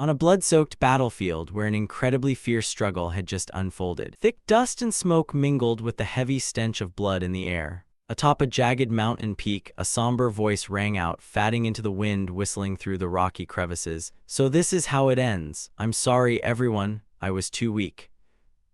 on a blood-soaked battlefield where an incredibly fierce struggle had just unfolded. Thick dust and smoke mingled with the heavy stench of blood in the air. Atop a jagged mountain peak, a somber voice rang out, fatting into the wind, whistling through the rocky crevices. "So this is how it ends. I'm sorry, everyone. I was too weak."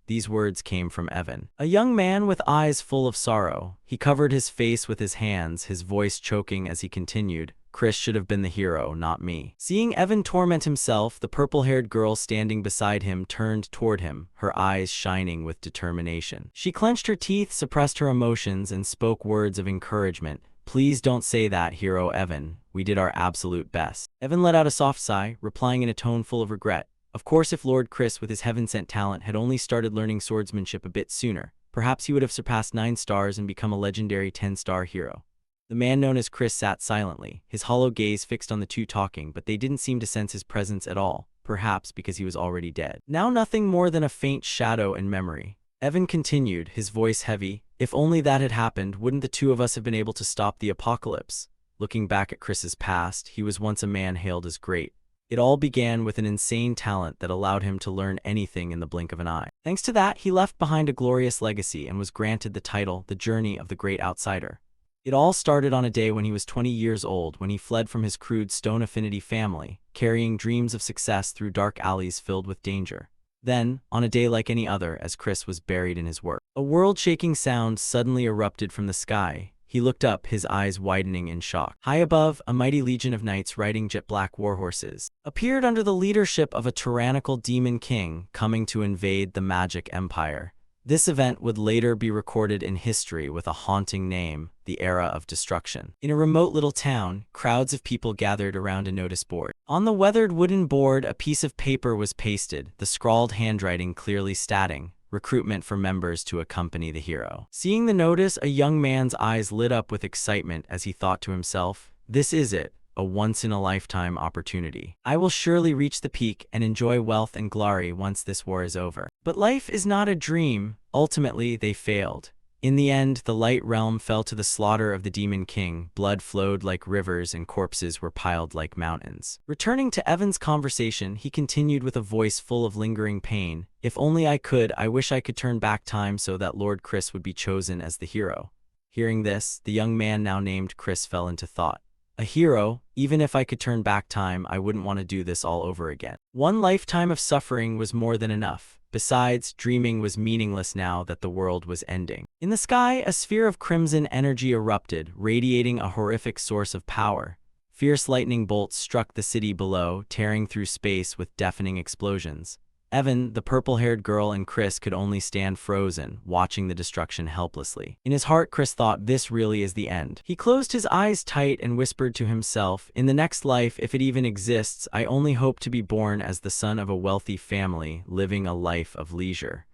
These words came from Evan, a young man with eyes full of sorrow. He covered his face with his hands, his voice choking as he continued, "Chris should have been the hero, not me." Seeing Evan torment himself, the purple-haired girl standing beside him turned toward him, her eyes shining with determination. She clenched her teeth, suppressed her emotions, and spoke words of encouragement. "Please don't say that, hero Evan. We did our absolute best." Evan let out a soft sigh, replying in a tone full of regret. Of course, if Lord Chris, with his heaven-sent talent, had only started learning swordsmanship a bit sooner, perhaps he would have surpassed 9 stars and become a legendary 10-star hero. The man known as Chris sat silently, his hollow gaze fixed on the two talking, but they didn't seem to sense his presence at all, perhaps because he was already dead. Now nothing more than a faint shadow in memory. Evan continued, his voice heavy. "If only that had happened, wouldn't the two of us have been able to stop the apocalypse?" Looking back at Chris's past, he was once a man hailed as great. It all began with an insane talent that allowed him to learn anything in the blink of an eye. Thanks to that, he left behind a glorious legacy and was granted the title, The Journey of the Great Outsider. It all started on a day when he was 20 years old, when he fled from his crude Stone Affinity family, carrying dreams of success through dark alleys filled with danger. Then, on a day like any other, as Chris was buried in his work, a world-shaking sound suddenly erupted from the sky. He looked up, his eyes widening in shock. High above, a mighty legion of knights riding jet-black warhorses appeared under the leadership of a tyrannical demon king coming to invade the magic empire. This event would later be recorded in history with a haunting name, the Era of Destruction. In a remote little town, crowds of people gathered around a notice board. On the weathered wooden board, a piece of paper was pasted, the scrawled handwriting clearly stating, "Recruitment for members to accompany the hero." Seeing the notice, a young man's eyes lit up with excitement as he thought to himself, "This is it, a once-in-a-lifetime opportunity. I will surely reach the peak and enjoy wealth and glory once this war is over." But life is not a dream. Ultimately, they failed. In the end, the light realm fell to the slaughter of the Demon King. Blood flowed like rivers and corpses were piled like mountains. Returning to Evan's conversation, he continued with a voice full of lingering pain. "If only I could, I wish I could turn back time so that Lord Chris would be chosen as the hero." Hearing this, the young man now named Chris fell into thought. A hero? Even if I could turn back time, I wouldn't want to do this all over again. One lifetime of suffering was more than enough. Besides, dreaming was meaningless now that the world was ending. In the sky, a sphere of crimson energy erupted, radiating a horrific source of power. Fierce lightning bolts struck the city below, tearing through space with deafening explosions. Evan, the purple-haired girl, and Chris could only stand frozen, watching the destruction helplessly. In his heart, Chris thought, this really is the end. He closed his eyes tight and whispered to himself, "In the next life, if it even exists, I only hope to be born as the son of a wealthy family, living a life of leisure."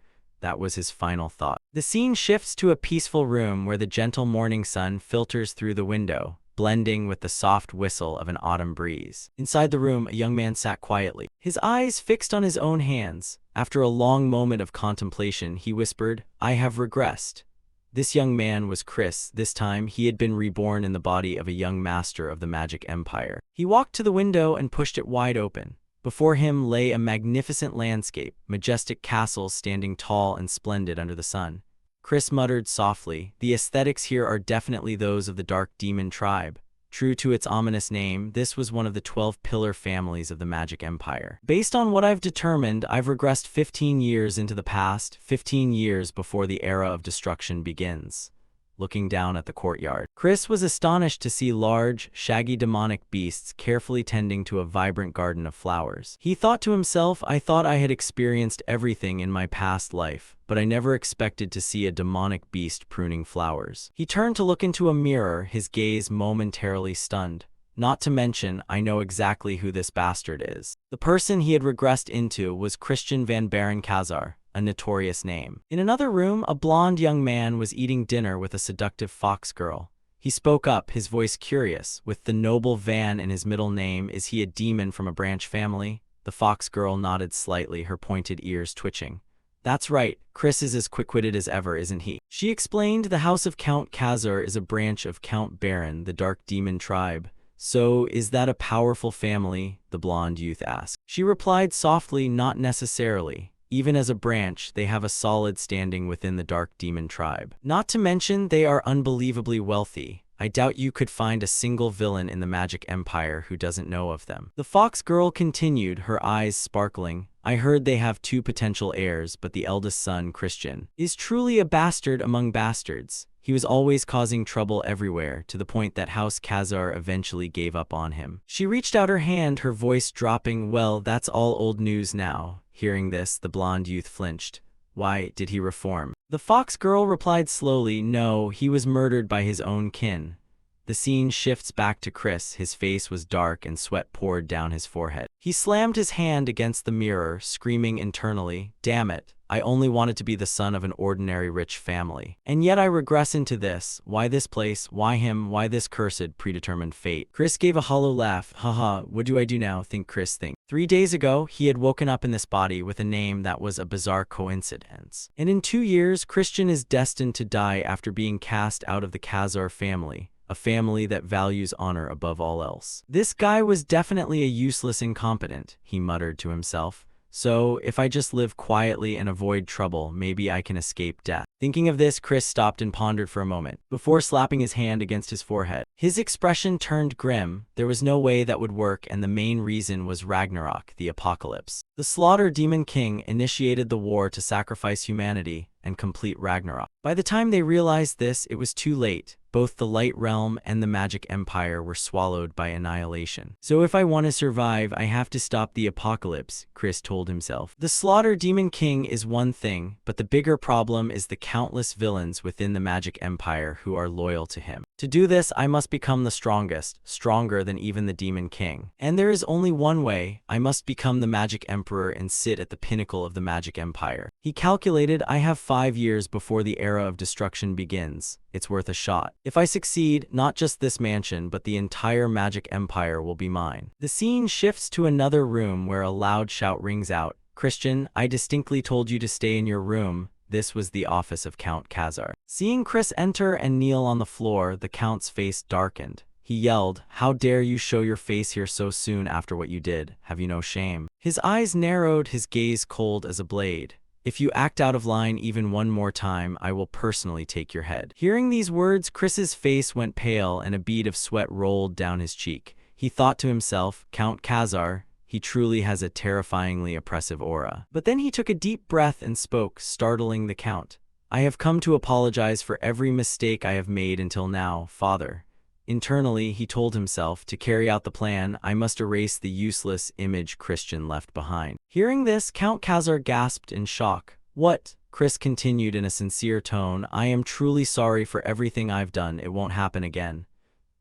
That was his final thought. The scene shifts to a peaceful room where the gentle morning sun filters through the window, blending with the soft whistle of an autumn breeze. Inside the room, a young man sat quietly, his eyes fixed on his own hands. After a long moment of contemplation, he whispered, "I have regressed." This young man was Chris. This time, he had been reborn in the body of a young master of the magic empire. He walked to the window and pushed it wide open. Before him lay a magnificent landscape, majestic castles standing tall and splendid under the sun. Chris muttered softly, "The aesthetics here are definitely those of the Dark Demon tribe." True to its ominous name, this was one of the 12 pillar families of the Magic Empire. "Based on what I've determined, I've regressed 15 years into the past, 15 years before the Era of Destruction begins." Looking down at the courtyard, Chris was astonished to see large, shaggy demonic beasts carefully tending to a vibrant garden of flowers. He thought to himself, "I thought I had experienced everything in my past life, but I never expected to see a demonic beast pruning flowers." He turned to look into a mirror, his gaze momentarily stunned. Not to mention, I know exactly who this bastard is. The person he had regressed into was Christian van Barenkazar, a notorious name. In another room, a blonde young man was eating dinner with a seductive fox girl. He spoke up, his voice curious. "With the noble Van in his middle name, is he a demon from a branch family?" The fox girl nodded slightly, her pointed ears twitching. "That's right, Chris is as quick-witted as ever, isn't he?" She explained, "The house of Count Kazar is a branch of Count Baron, the Dark Demon tribe. "So, is that a powerful family?" the blonde youth asked. She replied softly, "Not necessarily. Even as a branch, they have a solid standing within the dark demon tribe. Not to mention, they are unbelievably wealthy. I doubt you could find a single villain in the Magic Empire who doesn't know of them." The fox girl continued, her eyes sparkling. "I heard they have 2 potential heirs, but the eldest son, Christian, is truly a bastard among bastards. He was always causing trouble everywhere, to the point that House Khazar eventually gave up on him." She reached out her hand, her voice dropping. "Well, that's all old news now." Hearing this, the blonde youth flinched. "Why, did he reform?" The fox girl replied slowly, "No, he was murdered by his own kin." The scene shifts back to Chris. His face was dark and sweat poured down his forehead. He slammed his hand against the mirror, screaming internally, "Damn it. I only wanted to be the son of an ordinary rich family. And yet I regress into this. Why this place? Why him? Why this cursed, predetermined fate?" Chris gave a hollow laugh. "Haha, what do I do now?" Chris think. 3 days ago, he had woken up in this body with a name that was a bizarre coincidence. And in 2 years, Christian is destined to die after being cast out of the Khazar family, a family that values honor above all else. "This guy was definitely a useless incompetent," he muttered to himself. "So, if I just live quietly and avoid trouble, maybe I can escape death." Thinking of this, Chris stopped and pondered for a moment, before slapping his hand against his forehead. His expression turned grim. There was no way that would work, and the main reason was Ragnarok, the apocalypse. The Slaughter Demon King initiated the war to sacrifice humanity and complete Ragnarok. By the time they realized this, it was too late. Both the Light Realm and the Magic Empire were swallowed by annihilation. "So if I want to survive, I have to stop the apocalypse," Chris told himself. The Slaughter Demon King is one thing, but the bigger problem is the countless villains within the Magic Empire who are loyal to him. To do this, I must become the strongest, stronger than even the Demon King. And there is only one way. I must become the Magic Emperor and sit at the pinnacle of the Magic Empire. He calculated, "I have 5 years before the era of destruction begins. It's worth a shot. If I succeed, not just this mansion, but the entire Magic Empire will be mine." The scene shifts to another room where a loud shout rings out. "Christian, I distinctly told you to stay in your room." This was the office of Count Khazar. Seeing Chris enter and kneel on the floor, the Count's face darkened. He yelled, "How dare you show your face here so soon after what you did? Have you no shame?" His eyes narrowed, his gaze cold as a blade. "If you act out of line even one more time, I will personally take your head." Hearing these words, Chris's face went pale and a bead of sweat rolled down his cheek. He thought to himself, "Count Khazar, he truly has a terrifyingly oppressive aura." But then he took a deep breath and spoke, startling the Count. "I have come to apologize for every mistake I have made until now, Father." Internally, he told himself, "To carry out the plan, I must erase the useless image Christian left behind." Hearing this, Count Khazar gasped in shock. "What?" Chris continued in a sincere tone, "I am truly sorry for everything I've done. It won't happen again."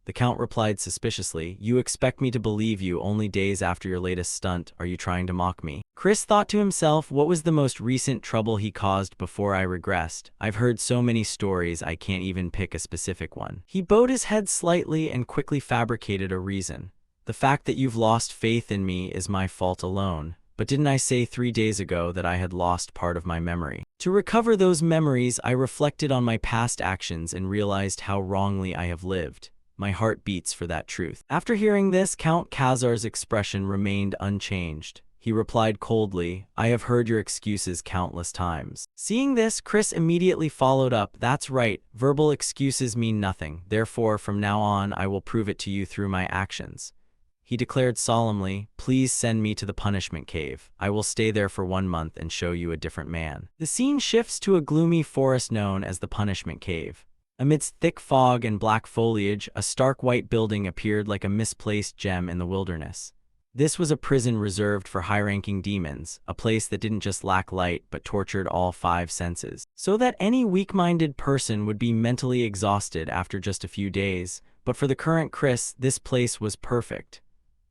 The Count replied suspiciously, "You expect me to believe you only days after your latest stunt? Are you trying to mock me?" Chris thought to himself, what was the most recent trouble he caused before I regressed? I've heard so many stories I can't even pick a specific one. He bowed his head slightly and quickly fabricated a reason. "The fact that you've lost faith in me is my fault alone. But didn't I say 3 days ago that I had lost part of my memory? To recover those memories, I reflected on my past actions and realized how wrongly I have lived. My heart beats for that truth." After hearing this, Count Khazar's expression remained unchanged. He replied coldly, "I have heard your excuses countless times." Seeing this, Chris immediately followed up, "That's right, verbal excuses mean nothing. Therefore, from now on, I will prove it to you through my actions." He declared solemnly, "Please send me to the punishment cave. I will stay there for 1 month and show you a different man." The scene shifts to a gloomy forest known as the punishment cave. Amidst thick fog and black foliage, a stark white building appeared like a misplaced gem in the wilderness. This was a prison reserved for high-ranking demons, a place that didn't just lack light but tortured all 5 senses, so that any weak-minded person would be mentally exhausted after just a few days. But for the current Chris, this place was perfect.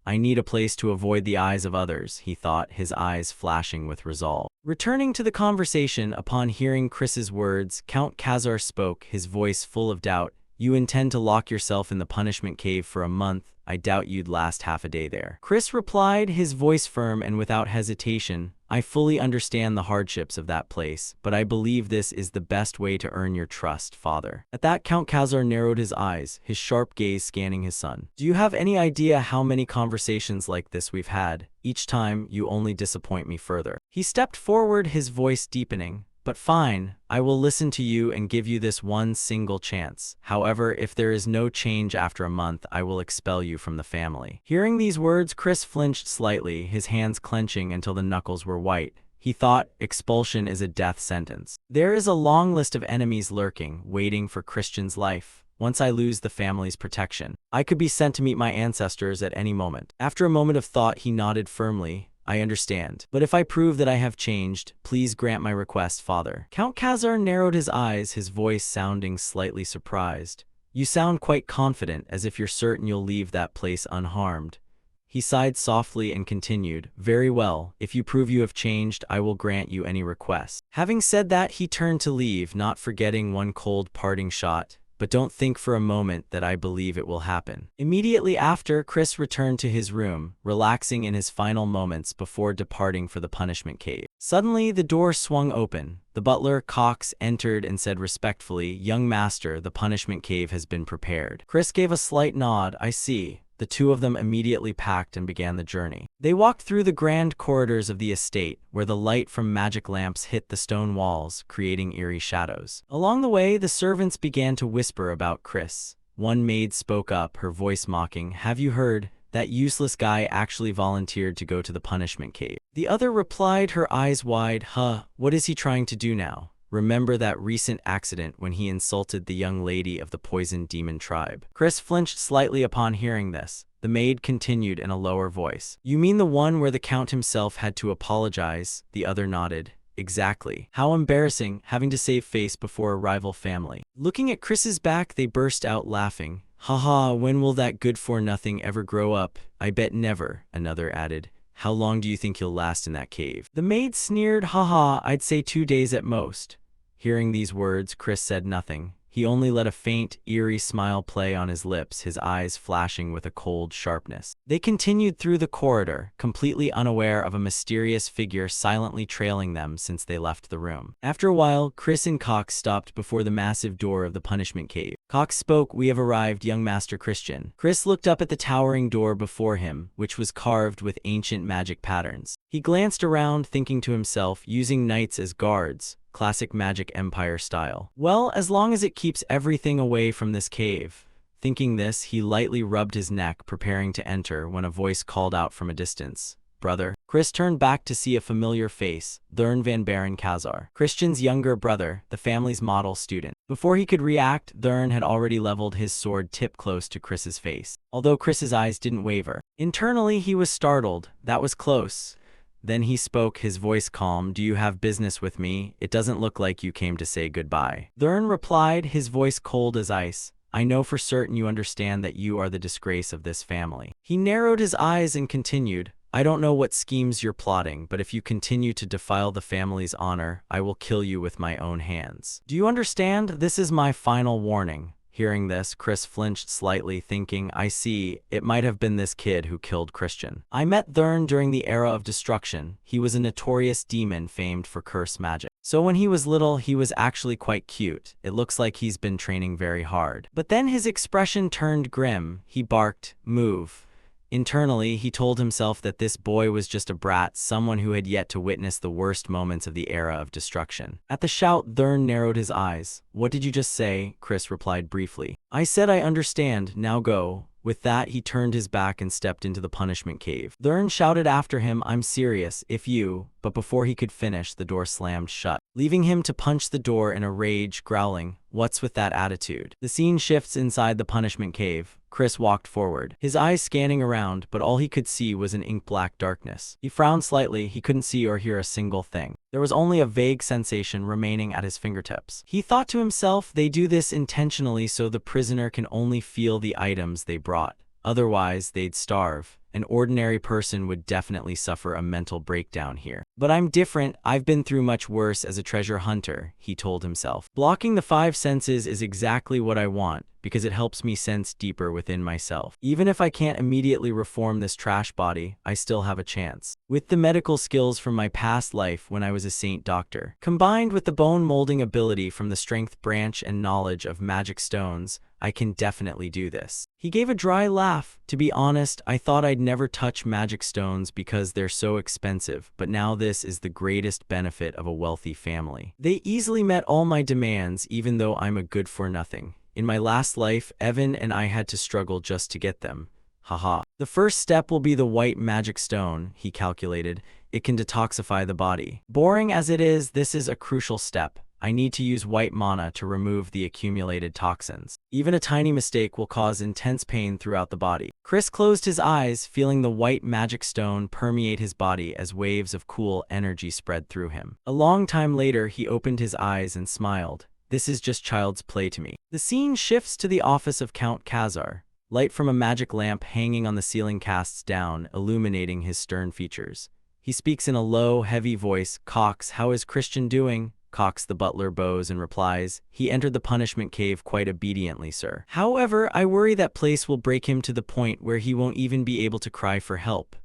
"I need a place to avoid the eyes of others," he thought, his eyes flashing with resolve. Returning to the conversation, upon hearing Chris's words, Count Khazar spoke, his voice full of doubt. "You intend to lock yourself in the punishment cave for a month? I doubt you'd last half a day there." Chris replied, his voice firm and without hesitation, I fully understand the hardships of that place, but I believe this is the best way to earn your trust, father." At that, Count Khazar narrowed his eyes, his sharp gaze scanning his son. "Do you have any idea how many conversations like this we've had? Each time, you only disappoint me further." He stepped forward, his voice deepening. "But fine, I will listen to you and give you this one single chance. However, if there is no change after a month, I will expel you from the family." Hearing these words, Chris flinched slightly, his hands clenching until the knuckles were white. He thought, expulsion is a death sentence. There is a long list of enemies lurking, waiting for Christian's life. Once I lose the family's protection, I could be sent to meet my ancestors at any moment. After a moment of thought, he nodded firmly. "I understand. But if I prove that I have changed, please grant my request, father." Count Khazar narrowed his eyes, his voice sounding slightly surprised. "You sound quite confident, as if you're certain you'll leave that place unharmed." He sighed softly and continued, "Very well. If you prove you have changed, I will grant you any request." Having said that, he turned to leave, not forgetting one cold parting shot. "But don't think for a moment that I believe it will happen." Immediately after, Chris returned to his room, relaxing in his final moments before departing for the punishment cave. Suddenly, the door swung open. The butler, Cox, entered and said respectfully, "Young master, the punishment cave has been prepared." Chris gave a slight nod. "I see." The two of them immediately packed and began the journey. They walked through the grand corridors of the estate, where the light from magic lamps hit the stone walls, creating eerie shadows. Along the way, the servants began to whisper about Chris. One maid spoke up, her voice mocking, "Have you heard? That useless guy actually volunteered to go to the punishment cave." The other replied, her eyes wide, "Huh, what is he trying to do now? Remember that recent accident when he insulted the young lady of the poison demon tribe?" Chris flinched slightly upon hearing this. The maid continued in a lower voice, "You mean the one where the count himself had to apologize?" The other nodded. "Exactly. How embarrassing, having to save face before a rival family." Looking at Chris's back, they burst out laughing. "Haha, when will that good-for-nothing ever grow up?" "I bet never," another added. "How long do you think he'll last in that cave?" The maid sneered, "Haha, I'd say 2 days at most." Hearing these words, Chris said nothing. He only let a faint, eerie smile play on his lips, his eyes flashing with a cold sharpness. They continued through the corridor, completely unaware of a mysterious figure silently trailing them since they left the room. After a while, Chris and Cox stopped before the massive door of the punishment cave. Cox spoke, "We have arrived, young Master Christian." Chris looked up at the towering door before him, which was carved with ancient magic patterns. He glanced around, thinking to himself, using knights as guards. Classic magic empire style. Well, as long as it keeps everything away from this cave. Thinking this, he lightly rubbed his neck, preparing to enter, when a voice called out from a distance, "Brother." Chris turned back to see a familiar face, Thurn van Baron Khazar, Christian's younger brother, the family's model student. Before he could react, Thurn had already leveled his sword tip close to Chris's face. Although Chris's eyes didn't waver. Internally, he was startled. That was close. Then he spoke, his voice calm, "Do you have business with me? It doesn't look like you came to say goodbye." Thurn replied, his voice cold as ice, "I know for certain you understand that you are the disgrace of this family." He narrowed his eyes and continued, "I don't know what schemes you're plotting, but if you continue to defile the family's honor, I will kill you with my own hands. Do you understand? This is my final warning." Hearing this, Chris flinched slightly, thinking, "I see, it might have been this kid who killed Christian. I met Thurn during the Era of Destruction. He was a notorious demon famed for curse magic. So when he was little, he was actually quite cute. It looks like he's been training very hard." But then his expression turned grim. He barked, "Move." Internally, he told himself that this boy was just a brat, someone who had yet to witness the worst moments of the Era of Destruction. At the shout, Thurn narrowed his eyes. "What did you just say?" Chris replied briefly. "I said I understand, now go." With that, he turned his back and stepped into the punishment cave. Thurn shouted after him, "I'm serious, if you..." But before he could finish, the door slammed shut, leaving him to punch the door in a rage, growling, "What's with that attitude?" The scene shifts inside the punishment cave. Chris walked forward, his eyes scanning around, but all he could see was an ink-black darkness. He frowned slightly, he couldn't see or hear a single thing. There was only a vague sensation remaining at his fingertips. He thought to himself, they do this intentionally so the prisoner can only feel the items they brought. Otherwise, they'd starve. An ordinary person would definitely suffer a mental breakdown here. But I'm different. I've been through much worse as a treasure hunter, he told himself. Blocking the five senses is exactly what I want, because it helps me sense deeper within myself. Even if I can't immediately reform this trash body, I still have a chance. With the medical skills from my past life when I was a saint doctor, combined with the bone molding ability from the strength branch and knowledge of magic stones, I can definitely do this. He gave a dry laugh. To be honest, I thought I'd never touch magic stones because they're so expensive, but now this is the greatest benefit of a wealthy family. They easily met all my demands, even though I'm a good-for-nothing. In my last life, Evan and I had to struggle just to get them. Haha. The first step will be the white magic stone, he calculated. It can detoxify the body. Boring as it is, this is a crucial step. I need to use white mana to remove the accumulated toxins. Even a tiny mistake will cause intense pain throughout the body. Chris closed his eyes, feeling the white magic stone permeate his body as waves of cool energy spread through him. A long time later, he opened his eyes and smiled. This is just child's play to me. The scene shifts to the office of Count Khazar. Light from a magic lamp hanging on the ceiling casts down, illuminating his stern features. He speaks in a low, heavy voice. Cox, how is Christian doing? Cox the butler bows and replies, he entered the punishment cave quite obediently, sir. However, I worry that place will break him to the point where he won't even be able to cry for help.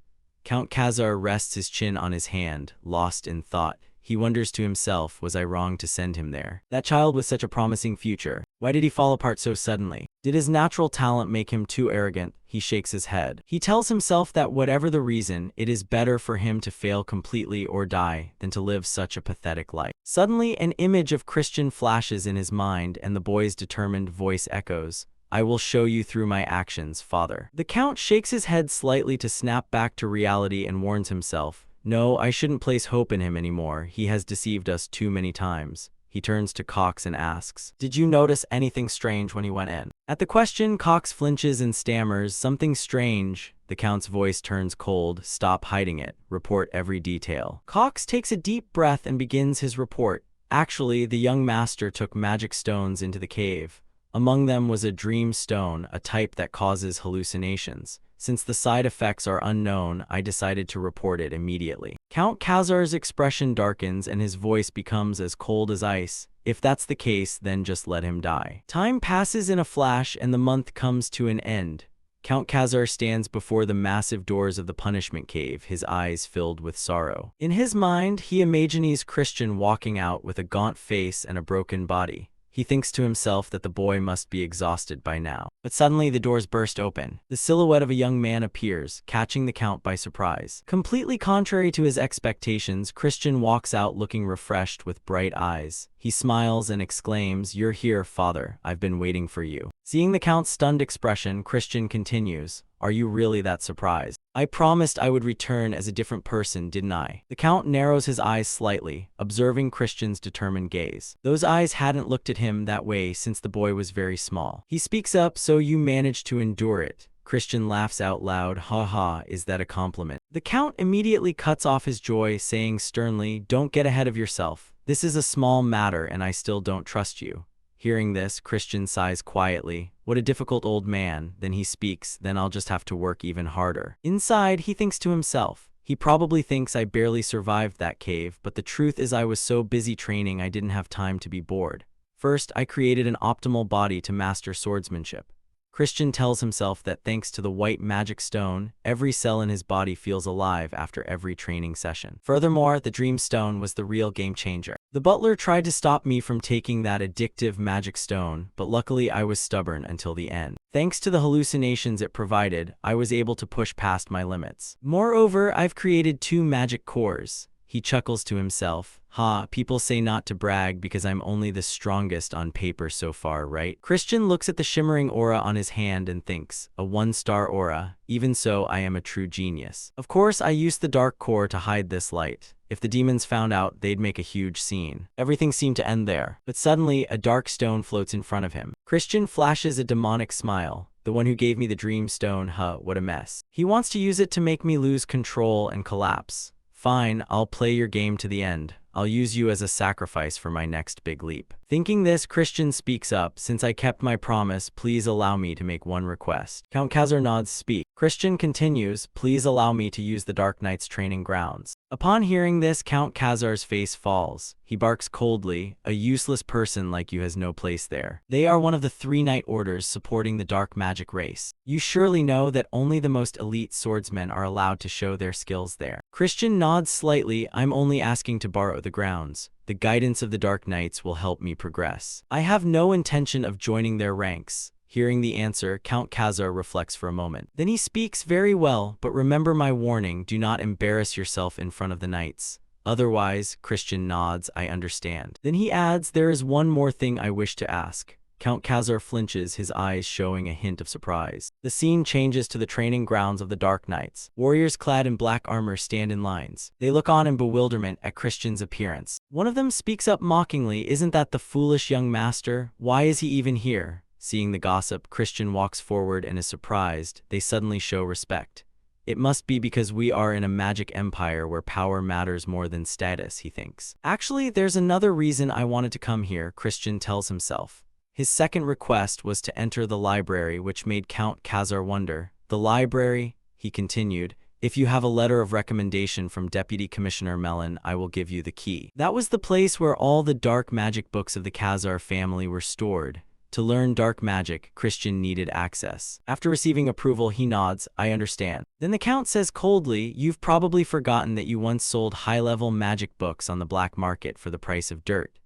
Count Khazar rests his chin on his hand, lost in thought. He wonders to himself, was I wrong to send him there? That child with such a promising future. Why did he fall apart so suddenly? Did his natural talent make him too arrogant? He shakes his head. He tells himself that whatever the reason, it is better for him to fail completely or die than to live such a pathetic life. Suddenly, an image of Christian flashes in his mind and the boy's determined voice echoes. I will show you through my actions, father. The Count shakes his head slightly to snap back to reality and warns himself. No, I shouldn't place hope in him anymore. He has deceived us too many times. He turns to Cox and asks, did you notice anything strange when he went in? At the question, Cox flinches and stammers, something strange. The Count's voice turns cold. Stop hiding it. Report every detail. Cox takes a deep breath and begins his report. Actually, the young master took magic stones into the cave. Among them was a dream stone, a type that causes hallucinations. Since the side effects are unknown, I decided to report it immediately. Count Khazar's expression darkens and his voice becomes as cold as ice. If that's the case, then just let him die. Time passes in a flash and the month comes to an end. Count Khazar stands before the massive doors of the punishment cave, his eyes filled with sorrow. In his mind, he imagines Christian walking out with a gaunt face and a broken body. He thinks to himself that the boy must be exhausted by now. But suddenly the doors burst open. The silhouette of a young man appears, catching the Count by surprise. Completely contrary to his expectations, Christian walks out looking refreshed with bright eyes. He smiles and exclaims, you're here, father. I've been waiting for you. Seeing the Count's stunned expression, Christian continues, are you really that surprised? I promised I would return as a different person, didn't I? The Count narrows his eyes slightly, observing Christian's determined gaze. Those eyes hadn't looked at him that way since the boy was very small. He speaks up, so you managed to endure it. Christian laughs out loud. Ha ha, is that a compliment? The Count immediately cuts off his joy, saying sternly, don't get ahead of yourself. This is a small matter and I still don't trust you. Hearing this, Christian sighs quietly. What a difficult old man. Then he speaks, then I'll just have to work even harder. Inside, he thinks to himself. He probably thinks I barely survived that cave, but the truth is I was so busy training I didn't have time to be bored. First, I created an optimal body to master swordsmanship. Christian tells himself that thanks to the white magic stone, every cell in his body feels alive after every training session. Furthermore, the dream stone was the real game changer. The butler tried to stop me from taking that addictive magic stone, but luckily I was stubborn until the end. Thanks to the hallucinations it provided, I was able to push past my limits. Moreover, I've created 2 magic cores. He chuckles to himself. Ha, people say not to brag because I'm only the strongest on paper so far, right? Christian looks at the shimmering aura on his hand and thinks, a 1-star aura. Even so, I am a true genius. Of course, I used the dark core to hide this light. If the demons found out, they'd make a huge scene. Everything seemed to end there. But suddenly, a dark stone floats in front of him. Christian flashes a demonic smile. The one who gave me the dream stone, huh, what a mess. He wants to use it to make me lose control and collapse. Fine, I'll play your game to the end. I'll use you as a sacrifice for my next big leap. Thinking this, Christian speaks up, "Since I kept my promise, please allow me to make one request." Count Khazar nods. "Speak." Christian continues, "Please allow me to use the Dark Knight's training grounds." Upon hearing this, Count Khazar's face falls. He barks coldly, "A useless person like you has no place there. They are one of the 3 knight orders supporting the dark magic race. You surely know that only the most elite swordsmen are allowed to show their skills there." Christian nods slightly. "I'm only asking to borrow the grounds. The guidance of the Dark Knights will help me progress. I have no intention of joining their ranks." Hearing the answer, Count Khazar reflects for a moment. Then he speaks, "Very well, but remember my warning, do not embarrass yourself in front of the knights. Otherwise," Christian nods, "I understand." Then he adds, "There is one more thing I wish to ask." Count Khazar flinches, his eyes showing a hint of surprise. The scene changes to the training grounds of the Dark Knights. Warriors clad in black armor stand in lines. They look on in bewilderment at Christian's appearance. One of them speaks up mockingly, "Isn't that the foolish young master? Why is he even here?" Seeing the gossip, Christian walks forward and is surprised. They suddenly show respect. "It must be because we are in a magic empire where power matters more than status," he thinks. "Actually, there's another reason I wanted to come here," Christian tells himself. His second request was to enter the library, which made Count Khazar wonder. "The library?" he continued. "If you have a letter of recommendation from Deputy Commissioner Melon, I will give you the key." That was the place where all the dark magic books of the Khazar family were stored. To learn dark magic, Christian needed access. After receiving approval, he nods, "I understand." Then the Count says coldly, "You've probably forgotten that you once sold high-level magic books on the black market for the price of dirt."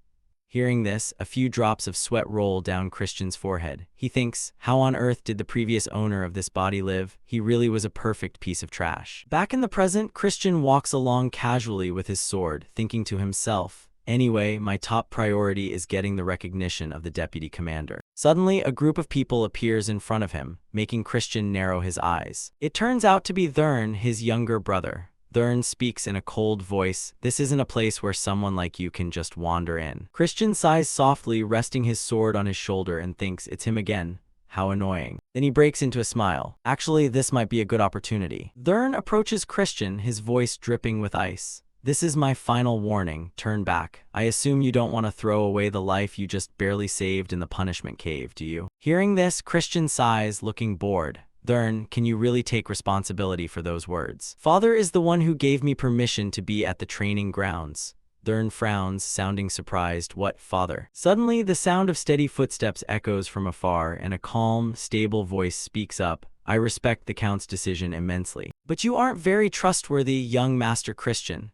Hearing this, a few drops of sweat roll down Christian's forehead. He thinks, how on earth did the previous owner of this body live? He really was a perfect piece of trash. Back in the present, Christian walks along casually with his sword, thinking to himself, "Anyway, my top priority is getting the recognition of the deputy commander." Suddenly, a group of people appears in front of him, making Christian narrow his eyes. It turns out to be Thurn, his younger brother. Thurn speaks in a cold voice, "This isn't a place where someone like you can just wander in." Christian sighs softly, resting his sword on his shoulder, and thinks, "It's him again. How annoying." Then he breaks into a smile. "Actually, this might be a good opportunity." Thurn approaches Christian, his voice dripping with ice. "This is my final warning. Turn back. I assume you don't want to throw away the life you just barely saved in the punishment cave, do you?" Hearing this, Christian sighs, looking bored. "Thurn, can you really take responsibility for those words?" "Father is the one who gave me permission to be at the training grounds." Thurn frowns, sounding surprised. "What, father?" Suddenly, the sound of steady footsteps echoes from afar, and a calm, stable voice speaks up. "I respect the Count's decision immensely. But you aren't very trustworthy, young Master Christian."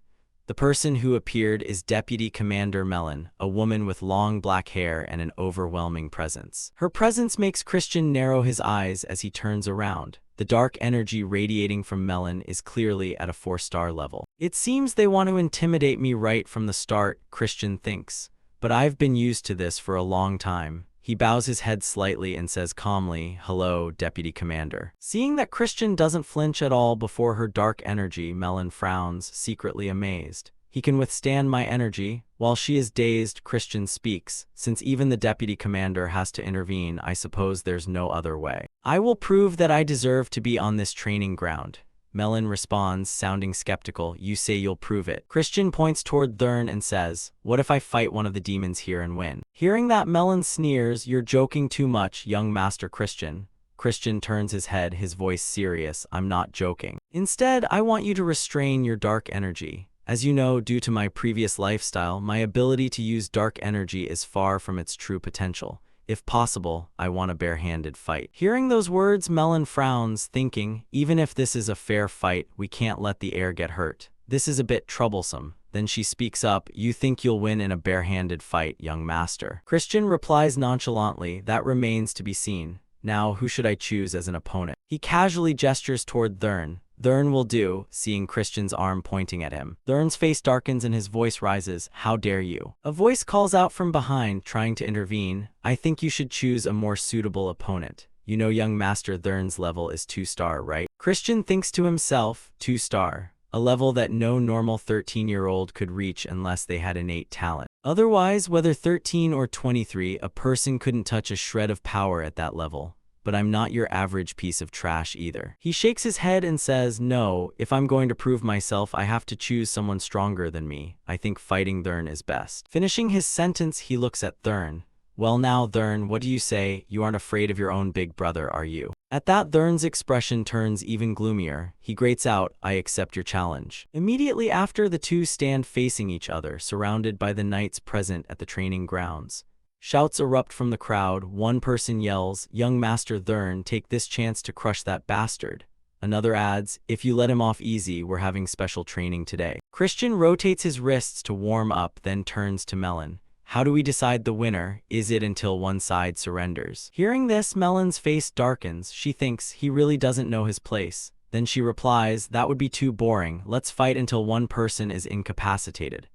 The person who appeared is Deputy Commander Melon, a woman with long black hair and an overwhelming presence. Her presence makes Christian narrow his eyes as he turns around. The dark energy radiating from Melon is clearly at a 4-star level. "It seems they want to intimidate me right from the start," Christian thinks. "But I've been used to this for a long time." He bows his head slightly and says calmly, "Hello, Deputy Commander." Seeing that Christian doesn't flinch at all before her dark energy, Melon frowns, secretly amazed. "He can withstand my energy?" While she is dazed, Christian speaks, "Since even the Deputy Commander has to intervene, I suppose there's no other way. I will prove that I deserve to be on this training ground." Melon responds, sounding skeptical, "You say you'll prove it." Christian points toward Thurn and says, "What if I fight one of the demons here and win?" Hearing that, Melon sneers, "You're joking too much, young Master Christian." Christian turns his head, his voice serious, "I'm not joking. Instead, I want you to restrain your dark energy. As you know, due to my previous lifestyle, my ability to use dark energy is far from its true potential. If possible, I want a bare-handed fight." Hearing those words, Melon frowns, thinking, even if this is a fair fight, we can't let the heir get hurt. This is a bit troublesome. Then she speaks up, "You think you'll win in a bare-handed fight, young master?" Christian replies nonchalantly, "That remains to be seen. Now, who should I choose as an opponent?" He casually gestures toward Thurn. "Thurn will do," seeing Christian's arm pointing at him. Thurn's face darkens and his voice rises, "How dare you?" A voice calls out from behind, trying to intervene, "I think you should choose a more suitable opponent. You know young Master Thurn's level is 2-star, right?" Christian thinks to himself, 2-star, a level that no normal 13-year-old could reach unless they had innate talent. Otherwise, whether 13 or 23, a person couldn't touch a shred of power at that level. but I'm not your average piece of trash either. He shakes his head and says, no, if I'm going to prove myself, I have to choose someone stronger than me. I think fighting Thurn is best. Finishing his sentence, he looks at Thurn. Well now, Thurn, what do you say? You aren't afraid of your own big brother, are you? At that, Thurn's expression turns even gloomier. He grates out, I accept your challenge. Immediately after, the two stand facing each other, surrounded by the knights present at the training grounds. Shouts erupt from the crowd. One person yells, young Master Thurn, take this chance to crush that bastard. Another adds, if you let him off easy, we're having special training today. Christian rotates his wrists to warm up, then turns to Melon. How do we decide the winner? Is it until one side surrenders? Hearing this, Melon's face darkens. She thinks he really doesn't know his place. Then she replies, that would be too boring. Let's fight until one person is incapacitated.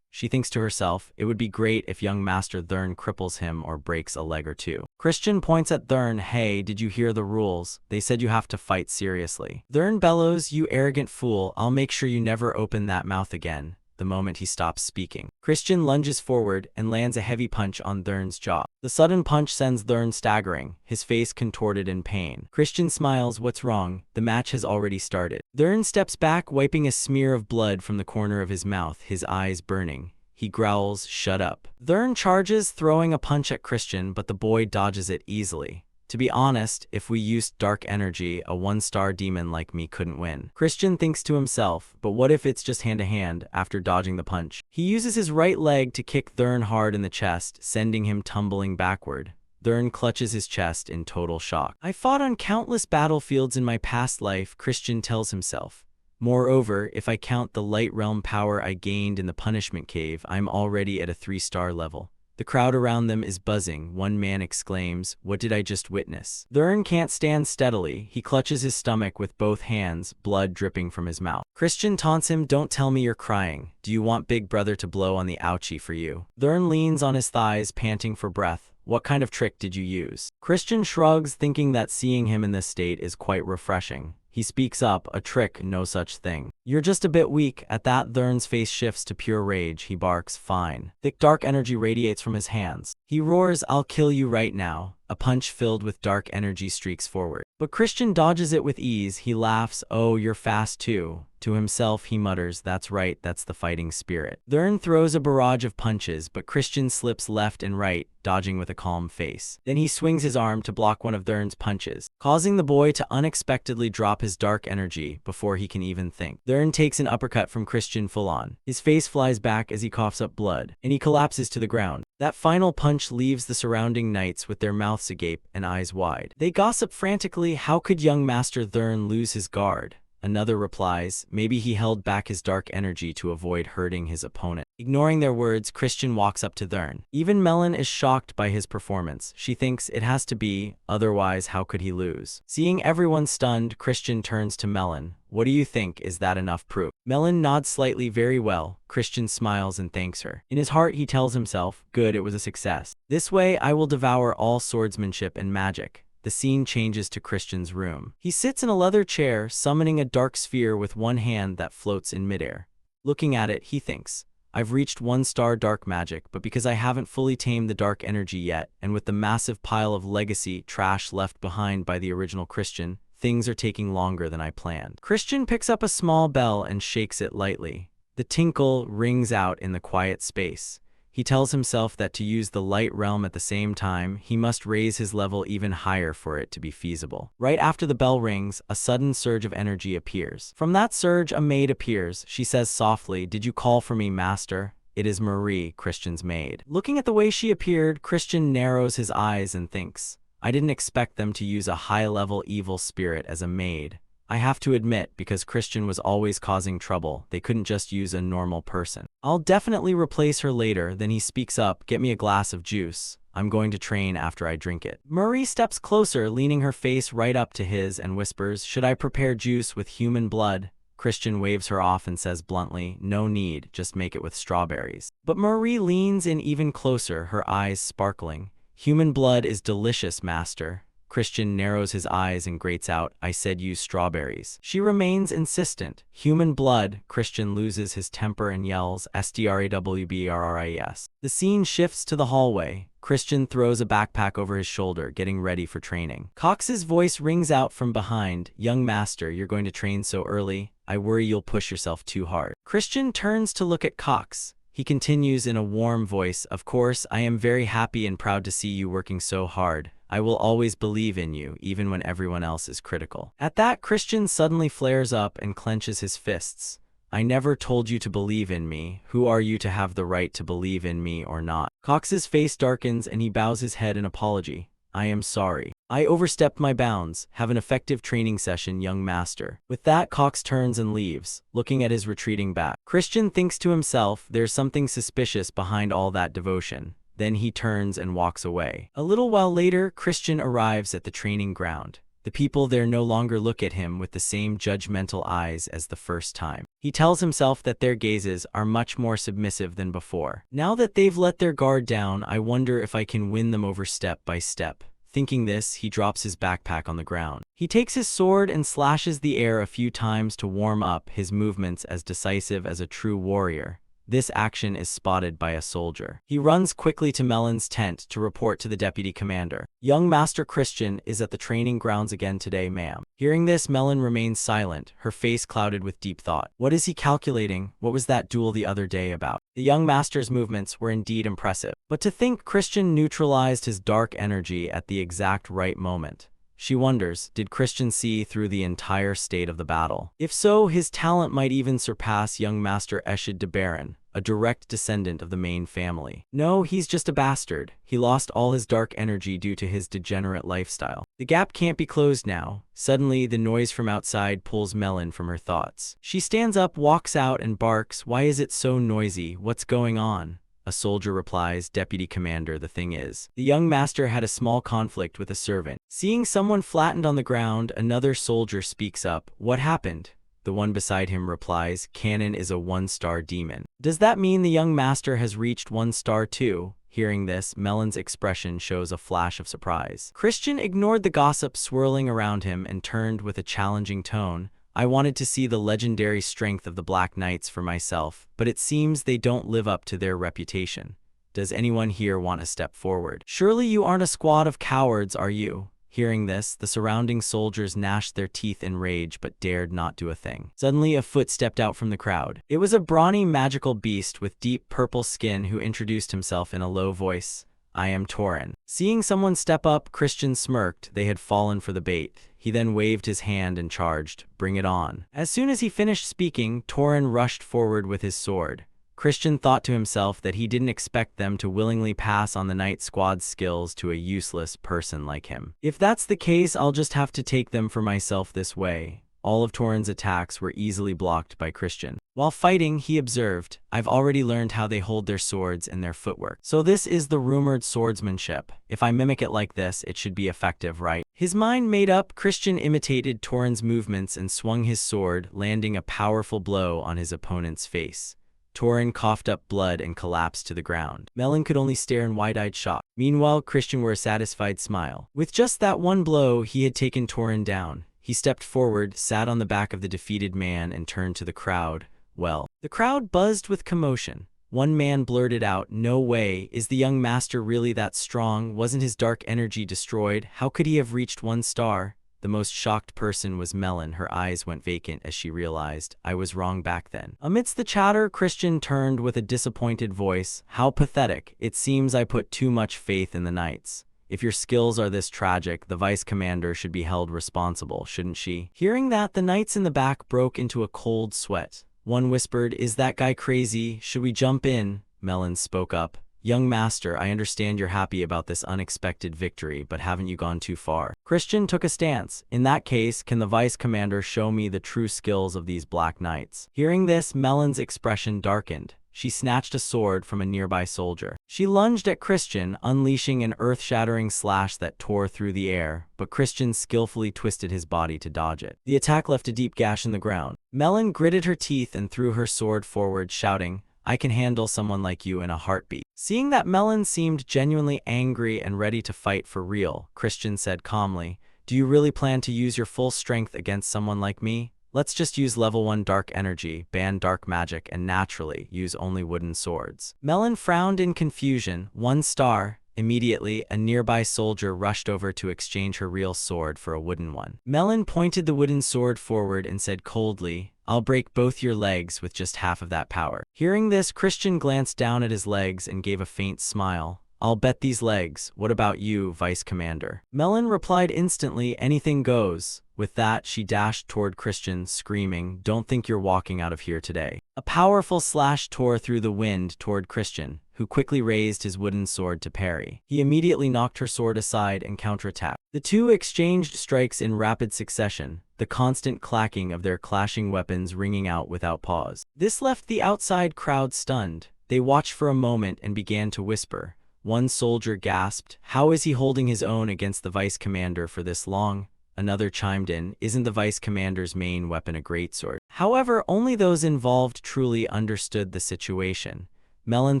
She thinks to herself, it would be great if young Master Thurn cripples him or breaks a leg or two. Christian points at Thurn, hey, did you hear the rules? They said you have to fight seriously. Thurn bellows, you arrogant fool, I'll make sure you never open that mouth again. The moment he stops speaking, Christian lunges forward and lands a heavy punch on Thurn's jaw. The sudden punch sends Thurn staggering, his face contorted in pain. Christian smiles, what's wrong? The match has already started. Thurn steps back, wiping a smear of blood from the corner of his mouth, his eyes burning. He growls, shut up. Thurn charges, throwing a punch at Christian, but the boy dodges it easily. To be honest, if we used dark energy, a one-star demon like me couldn't win. Christian thinks to himself, but what if it's just hand-to-hand after dodging the punch? He uses his right leg to kick Thurn hard in the chest, sending him tumbling backward. Thurn clutches his chest in total shock. I fought on countless battlefields in my past life, Christian tells himself. Moreover, if I count the light realm power I gained in the punishment cave, I'm already at a 3-star level. The crowd around them is buzzing. One man exclaims, what did I just witness? Thurn can't stand steadily. He clutches his stomach with both hands, blood dripping from his mouth. Christian taunts him, don't tell me you're crying. Do you want Big Brother to blow on the ouchie for you? Thurn leans on his thighs, panting for breath. What kind of trick did you use? Christian shrugs, thinking that seeing him in this state is quite refreshing. He speaks up, a trick, no such thing. You're just a bit weak. At that, Thurn's face shifts to pure rage. He barks, fine. Thick dark energy radiates from his hands. He roars, I'll kill you right now. A punch filled with dark energy streaks forward. But Christian dodges it with ease. He laughs, oh, you're fast too. To himself, he mutters, that's right, that's the fighting spirit. Thurn throws a barrage of punches, but Christian slips left and right, dodging with a calm face. Then he swings his arm to block one of Thurn's punches, causing the boy to unexpectedly drop his dark energy before he can even think. Thurn takes an uppercut from Christian full on. His face flies back as he coughs up blood, and he collapses to the ground. That final punch leaves the surrounding knights with their mouths agape and eyes wide. They gossip frantically, how could young Master Thurn lose his guard? Another replies, maybe he held back his dark energy to avoid hurting his opponent. Ignoring their words, Christian walks up to Thurn. Even Melon is shocked by his performance. She thinks it has to be, otherwise how could he lose? Seeing everyone stunned, Christian turns to Melon. What do you think? Is that enough proof? Melon nods slightly, very well. Christian smiles and thanks her. In his heart, he tells himself, good, it was a success. This way, I will devour all swordsmanship and magic. The scene changes to Christian's room. He sits in a leather chair, summoning a dark sphere with one hand that floats in midair. Looking at it, he thinks, I've reached 1-star dark magic, but because I haven't fully tamed the dark energy yet, and with the massive pile of legacy trash left behind by the original Christian, things are taking longer than I planned. Christian picks up a small bell and shakes it lightly. The tinkle rings out in the quiet space. He tells himself that to use the light realm at the same time, he must raise his level even higher for it to be feasible. Right after the bell rings, a sudden surge of energy appears. From that surge, a maid appears. She says softly, did you call for me, master? It is Marie, Christian's maid. Looking at the way she appeared, Christian narrows his eyes and thinks, I didn't expect them to use a high-level evil spirit as a maid. I have to admit, because Christian was always causing trouble, they couldn't just use a normal person. I'll definitely replace her later. Then he speaks up, get me a glass of juice. I'm going to train after I drink it. Marie steps closer, leaning her face right up to his and whispers, should I prepare juice with human blood? Christian waves her off and says bluntly, no need, just make it with strawberries. But Marie leans in even closer, her eyes sparkling. Human blood is delicious, master. Christian narrows his eyes and grates out, I said use strawberries. She remains insistent. Human blood. Christian loses his temper and yells, STRAWBRRIES. The scene shifts to the hallway. Christian throws a backpack over his shoulder, getting ready for training. Cox's voice rings out from behind, young master, you're going to train so early? I worry you'll push yourself too hard. Christian turns to look at Cox. He continues in a warm voice, of course, I am very happy and proud to see you working so hard. I will always believe in you, even when everyone else is critical. At that, Christian suddenly flares up and clenches his fists. I never told you to believe in me. Who are you to have the right to believe in me or not? Cox's face darkens and he bows his head in apology. I am sorry. I overstepped my bounds. Have an effective training session, young master. With that, Cox turns and leaves, looking at his retreating back. Christian thinks to himself, there's something suspicious behind all that devotion. Then he turns and walks away. A little while later, Christian arrives at the training ground. The people there no longer look at him with the same judgmental eyes as the first time. He tells himself that their gazes are much more submissive than before. Now that they've let their guard down, I wonder if I can win them over step by step. Thinking this, he drops his backpack on the ground. He takes his sword and slashes the air a few times to warm up, his movements as decisive as a true warrior. This action is spotted by a soldier. He runs quickly to Melon's tent to report to the deputy commander. Young Master Christian is at the training grounds again today, ma'am. Hearing this, Melon remains silent, her face clouded with deep thought. What is he calculating? What was that duel the other day about? The young master's movements were indeed impressive. But to think Christian neutralized his dark energy at the exact right moment. She wonders, did Christian see through the entire state of the battle? If so, his talent might even surpass young Master Eshid de Baron, a direct descendant of the main family. No, he's just a bastard. He lost all his dark energy due to his degenerate lifestyle. The gap can't be closed now. Suddenly, the noise from outside pulls Melon from her thoughts. She stands up, walks out, and barks, why is it so noisy? What's going on? A soldier replies, Deputy Commander, the thing is, the young master had a small conflict with a servant. Seeing someone flattened on the ground, another soldier speaks up. What happened? The one beside him replies, Cannon is a 1-star demon. Does that mean the young master has reached 1 star too? Hearing this, Melon's expression shows a flash of surprise. Christian ignored the gossip swirling around him and turned with a challenging tone. I wanted to see the legendary strength of the Black Knights for myself, but it seems they don't live up to their reputation. Does anyone here want to step forward? Surely you aren't a squad of cowards, are you? Hearing this, the surrounding soldiers gnashed their teeth in rage but dared not do a thing. Suddenly, a foot stepped out from the crowd. It was a brawny magical beast with deep purple skin who introduced himself in a low voice. I am Torin. Seeing someone step up, Christian smirked. They had fallen for the bait. He then waved his hand and charged. Bring it on. As soon as he finished speaking, Torin rushed forward with his sword. Christian thought to himself that he didn't expect them to willingly pass on the Knight Squad's skills to a useless person like him. If that's the case, I'll just have to take them for myself this way. All of Torin's attacks were easily blocked by Christian. While fighting, he observed, I've already learned how they hold their swords and their footwork. So this is the rumored swordsmanship. If I mimic it like this, it should be effective, right? His mind made up, Christian imitated Torin's movements and swung his sword, landing a powerful blow on his opponent's face. Torin coughed up blood and collapsed to the ground. Melon could only stare in wide-eyed shock. Meanwhile, Christian wore a satisfied smile. With just that one blow, he had taken Torin down. He stepped forward, sat on the back of the defeated man, and turned to the crowd. Well, the crowd buzzed with commotion. One man blurted out, no way, is the young master really that strong? Wasn't his dark energy destroyed? How could he have reached 1 star? The most shocked person was Melon. Her eyes went vacant as she realized, I was wrong back then. Amidst the chatter, Christian turned with a disappointed voice. How pathetic. It seems I put too much faith in the knights. If your skills are this tragic, the vice commander should be held responsible, shouldn't she? Hearing that, the knights in the back broke into a cold sweat. One whispered, is that guy crazy? Should we jump in? Melon spoke up. Young master, I understand you're happy about this unexpected victory, but haven't you gone too far? Christian took a stance. In that case, can the vice commander show me the true skills of these black knights? Hearing this, Melon's expression darkened. She snatched a sword from a nearby soldier. She lunged at Christian, unleashing an earth-shattering slash that tore through the air, but Christian skillfully twisted his body to dodge it. The attack left a deep gash in the ground. Melon gritted her teeth and threw her sword forward, shouting, I can handle someone like you in a heartbeat. Seeing that Melon seemed genuinely angry and ready to fight for real, Christian said calmly, "Do you really plan to use your full strength against someone like me? Let's just use level 1 dark energy, ban dark magic, and naturally use only wooden swords." Melon frowned in confusion. 1 star. Immediately, a nearby soldier rushed over to exchange her real sword for a wooden one. Melon pointed the wooden sword forward and said coldly, "I'll break both your legs with just half of that power." Hearing this, Christian glanced down at his legs and gave a faint smile. "I'll bet these legs. What about you, Vice Commander?" Melon replied instantly, "Anything goes." With that, she dashed toward Christian, screaming, "Don't think you're walking out of here today." A powerful slash tore through the wind toward Christian, who quickly raised his wooden sword to parry. He immediately knocked her sword aside and counterattacked. The two exchanged strikes in rapid succession, the constant clacking of their clashing weapons ringing out without pause. This left the outside crowd stunned. They watched for a moment and began to whisper. One soldier gasped, "How is he holding his own against the Vice Commander for this long?" Another chimed in, "Isn't the Vice Commander's main weapon a greatsword?" However, only those involved truly understood the situation. Melon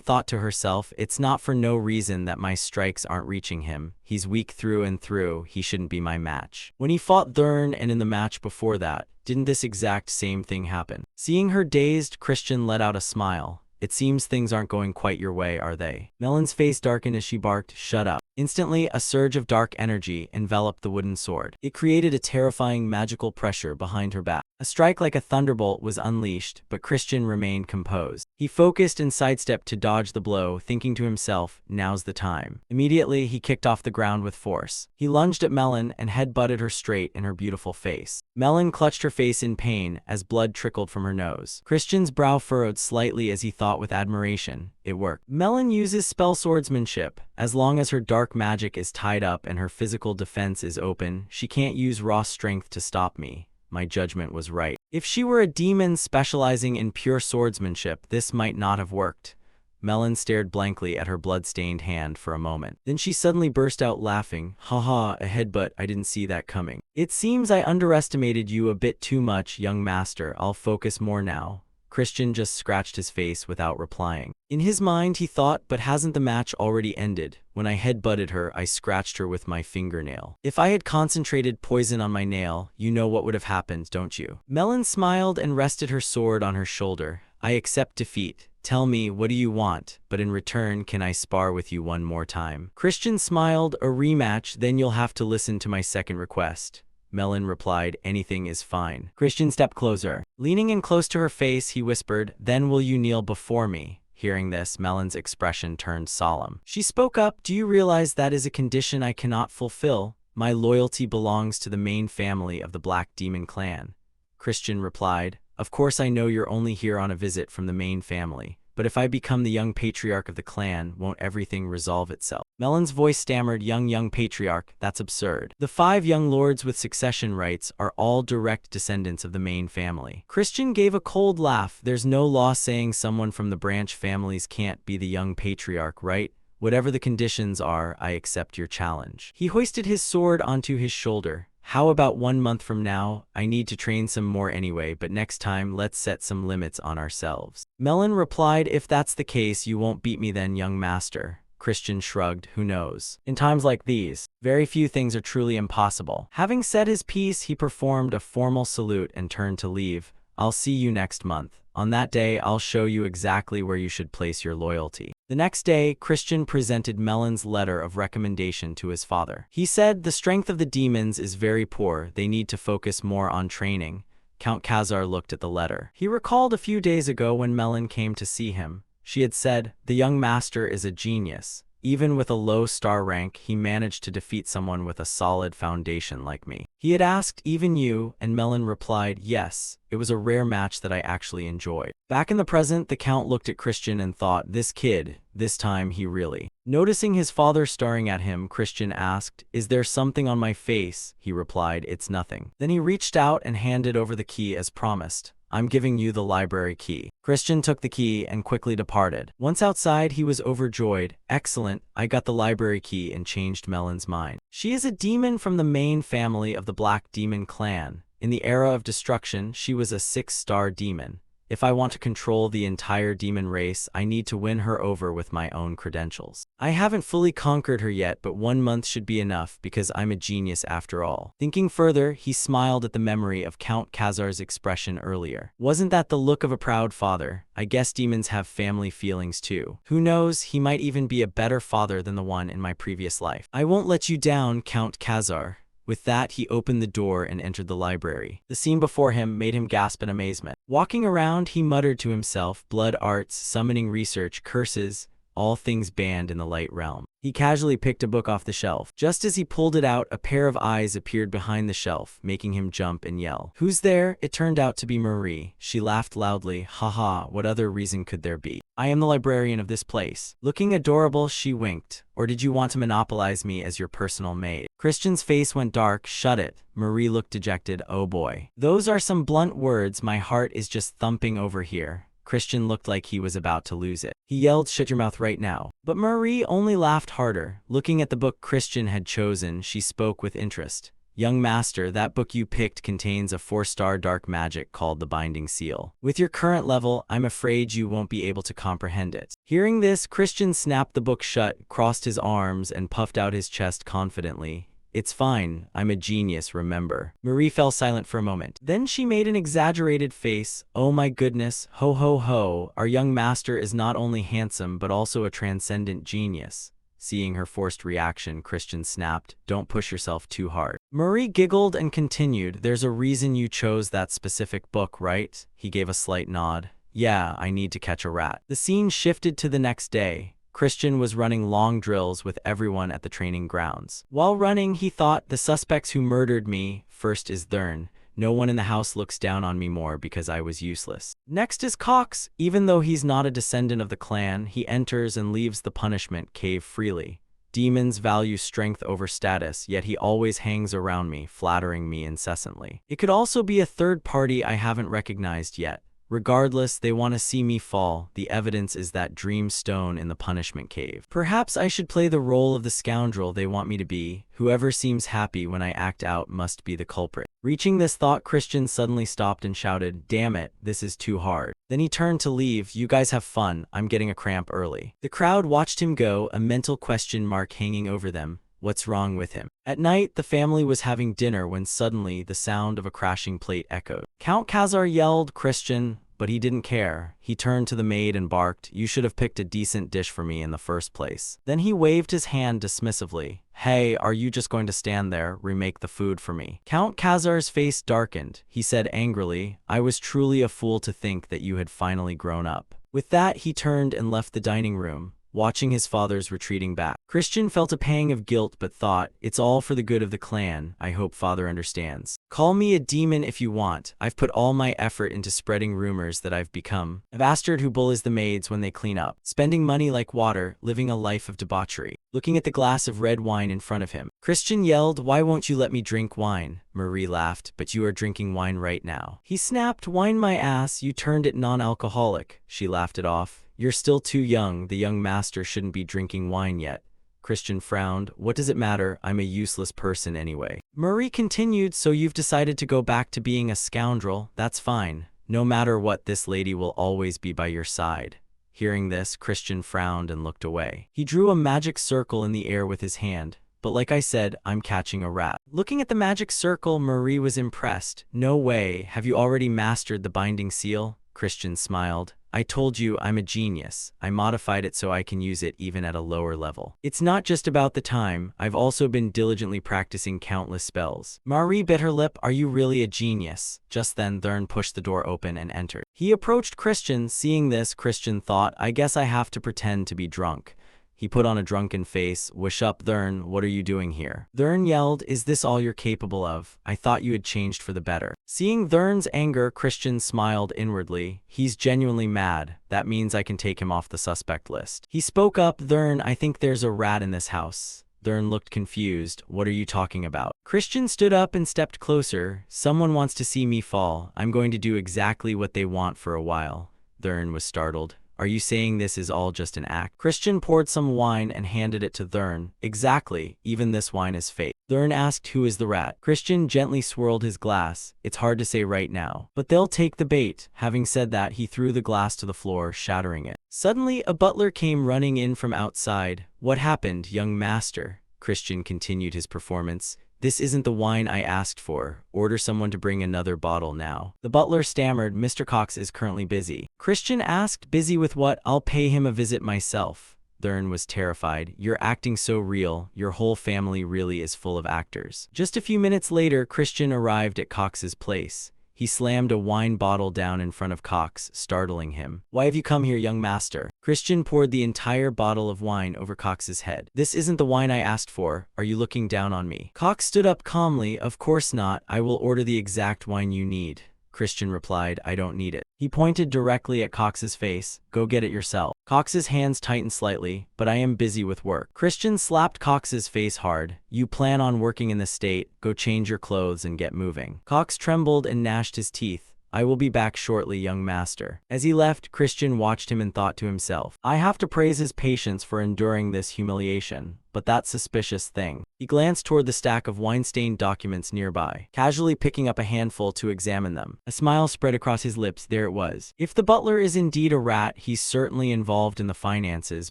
thought to herself, "It's not for no reason that my strikes aren't reaching him. He's weak through and through. He shouldn't be my match." When he fought Thurn and in the match before that, didn't this exact same thing happen? Seeing her dazed, Christian let out a smile. "It seems things aren't going quite your way, are they?" Melon's face darkened as she barked, "Shut up." Instantly, a surge of dark energy enveloped the wooden sword. It created a terrifying magical pressure behind her back. A strike like a thunderbolt was unleashed, but Christian remained composed. He focused and sidestepped to dodge the blow, thinking to himself, "Now's the time." Immediately, he kicked off the ground with force. He lunged at Melon and head-butted her straight in her beautiful face. Melon clutched her face in pain as blood trickled from her nose. Christian's brow furrowed slightly as he thought with admiration, "It worked." Melon uses spell swordsmanship. As long as her dark magic is tied up and her physical defense is open, she can't use raw strength to stop me. My judgment was right. If she were a demon specializing in pure swordsmanship, this might not have worked. Melon stared blankly at her blood-stained hand for a moment. Then she suddenly burst out laughing. "Haha, a headbutt, I didn't see that coming." "It seems I underestimated you a bit too much, young master. I'll focus more now." Christian just scratched his face without replying. In his mind, he thought, but hasn't the match already ended? When I headbutted her, I scratched her with my fingernail. If I had concentrated poison on my nail, you know what would have happened, don't you? Melon smiled and rested her sword on her shoulder. "I accept defeat. Tell me, what do you want? But in return, can I spar with you one more time?" Christian smiled, "A rematch, then you'll have to listen to my second request." Melon replied, "Anything is fine." Christian stepped closer. Leaning in close to her face, he whispered, "Then will you kneel before me?" Hearing this, Melon's expression turned solemn. She spoke up, "Do you realize that is a condition I cannot fulfill? My loyalty belongs to the main family of the Black Demon clan." Christian replied, "Of course I know you're only here on a visit from the main family. But if I become the young patriarch of the clan, won't everything resolve itself?" Melon's voice stammered, young patriarch, that's absurd. The 5 young lords with succession rights are all direct descendants of the main family. Christian gave a cold laugh. "There's no law saying someone from the branch families can't be the young patriarch, right? Whatever the conditions are, I accept your challenge." He hoisted his sword onto his shoulder. "How about 1 month from now? I need to train some more anyway, but next time let's set some limits on ourselves." Melon replied, "If that's the case, you won't beat me then, young master." Christian shrugged, "Who knows? In times like these, very few things are truly impossible." Having said his piece, he performed a formal salute and turned to leave. "I'll see you next month. On that day, I'll show you exactly where you should place your loyalty." The next day, Christian presented Melon's letter of recommendation to his father. He said, "The strength of the demons is very poor. They need to focus more on training." Count Khazar looked at the letter. He recalled a few days ago when Melon came to see him. She had said, "The young master is a genius. Even with a low star rank, he managed to defeat someone with a solid foundation like me." He had asked, "Even you?" and Melon replied, "Yes. It was a rare match that I actually enjoyed." Back in the present, the Count looked at Christian and thought, "This kid, this time he really." Noticing his father staring at him, Christian asked, "Is there something on my face?" He replied, "It's nothing." Then he reached out and handed over the key as promised. "I'm giving you the library key." Christian took the key and quickly departed. Once outside, he was overjoyed. "Excellent, I got the library key," and changed Melon's mind. She is a demon from the main family of the Black Demon clan. In the era of destruction, she was a 6-star demon. If I want to control the entire demon race, I need to win her over with my own credentials. I haven't fully conquered her yet, but 1 month should be enough because I'm a genius after all. Thinking further, he smiled at the memory of Count Khazar's expression earlier. Wasn't that the look of a proud father? I guess demons have family feelings too. Who knows, he might even be a better father than the one in my previous life. I won't let you down, Count Khazar. With that, he opened the door and entered the library. The scene before him made him gasp in amazement. Walking around, he muttered to himself, blood arts, summoning research, curses, all things banned in the light realm. He casually picked a book off the shelf. Just as he pulled it out, a pair of eyes appeared behind the shelf, making him jump and yell. "Who's there?" It turned out to be Marie. She laughed loudly. "Haha, what other reason could there be? I am the librarian of this place." Looking adorable, she winked. "Or did you want to monopolize me as your personal maid?" Christian's face went dark. "Shut it." Marie looked dejected. "Oh boy. Those are some blunt words. My heart is just thumping over here." Christian looked like he was about to lose it. He yelled, "Shut your mouth right now." But Marie only laughed harder. Looking at the book Christian had chosen, she spoke with interest. "Young master, that book you picked contains a 4-star dark magic called the Binding Seal. With your current level, I'm afraid you won't be able to comprehend it." Hearing this, Christian snapped the book shut, crossed his arms, and puffed out his chest confidently. "It's fine. I'm a genius, remember." Marie fell silent for a moment. Then she made an exaggerated face. "Oh my goodness, ho ho ho. Our young master is not only handsome but also a transcendent genius." Seeing her forced reaction, Christian snapped, "Don't push yourself too hard." Marie giggled and continued, "There's a reason you chose that specific book, right?" He gave a slight nod. "Yeah, I need to catch a rat." The scene shifted to the next day. Christian was running long drills with everyone at the training grounds. While running, he thought, "The suspects who murdered me, first is Thurn. No one in the house looks down on me more because I was useless. Next is Cox. Even though he's not a descendant of the clan, he enters and leaves the punishment cave freely. Demons value strength over status, yet he always hangs around me, flattering me incessantly. It could also be a third party I haven't recognized yet. Regardless, they want to see me fall. The evidence is that dream stone in the punishment cave. Perhaps I should play the role of the scoundrel they want me to be. Whoever seems happy when I act out must be the culprit." Reaching this thought, Christian suddenly stopped and shouted, "Damn it, this is too hard." Then he turned to leave. "You guys have fun. I'm getting a cramp early." The crowd watched him go, a mental question mark hanging over them. What's wrong with him? At night, the family was having dinner when suddenly the sound of a crashing plate echoed. Count Khazar yelled, "Christian," but he didn't care. He turned to the maid and barked, "You should have picked a decent dish for me in the first place." Then he waved his hand dismissively. "Hey, are you just going to stand there? Remake the food for me." Count Khazar's face darkened. He said angrily, "I was truly a fool to think that you had finally grown up." With that, he turned and left the dining room, watching his father's retreating back. Christian felt a pang of guilt but thought, "It's all for the good of the clan. I hope father understands. Call me a demon if you want. I've put all my effort into spreading rumors that I've become a bastard who bullies the maids when they clean up, spending money like water, living a life of debauchery." Looking at the glass of red wine in front of him, Christian yelled, "Why won't you let me drink wine?" Marie laughed, "But you are drinking wine right now." He snapped, "Wine my ass, you turned it non-alcoholic." She laughed it off. "You're still too young. The young master shouldn't be drinking wine yet." Christian frowned. "What does it matter? I'm a useless person anyway." Marie continued, "So you've decided to go back to being a scoundrel? That's fine. No matter what, this lady will always be by your side." Hearing this, Christian frowned and looked away. He drew a magic circle in the air with his hand. "But like I said, I'm catching a rat." Looking at the magic circle, Marie was impressed. "No way. Have you already mastered the Binding Seal?" Christian smiled. "I told you I'm a genius. I modified it so I can use it even at a lower level. It's not just about the time. I've also been diligently practicing countless spells." Marie bit her lip. "Are you really a genius?" Just then, Thurn pushed the door open and entered. He approached Christian. Seeing this, Christian thought, "I guess I have to pretend to be drunk." He put on a drunken face. "Wish up, Thurn. What are you doing here?" Thurn yelled, "Is this all you're capable of? I thought you had changed for the better." Seeing Thurn's anger, Christian smiled inwardly. He's genuinely mad. That means I can take him off the suspect list. He spoke up, "Thurn, I think there's a rat in this house." Thurn looked confused. "What are you talking about?" Christian stood up and stepped closer. "Someone wants to see me fall. I'm going to do exactly what they want for a while." Thurn was startled. "Are you saying this is all just an act?" Christian poured some wine and handed it to Thurn. "Exactly. Even this wine is fake." Thurn asked who is the rat. Christian gently swirled his glass. It's hard to say right now, but they'll take the bait. Having said that, he threw the glass to the floor, shattering it. Suddenly, a butler came running in from outside. What happened, young master? Christian continued his performance. This isn't the wine I asked for. Order someone to bring another bottle now. The butler stammered. Mr. Cox is currently busy. Christian asked, busy with what? I'll pay him a visit myself. Thurn was terrified. You're acting so real. Your whole family really is full of actors. Just a few minutes later, Christian arrived at Cox's place. He slammed a wine bottle down in front of Cox, startling him. Why have you come here, young master? Christian poured the entire bottle of wine over Cox's head. This isn't the wine I asked for. Are you looking down on me? Cox stood up calmly. Of course not. I will order the exact wine you need. Christian replied, I don't need it. He pointed directly at Cox's face. Go get it yourself. Cox's hands tightened slightly, but I am busy with work. Christian slapped Cox's face hard. You plan on working in the state. Go change your clothes and get moving. Cox trembled and gnashed his teeth. I will be back shortly, young master. As he left, Christian watched him and thought to himself, I have to praise his patience for enduring this humiliation, but that suspicious thing. He glanced toward the stack of wine-stained documents nearby, casually picking up a handful to examine them. A smile spread across his lips. There it was. If the butler is indeed a rat, he's certainly involved in the finances,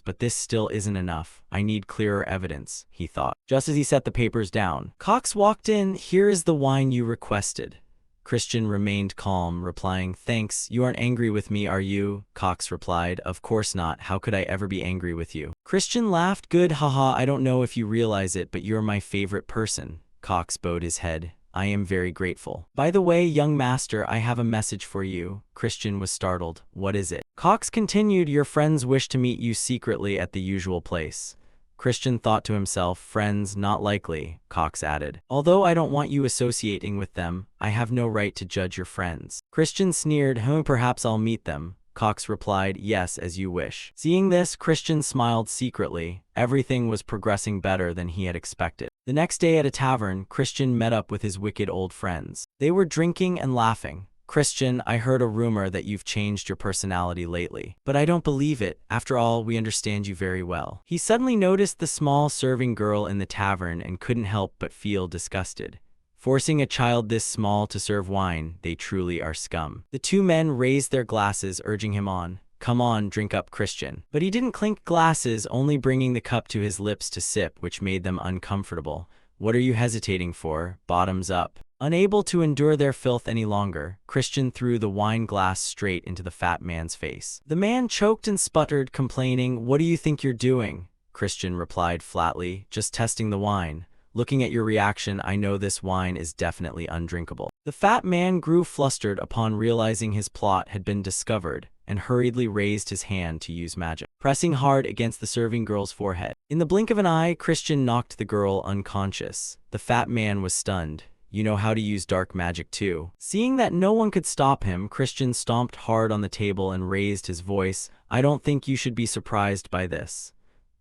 but this still isn't enough. I need clearer evidence, he thought. Just as he set the papers down, Cox walked in. Here is the wine you requested. Christian remained calm, replying, Thanks. You aren't angry with me, are you? Cox replied, Of course not. How could I ever be angry with you? Christian laughed. Good, haha. I don't know if you realize it, but you're my favorite person. Cox bowed his head. I am very grateful. By the way, young master, I have a message for you. Christian was startled. What is it? Cox continued, Your friends wish to meet you secretly at the usual place. Christian thought to himself, Friends, not likely, Cox added. Although I don't want you associating with them, I have no right to judge your friends. Christian sneered, Perhaps I'll meet them. Cox replied, Yes, as you wish. Seeing this, Christian smiled secretly. Everything was progressing better than he had expected. The next day at a tavern, Christian met up with his wicked old friends. They were drinking and laughing. Christian, I heard a rumor that you've changed your personality lately. But I don't believe it. After all, we understand you very well. He suddenly noticed the small serving girl in the tavern and couldn't help but feel disgusted. Forcing a child this small to serve wine, they truly are scum. The two men raised their glasses, urging him on. Come on, drink up, Christian. But he didn't clink glasses, only bringing the cup to his lips to sip, which made them uncomfortable. What are you hesitating for? Bottoms up. Unable to endure their filth any longer, Christian threw the wine glass straight into the fat man's face. The man choked and sputtered, complaining, What do you think you're doing? Christian replied flatly, Just testing the wine. Looking at your reaction, I know this wine is definitely undrinkable. The fat man grew flustered upon realizing his plot had been discovered, and hurriedly raised his hand to use magic, pressing hard against the serving girl's forehead. In the blink of an eye, Christian knocked the girl unconscious. The fat man was stunned. You know how to use dark magic too. Seeing that no one could stop him, Christian stomped hard on the table and raised his voice. I don't think you should be surprised by this.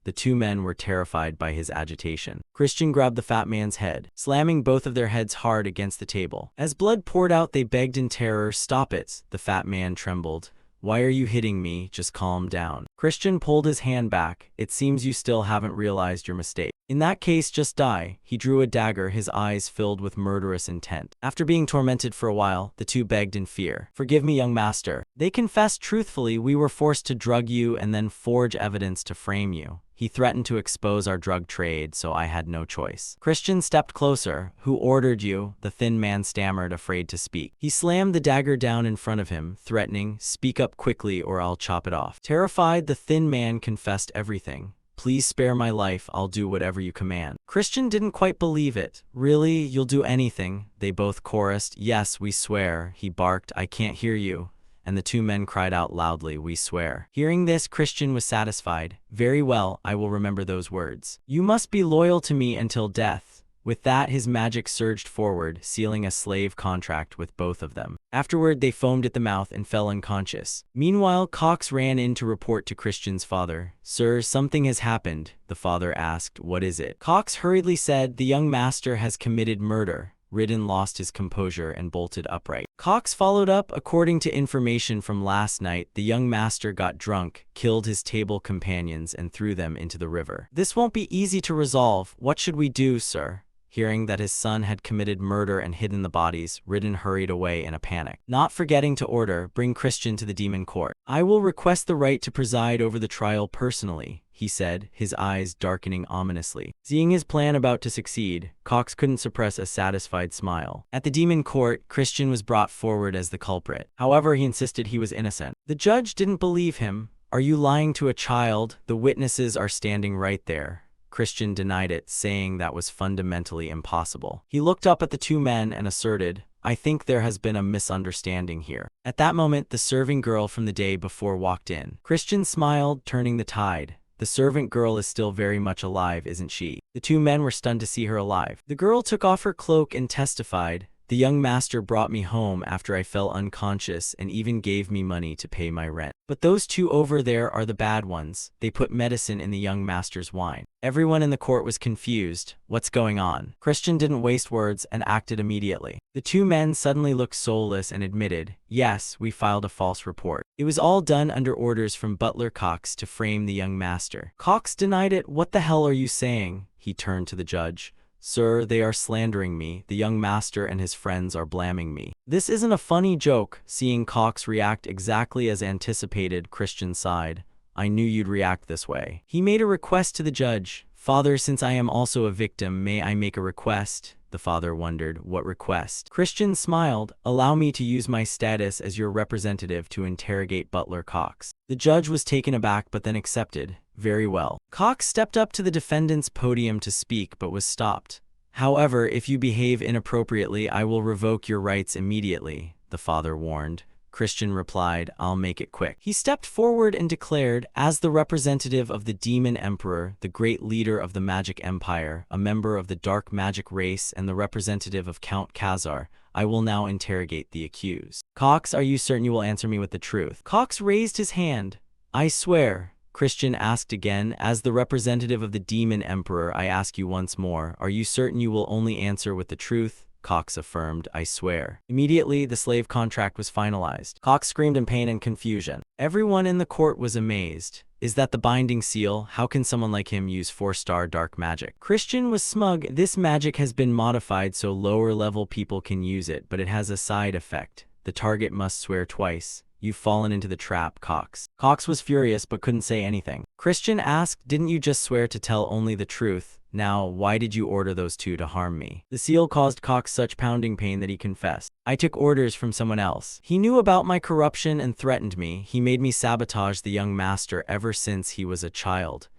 The two men were terrified by his agitation. Christian grabbed the fat man's head, slamming both of their heads hard against the table. As blood poured out, they begged in terror, Stop it. The fat man trembled. Why are you hitting me? Just calm down. Christian pulled his hand back. It seems you still haven't realized your mistake. In that case, just die. He drew a dagger, his eyes filled with murderous intent. After being tormented for a while, the two begged in fear. Forgive me, young master. They confessed truthfully, we were forced to drug you and then forge evidence to frame you. He threatened to expose our drug trade, so I had no choice. Christian stepped closer. Who ordered you? The thin man stammered, afraid to speak. He slammed the dagger down in front of him, threatening, Speak up quickly or I'll chop it off. Terrified, the thin man confessed everything. Please spare my life, I'll do whatever you command. Christian didn't quite believe it. Really? You'll do anything? They both chorused. Yes, we swear. He barked, I can't hear you. And the two men cried out loudly, We swear. Hearing this, Christian was satisfied. Very well, I will remember those words. You must be loyal to me until death. With that, his magic surged forward, sealing a slave contract with both of them. Afterward, they foamed at the mouth and fell unconscious. Meanwhile, Cox ran in to report to Christian's father. Sir, something has happened. The father asked, What is it? Cox hurriedly said, The young master has committed murder. Ridden lost his composure and bolted upright. Cox followed up. According to information from last night, the young master got drunk, killed his table companions, and threw them into the river. This won't be easy to resolve. What should we do, sir? Hearing that his son had committed murder and hidden the bodies, Ridden hurried away in a panic, not forgetting to order, "Bring Christian to the demon court. I will request the right to preside over the trial personally," he said, his eyes darkening ominously. Seeing his plan about to succeed, Cox couldn't suppress a satisfied smile. At the demon court, Christian was brought forward as the culprit. However, he insisted he was innocent. The judge didn't believe him. "Are you lying to a child? The witnesses are standing right there." Christian denied it, saying that was fundamentally impossible. He looked up at the two men and asserted, "I think there has been a misunderstanding here." At that moment, the serving girl from the day before walked in. Christian smiled, turning the tide. "The servant girl is still very much alive, isn't she?" The two men were stunned to see her alive. The girl took off her cloak and testified, "The young master brought me home after I fell unconscious and even gave me money to pay my rent. But those two over there are the bad ones. They put medicine in the young master's wine." Everyone in the court was confused. What's going on? Christian didn't waste words and acted immediately. The two men suddenly looked soulless and admitted, "Yes, we filed a false report. It was all done under orders from Butler Cox to frame the young master." Cox denied it. "What the hell are you saying?" He turned to the judge. "Sir, they are slandering me. The young master and his friends are blaming me." This isn't a funny joke. Seeing Cox react exactly as anticipated, Christian sighed. "I knew you'd react this way." He made a request to the judge. "Father, since I am also a victim, may I make a request?" The father wondered, "What request?" Christian smiled. "Allow me to use my status as your representative to interrogate Butler Cox." The judge was taken aback but then accepted. "Very well." Cox stepped up to the defendant's podium to speak but was stopped. "However, if you behave inappropriately, I will revoke your rights immediately," the father warned. Christian replied, "I'll make it quick." He stepped forward and declared, "As the representative of the Demon Emperor, the great leader of the Magic Empire, a member of the Dark Magic race, and the representative of Count Khazar, I will now interrogate the accused. Cox, are you certain you will answer me with the truth?" Cox raised his hand. "I swear." Christian asked again, "As the representative of the Demon Emperor, I ask you once more, are you certain you will only answer with the truth?" Cox affirmed, "I swear." Immediately, the slave contract was finalized. Cox screamed in pain and confusion. Everyone in the court was amazed. "Is that the binding seal? How can someone like him use 4-star dark magic?" Christian was smug. "This magic has been modified so lower-level people can use it, but it has a side effect. The target must swear twice. You've fallen into the trap, Cox." Cox was furious but couldn't say anything. Christian asked, "Didn't you just swear to tell only the truth? Now, why did you order those two to harm me?" The seal caused Cox such pounding pain that he confessed. "I took orders from someone else. He knew about my corruption and threatened me. He made me sabotage the young master ever since he was a child."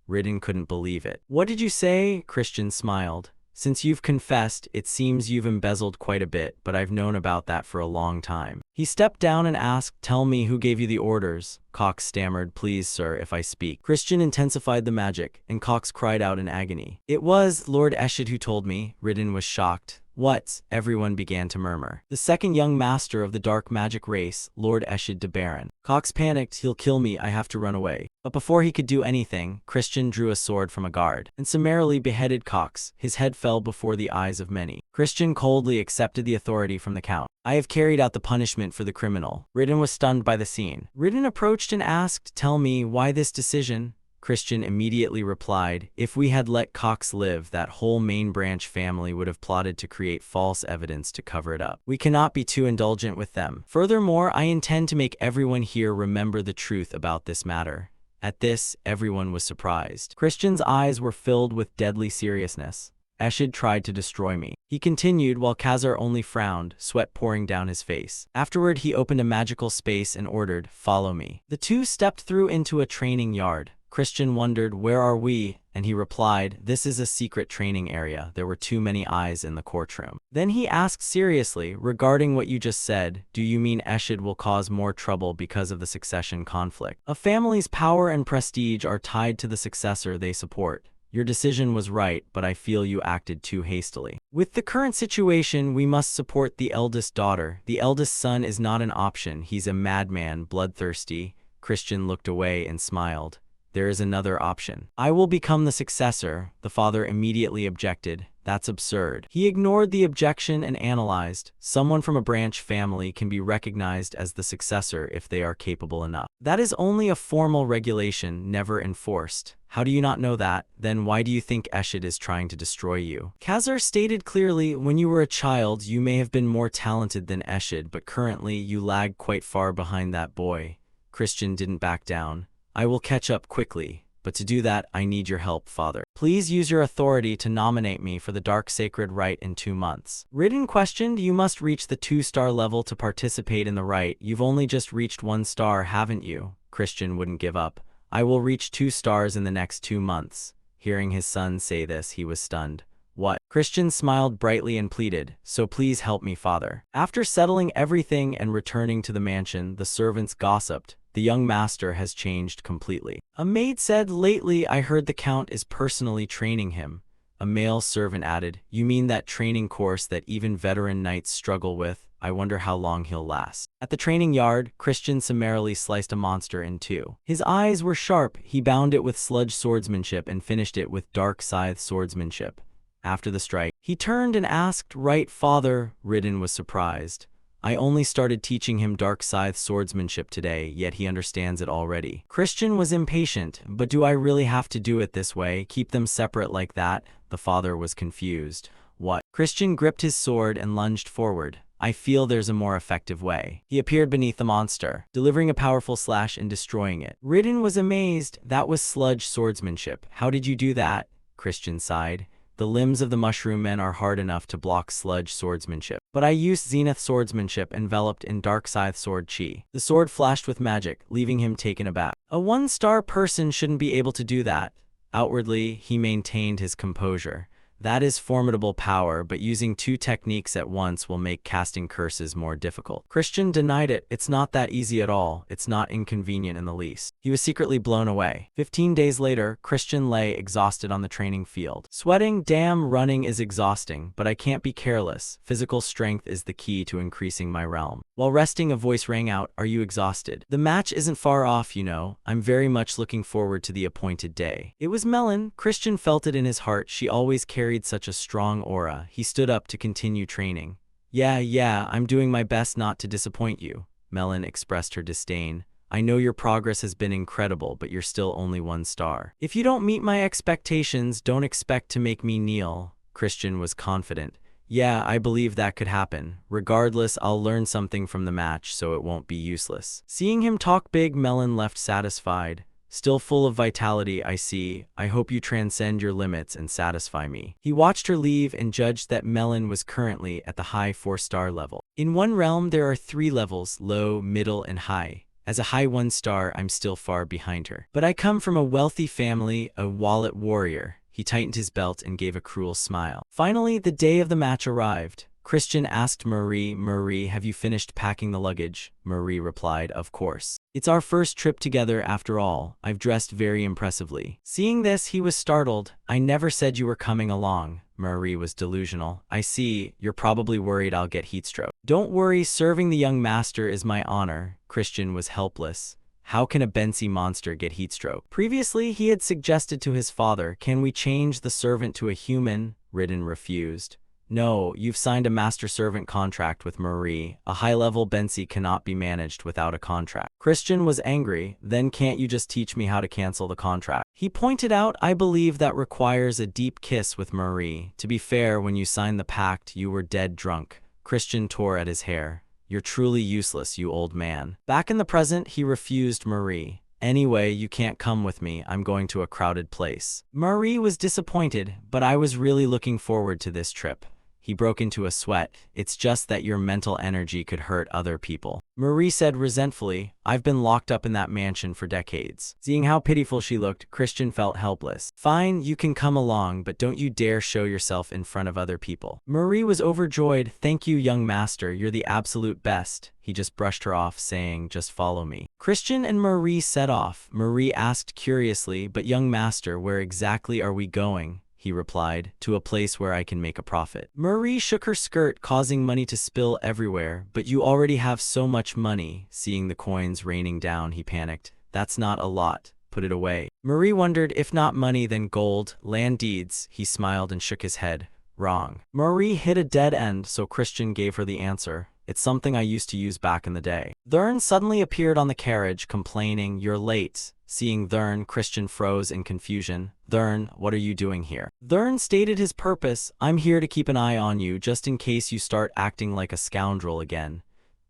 Ridden couldn't believe it. "What did you say?" Christian smiled. "Since you've confessed, it seems you've embezzled quite a bit, but I've known about that for a long time." He stepped down and asked, "Tell me who gave you the orders?" Cox stammered, "Please, sir, if I speak." Christian intensified the magic, and Cox cried out in agony. "It was Lord Eshid who told me." Ridden was shocked. "What?" Everyone began to murmur. "The second young master of the dark magic race, Lord Eshid de Baron." Cox panicked. "He'll kill me. I have to run away." But before he could do anything, Christian drew a sword from a guard and summarily beheaded Cox. His head fell before the eyes of many. Christian coldly accepted the authority from the count. "I have carried out the punishment for the criminal." Ridden was stunned by the scene. Ridden approached and asked, "Tell me, why this decision?" Christian immediately replied, "If we had let Cox live, that whole main branch family would have plotted to create false evidence to cover it up. We cannot be too indulgent with them. Furthermore, I intend to make everyone here remember the truth about this matter." At this, everyone was surprised. Christian's eyes were filled with deadly seriousness. "Eshid tried to destroy me," he continued, while Khazar only frowned, sweat pouring down his face. Afterward, he opened a magical space and ordered, "Follow me." The two stepped through into a training yard. Christian wondered, "Where are we?" And he replied, "This is a secret training area. There were too many eyes in the courtroom." Then he asked seriously, "Regarding what you just said, do you mean Eshid will cause more trouble because of the succession conflict? A family's power and prestige are tied to the successor they support. Your decision was right, but I feel you acted too hastily. With the current situation, we must support the eldest daughter. The eldest son is not an option. He's a madman, bloodthirsty." Christian looked away and smiled. There is another option. I will become the successor, the father immediately objected. That's absurd. He ignored the objection and analyzed. Someone from a branch family can be recognized as the successor if they are capable enough. That is only a formal regulation, never enforced. How do you not know that? Then why do you think Eshid is trying to destroy you? Khazar stated clearly, when you were a child, you may have been more talented than Eshid, but currently you lag quite far behind that boy. Christian didn't back down. I will catch up quickly. But to do that, I need your help, father. Please use your authority to nominate me for the Dark Sacred Rite in 2 months. Ridden questioned, you must reach the 2-star level to participate in the rite. You've only just reached 1 star, haven't you? Christian wouldn't give up. I will reach 2 stars in the next 2 months. Hearing his son say this, he was stunned. What? Christian smiled brightly and pleaded, so please help me, father. After settling everything and returning to the mansion, the servants gossiped. The young master has changed completely. A maid said, lately I heard the count is personally training him. A male servant added, you mean that training course that even veteran knights struggle with? I wonder how long he'll last. At the training yard, Christian summarily sliced a monster in 2. His eyes were sharp. He bound it with sludge swordsmanship and finished it with dark scythe swordsmanship. After the strike, he turned and asked, right, father? Ridden was surprised. I only started teaching him dark scythe swordsmanship today, yet he understands it already. Christian was impatient. But do I really have to do it this way? Keep them separate like that? The father was confused. What? Christian gripped his sword and lunged forward. I feel there's a more effective way. He appeared beneath the monster, delivering a powerful slash and destroying it. Ridden was amazed. That was sludge swordsmanship. How did you do that? Christian sighed. The limbs of the mushroom men are hard enough to block sludge swordsmanship. But I used zenith swordsmanship enveloped in dark scythe sword chi. The sword flashed with magic, leaving him taken aback. A 1-star person shouldn't be able to do that. Outwardly, he maintained his composure. That is formidable power, but using 2 techniques at once will make casting curses more difficult. Christian denied it. It's not that easy at all. It's not inconvenient in the least. He was secretly blown away. 15 days later, Christian lay exhausted on the training field. Sweating, damn, running is exhausting, but I can't be careless. Physical strength is the key to increasing my realm. While resting, a voice rang out, are you exhausted? The match isn't far off, you know. I'm very much looking forward to the appointed day. It was Melon. Christian felt it in his heart. She always carried such a strong aura. He stood up to continue training. Yeah, I'm doing my best not to disappoint you. Melon expressed her disdain. I know your progress has been incredible, but you're still only 1 star. If you don't meet my expectations, don't expect to make me kneel. Christian was confident. Yeah, I believe that could happen. Regardless, I'll learn something from the match, so it won't be useless. Seeing him talk big, Melon left satisfied. Still full of vitality, I see. I hope you transcend your limits and satisfy me. He watched her leave and judged that Melon was currently at the high 4-star level. In one realm, there are 3 levels, low, middle, and high. As a high 1-star, I'm still far behind her. But I come from a wealthy family, a wallet warrior. He tightened his belt and gave a cruel smile. Finally, the day of the match arrived. Christian asked Marie, have you finished packing the luggage? Marie replied, of course. It's our first trip together after all. I've dressed very impressively. Seeing this, he was startled. I never said you were coming along. Marie was delusional. I see, you're probably worried I'll get heatstroke. Don't worry, serving the young master is my honor. Christian was helpless. How can a Bensi monster get heatstroke? Previously, he had suggested to his father, can we change the servant to a human? Ridden refused. No, you've signed a master-servant contract with Marie. A high-level Bensi cannot be managed without a contract. Christian was angry. Then can't you just teach me how to cancel the contract? He pointed out, I believe that requires a deep kiss with Marie. To be fair, when you signed the pact, you were dead drunk. Christian tore at his hair. You're truly useless, you old man. Back in the present, he refused Marie. Anyway, you can't come with me. I'm going to a crowded place. Marie was disappointed, but I was really looking forward to this trip. He broke into a sweat. It's just that your mental energy could hurt other people. Marie said resentfully, I've been locked up in that mansion for decades. Seeing how pitiful she looked, Christian felt helpless. Fine, you can come along, but don't you dare show yourself in front of other people. Marie was overjoyed. Thank you, young master. You're the absolute best. He just brushed her off, saying, just follow me. Christian and Marie set off. Marie asked curiously, but young master, where exactly are we going? He replied, to a place where I can make a profit. Marie shook her skirt, causing money to spill everywhere. But you already have so much money. Seeing the coins raining down, he panicked. That's not a lot. put it away. Marie wondered, if not money then gold, land deeds. He smiled and shook his head. Wrong. Marie hit a dead end, so Christian gave her the answer. It's something I used to use back in the day. Thurn suddenly appeared on the carriage, complaining, "You're late." Seeing Thurn, Christian froze in confusion. "Thurn, what are you doing here?" Thurn stated his purpose. "I'm here to keep an eye on you, just in case you start acting like a scoundrel again."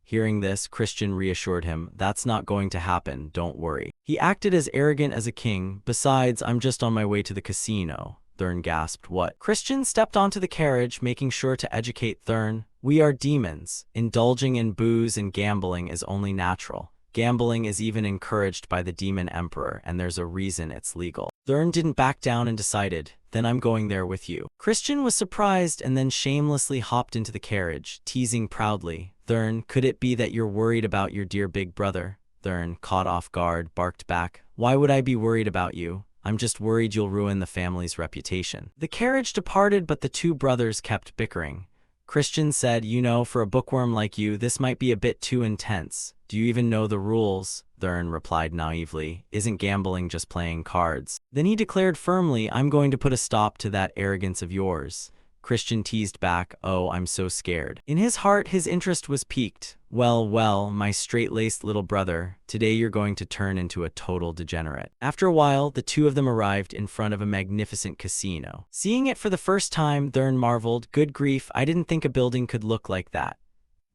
Hearing this, Christian reassured him, "That's not going to happen, don't worry." He acted as arrogant as a king. "Besides, I'm just on my way to the casino." Thurn gasped, "What?" Christian stepped onto the carriage, making sure to educate Thurn. "We are demons. Indulging in booze and gambling is only natural. Gambling is even encouraged by the demon emperor, and there's a reason it's legal." Thurn didn't back down and decided, "Then I'm going there with you." Christian was surprised and then shamelessly hopped into the carriage, teasing proudly, "Thurn, could it be that you're worried about your dear big brother?" Thurn, caught off guard, barked back, "Why would I be worried about you? I'm just worried you'll ruin the family's reputation." The carriage departed, but the two brothers kept bickering. Christian said, "You know, for a bookworm like you, this might be a bit too intense. Do you even know the rules?" Thurn replied naively, "Isn't gambling just playing cards?" Then he declared firmly, "I'm going to put a stop to that arrogance of yours." Christian teased back, "Oh, I'm so scared." In his heart, his interest was piqued. "Well, well, my straight-laced little brother, today you're going to turn into a total degenerate." After a while, the two of them arrived in front of a magnificent casino. Seeing it for the first time, Thurn marveled, "Good grief, I didn't think a building could look like that."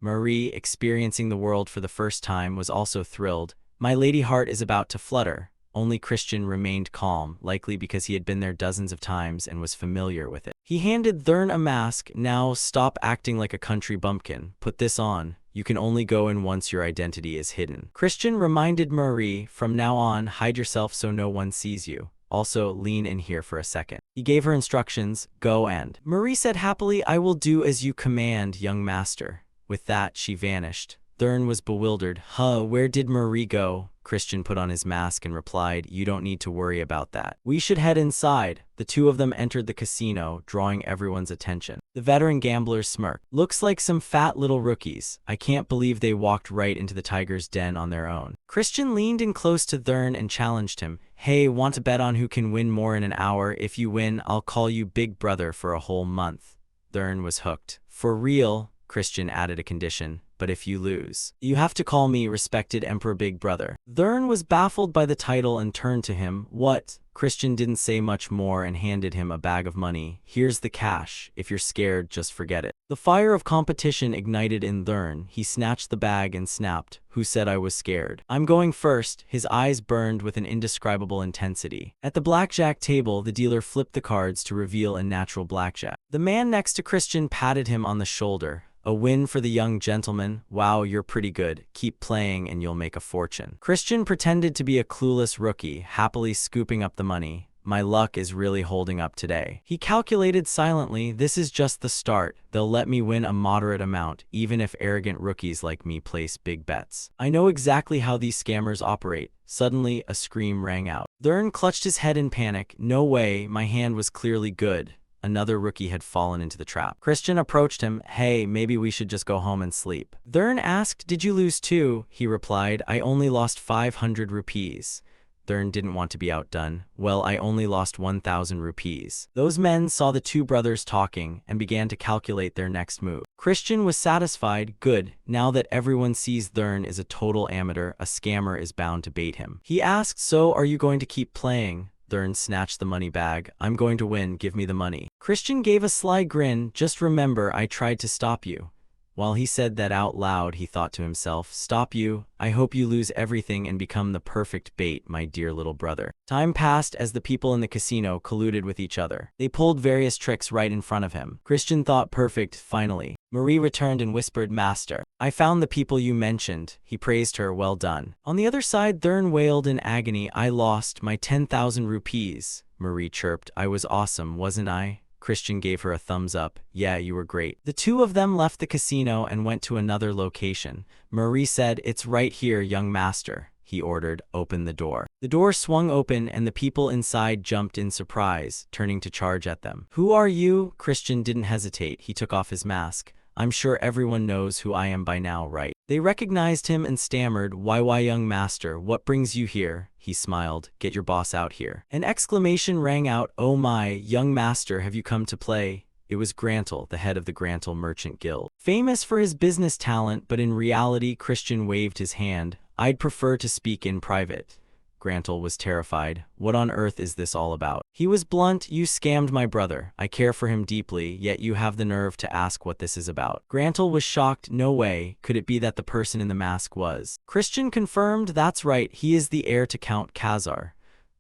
Marie, experiencing the world for the first time, was also thrilled. "My lady heart is about to flutter." Only Christian remained calm, likely because he had been there dozens of times and was familiar with it. He handed Thurn a mask. "Now stop acting like a country bumpkin. Put this on. You can only go in once your identity is hidden." Christian reminded Marie, "From now on, hide yourself so no one sees you. Also, lean in here for a second." He gave her instructions, "Go and." Marie said happily, "I will do as you command, young master." With that, she vanished. Thurn was bewildered. Where did Marie go?" Christian put on his mask and replied, "You don't need to worry about that. We should head inside." The two of them entered the casino, drawing everyone's attention. The veteran gamblers smirked. "Looks like some fat little rookies. I can't believe they walked right into the tiger's den on their own." Christian leaned in close to Thurn and challenged him. "Hey, want to bet on who can win more in an hour? If you win, I'll call you Big Brother for a whole month." Thurn was hooked. "For real?" Christian added a condition. "But if you lose, you have to call me respected Emperor Big Brother." Thurn was baffled by the title and turned to him. "What?" Christian didn't say much more and handed him a bag of money. "Here's the cash. If you're scared, just forget it." The fire of competition ignited in Thurn. He snatched the bag and snapped, "Who said I was scared? I'm going first." His eyes burned with an indescribable intensity. At the blackjack table, the dealer flipped the cards to reveal a natural blackjack. The man next to Christian patted him on the shoulder. "A win for the young gentleman. Wow, you're pretty good. Keep playing and you'll make a fortune." Christian pretended to be a clueless rookie, happily scooping up the money. "My luck is really holding up today." He calculated silently, "This is just the start. They'll let me win a moderate amount, even if arrogant rookies like me place big bets. I know exactly how these scammers operate." Suddenly, a scream rang out. Thurn clutched his head in panic. "No way, my hand was clearly good." Another rookie had fallen into the trap. Christian approached him. "Hey, maybe we should just go home and sleep." Thurn asked, "Did you lose too?" He replied, "I only lost 500 rupees. Thurn didn't want to be outdone. "Well, I only lost 1,000 rupees. Those men saw the two brothers talking and began to calculate their next move. Christian was satisfied. Good, now that everyone sees Thurn is a total amateur, a scammer is bound to bait him. He asked, "So are you going to keep playing?" Thurn snatched the money bag. "I'm going to win, give me the money." Christian gave a sly grin. "Just remember, I tried to stop you." While he said that out loud, he thought to himself, "Stop you? I hope you lose everything and become the perfect bait, my dear little brother." Time passed as the people in the casino colluded with each other. They pulled various tricks right in front of him. Christian thought, perfect, finally. Marie returned and whispered, "Master, I found the people you mentioned." He praised her, "Well done." On the other side, Thurn wailed in agony, "I lost my 10,000 rupees. Marie chirped, "I was awesome, wasn't I?" Christian gave her a thumbs up. "Yeah, you were great." The two of them left the casino and went to another location. Marie said, "It's right here, young master." He ordered, "Open the door." The door swung open and the people inside jumped in surprise, turning to charge at them. "Who are you?" Christian didn't hesitate. He took off his mask. "I'm sure everyone knows who I am by now, right?" They recognized him and stammered, why young master, what brings you here? He smiled, get your boss out here. An exclamation rang out, oh my, young master, have you come to play? It was Grantle, the head of the Grantle Merchant Guild. Famous for his business talent, but in reality, Christian waved his hand. I'd prefer to speak in private. Grantle was terrified. What on earth is this all about? He was blunt. You scammed my brother. I care for him deeply, yet you have the nerve to ask what this is about. Grantle was shocked. No way. Could it be that the person in the mask was? Christian confirmed. That's right. He is the heir to Count Khazar.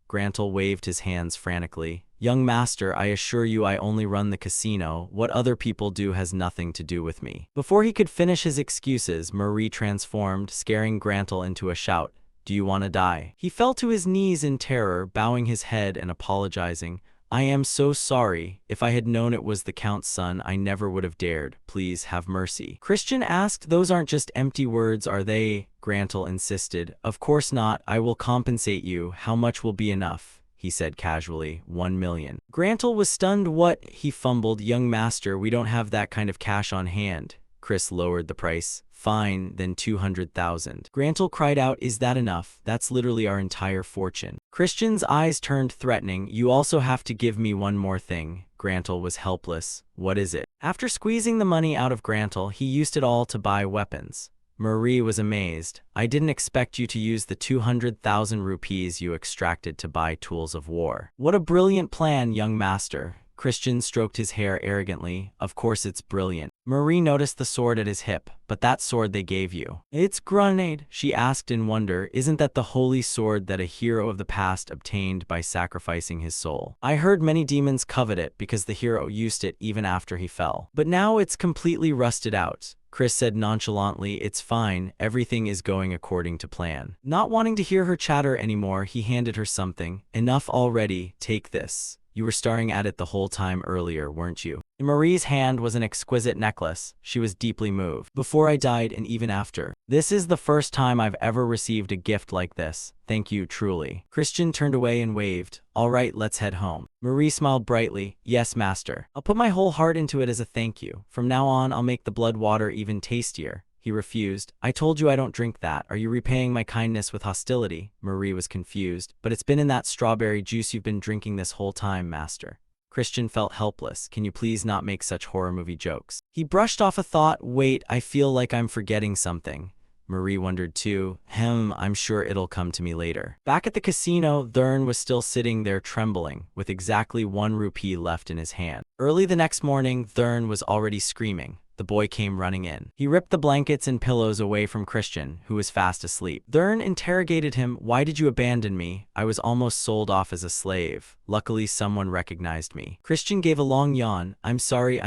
Grantle waved his hands frantically. Young master, I assure you I only run the casino. What other people do has nothing to do with me. Before he could finish his excuses, Marie transformed, scaring Grantle into a shout. Do you want to die? He fell to his knees in terror, bowing his head and apologizing. I am so sorry. If I had known it was the Count's son, I never would have dared. Please have mercy. Christian asked, those aren't just empty words, are they? Grantle insisted. Of course not. I will compensate you. How much will be enough? He said casually. 1 million. Grantle was stunned. What? He fumbled. Young master, we don't have that kind of cash on hand. Chris lowered the price. Fine, then 200,000. Grantle cried out, is that enough? That's literally our entire fortune. Christian's eyes turned threatening. You also have to give me one more thing. Grantle was helpless. What is it? After squeezing the money out of Grantle, he used it all to buy weapons. Marie was amazed. I didn't expect you to use the 200,000 rupees you extracted to buy tools of war. What a brilliant plan, young master. Christian stroked his hair arrogantly. Of course it's brilliant. Marie noticed the sword at his hip. But that sword they gave you. It's grenade, she asked in wonder. Isn't that the holy sword that a hero of the past obtained by sacrificing his soul? I heard many demons covet it because the hero used it even after he fell. But now it's completely rusted out. Chris said nonchalantly, it's fine, everything is going according to plan. Not wanting to hear her chatter anymore, he handed her something. Enough already, take this. You were staring at it the whole time earlier, weren't you? In Marie's hand was an exquisite necklace. She was deeply moved. Before I died and even after. This is the first time I've ever received a gift like this. Thank you, truly. Christian turned away and waved. All right, let's head home. Marie smiled brightly. Yes, master. I'll put my whole heart into it as a thank you. From now on, I'll make the blood water even tastier. He refused. I told you I don't drink that. Are you repaying my kindness with hostility? Marie was confused. But it's been in that strawberry juice you've been drinking this whole time, master. Christian felt helpless. Can you please not make such horror movie jokes? He brushed off a thought. Wait, I feel like I'm forgetting something. Marie wondered too. I'm sure it'll come to me later. Back at the casino, Thurn was still sitting there trembling, with exactly 1 rupee left in his hand. Early the next morning, Thurn was already screaming. The boy came running in. He ripped the blankets and pillows away from Christian, who was fast asleep. Thurn interrogated him. Why did you abandon me? I was almost sold off as a slave. Luckily, someone recognized me. Christian gave a long yawn. I'm sorry.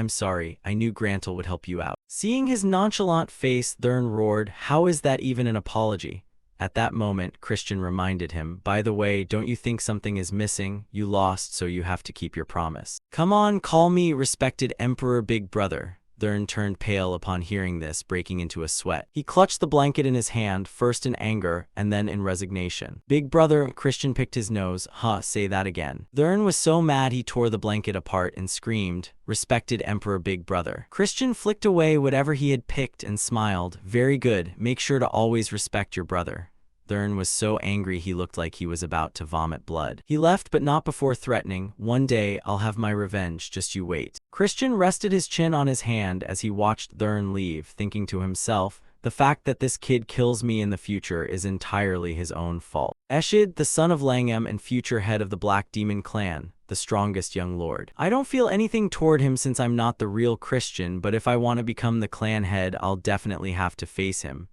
I knew Grantle would help you out. Seeing his nonchalant face, Thurn roared. How is that even an apology? At that moment, Christian reminded him, by the way, don't you think something is missing? You lost, so you have to keep your promise. Come on, call me respected Emperor Big Brother. Thurn turned pale upon hearing this, breaking into a sweat. He clutched the blanket in his hand, first in anger, and then in resignation. Big brother, Christian picked his nose. Say that again. Thurn was so mad he tore the blanket apart and screamed, respected Emperor Big Brother. Christian flicked away whatever he had picked and smiled. Very good, make sure to always respect your brother. Thurn was so angry he looked like he was about to vomit blood. He left, but not before threatening, one day I'll have my revenge, just you wait. Christian rested his chin on his hand as he watched Thurn leave, thinking to himself, the fact that this kid kills me in the future is entirely his own fault. Eshid, the son of Langam and future head of the Black Demon clan, the strongest young lord. I don't feel anything toward him since I'm not the real Christian, but if I want to become the clan head, I'll definitely have to face him.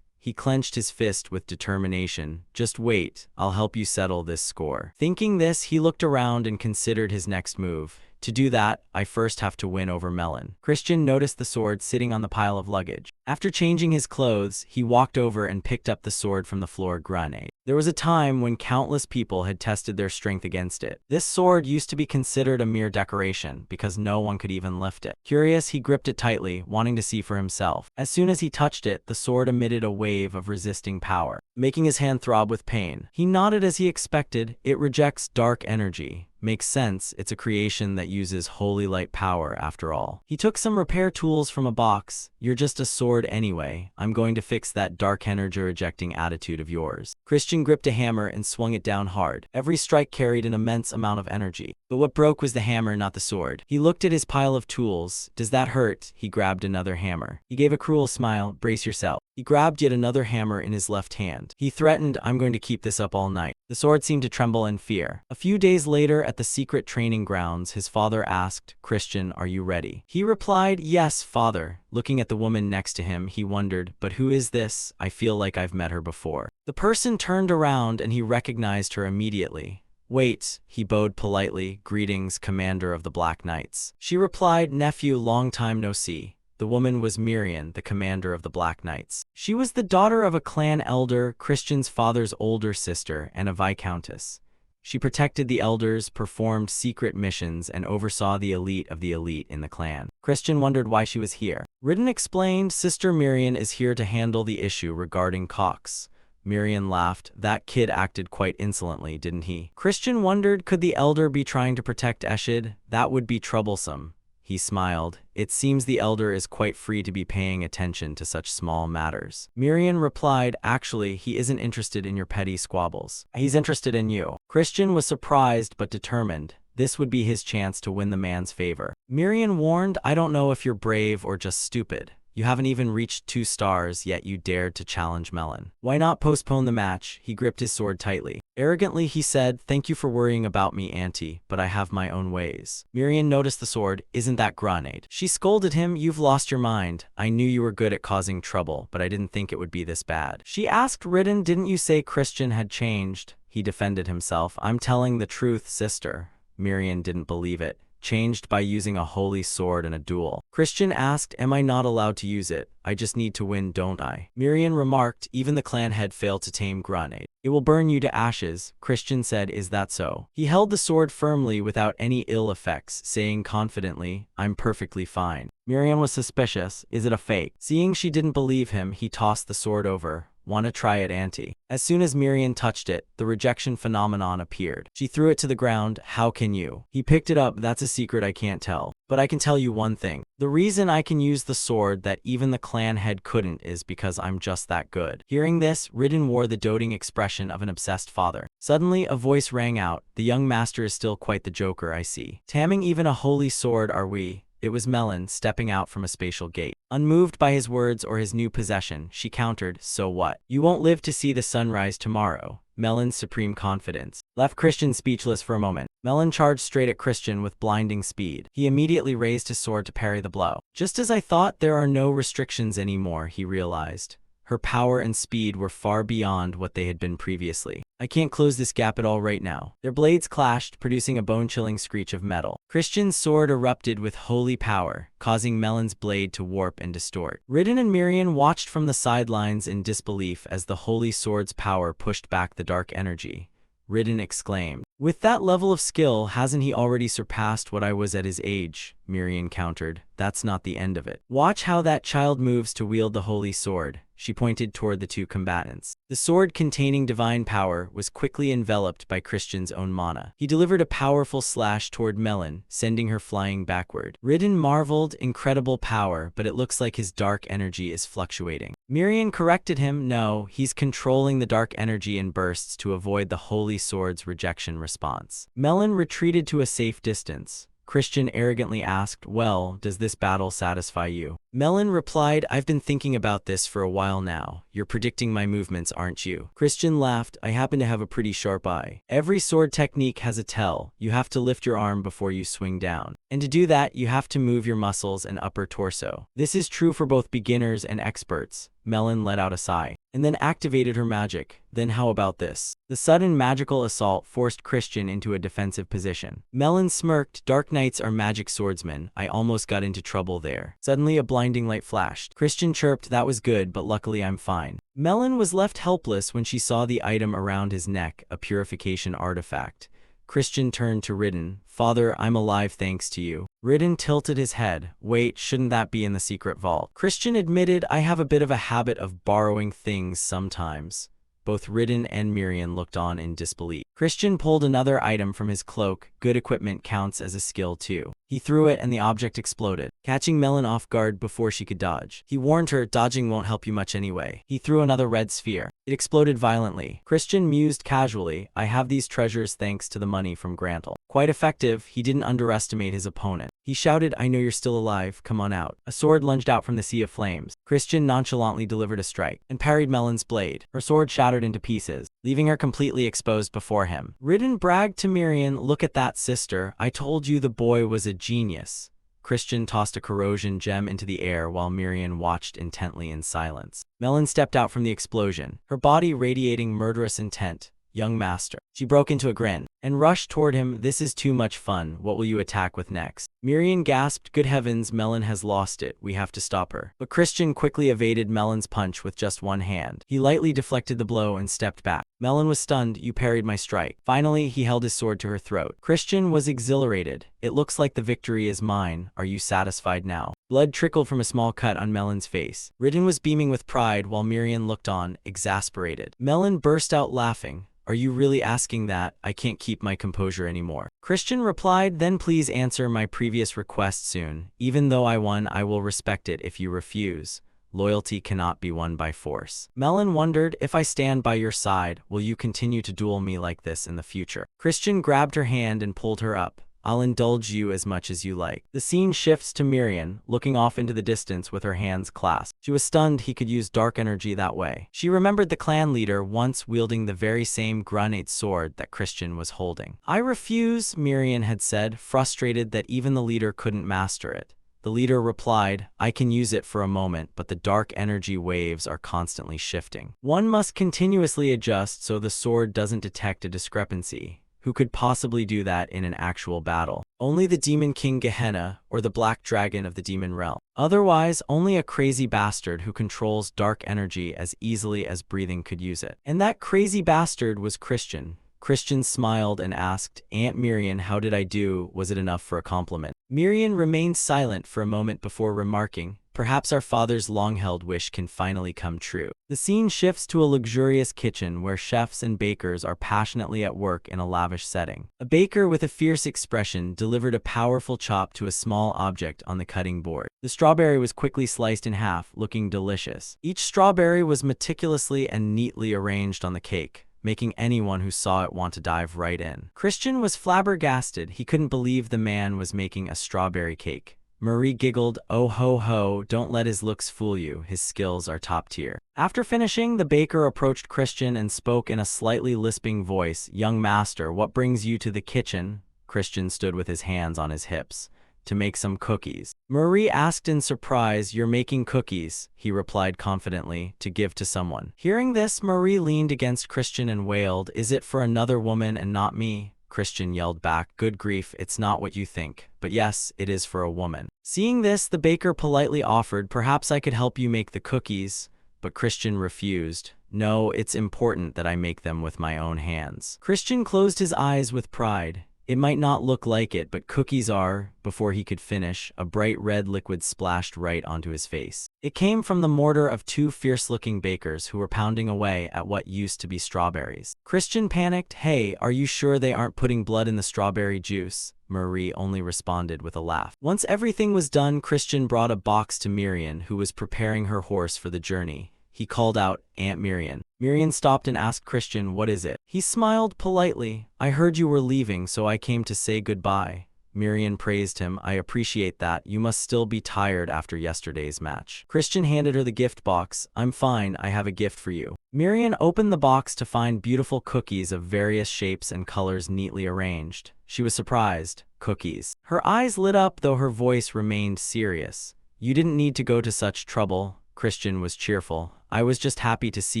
He clenched his fist with determination. Just wait, I'll help you settle this score. Thinking this, he looked around and considered his next move. To do that, I first have to win over Melon. Christian noticed the sword sitting on the pile of luggage. After changing his clothes, he walked over and picked up the sword from the floor. Grenade. There was a time when countless people had tested their strength against it. This sword used to be considered a mere decoration because no one could even lift it. Curious, he gripped it tightly, wanting to see for himself. As soon as he touched it, the sword emitted a wave of resisting power, making his hand throb with pain. He nodded as he expected. It rejects dark energy. Makes sense, it's a creation that uses holy light power after all. He took some repair tools from a box. You're just a sword anyway. I'm going to fix that dark energy rejecting attitude of yours. Christian gripped a hammer and swung it down hard. Every strike carried an immense amount of energy. But what broke was the hammer, not the sword. He looked at his pile of tools. Does that hurt? He grabbed another hammer. He gave a cruel smile. Brace yourself. He grabbed yet another hammer in his left hand. He threatened, I'm going to keep this up all night. The sword seemed to tremble in fear. A few days later, at the secret training grounds, his father asked, Christian, are you ready? He replied, yes, father. Looking at the woman next to him, he wondered, but who is this? I feel like I've met her before. The person turned around and he recognized her immediately. Wait, he bowed politely. Greetings, commander of the Black Knights. She replied, nephew, long time no see. The woman was Miriam, the commander of the Black Knights. She was the daughter of a clan elder, Christian's father's older sister, and a viscountess. She protected the elders, performed secret missions, and oversaw the elite of the elite in the clan. Christian wondered why she was here. Ridden explained, Sister Miriam is here to handle the issue regarding Cox. Miriam laughed. That kid acted quite insolently, didn't he? Christian wondered, could the elder be trying to protect Eshid? That would be troublesome. He smiled. It seems the elder is quite free to be paying attention to such small matters. Miriam replied, actually, he isn't interested in your petty squabbles. He's interested in you. Christian was surprised but determined. This would be his chance to win the man's favor. Miriam warned, I don't know if you're brave or just stupid. You haven't even reached 2 stars, yet you dared to challenge Melon. Why not postpone the match? He gripped his sword tightly. Arrogantly, he said, thank you for worrying about me, auntie, but I have my own ways. Miriam noticed the sword. Isn't that grenade? She scolded him, you've lost your mind. I knew you were good at causing trouble, but I didn't think it would be this bad. She asked Ridden, didn't you say Christian had changed? He defended himself. I'm telling the truth, sister. Miriam didn't believe it. Changed by using a holy sword in a duel. Christian asked, am I not allowed to use it? I just need to win, don't I? Miriam remarked, even the clan head failed to tame grenade. It will burn you to ashes. Christian said, is that so? He held the sword firmly without any ill effects, saying confidently, I'm perfectly fine. Miriam was suspicious. Is it a fake? Seeing she didn't believe him, he tossed the sword over. Wanna try it, auntie? As soon as Miriam touched it, the rejection phenomenon appeared. She threw it to the ground. How can you? He picked it up. That's a secret I can't tell. But I can tell you one thing. The reason I can use the sword that even the clan head couldn't is because I'm just that good. Hearing this, Ridden wore the doting expression of an obsessed father. Suddenly, a voice rang out. The young master is still quite the joker, I see. Taming even a holy sword, are we? It was Melon, stepping out from a spatial gate. Unmoved by his words or his new possession, she countered, so what? You won't live to see the sunrise tomorrow. Melon's supreme confidence left Christian speechless for a moment. Melon charged straight at Christian with blinding speed. He immediately raised his sword to parry the blow. Just as I thought, there are no restrictions anymore, he realized. Her power and speed were far beyond what they had been previously. I can't close this gap at all right now. Their blades clashed, producing a bone-chilling screech of metal. Christian's sword erupted with holy power, causing Melon's blade to warp and distort. Ridden and Miriam watched from the sidelines in disbelief as the holy sword's power pushed back the dark energy. Ridden exclaimed, with that level of skill, hasn't he already surpassed what I was at his age? Miriam countered, that's not the end of it. Watch how that child moves to wield the holy sword. She pointed toward the 2 combatants. The sword containing divine power was quickly enveloped by Christian's own mana. He delivered a powerful slash toward Melon, sending her flying backward. Ridden marveled, incredible power, but it looks like his dark energy is fluctuating. Miriam corrected him, no, he's controlling the dark energy in bursts to avoid the holy sword's rejection response. Melon retreated to a safe distance. Christian arrogantly asked, well, does this battle satisfy you? Melon replied, I've been thinking about this for a while now. You're predicting my movements, aren't you? Christian laughed, I happen to have a pretty sharp eye. Every sword technique has a tell. You have to lift your arm before you swing down. And to do that, you have to move your muscles and upper torso. This is true for both beginners and experts. Melon let out a sigh, and then activated her magic. Then how about this? The sudden magical assault forced Christian into a defensive position. Melon smirked, Dark Knights are magic swordsmen. I almost got into trouble there. Suddenly a blinding light flashed. Christian chirped, that was good, but luckily I'm fine. Melon was left helpless when she saw the item around his neck, a purification artifact. Christian turned to Ridden. Father, I'm alive thanks to you. Ridden tilted his head. Wait, shouldn't that be in the secret vault? Christian admitted, I have a bit of a habit of borrowing things sometimes. Both Ridden and Miriam looked on in disbelief. Christian pulled another item from his cloak. Good equipment counts as a skill too. He threw it and the object exploded, catching Melon off guard before she could dodge. He warned her, dodging won't help you much anyway. He threw another red sphere. It exploded violently. Christian mused casually, I have these treasures thanks to the money from Grantle. Quite effective, he didn't underestimate his opponent. He shouted, I know you're still alive, come on out. A sword lunged out from the sea of flames. Christian nonchalantly delivered a strike and parried Melon's blade. Her sword shattered into pieces, leaving her completely exposed before him. Ridden bragged to Miriam, look at that, sister. I told you the boy was a genius. Christian tossed a corrosion gem into the air while Miriam watched intently in silence. Melon stepped out from the explosion, her body radiating murderous intent. Young master. She broke into a grin and rushed toward him. This is too much fun. What will you attack with next? Miriam gasped, good heavens, Melon has lost it. We have to stop her. But Christian quickly evaded Melon's punch with just one hand. He lightly deflected the blow and stepped back. Melon was stunned. You parried my strike. Finally, he held his sword to her throat. Christian was exhilarated. It looks like the victory is mine. Are you satisfied now? Blood trickled from a small cut on Melon's face. Ridden was beaming with pride while Miriam looked on, exasperated. Melon burst out laughing. Are you really asking that? I can't keep my composure anymore. Christian replied, then please answer my previous request soon. Even though I won, I will respect it if you refuse. Loyalty cannot be won by force. Melon wondered, if I stand by your side, will you continue to duel me like this in the future? Christian grabbed her hand and pulled her up. I'll indulge you as much as you like. The scene shifts to Miriam, looking off into the distance with her hands clasped. She was stunned he could use dark energy that way. She remembered the clan leader once wielding the very same granate sword that Christian was holding. I refuse, Miriam had said, frustrated that even the leader couldn't master it. The leader replied, I can use it for a moment, but the dark energy waves are constantly shifting. One must continuously adjust so the sword doesn't detect a discrepancy. Who could possibly do that in an actual battle? Only the Demon King Gehenna or the Black Dragon of the Demon Realm. Otherwise, only a crazy bastard who controls dark energy as easily as breathing could use it. And that crazy bastard was Christian. Christian smiled and asked, Aunt Miriam, how did I do? Was it enough for a compliment? Miriam remained silent for a moment before remarking, perhaps our father's long-held wish can finally come true. The scene shifts to a luxurious kitchen where chefs and bakers are passionately at work in a lavish setting. A baker with a fierce expression delivered a powerful chop to a small object on the cutting board. The strawberry was quickly sliced in half, looking delicious. Each strawberry was meticulously and neatly arranged on the cake, making anyone who saw it want to dive right in. Christian was flabbergasted. He couldn't believe the man was making a strawberry cake. Marie giggled, oh ho ho, don't let his looks fool you, his skills are top tier. After finishing, the baker approached Christian and spoke in a slightly lisping voice, young master, what brings you to the kitchen? Christian stood with his hands on his hips. To make some cookies. Marie asked in surprise, you're making cookies, he replied confidently, to give to someone. Hearing this, Marie leaned against Christian and wailed, is it for another woman and not me? Christian yelled back, good grief, it's not what you think, but yes, it is for a woman. Seeing this, the baker politely offered, perhaps I could help you make the cookies, but Christian refused. No, it's important that I make them with my own hands. Christian closed his eyes with pride. It might not look like it, but cookies are. Before he could finish, a bright red liquid splashed right onto his face. It came from the mortar of two fierce-looking bakers who were pounding away at what used to be strawberries. Christian panicked, hey, are you sure they aren't putting blood in the strawberry juice? Marie only responded with a laugh. Once everything was done, Christian brought a box to Miriam, who was preparing her horse for the journey. He called out, Aunt Miriam. Miriam stopped and asked Christian, what is it? He smiled politely. I heard you were leaving, so I came to say goodbye. Miriam praised him. I appreciate that. You must still be tired after yesterday's match. Christian handed her the gift box. I'm fine, I have a gift for you. Miriam opened the box to find beautiful cookies of various shapes and colors neatly arranged. She was surprised. Cookies. Her eyes lit up, though her voice remained serious. You didn't need to go to such trouble. Christian was cheerful. I was just happy to see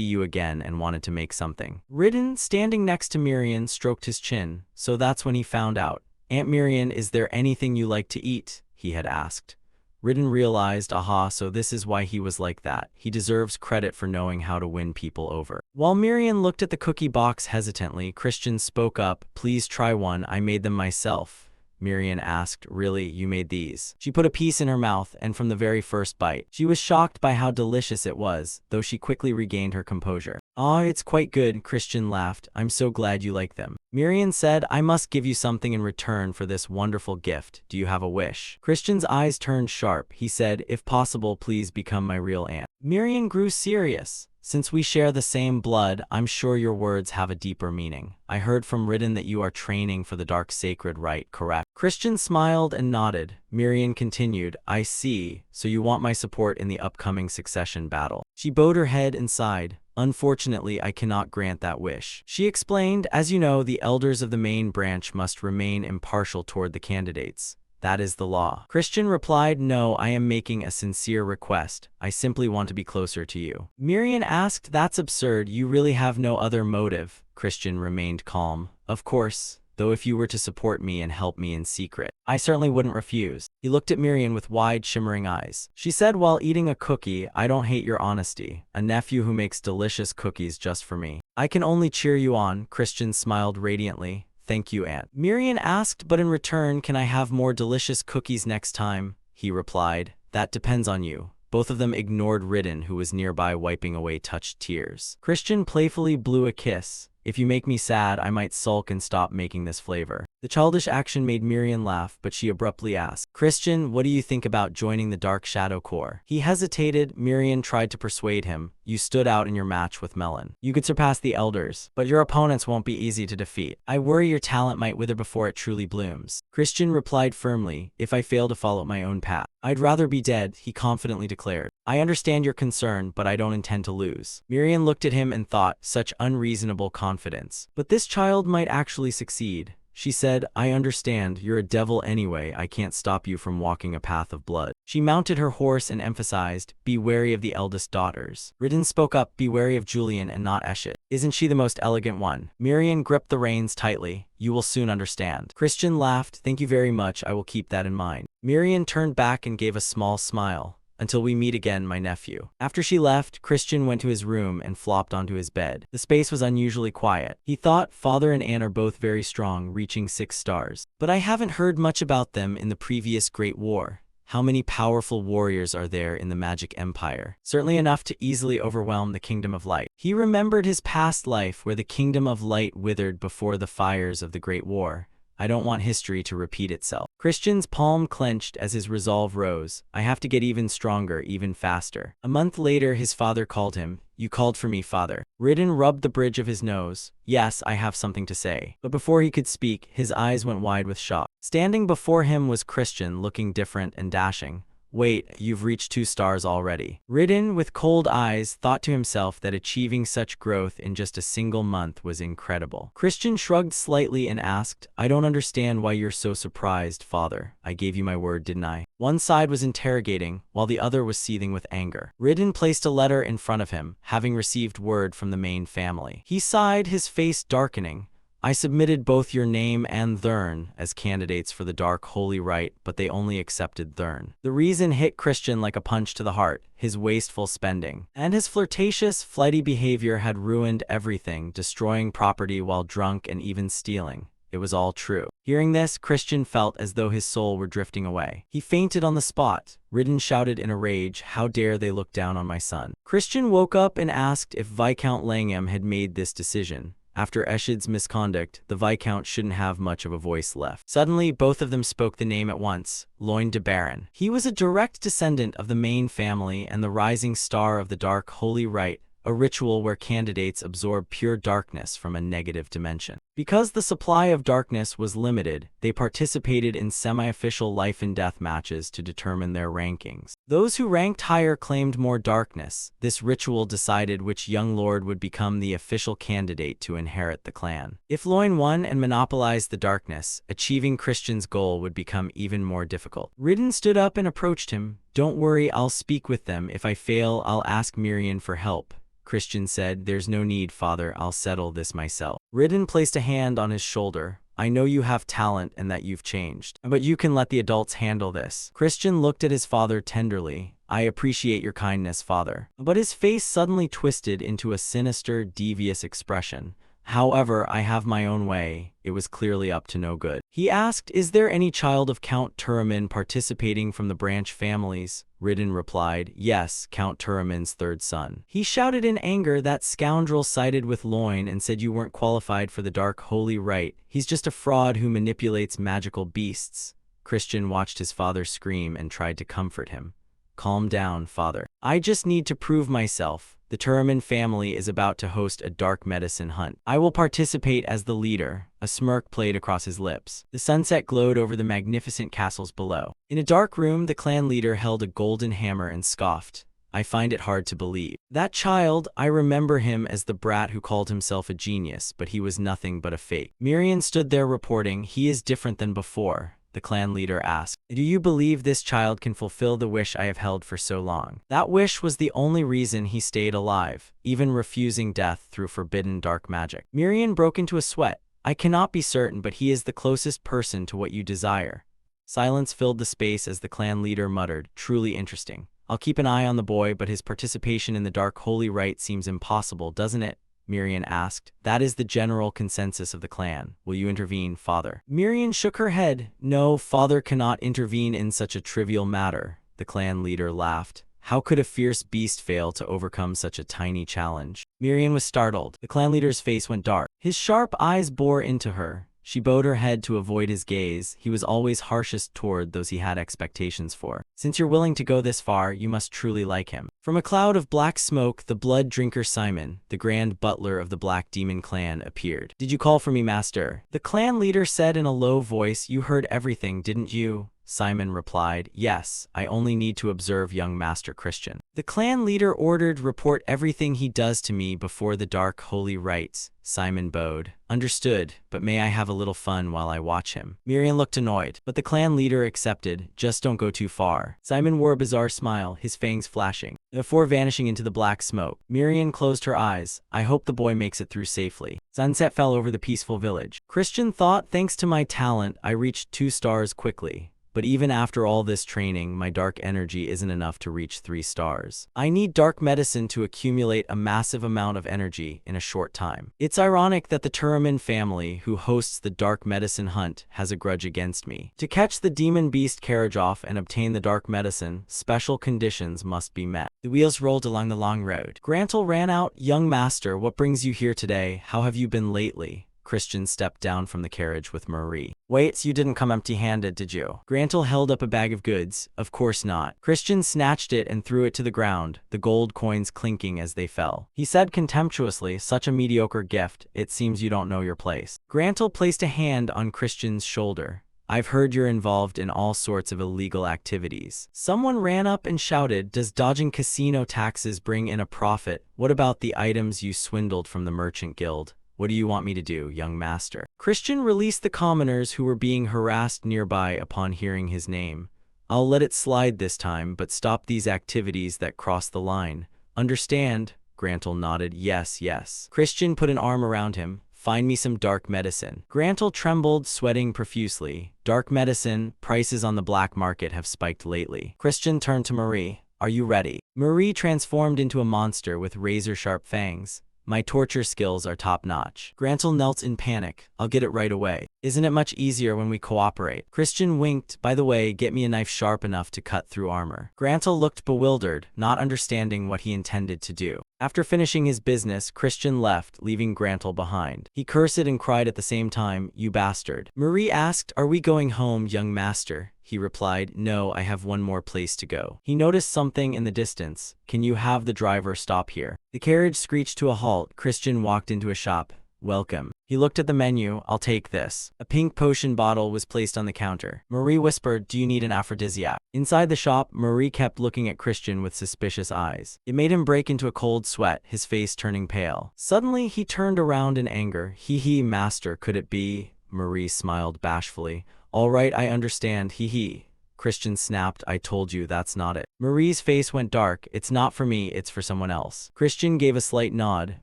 you again and wanted to make something. Ridden, standing next to Miriam, stroked his chin. So that's when he found out. Aunt Miriam, is there anything you like to eat? He had asked. Ridden realized, aha, so this is why he was like that. He deserves credit for knowing how to win people over. While Miriam looked at the cookie box hesitantly, Christian spoke up, please try one, I made them myself. Miriam asked, really, you made these? She put a piece in her mouth, and from the very first bite, she was shocked by how delicious it was, though she quickly regained her composure. "Ah, it's quite good," Christian laughed. "I'm so glad you like them." Miriam said, "I must give you something in return for this wonderful gift. Do you have a wish?" Christian's eyes turned sharp. He said, "If possible, please become my real aunt." Miriam grew serious. "Since we share the same blood, I'm sure your words have a deeper meaning. I heard from Ridden that you are training for the dark sacred rite, correct?" Christian smiled and nodded. Miriam continued, "I see, so you want my support in the upcoming succession battle." She bowed her head and sighed. "Unfortunately, I cannot grant that wish." She explained, "As you know, the elders of the main branch must remain impartial toward the candidates. That is the law." Christian replied, "No, I am making a sincere request. I simply want to be closer to you." Miriam asked, "That's absurd. You really have no other motive?" Christian remained calm. "Of course, though if you were to support me and help me in secret, I certainly wouldn't refuse." He looked at Miriam with wide, shimmering eyes. She said while eating a cookie, "I don't hate your honesty. A nephew who makes delicious cookies just for me. I can only cheer you on." Christian smiled radiantly. "Thank you, Aunt." Miriam asked, "But in return, can I have more delicious cookies next time?" He replied, "That depends on you." Both of them ignored Ridden, who was nearby wiping away touched tears. Christian playfully blew a kiss. "If you make me sad, I might sulk and stop making this flavor." The childish action made Miriam laugh, but she abruptly asked, "Christian, what do you think about joining the Dark Shadow Corps?" He hesitated. Miriam tried to persuade him. "You stood out in your match with Melon. You could surpass the elders, but your opponents won't be easy to defeat. I worry your talent might wither before it truly blooms." Christian replied firmly, "If I fail to follow my own path, I'd rather be dead," he confidently declared. "I understand your concern, but I don't intend to lose." Miriam looked at him and thought, such unreasonable confidence. But this child might actually succeed. She said, "I understand, you're a devil anyway. I can't stop you from walking a path of blood." She mounted her horse and emphasized, "Be wary of the eldest daughters." Ridden spoke up, "Be wary of Julian and not Eshet. Isn't she the most elegant one?" Miriam gripped the reins tightly. "You will soon understand." Christian laughed, "Thank you very much. I will keep that in mind." Miriam turned back and gave a small smile. "Until we meet again, my nephew." After she left, Christian went to his room and flopped onto his bed. The space was unusually quiet. He thought, "Father and Aunt are both very strong, reaching 6 stars. But I haven't heard much about them in the previous Great War. How many powerful warriors are there in the Magic Empire? Certainly enough to easily overwhelm the Kingdom of Light." He remembered his past life where the Kingdom of Light withered before the fires of the Great War. "I don't want history to repeat itself." Christian's palm clenched as his resolve rose. "I have to get even stronger, even faster." A month later, his father called him. "You called for me, father." Ridden rubbed the bridge of his nose. "Yes, I have something to say." But before he could speak, his eyes went wide with shock. Standing before him was Christian, looking different and dashing. "Wait, you've reached 2 stars already." Ridden, with cold eyes, thought to himself that achieving such growth in just a single month was incredible. Christian shrugged slightly and asked, "I don't understand why you're so surprised, father. I gave you my word, didn't I?" One side was interrogating, while the other was seething with anger. Ridden placed a letter in front of him, having received word from the main family. He sighed, his face darkening. "I submitted both your name and Thurn as candidates for the Dark Holy Rite, but they only accepted Thurn." The reason hit Christian like a punch to the heart. His wasteful spending and his flirtatious, flighty behavior had ruined everything, destroying property while drunk and even stealing. It was all true. Hearing this, Christian felt as though his soul were drifting away. He fainted on the spot. Ridden shouted in a rage, "How dare they look down on my son?" Christian woke up and asked if Viscount Langham had made this decision. After Eshed's misconduct, the Viscount shouldn't have much of a voice left. Suddenly, both of them spoke the name at once, Loin de Baron. He was a direct descendant of the main family and the rising star of the Dark Holy Rite, a ritual where candidates absorb pure darkness from a negative dimension. Because the supply of darkness was limited, they participated in semi-official life and death matches to determine their rankings. Those who ranked higher claimed more darkness. This ritual decided which young lord would become the official candidate to inherit the clan. If Loin won and monopolized the darkness, achieving Christian's goal would become even more difficult. Ridden stood up and approached him. "Don't worry, I'll speak with them. If I fail, I'll ask Miriam for help." Christian said, "There's no need, father. I'll settle this myself." Ridden placed a hand on his shoulder. "I know you have talent and that you've changed, but you can let the adults handle this." Christian looked at his father tenderly. "I appreciate your kindness, father." But his face suddenly twisted into a sinister, devious expression. However, I have my own way. It was clearly up to no good. He asked, is there any child of Count Turamin participating from the branch families? Ridden replied, yes, Count Turamin's third son. He shouted in anger, that scoundrel sided with Loin and said you weren't qualified for the dark holy rite. He's just a fraud who manipulates magical beasts. Christian watched his father scream and tried to comfort him. Calm down, father. I just need to prove myself. The Turamin family is about to host a dark medicine hunt. I will participate as the leader. A smirk played across his lips. The sunset glowed over the magnificent castles below. In a dark room, the clan leader held a golden hammer and scoffed. I find it hard to believe. That child, I remember him as the brat who called himself a genius, but he was nothing but a fake. Miriam stood there reporting, he is different than before. The clan leader asked, do you believe this child can fulfill the wish I have held for so long? That wish was the only reason he stayed alive, even refusing death through forbidden dark magic. Miriam broke into a sweat. I cannot be certain, but he is the closest person to what you desire. Silence filled the space as the clan leader muttered, truly interesting. I'll keep an eye on the boy, but his participation in the dark holy rite seems impossible, doesn't it? Miriam asked. That is the general consensus of the clan. Will you intervene, father? Miriam shook her head. No, father cannot intervene in such a trivial matter. The clan leader laughed. How could a fierce beast fail to overcome such a tiny challenge? Miriam was startled. The clan leader's face went dark. His sharp eyes bore into her. She bowed her head to avoid his gaze. He was always harshest toward those he had expectations for. Since you're willing to go this far, you must truly like him. From a cloud of black smoke, the blood drinker Simon, the grand butler of the Black Demon clan, appeared. Did you call for me, master? The clan leader said in a low voice. You heard everything, didn't you? Simon replied, yes, I only need to observe young Master Christian. The clan leader ordered, report everything he does to me before the dark holy rites. Simon bowed. Understood, but may I have a little fun while I watch him? Miriam looked annoyed, but the clan leader accepted. Just don't go too far. Simon wore a bizarre smile, his fangs flashing. Before vanishing into the black smoke, Miriam closed her eyes. I hope the boy makes it through safely. Sunset fell over the peaceful village. Christian thought, thanks to my talent, I reached 2 stars quickly. But even after all this training, my dark energy isn't enough to reach 3 stars. I need dark medicine to accumulate a massive amount of energy in a short time. It's ironic that the Turamin family, who hosts the dark medicine hunt, has a grudge against me. To catch the demon beast Karajoff and obtain the dark medicine, special conditions must be met. The wheels rolled along the long road. Grantel ran out. Young master, what brings you here today? How have you been lately? Christian stepped down from the carriage with Marie. Wait, you didn't come empty-handed, did you? Grantel held up a bag of goods. Of course not. Christian snatched it and threw it to the ground, the gold coins clinking as they fell. He said contemptuously, such a mediocre gift, it seems you don't know your place. Grantel placed a hand on Christian's shoulder. I've heard you're involved in all sorts of illegal activities. Someone ran up and shouted, does dodging casino taxes bring in a profit? What about the items you swindled from the merchant guild? What do you want me to do, young master? Christian released the commoners who were being harassed nearby upon hearing his name. I'll let it slide this time, but stop these activities that cross the line. Understand? Grantel nodded. Yes, yes. Christian put an arm around him. Find me some dark medicine. Grantel trembled, sweating profusely. Dark medicine, prices on the black market have spiked lately. Christian turned to Marie. Are you ready? Marie transformed into a monster with razor-sharp fangs. My torture skills are top-notch. Grantel knelt in panic. I'll get it right away. Isn't it much easier when we cooperate? Christian winked. By the way, get me a knife sharp enough to cut through armor. Grantel looked bewildered, not understanding what he intended to do. After finishing his business, Christian left, leaving Grantel behind. He cursed and cried at the same time, you bastard. Marie asked, are we going home, young master? He replied, no, I have one more place to go. He noticed something in the distance. Can you have the driver stop here? The carriage screeched to a halt. Christian walked into a shop. Welcome. He looked at the menu. I'll take this. A pink potion bottle was placed on the counter. Marie whispered, do you need an aphrodisiac? Inside the shop, Marie kept looking at Christian with suspicious eyes. It made him break into a cold sweat, his face turning pale. Suddenly, he turned around in anger. Hee, master, could it be? Marie smiled bashfully. All right, I understand, hee. Christian snapped, I told you that's not it. Marie's face went dark. It's not for me, it's for someone else. Christian gave a slight nod.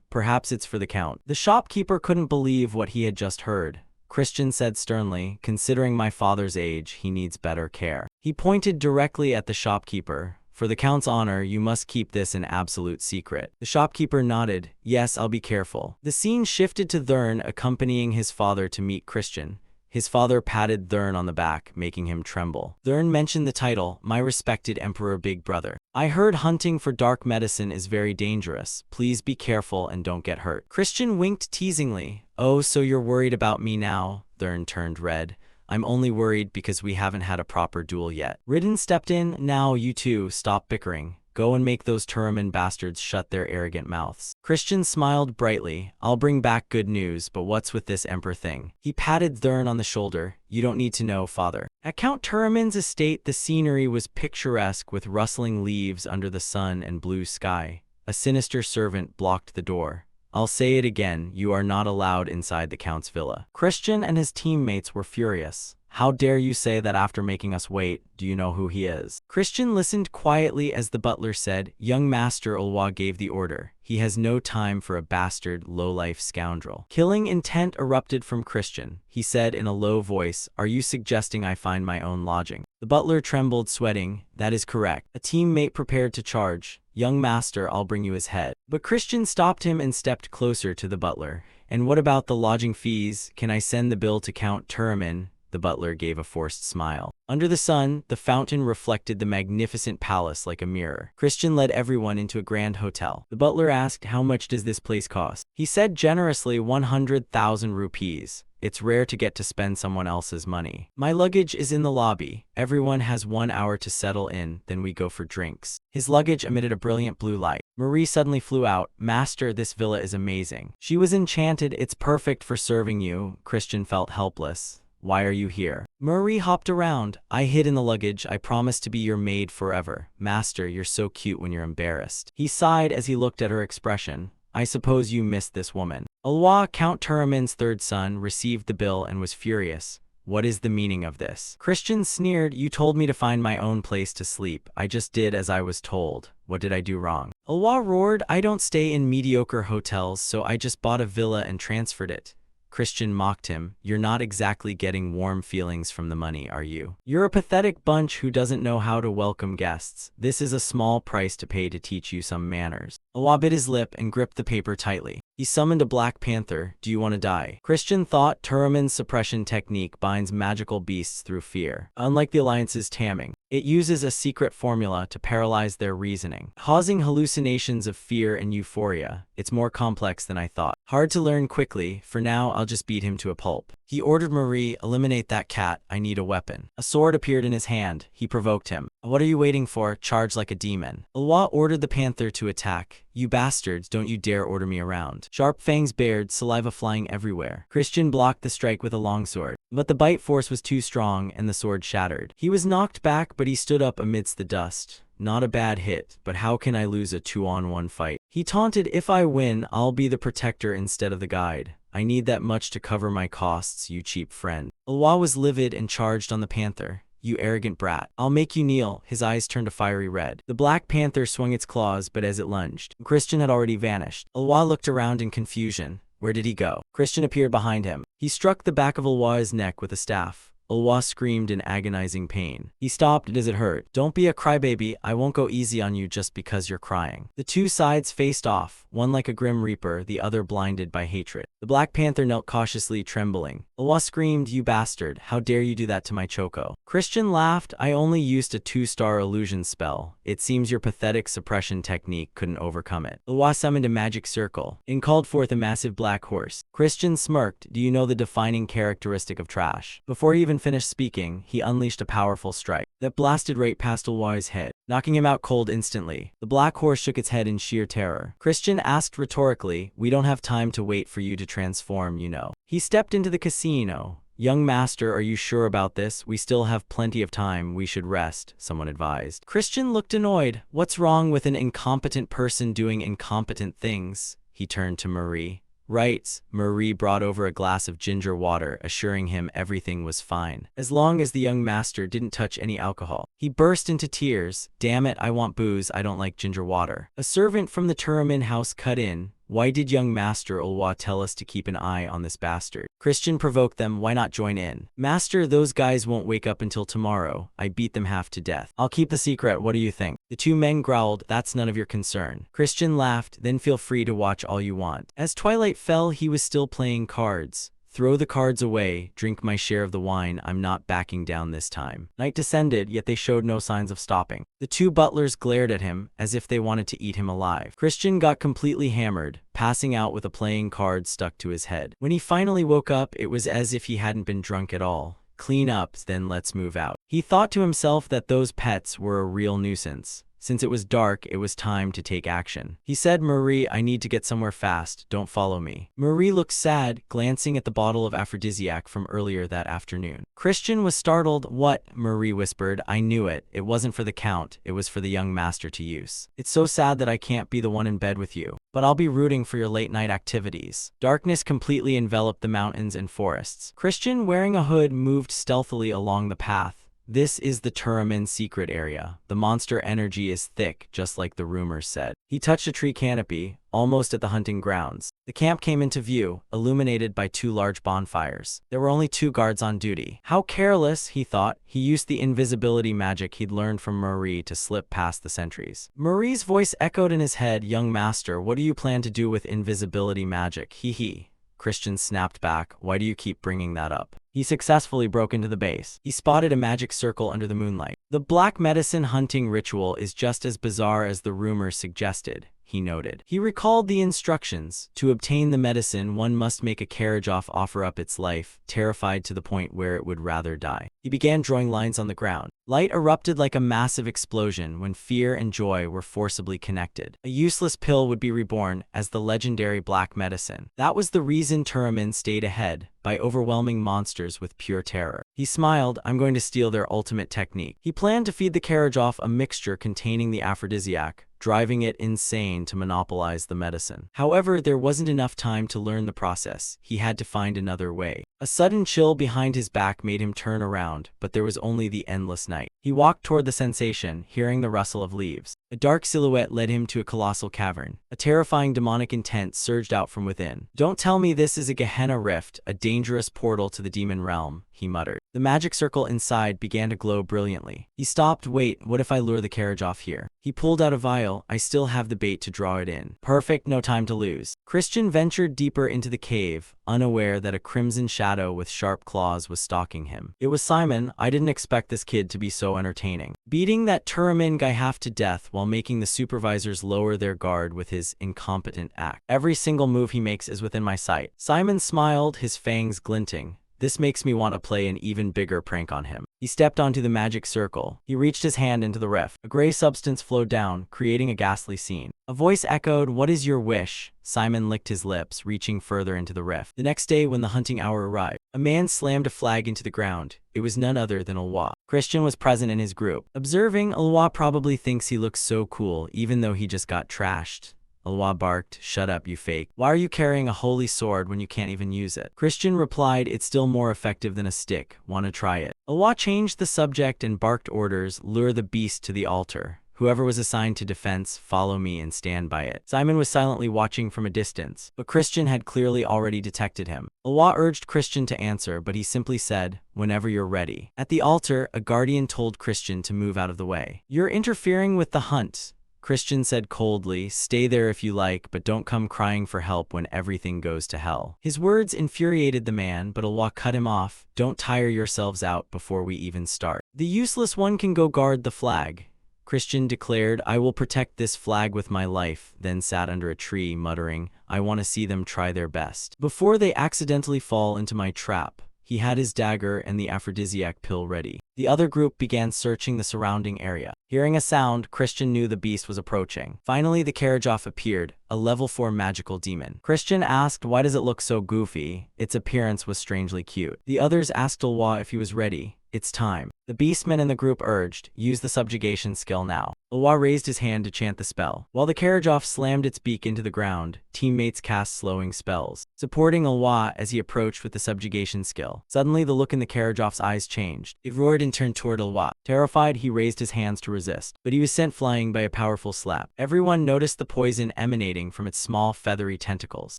Perhaps it's for the count. The shopkeeper couldn't believe what he had just heard. Christian said sternly, considering my father's age, he needs better care. He pointed directly at the shopkeeper. For the Count's honor, you must keep this an absolute secret. The shopkeeper nodded. Yes, I'll be careful. The scene shifted to Thurn accompanying his father to meet Christian. His father patted Thurn on the back, making him tremble. Thurn mentioned the title, My respected Emperor Big Brother. I heard hunting for dark medicine is very dangerous. Please be careful and don't get hurt. Christian winked teasingly. Oh, so you're worried about me now? Thurn turned red. I'm only worried because we haven't had a proper duel yet. Ridden stepped in. Now, you two, stop bickering. Go and make those Turaman bastards shut their arrogant mouths. Christian smiled brightly. I'll bring back good news, but what's with this emperor thing? He patted Thurn on the shoulder. You don't need to know, father. At Count Turaman's estate, the scenery was picturesque with rustling leaves under the sun and blue sky. A sinister servant blocked the door. I'll say it again, you are not allowed inside the Count's villa. Christian and his teammates were furious. How dare you say that after making us wait? Do you know who he is? Christian listened quietly as the butler said, Young Master Ulwa gave the order. He has no time for a bastard, low-life scoundrel. Killing intent erupted from Christian. He said in a low voice, Are you suggesting I find my own lodging? The butler trembled, sweating. That is correct. A teammate prepared to charge. Young Master, I'll bring you his head. But Christian stopped him and stepped closer to the butler. And what about the lodging fees? Can I send the bill to Count Turaman? The butler gave a forced smile. Under the sun, the fountain reflected the magnificent palace like a mirror. Christian led everyone into a grand hotel. The butler asked, How much does this place cost? He said generously 100,000 rupees. It's rare to get to spend someone else's money. My luggage is in the lobby. Everyone has 1 hour to settle in, then we go for drinks. His luggage emitted a brilliant blue light. Marie suddenly flew out. Master, this villa is amazing. She was enchanted. It's perfect for serving you. Christian felt helpless. Why are you here? Marie hopped around. I hid in the luggage. I promise to be your maid forever. Master, you're so cute when you're embarrassed. He sighed as he looked at her expression. I suppose you missed this woman. Ulwa, Count Turaman's third son, received the bill and was furious. What is the meaning of this? Christian sneered. You told me to find my own place to sleep. I just did as I was told. What did I do wrong? Ulwa roared. I don't stay in mediocre hotels, so I just bought a villa and transferred it. Christian mocked him. You're not exactly getting warm feelings from the money, are you? You're a pathetic bunch who doesn't know how to welcome guests. This is a small price to pay to teach you some manners. Ulwa bit his lip and gripped the paper tightly. He summoned a black panther. Do you want to die? Christian thought Turaman's suppression technique binds magical beasts through fear. Unlike the Alliance's tamming, it uses a secret formula to paralyze their reasoning, causing hallucinations of fear and euphoria. It's more complex than I thought. Hard to learn quickly. For now, I'll just beat him to a pulp. He ordered Marie, eliminate that cat. I need a weapon. A sword appeared in his hand. He provoked him. What are you waiting for? Charge like a demon. Ulwa ordered the panther to attack. You bastards, don't you dare order me around. Sharp fangs bared, saliva flying everywhere. Christian blocked the strike with a longsword, but the bite force was too strong and the sword shattered. He was knocked back, but he stood up amidst the dust. Not a bad hit, but how can I lose a 2-on-1 fight? He taunted, if I win, I'll be the protector instead of the guide. I need that much to cover my costs, you cheap friend. Ulwa was livid and charged on the panther. You arrogant brat. I'll make you kneel. His eyes turned a fiery red. The black panther swung its claws, but as it lunged, Christian had already vanished. Ulwa looked around in confusion. Where did he go? Christian appeared behind him. He struck the back of Ulwa's neck with a staff. Ulwa screamed in agonizing pain. He stopped. Does it hurt? Don't be a crybaby. I won't go easy on you just because you're crying. The two sides faced off, one like a grim reaper, the other blinded by hatred. The black panther knelt cautiously, trembling. Ulwa screamed, you bastard, how dare you do that to my Choco? Christian laughed. I only used a 2-star illusion spell. It seems your pathetic suppression technique couldn't overcome it. Ulwa summoned a magic circle and called forth a massive black horse. Christian smirked. Do you know the defining characteristic of trash? Before he even finished speaking, he unleashed a powerful strike that blasted right past Ulwa's head, knocking him out cold instantly. The black horse shook its head in sheer terror. Christian asked rhetorically, we don't have time to wait for you to transform, you know. He stepped into the casino. Young master, are you sure about this? We still have plenty of time. We should rest, someone advised. Christian looked annoyed. What's wrong with an incompetent person doing incompetent things? He turned to Marie. Right, Marie brought over a glass of ginger water, assuring him everything was fine, as long as the young master didn't touch any alcohol. He burst into tears. Damn it, I want booze, I don't like ginger water. A servant from the Turaman house cut in. Why did young Master Ulwa tell us to keep an eye on this bastard? Christian provoked them, why not join in? Master, those guys won't wake up until tomorrow. I beat them half to death. I'll keep the secret, what do you think? The two men growled, that's none of your concern. Christian laughed, then feel free to watch all you want. As twilight fell, he was still playing cards. Throw the cards away, drink my share of the wine, I'm not backing down this time. Night descended, yet they showed no signs of stopping. The two butlers glared at him, as if they wanted to eat him alive. Christian got completely hammered, passing out with a playing card stuck to his head. When he finally woke up, it was as if he hadn't been drunk at all. Clean up, then let's move out. He thought to himself that those pets were a real nuisance. Since it was dark, it was time to take action. He said, Marie, I need to get somewhere fast, don't follow me. Marie looked sad, glancing at the bottle of aphrodisiac from earlier that afternoon. Christian was startled. What? Marie whispered, I knew it. It wasn't for the count, it was for the young master to use. It's so sad that I can't be the one in bed with you, but I'll be rooting for your late night activities. Darkness completely enveloped the mountains and forests. Christian, wearing a hood, moved stealthily along the path. This is the Turamin secret area. The monster energy is thick, just like the rumors said. He touched a tree canopy, almost at the hunting grounds. The camp came into view, illuminated by two large bonfires. There were only 2 guards on duty. How careless, he thought. He used the invisibility magic he'd learned from Marie to slip past the sentries. Marie's voice echoed in his head, young master, what do you plan to do with invisibility magic? Hee. Christian snapped back, why do you keep bringing that up? He successfully broke into the base. He spotted a magic circle under the moonlight. The black medicine hunting ritual is just as bizarre as the rumors suggested, he noted. He recalled the instructions. To obtain the medicine, one must make a carriage offer up its life, terrified to the point where it would rather die. He began drawing lines on the ground. Light erupted like a massive explosion when fear and joy were forcibly connected. A useless pill would be reborn as the legendary black medicine. That was the reason Turamin stayed ahead, by overwhelming monsters with pure terror. He smiled, I'm going to steal their ultimate technique. He planned to feed the carriage off a mixture containing the aphrodisiac, driving it insane to monopolize the medicine. However, there wasn't enough time to learn the process. He had to find another way. A sudden chill behind his back made him turn around, but there was only the endless night. He walked toward the sensation, hearing the rustle of leaves. A dark silhouette led him to a colossal cavern. A terrifying demonic intent surged out from within. Don't tell me this is a Gehenna rift, a dangerous portal to the demon realm, he muttered. The magic circle inside began to glow brilliantly. He stopped. Wait, what if I lure the carriage off here? He pulled out a vial. I still have the bait to draw it in. Perfect, no time to lose. Christian ventured deeper into the cave, unaware that a crimson shadow with sharp claws was stalking him. It was Simon. I didn't expect this kid to be so entertaining. Beating that Turamin guy half to death while making the supervisors lower their guard with his incompetent act. Every single move he makes is within my sight. Simon smiled, his fangs glinting. This makes me want to play an even bigger prank on him. He stepped onto the magic circle. He reached his hand into the rift. A gray substance flowed down, creating a ghastly scene. A voice echoed, what is your wish? Simon licked his lips, reaching further into the rift. The next day, when the hunting hour arrived, a man slammed a flag into the ground. It was none other than Ulwa. Christian was present in his group. Observing, Ulwa probably thinks he looks so cool, even though he just got trashed. Ulwa barked, shut up, you fake. Why are you carrying a holy sword when you can't even use it? Christian replied, it's still more effective than a stick. Wanna try it? Ulwa changed the subject and barked orders, lure the beast to the altar. Whoever was assigned to defense, follow me and stand by it. Simon was silently watching from a distance, but Christian had clearly already detected him. Ulwa urged Christian to answer, but he simply said, whenever you're ready. At the altar, a guardian told Christian to move out of the way. You're interfering with the hunt. Christian said coldly, stay there if you like, but don't come crying for help when everything goes to hell. His words infuriated the man, but Ulwa cut him off. Don't tire yourselves out before we even start. The useless one can go guard the flag. Christian declared, I will protect this flag with my life, then sat under a tree, muttering, I want to see them try their best. Before they accidentally fall into my trap. He had his dagger and the aphrodisiac pill ready. The other group began searching the surrounding area. Hearing a sound, Christian knew the beast was approaching. Finally, the carriage appeared, a level 4 magical demon. Christian asked, why does it look so goofy? Its appearance was strangely cute. The others asked Ulwa if he was ready. it's time. The beastman in the group urged, use the subjugation skill now. Ulwa raised his hand to chant the spell. While the Karajoff slammed its beak into the ground, teammates cast slowing spells, supporting Ulwa as he approached with the subjugation skill. Suddenly, the look in the Karajoff's eyes changed. It roared and turned toward Ulwa. Terrified, he raised his hands to resist, but he was sent flying by a powerful slap. Everyone noticed the poison emanating from its small, feathery tentacles.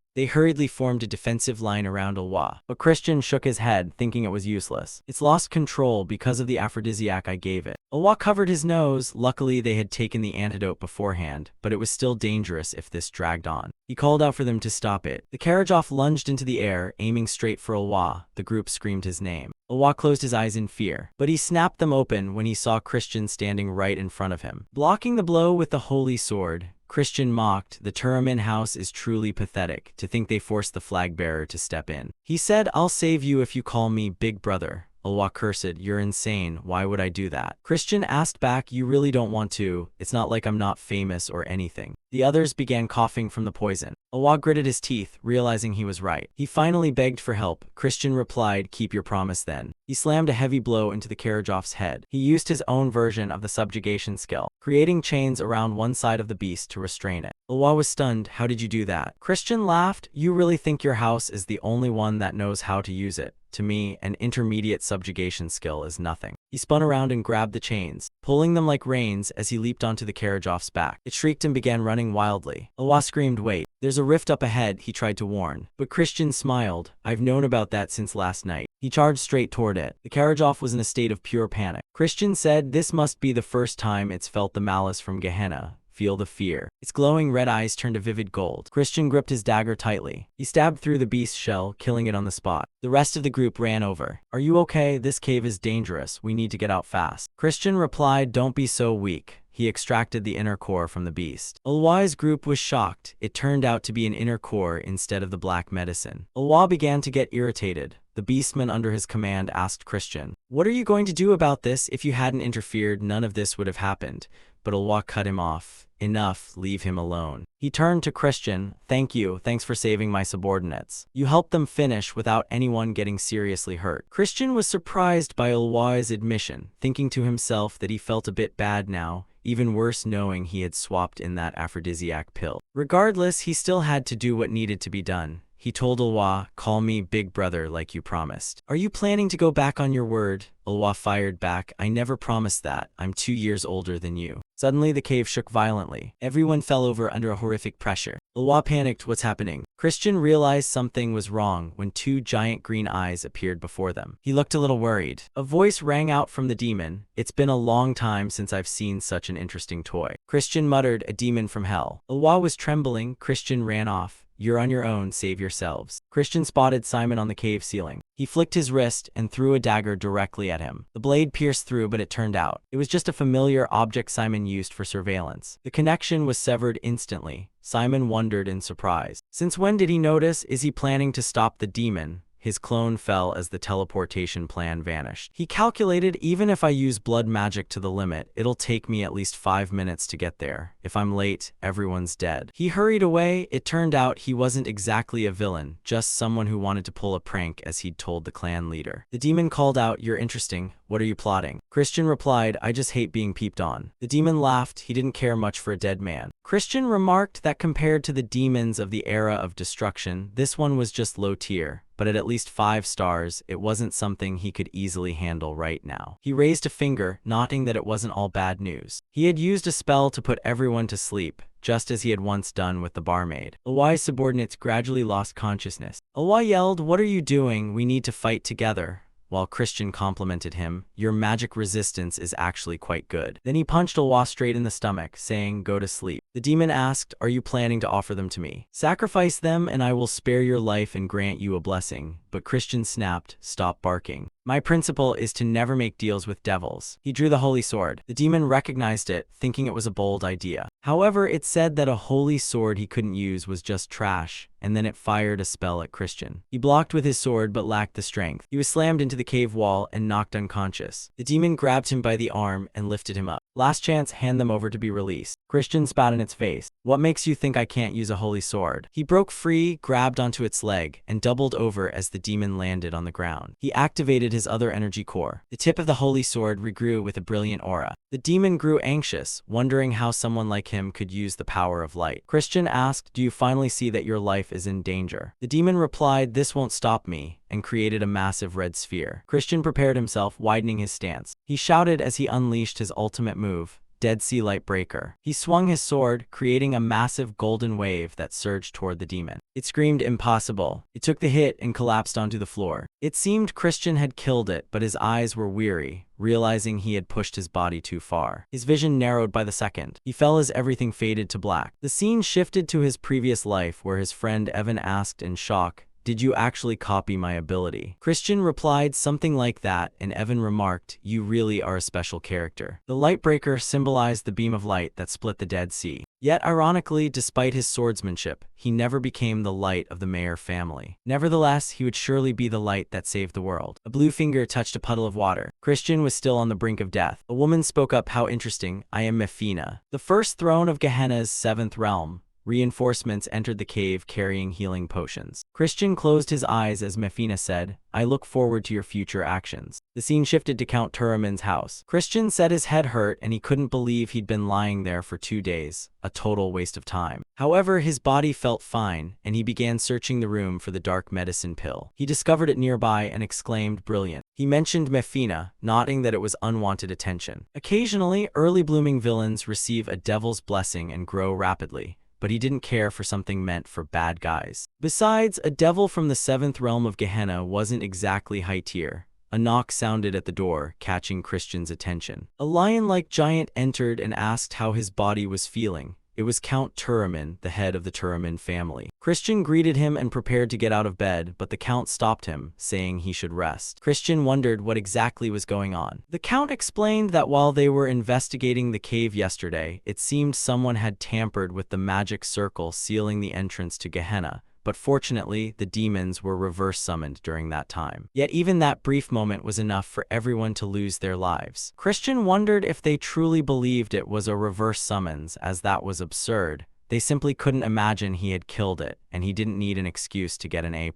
They hurriedly formed a defensive line around Ulwa, but Christian shook his head, thinking it was useless. It's lost control because of the aphrodisiac I gave it. Ulwa covered his nose. Luckily, they had taken the antidote beforehand, but it was still dangerous if this dragged on. He called out for them to stop it. The Karajoff lunged into the air, aiming straight for Ulwa. The group screamed his name. Ulwa closed his eyes in fear, but he snapped them open when he saw Christian standing right in front of him. Blocking the blow with the holy sword, Christian mocked, the Turamin house is truly pathetic, to think they forced the flag bearer to step in. He said, I'll save you if you call me Big Brother. Ulwa cursed, you're insane, why would I do that? Christian asked back, you really don't want to, it's not like I'm not famous or anything. The others began coughing from the poison. Ulwa gritted his teeth, realizing he was right. He finally begged for help. Christian replied, keep your promise then. He slammed a heavy blow into the Karajoff's head. He used his own version of the subjugation skill, creating chains around one side of the beast to restrain it. Ulwa was stunned, how did you do that? Christian laughed, you really think your house is the only one that knows how to use it? To me, an intermediate subjugation skill is nothing. He spun around and grabbed the chains, pulling them like reins as he leaped onto the Karajoff's back. It shrieked and began running wildly. Ulwa screamed, wait, there's a rift up ahead, he tried to warn. But Christian smiled, I've known about that since last night. He charged straight toward it. The Karajoff was in a state of pure panic. Christian said, this must be the first time it's felt the malice from Gehenna. Feel the fear. Its glowing red eyes turned a vivid gold. Christian gripped his dagger tightly. He stabbed through the beast's shell, killing it on the spot. The rest of the group ran over. Are you okay? This cave is dangerous. We need to get out fast. Christian replied, don't be so weak. He extracted the inner core from the beast. Ulwa's group was shocked. It turned out to be an inner core instead of the black medicine. Ulwa began to get irritated. The beastman under his command asked Christian, what are you going to do about this? If you hadn't interfered, none of this would have happened. But Ulwa cut him off. Enough, leave him alone. He turned to Christian, thank you, thanks for saving my subordinates. You helped them finish without anyone getting seriously hurt. Christian was surprised by Ulwa's admission, thinking to himself that he felt a bit bad now, even worse knowing he had swapped in that aphrodisiac pill. Regardless, he still had to do what needed to be done. He told Ulwa, call me Big Brother like you promised. Are you planning to go back on your word? Ulwa fired back, I never promised that. I'm 2 years older than you. Suddenly, the cave shook violently. Everyone fell over under a horrific pressure. Ulwa panicked, what's happening? Christian realized something was wrong when 2 giant green eyes appeared before them. He looked a little worried. A voice rang out from the demon. It's been a long time since I've seen such an interesting toy. Christian muttered, a demon from hell. Ulwa was trembling. Christian ran off. You're on your own, save yourselves. Christian spotted Simon on the cave ceiling. He flicked his wrist and threw a dagger directly at him. The blade pierced through, but it turned out it was just a familiar object Simon used for surveillance. The connection was severed instantly. Simon wondered in surprise. Since when did he notice? Is he planning to stop the demon? His clone fell as the teleportation plan vanished. He calculated, even if I use blood magic to the limit, it'll take me at least 5 minutes to get there. If I'm late, everyone's dead. He hurried away. It turned out he wasn't exactly a villain, just someone who wanted to pull a prank as he'd told the clan leader. The demon called out, you're interesting. What are you plotting? Christian replied, I just hate being peeped on. The demon laughed. He didn't care much for a dead man. Christian remarked that compared to the demons of the era of destruction, this one was just low tier. But at least 5 stars, it wasn't something he could easily handle right now. He raised a finger, noting that it wasn't all bad news. He had used a spell to put everyone to sleep, just as he had once done with the barmaid. Ulwa's subordinates gradually lost consciousness. Ulwa yelled, what are you doing? We need to fight together. While Christian complimented him, your magic resistance is actually quite good. Then he punched Ulwa straight in the stomach, saying, go to sleep. The demon asked, are you planning to offer them to me? Sacrifice them and I will spare your life and grant you a blessing. But Christian snapped, stop barking. My principle is to never make deals with devils. He drew the holy sword. The demon recognized it, thinking it was a bold idea. However, it said that a holy sword he couldn't use was just trash, and then it fired a spell at Christian. He blocked with his sword but lacked the strength. He was slammed into the cave wall and knocked unconscious. The demon grabbed him by the arm and lifted him up. Last chance, hand them over to be released. Christian spat in its face. What makes you think I can't use a holy sword? He broke free, grabbed onto its leg, and doubled over as the demon landed on the ground. He activated his other energy core. The tip of the holy sword regrew with a brilliant aura. The demon grew anxious, wondering how someone like him could use the power of light. Christian asked, do you finally see that your life is in danger? The demon replied, this won't stop me, and created a massive red sphere. Christian prepared himself, widening his stance. He shouted as he unleashed his ultimate move, Dead Sea Light Breaker. He swung his sword, creating a massive golden wave that surged toward the demon. It screamed impossible. It took the hit and collapsed onto the floor. It seemed Christian had killed it, but his eyes were weary, realizing he had pushed his body too far. His vision narrowed by the second. He fell as everything faded to black. The scene shifted to his previous life, where his friend Evan asked in shock, did you actually copy my ability? Christian replied something like that, and Evan remarked, you really are a special character. The Lightbreaker symbolized the beam of light that split the Dead Sea. Yet ironically, despite his swordsmanship, he never became the light of the Mayer family. Nevertheless, he would surely be the light that saved the world. A blue finger touched a puddle of water. Christian was still on the brink of death. A woman spoke up, how interesting, I am Mefina, the first throne of Gehenna's seventh realm. Reinforcements entered the cave carrying healing potions. Christian closed his eyes as Mefina said, I look forward to your future actions. The scene shifted to Count Turamin's house. Christian said his head hurt and he couldn't believe he'd been lying there for 2 days, a total waste of time. However, his body felt fine, and he began searching the room for the dark medicine pill. He discovered it nearby and exclaimed, brilliant. He mentioned Mefina, nodding that it was unwanted attention. Occasionally, early blooming villains receive a devil's blessing and grow rapidly, but he didn't care for something meant for bad guys. Besides, a devil from the seventh realm of Gehenna wasn't exactly high tier. A knock sounded at the door, catching Christian's attention. A lion-like giant entered and asked how his body was feeling. It was Count Turamin, the head of the Turamin family. Christian greeted him and prepared to get out of bed, but the Count stopped him, saying he should rest. Christian wondered what exactly was going on. The Count explained that while they were investigating the cave yesterday, it seemed someone had tampered with the magic circle sealing the entrance to Gehenna. But fortunately, the demons were reverse summoned during that time. Yet even that brief moment was enough for everyone to lose their lives. Christian wondered if they truly believed it was a reverse summons, as that was absurd. They simply couldn't imagine he had killed it, and he didn't need an excuse to get an A+.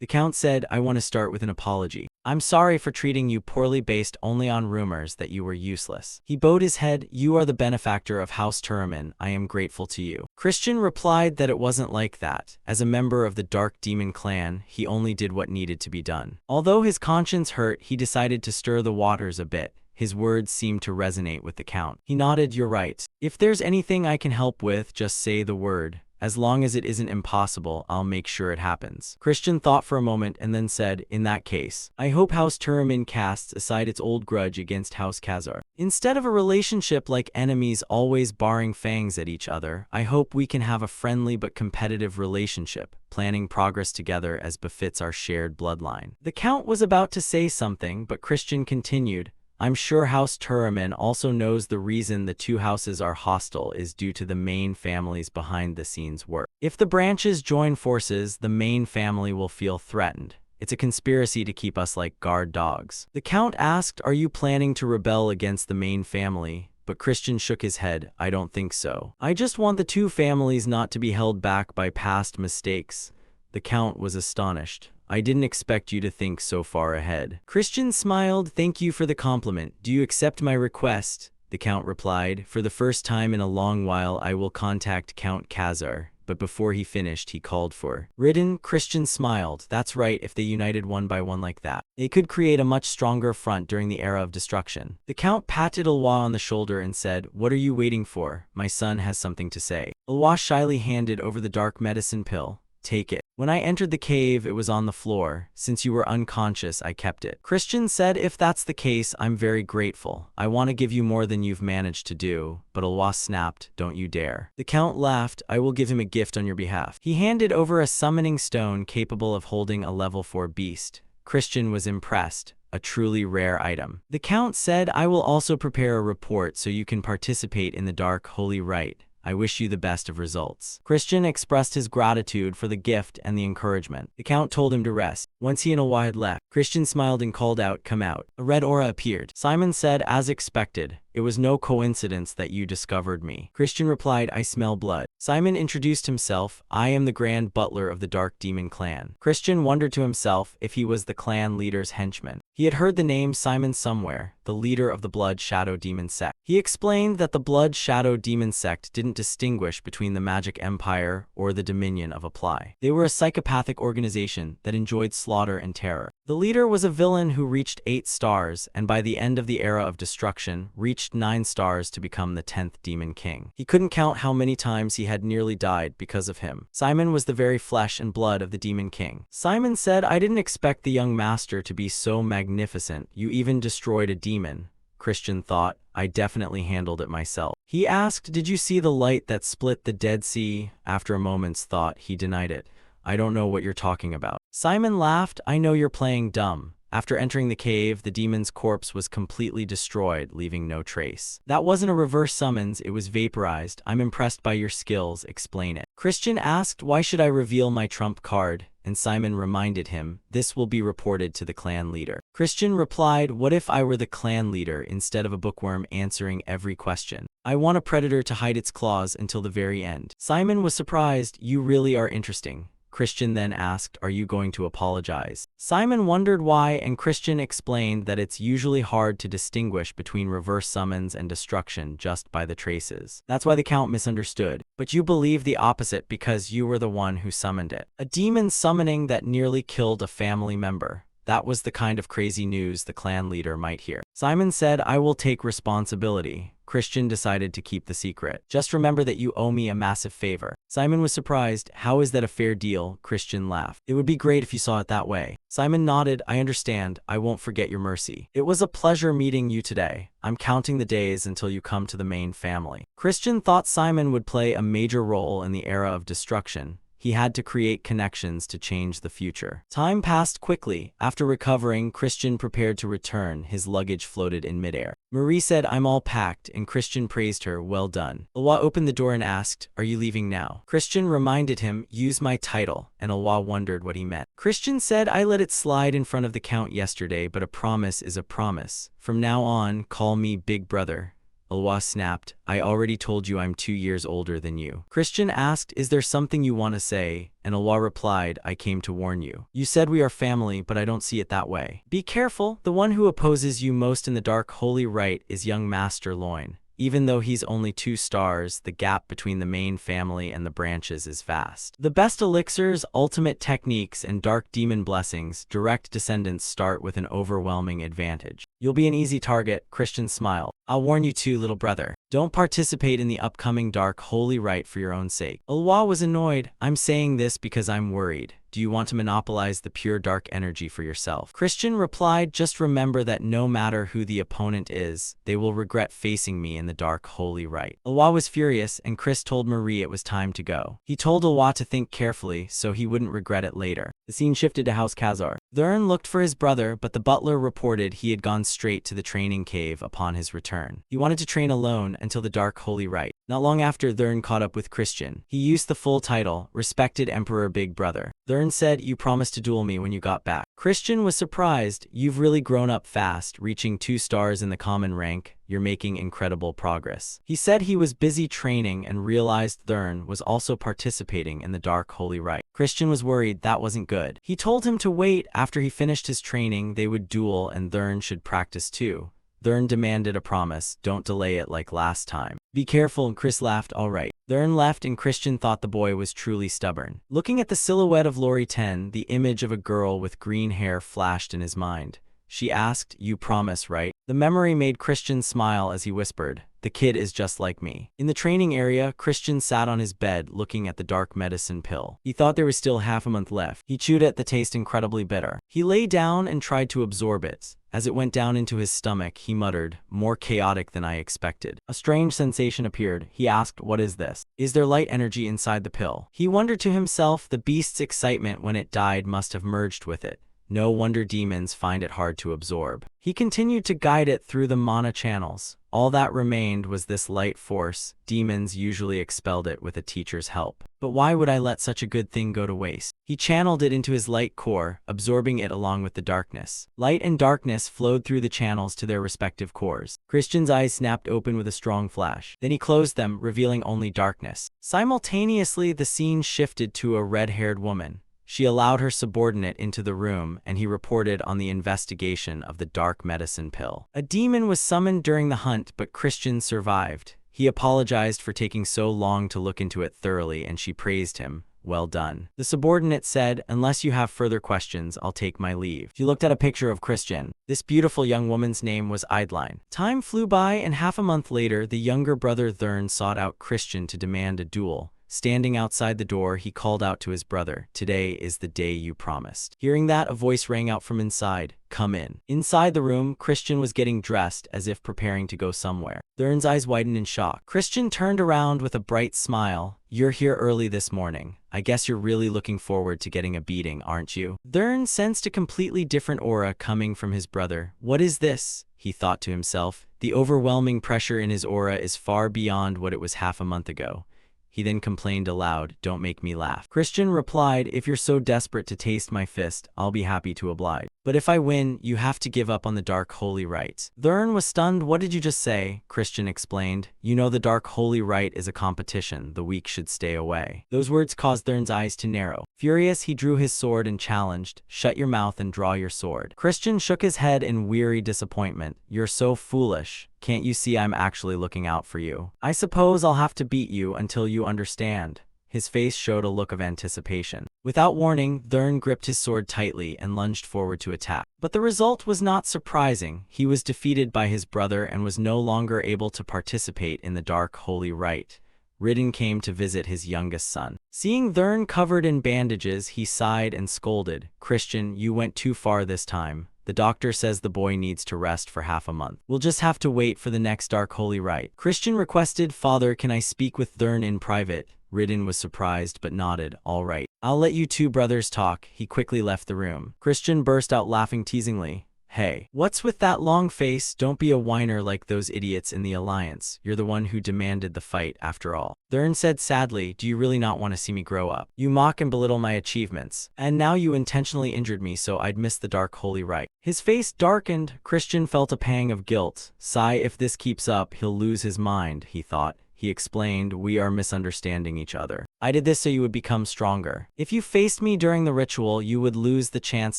The Count said, I want to start with an apology. I'm sorry for treating you poorly based only on rumors that you were useless. He bowed his head, you are the benefactor of House Turamin, I am grateful to you. Christian replied that it wasn't like that. As a member of the Dark Demon clan, he only did what needed to be done. Although his conscience hurt, he decided to stir the waters a bit. His words seemed to resonate with the Count. He nodded, you're right. If there's anything I can help with, just say the word. As long as it isn't impossible, I'll make sure it happens. Christian thought for a moment and then said, in that case, I hope House Turamin casts aside its old grudge against House Khazar. Instead of a relationship like enemies always barring fangs at each other, I hope we can have a friendly but competitive relationship, planning progress together as befits our shared bloodline. The Count was about to say something, but Christian continued, I'm sure House Turamin also knows the reason the two houses are hostile is due to the main family's behind-the-scenes work. If the branches join forces, the main family will feel threatened. It's a conspiracy to keep us like guard dogs. The Count asked, are you planning to rebel against the main family? But Christian shook his head, I don't think so. I just want the two families not to be held back by past mistakes. The Count was astonished. I didn't expect you to think so far ahead. Christian smiled, thank you for the compliment. Do you accept my request? The Count replied, for the first time in a long while I will contact Count Khazar. But before he finished, he called for Ridden. Christian smiled, that's right, if they united one by one like that, it could create a much stronger front during the era of destruction. The Count patted Elwa on the shoulder and said, what are you waiting for? My son has something to say. Elwa shyly handed over the dark medicine pill. Take it. When I entered the cave, it was on the floor. Since you were unconscious, I kept it. Christian said, if that's the case, I'm very grateful. I want to give you more than you've managed to do. But Elwa snapped, don't you dare. The Count laughed, I will give him a gift on your behalf. He handed over a summoning stone capable of holding a level 4 beast. Christian was impressed. A truly rare item. The Count said, I will also prepare a report so you can participate in the Dark Holy Rite. I wish you the best of results. Christian expressed his gratitude for the gift and the encouragement. The Count told him to rest. Once he and Elwa had left, Christian smiled and called out, come out. A red aura appeared. Simon said, as expected, It was no coincidence that you discovered me. Christian replied, I smell blood. Simon introduced himself, I am the Grand Butler of the Dark Demon clan. Christian wondered to himself if he was the clan leader's henchman. He had heard the name Simon somewhere, the leader of the Blood Shadow Demon sect. He explained that the Blood Shadow Demon sect didn't distinguish between the magic empire or the dominion of Apply. They were a psychopathic organization that enjoyed slaughter and terror. The leader was a villain who reached 8 stars and by the end of the Era of Destruction reached 9 stars to become the 10th Demon King. He couldn't count how many times he had nearly died because of him. Simon was the very flesh and blood of the Demon King. Simon said, I didn't expect the young master to be so magnificent. You even destroyed a demon. Christian thought, I definitely handled it myself. He asked, did you see the light that split the Dead Sea? After a moment's thought, he denied it. I don't know what you're talking about. Simon laughed, I know you're playing dumb. After entering the cave, the demon's corpse was completely destroyed, leaving no trace. That wasn't a reverse summons, it was vaporized. I'm impressed by your skills, explain it. Christian asked, why should I reveal my trump card? And Simon reminded him, this will be reported to the clan leader. Christian replied, what if I were the clan leader instead of a bookworm answering every question? I want a predator to hide its claws until the very end. Simon was surprised, you really are interesting. Christian then asked, are you going to apologize? Simon wondered why, and Christian explained that it's usually hard to distinguish between reverse summons and destruction just by the traces. That's why the Count misunderstood. But you believe the opposite because you were the one who summoned it. A demon summoning that nearly killed a family member. That was the kind of crazy news the clan leader might hear. Simon said, I will take responsibility. Christian decided to keep the secret. Just remember that you owe me a massive favor. Simon was surprised. How is that a fair deal? Christian laughed. It would be great if you saw it that way. Simon nodded. I understand. I won't forget your mercy. It was a pleasure meeting you today. I'm counting the days until you come to the main family. Christian thought Simon would play a major role in the Era of Destruction. He had to create connections to change the future. Time passed quickly. After recovering, Christian prepared to return. His luggage floated in midair. Marie said, I'm all packed, and Christian praised her, well done. Alwa opened the door and asked, are you leaving now? Christian reminded him, use my title, and Alwa wondered what he meant. Christian said, I let it slide in front of the Count yesterday, but a promise is a promise. From now on, call me Big Brother. Alwa snapped, I already told you I'm 2 years older than you. Christian asked, is there something you want to say? And Alwa replied, I came to warn you. You said we are family, but I don't see it that way. Be careful, the one who opposes you most in the dark holy rite is young Master Loin. Even though he's only 2 stars, the gap between the main family and the branches is vast. The best elixirs, ultimate techniques, and dark demon blessings, direct descendants start with an overwhelming advantage. You'll be an easy target, Christian smiled. I'll warn you too, little brother. Don't participate in the upcoming dark holy rite for your own sake. Alwa was annoyed. I'm saying this because I'm worried. Do you want to monopolize the pure dark energy for yourself? Christian replied, just remember that no matter who the opponent is, they will regret facing me in the dark holy rite. Alwa was furious, and Chris told Marie it was time to go. He told Alwa to think carefully so he wouldn't regret it later. The scene shifted to House Khazar. Thurn looked for his brother, but the butler reported he had gone straight to the training cave upon his return. He wanted to train alone until the dark holy rite. Not long after, Thurn caught up with Christian. He used the full title, Respected Emperor Big Brother. Thurn said, you promised to duel me when you got back. Christian was surprised. You've really grown up fast, reaching 2 stars in the common rank. You're making incredible progress. He said he was busy training and realized Thurn was also participating in the dark holy rite. Christian was worried that wasn't good. He told him to wait. After he finished his training, they would duel and Thurn should practice too. Thurn demanded a promise, don't delay it like last time. Be careful, and Chris laughed, all right. Thurn left and Christian thought the boy was truly stubborn. Looking at the silhouette of Lori 10, the image of a girl with green hair flashed in his mind. She asked, you promise, right? The memory made Christian smile as he whispered, the kid is just like me. In the training area, Christian sat on his bed looking at the dark medicine pill. He thought there was still half a month left. He chewed it, the taste incredibly bitter. He lay down and tried to absorb it. As it went down into his stomach, he muttered, more chaotic than I expected. A strange sensation appeared. He asked, what is this? Is there light energy inside the pill? He wondered to himself, the beast's excitement when it died must have merged with it. No wonder demons find it hard to absorb. He continued to guide it through the mana channels. All that remained was this light force. Demons usually expelled it with a teacher's help. But why would I let such a good thing go to waste? He channeled it into his light core, absorbing it along with the darkness. Light and darkness flowed through the channels to their respective cores. Christian's eyes snapped open with a strong flash. Then he closed them, revealing only darkness. Simultaneously, the scene shifted to a red-haired woman. She allowed her subordinate into the room, and he reported on the investigation of the dark medicine pill. A demon was summoned during the hunt, but Christian survived. He apologized for taking so long to look into it thoroughly, and she praised him. Well done. The subordinate said, unless you have further questions, I'll take my leave. She looked at a picture of Christian. This beautiful young woman's name was Eidline. Time flew by, and half a month later, the younger brother Thurn sought out Christian to demand a duel. Standing outside the door, he called out to his brother, "Today is the day you promised." Hearing that, a voice rang out from inside, "Come in." Inside the room, Christian was getting dressed as if preparing to go somewhere. Thurn's eyes widened in shock. Christian turned around with a bright smile. "You're here early this morning. I guess you're really looking forward to getting a beating, aren't you?" Thurn sensed a completely different aura coming from his brother. "What is this?" he thought to himself. The overwhelming pressure in his aura is far beyond what it was half a month ago. He then complained aloud, "Don't make me laugh." Christian replied, "If you're so desperate to taste my fist, I'll be happy to oblige. But if I win, you have to give up on the dark holy rite." Thurn was stunned. "What did you just say?" Christian explained. "You know the dark holy rite is a competition. The weak should stay away." Those words caused Thurn's eyes to narrow. Furious, he drew his sword and challenged, "Shut your mouth and draw your sword." Christian shook his head in weary disappointment. "You're so foolish. Can't you see I'm actually looking out for you? I suppose I'll have to beat you until you understand." His face showed a look of anticipation. Without warning, Thurn gripped his sword tightly and lunged forward to attack. But the result was not surprising. He was defeated by his brother and was no longer able to participate in the dark holy rite. Ridden came to visit his youngest son. Seeing Thurn covered in bandages, he sighed and scolded, "Christian, you went too far this time. The doctor says the boy needs to rest for half a month. We'll just have to wait for the next dark holy rite." Christian requested, "Father, can I speak with Thurn in private?" Ridden was surprised but nodded, "All right. I'll let you two brothers talk." He quickly left the room. Christian burst out laughing teasingly. "Hey, what's with that long face? Don't be a whiner like those idiots in the Alliance. You're the one who demanded the fight, after all." Thurn said sadly, "Do you really not want to see me grow up? You mock and belittle my achievements, and now you intentionally injured me so I'd miss the dark holy rite." His face darkened. Christian felt a pang of guilt. Sigh, if this keeps up, he'll lose his mind, he thought. He explained, "We are misunderstanding each other. I did this so you would become stronger. If you faced me during the ritual, you would lose the chance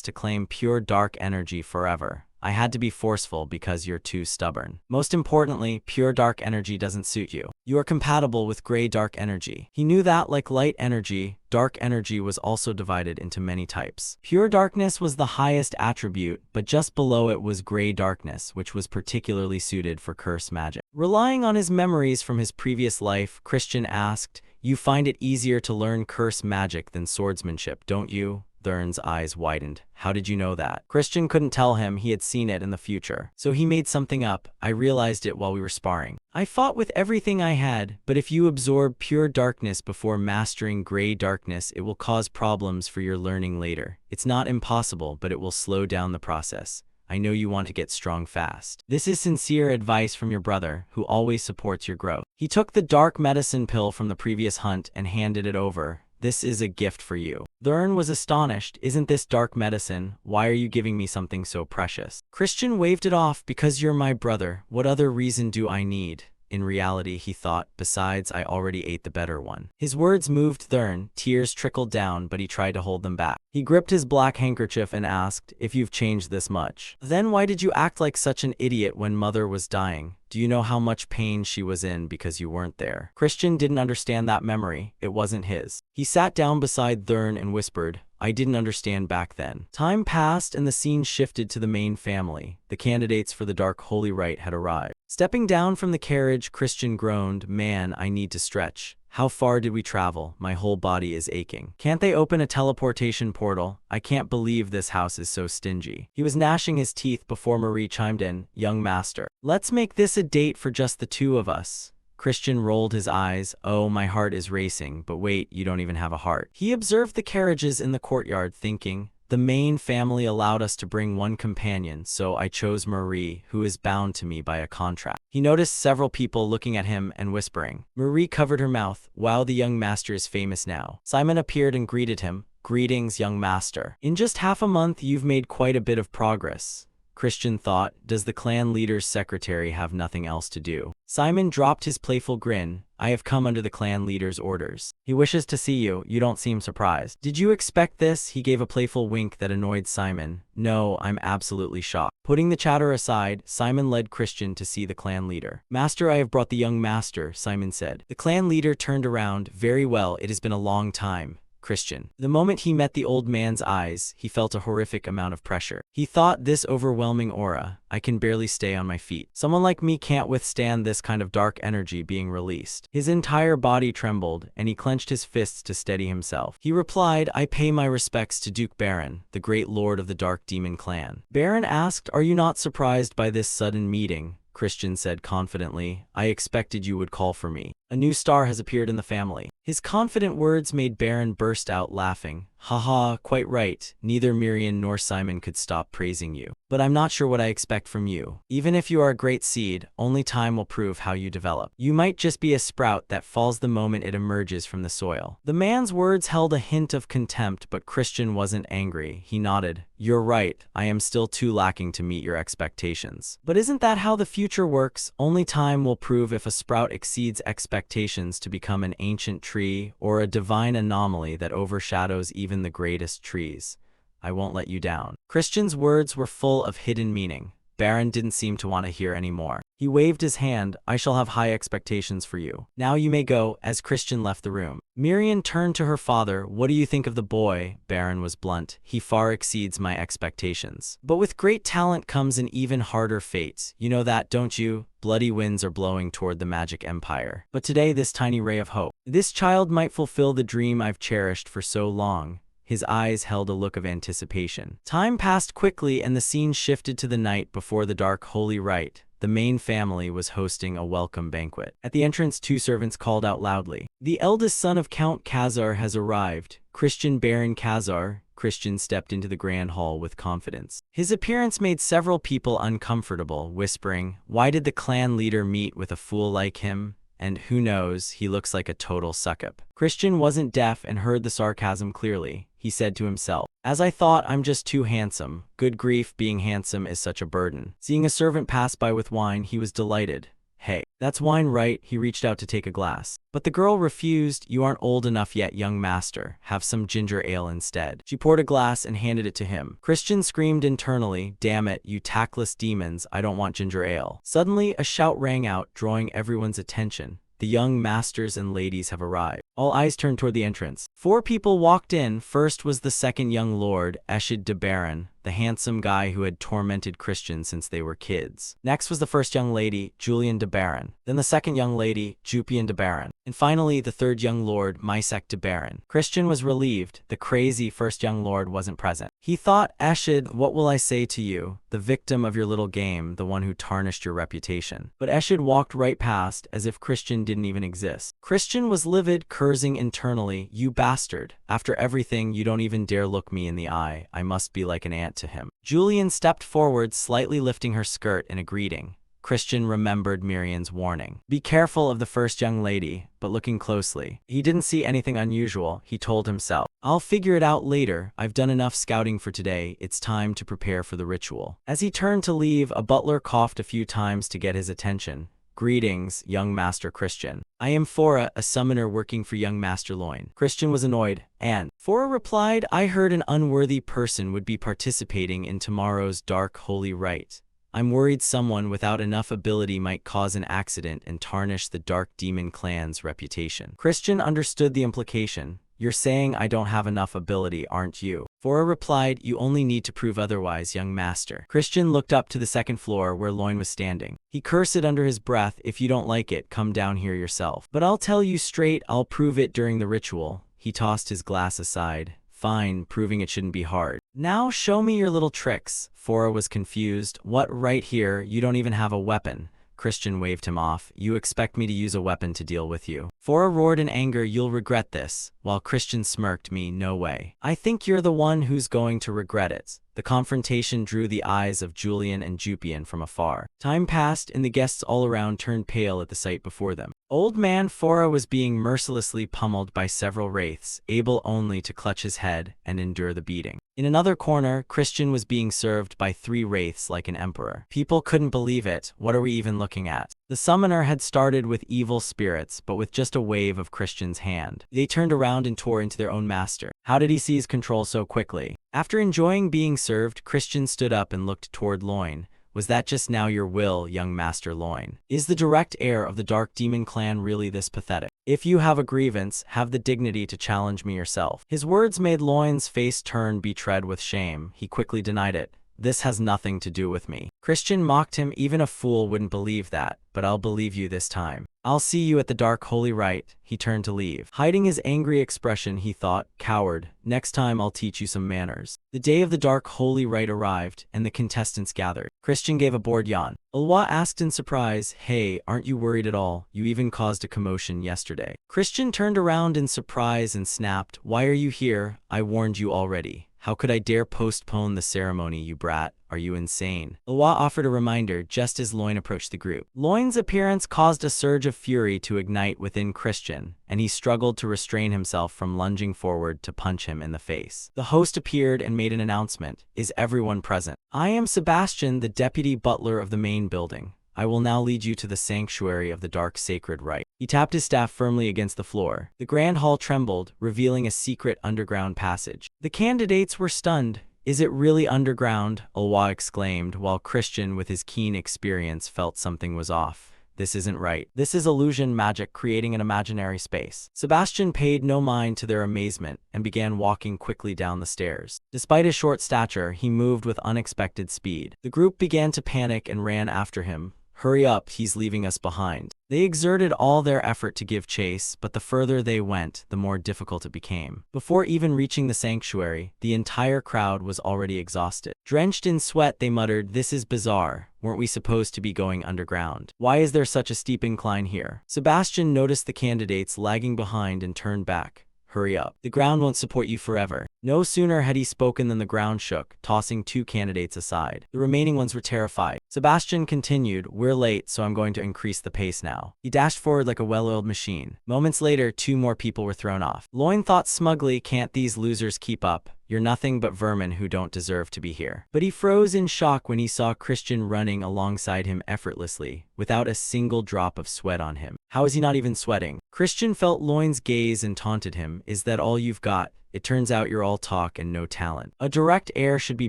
to claim pure dark energy forever. I had to be forceful because you're too stubborn. Most importantly, pure dark energy doesn't suit you. You are compatible with gray dark energy." He knew that, like light energy, dark energy was also divided into many types. Pure darkness was the highest attribute, but just below it was gray darkness, which was particularly suited for curse magic. Relying on his memories from his previous life, Christian asked, "You find it easier to learn curse magic than swordsmanship, don't you?" Thurn's eyes widened. "How did you know that?" Christian couldn't tell him. He had seen it in the future. So he made something up. "I realized it while we were sparring. I fought with everything I had, but if you absorb pure darkness before mastering gray darkness, it will cause problems for your learning later. It's not impossible, but it will slow down the process. I know you want to get strong fast. This is sincere advice from your brother, who always supports your growth." He took the dark medicine pill from the previous hunt and handed it over. "This is a gift for you." Thurn was astonished. "Isn't this dark medicine? Why are you giving me something so precious?" Christian waved it off. "Because you're my brother. What other reason do I need?" In reality, he thought, "Besides, I already ate the better one." His words moved Thurn. Tears trickled down, but he tried to hold them back. He gripped his black handkerchief and asked, "If you've changed this much, then why did you act like such an idiot when Mother was dying? Do you know how much pain she was in because you weren't there?" Christian didn't understand that memory. It wasn't his. He sat down beside Thurn and whispered, "I didn't understand back then." Time passed and the scene shifted to the main family. The candidates for the dark holy rite had arrived. Stepping down from the carriage, Christian groaned, "Man, I need to stretch. How far did we travel? My whole body is aching. Can't they open a teleportation portal? I can't believe this house is so stingy." He was gnashing his teeth before Marie chimed in, "Young master, let's make this a date for just the two of us." Christian rolled his eyes. "Oh, my heart is racing, but wait, you don't even have a heart." He observed the carriages in the courtyard, thinking, The main family allowed us to bring one companion, so I chose Marie, who is bound to me by a contract. He noticed several people looking at him and whispering. Marie covered her mouth. Wow, the young master is famous now. Simon appeared and greeted him. Greetings, young master. In just half a month, you've made quite a bit of progress. Christian thought, does the clan leader's secretary have nothing else to do? Simon dropped his playful grin. I have come under the clan leader's orders. He wishes to see you. You don't seem surprised. Did you expect this? He gave a playful wink that annoyed Simon. No, I'm absolutely shocked. Putting the chatter aside, Simon led Christian to see the clan leader. Master, I have brought the young master, Simon said. The clan leader turned around. Very well, it has been a long time. Christian. The moment he met the old man's eyes, he felt a horrific amount of pressure. He thought, this overwhelming aura, I can barely stay on my feet. Someone like me can't withstand this kind of dark energy being released. His entire body trembled, and he clenched his fists to steady himself. He replied, I pay my respects to Duke Baron, the great lord of the Dark Demon clan. Baron asked, are you not surprised by this sudden meeting? Christian said confidently, I expected you would call for me. A new star has appeared in the family. His confident words made Baron burst out laughing. Haha, quite right. Neither Miriam nor Simon could stop praising you. But I'm not sure what I expect from you. Even if you are a great seed, only time will prove how you develop. You might just be a sprout that falls the moment it emerges from the soil. The man's words held a hint of contempt, but Christian wasn't angry. He nodded. You're right. I am still too lacking to meet your expectations. But isn't that how the future works? Only time will prove if a sprout exceeds expectations to become an ancient tree or a divine anomaly that overshadows even the greatest trees. I won't let you down. Christian's words were full of hidden meaning. Baron didn't seem to want to hear any more. He waved his hand. I shall have high expectations for you. Now you may go. As Christian left the room, Miriam turned to her father. What do you think of the boy? Baron was blunt. He far exceeds my expectations. But with great talent comes an even harder fate. You know that, don't you? Bloody winds are blowing toward the magic empire. But today, this tiny ray of hope. This child might fulfill the dream I've cherished for so long. His eyes held a look of anticipation. Time passed quickly and the scene shifted to the night before the dark holy rite. The main family was hosting a welcome banquet. At the entrance, two servants called out loudly. The eldest son of Count Khazar has arrived. Christian Baron Khazar. Christian stepped into the grand hall with confidence. His appearance made several people uncomfortable, whispering, why did the clan leader meet with a fool like him? And who knows, he looks like a total suck-up. Christian wasn't deaf and heard the sarcasm clearly. He said to himself, as I thought, I'm just too handsome. Good grief, being handsome is such a burden. Seeing a servant pass by with wine, he was delighted. Hey, that's wine, right? He reached out to take a glass. But the girl refused. You aren't old enough yet, young master. Have some ginger ale instead. She poured a glass and handed it to him. Christian screamed internally, damn it, you tactless demons, I don't want ginger ale. Suddenly, a shout rang out, drawing everyone's attention. The young masters and ladies have arrived. All eyes turned toward the entrance. 4 people walked in. First was the second young lord, Eshid de Baron, the handsome guy who had tormented Christian since they were kids. Next was the first young lady, Julian de Baron. Then the second young lady, Jupian de Baron. And finally, the third young lord, Mysek de Baron. Christian was relieved. The crazy first young lord wasn't present. He thought, Eshid, what will I say to you? The victim of your little game, the one who tarnished your reputation. But Eshid walked right past, as if Christian didn't even exist. Christian was livid, cursing internally, you bastard. After everything, you don't even dare look me in the eye. I must be like an ant to him. Julian stepped forward, slightly lifting her skirt in a greeting. Christian remembered Miriam's warning. Be careful of the first young lady, but looking closely, he didn't see anything unusual. He told himself, I'll figure it out later. I've done enough scouting for today. It's time to prepare for the ritual. As he turned to leave, a butler coughed a few times to get his attention. Greetings, young Master Christian. I am Fora, a summoner working for young Master Loin. Christian was annoyed, and Fora replied, I heard an unworthy person would be participating in tomorrow's dark holy rite. I'm worried someone without enough ability might cause an accident and tarnish the Dark Demon clan's reputation. Christian understood the implication. You're saying I don't have enough ability, aren't you? Fora replied, you only need to prove otherwise, young master. Christian looked up to the second floor where Loin was standing. He cursed under his breath, if you don't like it, come down here yourself. But I'll tell you straight, I'll prove it during the ritual. He tossed his glass aside. Fine, proving it shouldn't be hard. Now show me your little tricks. Fora was confused. What, right here? You don't even have a weapon. Christian waved him off. You expect me to use a weapon to deal with you? Fora roared in anger, you'll regret this, while Christian smirked, me, no way. I think you're the one who's going to regret it. The confrontation drew the eyes of Julian and Jupian from afar. Time passed, and the guests all around turned pale at the sight before them. Old man Fora was being mercilessly pummeled by several wraiths, able only to clutch his head and endure the beating. In another corner, Christian was being served by 3 wraiths like an emperor. People couldn't believe it. What are we even looking at? The summoner had started with evil spirits, but with just a wave of Christian's hand, they turned around and tore into their own master. How did he seize control so quickly? After enjoying being served, Christian stood up and looked toward Loin. Was that just now your will, young Master Loin? Is the direct heir of the Dark Demon clan really this pathetic? If you have a grievance, have the dignity to challenge me yourself. His words made Loin's face turn betrayed with shame. He quickly denied it. This has nothing to do with me. Christian mocked him. Even a fool wouldn't believe that, but I'll believe you this time. I'll see you at the Dark Holy Rite. He turned to leave. Hiding his angry expression, he thought, coward, next time I'll teach you some manners. The day of the Dark Holy Rite arrived, and the contestants gathered. Christian gave a bored yawn. Ulwa asked in surprise, hey, aren't you worried at all? You even caused a commotion yesterday. Christian turned around in surprise and snapped, why are you here? I warned you already. How could I dare postpone the ceremony, you brat? Are you insane? Ulwa offered a reminder just as Loin approached the group. Loin's appearance caused a surge of fury to ignite within Christian, and he struggled to restrain himself from lunging forward to punch him in the face. The host appeared and made an announcement. Is everyone present? I am Sebastian, the deputy butler of the main building. I will now lead you to the sanctuary of the Dark Sacred Rite. He tapped his staff firmly against the floor. The grand hall trembled, revealing a secret underground passage. The candidates were stunned. Is it really underground? Ulwa exclaimed, while Christian, with his keen experience, felt something was off. This isn't right. This is illusion magic creating an imaginary space. Sebastian paid no mind to their amazement and began walking quickly down the stairs. Despite his short stature, he moved with unexpected speed. The group began to panic and ran after him. Hurry up, he's leaving us behind. They exerted all their effort to give chase, but the further they went, the more difficult it became. Before even reaching the sanctuary, the entire crowd was already exhausted. Drenched in sweat, they muttered, this is bizarre. Weren't we supposed to be going underground? Why is there such a steep incline here? Sebastian noticed the candidates lagging behind and turned back. Hurry up. The ground won't support you forever. No sooner had he spoken than the ground shook, tossing 2 candidates aside. The remaining ones were terrified. Sebastian continued, we're late, so I'm going to increase the pace now. He dashed forward like a well-oiled machine. Moments later, 2 more people were thrown off. Loin thought smugly, can't these losers keep up? You're nothing but vermin who don't deserve to be here. But he froze in shock when he saw Christian running alongside him effortlessly, without a single drop of sweat on him. How is he not even sweating? Christian felt Loin's gaze and taunted him, is that all you've got? It turns out you're all talk and no talent. A direct heir should be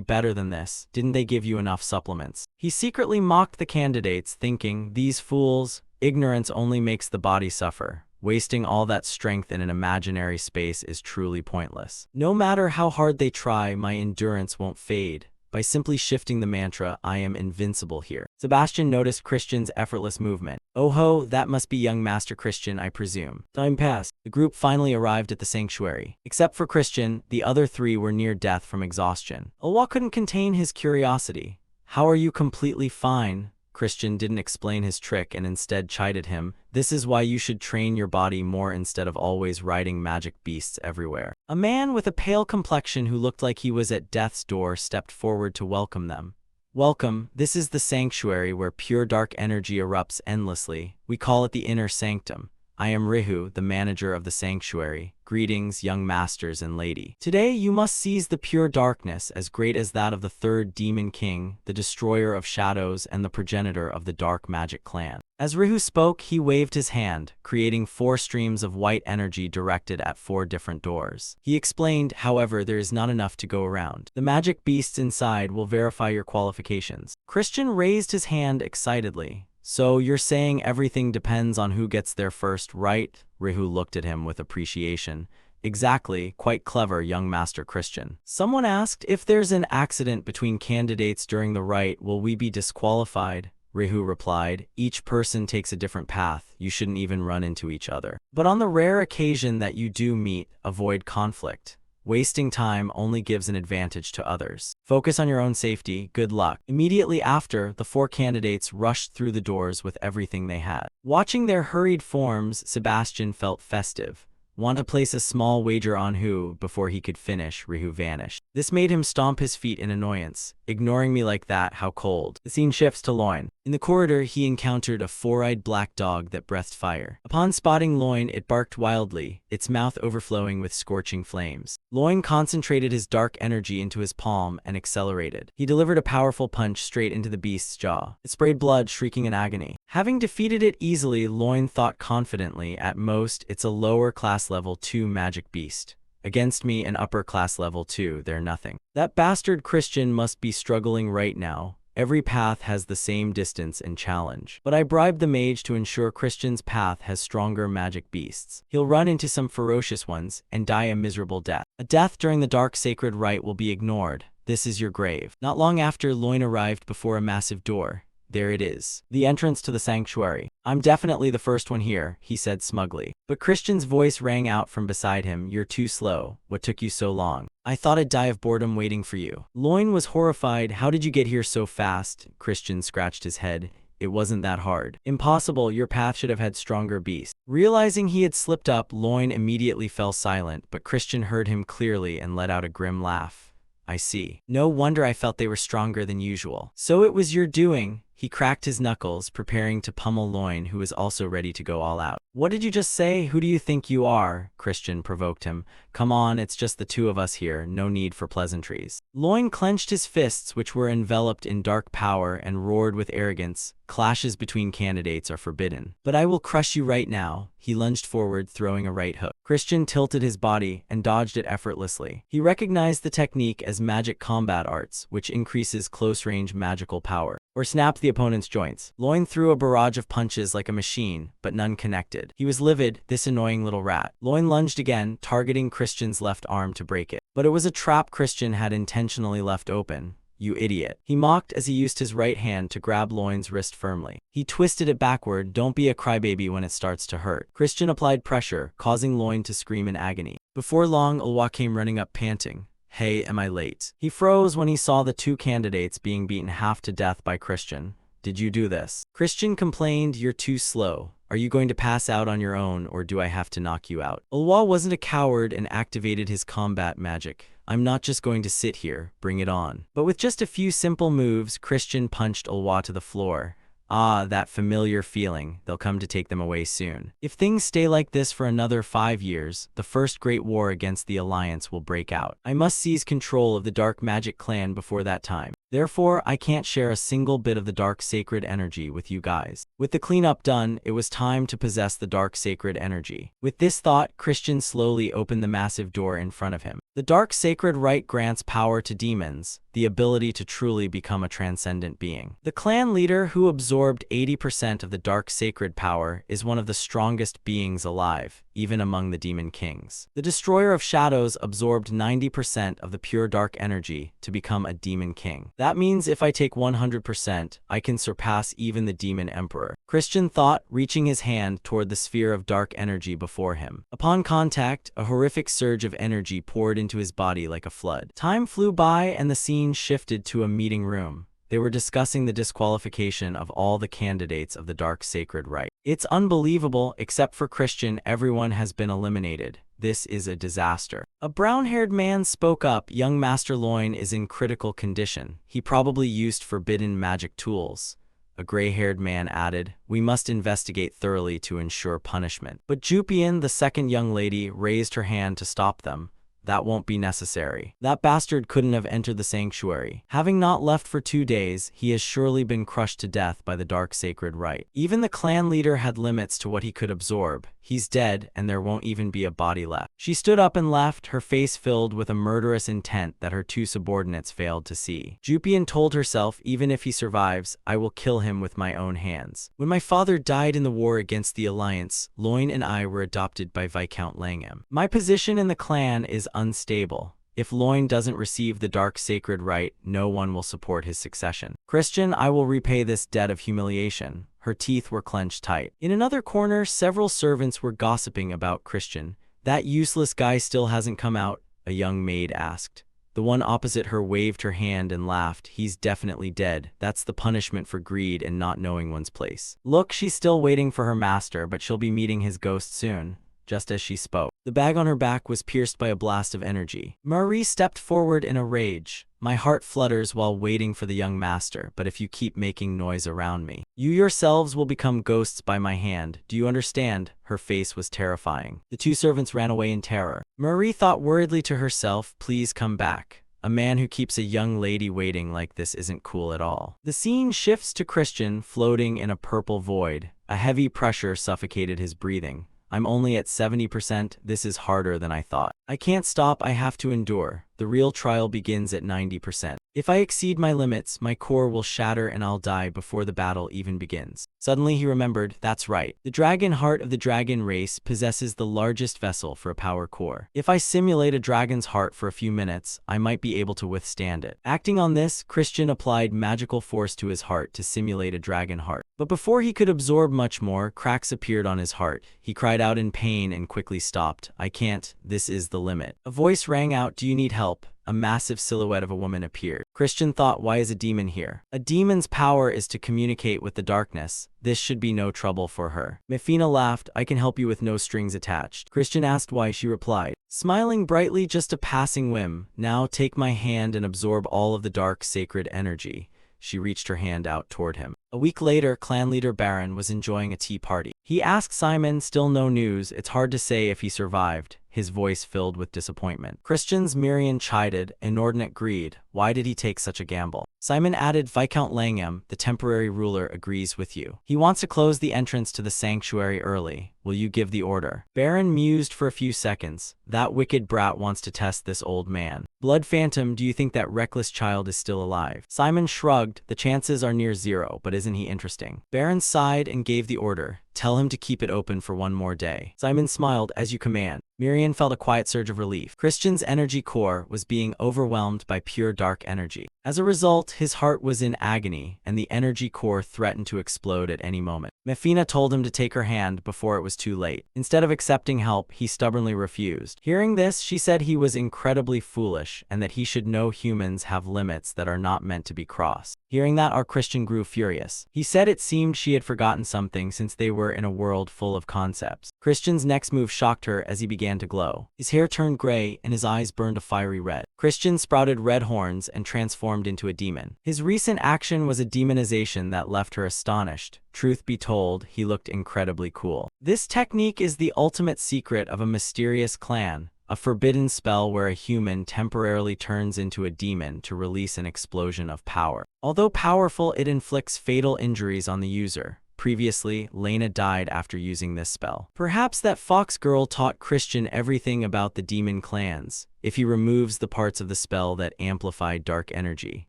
better than this. Didn't they give you enough supplements? He secretly mocked the candidates, thinking, these fools, ignorance only makes the body suffer. Wasting all that strength in an imaginary space is truly pointless. No matter how hard they try, my endurance won't fade. By simply shifting the mantra, I am invincible here. Sebastian noticed Christian's effortless movement. Oh ho, that must be young Master Christian, I presume. Time passed. The group finally arrived at the sanctuary. Except for Christian, the other 3 were near death from exhaustion. Ulwa couldn't contain his curiosity. How are you completely fine? Christian didn't explain his trick and instead chided him. This is why you should train your body more instead of always riding magic beasts everywhere. A man with a pale complexion who looked like he was at death's door stepped forward to welcome them. Welcome, this is the sanctuary where pure dark energy erupts endlessly. We call it the Inner Sanctum. I am Rihu, the manager of the sanctuary. Greetings, young masters and lady. Today you must seize the pure darkness as great as that of the 3rd Demon King, the destroyer of shadows and the progenitor of the Dark Magic clan. As Rihu spoke, he waved his hand, creating 4 streams of white energy directed at 4 different doors. He explained, however, there is not enough to go around. The magic beasts inside will verify your qualifications. Christian raised his hand excitedly. So you're saying everything depends on who gets there first, right? Rihu looked at him with appreciation. Exactly, quite clever, young Master Christian. Someone asked, if there's an accident between candidates during the rite, will we be disqualified? Rihu replied, each person takes a different path, you shouldn't even run into each other. But on the rare occasion that you do meet, avoid conflict. Wasting time only gives an advantage to others. Focus on your own safety. Good luck. Immediately after, the 4 candidates rushed through the doors with everything they had. Watching their hurried forms, Sebastian felt festive. Want to place a small wager on who, before he could finish, Rihu vanished. This made him stomp his feet in annoyance. Ignoring me like that, how cold. The scene shifts to Loin. In the corridor, he encountered a 4-eyed black dog that breathed fire. Upon spotting Loin, it barked wildly, its mouth overflowing with scorching flames. Loin concentrated his dark energy into his palm and accelerated. He delivered a powerful punch straight into the beast's jaw. It sprayed blood, shrieking in agony. Having defeated it easily, Loin thought confidently, at most, it's a lower class level 2 magic beast. Against me, an upper class level 2, they're nothing. That bastard Christian must be struggling right now. Every path has the same distance and challenge. But I bribed the mage to ensure Christian's path has stronger magic beasts. He'll run into some ferocious ones and die a miserable death. A death during the dark sacred rite will be ignored. This is your grave. Not long after, Loin arrived before a massive door. There it is. The entrance to the sanctuary. I'm definitely the first one here, he said smugly. But Christian's voice rang out from beside him. You're too slow. What took you so long? I thought I'd die of boredom waiting for you. Loin was horrified. How did you get here so fast? Christian scratched his head. It wasn't that hard. Impossible, your path should have had stronger beasts. Realizing he had slipped up, Loin immediately fell silent, but Christian heard him clearly and let out a grim laugh. I see. No wonder I felt they were stronger than usual. So it was your doing. He cracked his knuckles, preparing to pummel Loin, who was also ready to go all out. What did you just say? Who do you think you are? Christian provoked him. Come on, it's just the 2 of us here, no need for pleasantries. Loin clenched his fists, which were enveloped in dark power, and roared with arrogance. Clashes between candidates are forbidden. But I will crush you right now. He lunged forward, throwing a right hook. Christian tilted his body and dodged it effortlessly. He recognized the technique as magic combat arts, which increases close-range magical power, or snap the opponent's joints. Loin threw a barrage of punches like a machine, but none connected. He was livid, this annoying little rat. Loin lunged again, targeting Christian's left arm to break it. But it was a trap Christian had intentionally left open. You idiot. He mocked as he used his right hand to grab Loin's wrist firmly. He twisted it backward. Don't be a crybaby when it starts to hurt. Christian applied pressure, causing Loin to scream in agony. Before long, Ulwa came running up panting. Hey, am I late? He froze when he saw the 2 candidates being beaten half to death by Christian. Did you do this? Christian complained, you're too slow. Are you going to pass out on your own, or do I have to knock you out? Ulwa wasn't a coward and activated his combat magic. I'm not just going to sit here, bring it on. But with just a few simple moves, Christian punched Ulwa to the floor. Ah, that familiar feeling. They'll come to take them away soon. If things stay like this for another 5 years, the first great war against the Alliance will break out. I must seize control of the Dark Magic Clan before that time. Therefore, I can't share a single bit of the dark sacred energy with you guys. With the cleanup done, it was time to possess the dark sacred energy. With this thought, Christian slowly opened the massive door in front of him. The dark sacred rite grants power to demons, the ability to truly become a transcendent being. The clan leader, who absorbed 80% of the dark sacred power, is one of the strongest beings alive, even among the demon kings. The destroyer of shadows absorbed 90% of the pure dark energy to become a demon king. That means if I take 100%, I can surpass even the demon emperor. Christian thought, reaching his hand toward the sphere of dark energy before him. Upon contact, a horrific surge of energy poured into his body like a flood. Time flew by and the scene shifted to a meeting room. They were discussing the disqualification of all the candidates of the Dark Sacred Rite. It's unbelievable, except for Christian, everyone has been eliminated. This is a disaster. A brown-haired man spoke up. Young Master Loin is in critical condition. He probably used forbidden magic tools. A gray-haired man added, we must investigate thoroughly to ensure punishment. But Jupian, the second young lady, raised her hand to stop them. That won't be necessary. That bastard couldn't have entered the sanctuary. Having not left for 2 days, he has surely been crushed to death by the Dark Sacred Rite. Even the clan leader had limits to what he could absorb. He's dead, and there won't even be a body left. She stood up and left, her face filled with a murderous intent that her 2 subordinates failed to see. Jupian told herself, even if he survives, I will kill him with my own hands. When my father died in the war against the Alliance, Loin and I were adopted by Viscount Langham. My position in the clan is unstable. If Loin doesn't receive the Dark Sacred Rite, no one will support his succession. Christian, I will repay this debt of humiliation. Her teeth were clenched tight. In another corner, several servants were gossiping about Christian. That useless guy still hasn't come out. a young maid asked. The one opposite her waved her hand and laughed. He's definitely dead. That's the punishment for greed and not knowing one's place. Look, she's still waiting for her master, but she'll be meeting his ghost soon. Just as she spoke, the bag on her back was pierced by a blast of energy. Marie stepped forward in a rage. My heart flutters while waiting for the young master, but if you keep making noise around me, you yourselves will become ghosts by my hand. Do you understand? Her face was terrifying. The two servants ran away in terror. Marie thought worriedly to herself, please come back. A man who keeps a young lady waiting like this isn't cool at all. The scene shifts to Christian floating in a purple void. A heavy pressure suffocated his breathing. I'm only at 70%, this is harder than I thought. I can't stop, I have to endure. The real trial begins at 90%. If I exceed my limits, my core will shatter and I'll die before the battle even begins. Suddenly he remembered, that's right. The dragon heart of the dragon race possesses the largest vessel for a power core. If I simulate a dragon's heart for a few minutes, I might be able to withstand it. Acting on this, Christian applied magical force to his heart to simulate a dragon heart. But before he could absorb much more, cracks appeared on his heart. He cried out in pain and quickly stopped. I can't, this is the limit. A voice rang out, do you need help? A massive silhouette of a woman appeared. Christian thought, why is a demon here? A demon's power is to communicate with the darkness. This should be no trouble for her. Mefina laughed, I can help you with no strings attached. Christian asked why. She replied, smiling brightly, just a passing whim. Now take my hand and absorb all of the dark sacred energy. She reached her hand out toward him. A week later, clan leader Baron was enjoying a tea party. He asked Simon, still no news. It's hard to say if he survived. His voice filled with disappointment. Christian's Miriam chided, inordinate greed. Why did he take such a gamble? Simon added, Viscount Langham, the temporary ruler, agrees with you. He wants to close the entrance to the sanctuary early. Will you give the order? Baron mused for a few seconds. That wicked brat wants to test this old man. Blood Phantom, do you think that reckless child is still alive? Simon shrugged. The chances are near zero, but isn't he interesting? Baron sighed and gave the order. Tell him to keep it open for one more day. Simon smiled, as you command. Miriam felt a quiet surge of relief. Christian's energy core was being overwhelmed by pure dark energy. As a result, his heart was in agony, and the energy core threatened to explode at any moment. Mefina told him to take her hand before it was too late. Instead of accepting help, he stubbornly refused. Hearing this, she said he was incredibly foolish, and that he should know humans have limits that are not meant to be crossed. Hearing that, our Christian grew furious. He said it seemed she had forgotten something since they were in a world full of concepts. Christian's next move shocked her as he began to glow. His hair turned gray and his eyes burned a fiery red. Christian sprouted red horns and transformed into a demon. His recent action was a demonization that left her astonished. Truth be told, he looked incredibly cool. This technique is the ultimate secret of a mysterious clan. A forbidden spell where a human temporarily turns into a demon to release an explosion of power. Although powerful, it inflicts fatal injuries on the user. Previously, Lena died after using this spell. Perhaps that fox girl taught Christian everything about the demon clans. If he removes the parts of the spell that amplify dark energy,